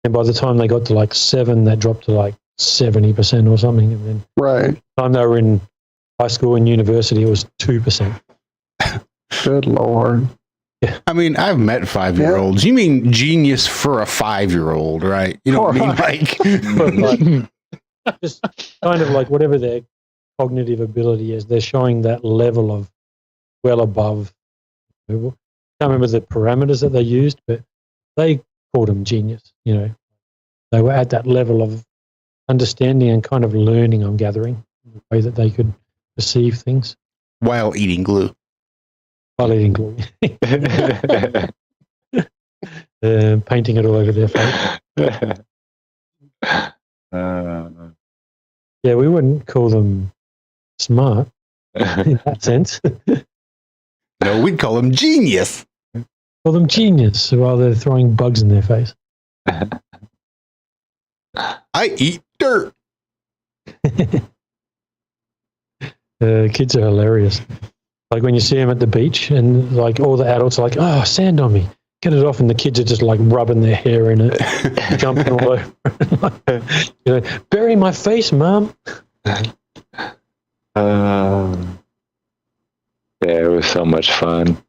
And by the time they got to like 7, that dropped to like 70% or something. And then right. By the time they were in high school and university, it was 2%. Good Lord. Yeah. I mean, I've met 5-year-olds. You mean genius for a 5-year-old, right? You know what I mean? Like, just kind of like whatever their cognitive ability is, they're showing that level of well above. I can't remember the parameters that they used, but they called them genius. They were at that level of understanding and kind of learning, I'm gathering, the way that they could perceive things. While eating glue. Painting it all over their face. Yeah, we wouldn't call them smart in that sense. No, we'd call them genius. Call them genius while they're throwing bugs in their face. I eat dirt. Kids are hilarious. Like when you see them at the beach and like all the adults are like, oh, sand on me, get it off. And the kids are just like rubbing their hair in it, jumping all over it. Bury my face, Mom. Yeah, it was so much fun.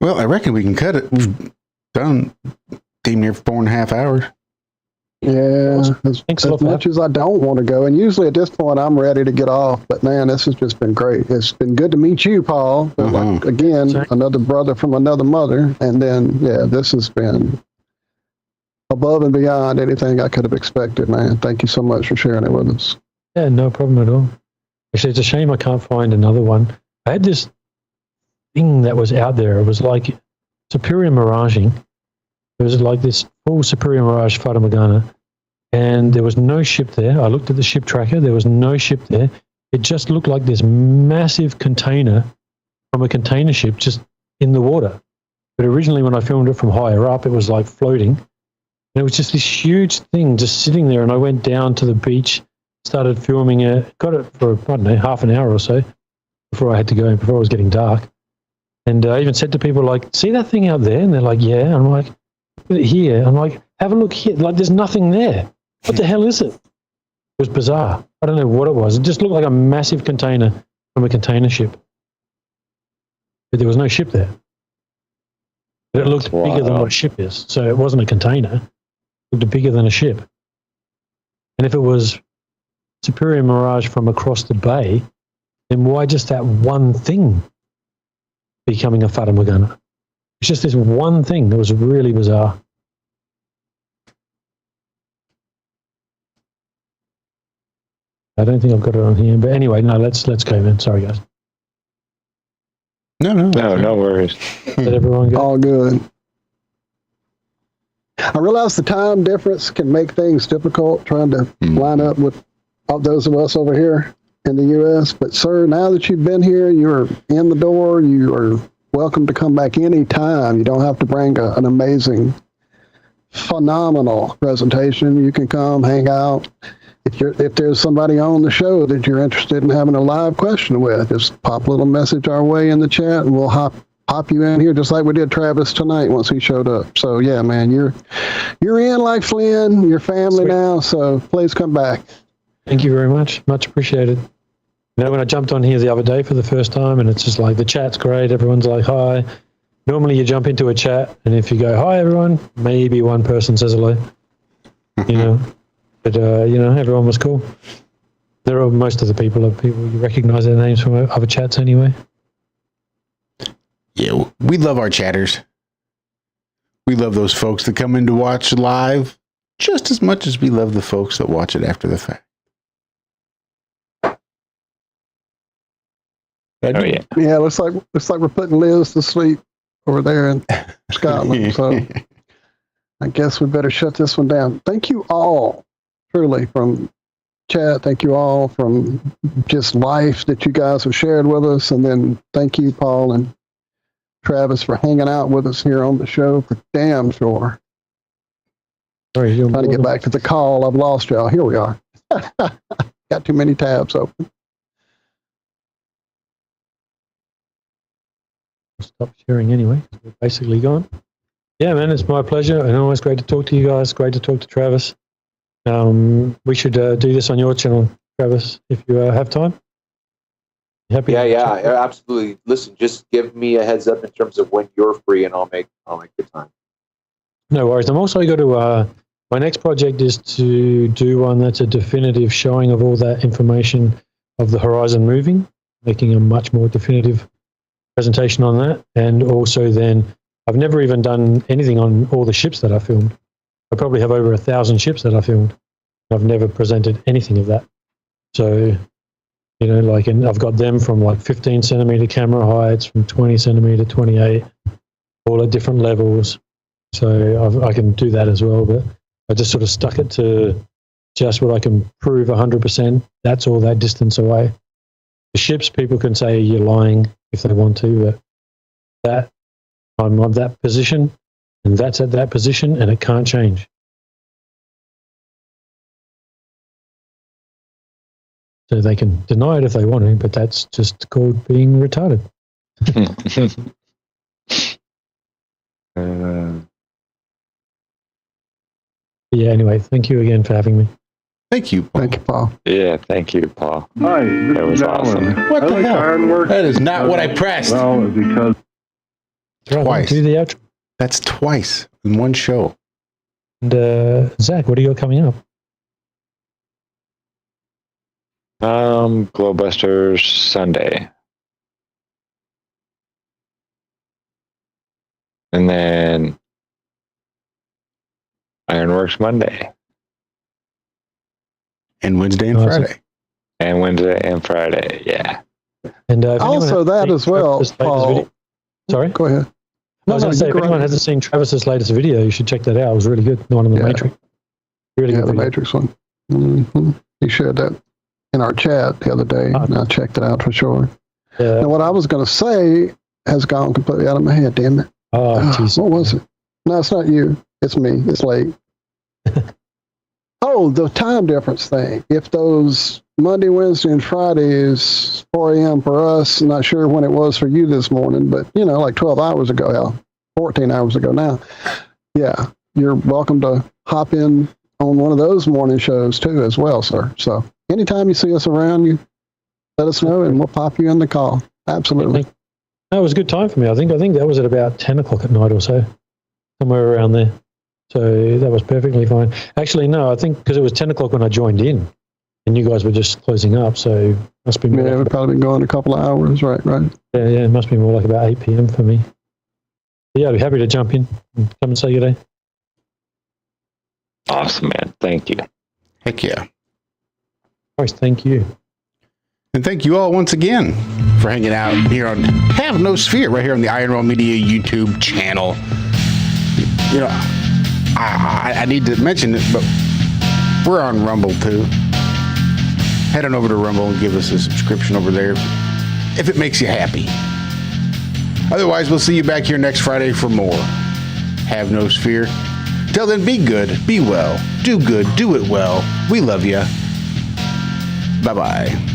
Well, I reckon we can cut it. We've done damn near 4.5 hours. Yeah, as much as I don't want to go. And usually at this point, I'm ready to get off. But man, this has just been great. It's been good to meet you, Paul. Like, again, another brother from another mother. And then, yeah, this has been above and beyond anything I could have expected, man. Thank you so much for sharing it with us. Yeah, no problem at all. Actually, it's a shame I can't find another one. I had this thing that was out there. It was like superior miraging. It was like this full superior mirage Fata Morgana, and there was no ship there. I looked at the ship tracker. There was no ship there. It just looked like this massive container from a container ship just in the water. But originally when I filmed it from higher up, it was like floating. And it was just this huge thing just sitting there, and I went down to the beach, started filming it, got it for, I don't know, half an hour or so before I had to go, before it was getting dark. And I even said to people, like, see that thing out there? And they're like, yeah. And I'm like, here. I'm like, have a look here. Like, there's nothing there. What the hell is it? It was bizarre. I don't know what it was. It just looked like a massive container from a container ship. But there was no ship there. But it looked bigger than what a ship is. So it wasn't a container. It looked bigger than a ship. And if it was superior mirage from across the bay, then why just that one thing becoming a Fata Morgana? It's just this one thing that was really bizarre. I don't think I've got it on here, but anyway, no, let's go, man. Sorry, guys. No worries. Let everyone go. All good. I realize the time difference can make things difficult trying to line up with all those of us over here in the U.S. But, sir, now that you've been here, you're in the door. You are welcome to come back anytime. You don't have to bring an amazing, phenomenal presentation. You can come hang out. If there's somebody on the show that you're interested in having a live question with, just pop a little message our way in the chat, and we'll hop you in here just like we did Travis tonight once he showed up. So yeah, man, you're in like Flynn, your family now. So please come back. Thank you very much. Much appreciated. You know, when I jumped on here the other day for the first time, and it's just like the chat's great. Everyone's like, hi. Normally you jump into a chat, and if you go, hi, everyone, maybe one person says hello, you know. But, you know, everyone was cool. Most of the people are people you recognize their names from other chats anyway. Yeah, we love our chatters. We love those folks that come in to watch live just as much as we love the folks that watch it after the fact. Yeah, looks like we're putting Liz to sleep over there in Scotland. So I guess we better shut this one down. Thank you all, truly, from chat. Thank you all from just life that you guys have shared with us. And then thank you, Paul and Travis, for hanging out with us here on the show for damn sure. Sorry, trying to get back to the call. I've lost y'all. Here we are. Got too many tabs open. Stop sharing anyway. We're basically gone. Yeah, man, it's my pleasure, and always great to talk to you guys. Great to talk to Travis. We should do this on your channel, Travis, if you have time. Happy? Yeah, absolutely. Listen, just give me a heads up in terms of when you're free, and I'll make the time. No worries. I'm also going to. My next project is to do one that's a definitive showing of all that information of the horizon moving, making a much more definitive presentation on that. And also then, I've never even done anything on all the ships that I filmed. I probably have over 1,000 ships that I filmed. I've never presented anything of that. So, you know, like, and I've got them from like 15 centimeter camera heights, from 20 centimeter, 28, all at different levels. So I can do that as well, but I just sort of stuck it to just what I can prove 100%. That's all that distance away. The ships, people can say you're lying if they want to, but that I'm on that position, and that's at that position, and it can't change. So they can deny it if they want to, but that's just called being retarded. Yeah, anyway, thank you again for having me. Thank you, Paul. Thank you, Paul. Yeah, thank you, Paul. Hi, that was awesome. What the hell? That is not what I pressed. Well, because Twice. Do the outro. That's twice in one show. And Zack, what do you got coming up? Glowbusters Sunday. And then Ironworks Monday. And Wednesday and Friday. And Wednesday and Friday, yeah. And also that as well, Paul. Sorry? Go ahead. I was going to say, if anyone hasn't seen Travis's latest video, you should check that out. It was really good. The one on the Matrix. Really good the video. Matrix one. Mm-hmm. He shared that in our chat the other day, and I checked it out for sure. Yeah. Now, what I was going to say has gone completely out of my head, damn it. Oh, jeez. What was it? No, it's not you. It's me. It's late. Oh, the time difference thing. If those Monday, Wednesday, and Friday is 4 a.m. for us, I'm not sure when it was for you this morning, but, you know, like 12 hours ago, 14 hours ago now. Yeah, you're welcome to hop in on one of those morning shows, too, as well, sir. So anytime you see us around, you let us know, and we'll pop you in the call. Absolutely. That was a good time for me. I think that was at about 10 o'clock at night or so, somewhere around there. So that was perfectly fine. Actually, no, I think because it was 10 o'clock when I joined in, and you guys were just closing up, so it must be more. Yeah, we've probably been going a couple of hours, right? Yeah, it must be more like about 8 p.m. for me. But yeah, I'd be happy to jump in and come and say good day. Awesome, man. Thank you. Heck yeah. Of course, thank you. And thank you all once again for hanging out here on Have No Sphere, right here on the ironrealmmedia YouTube channel. You know, I need to mention it, but we're on Rumble too. Head on over to Rumble and give us a subscription over there if it makes you happy. Otherwise, we'll see you back here next Friday for more Have No Sphere. Till then, be good, be well, do good, do it well. We love you. Bye-bye.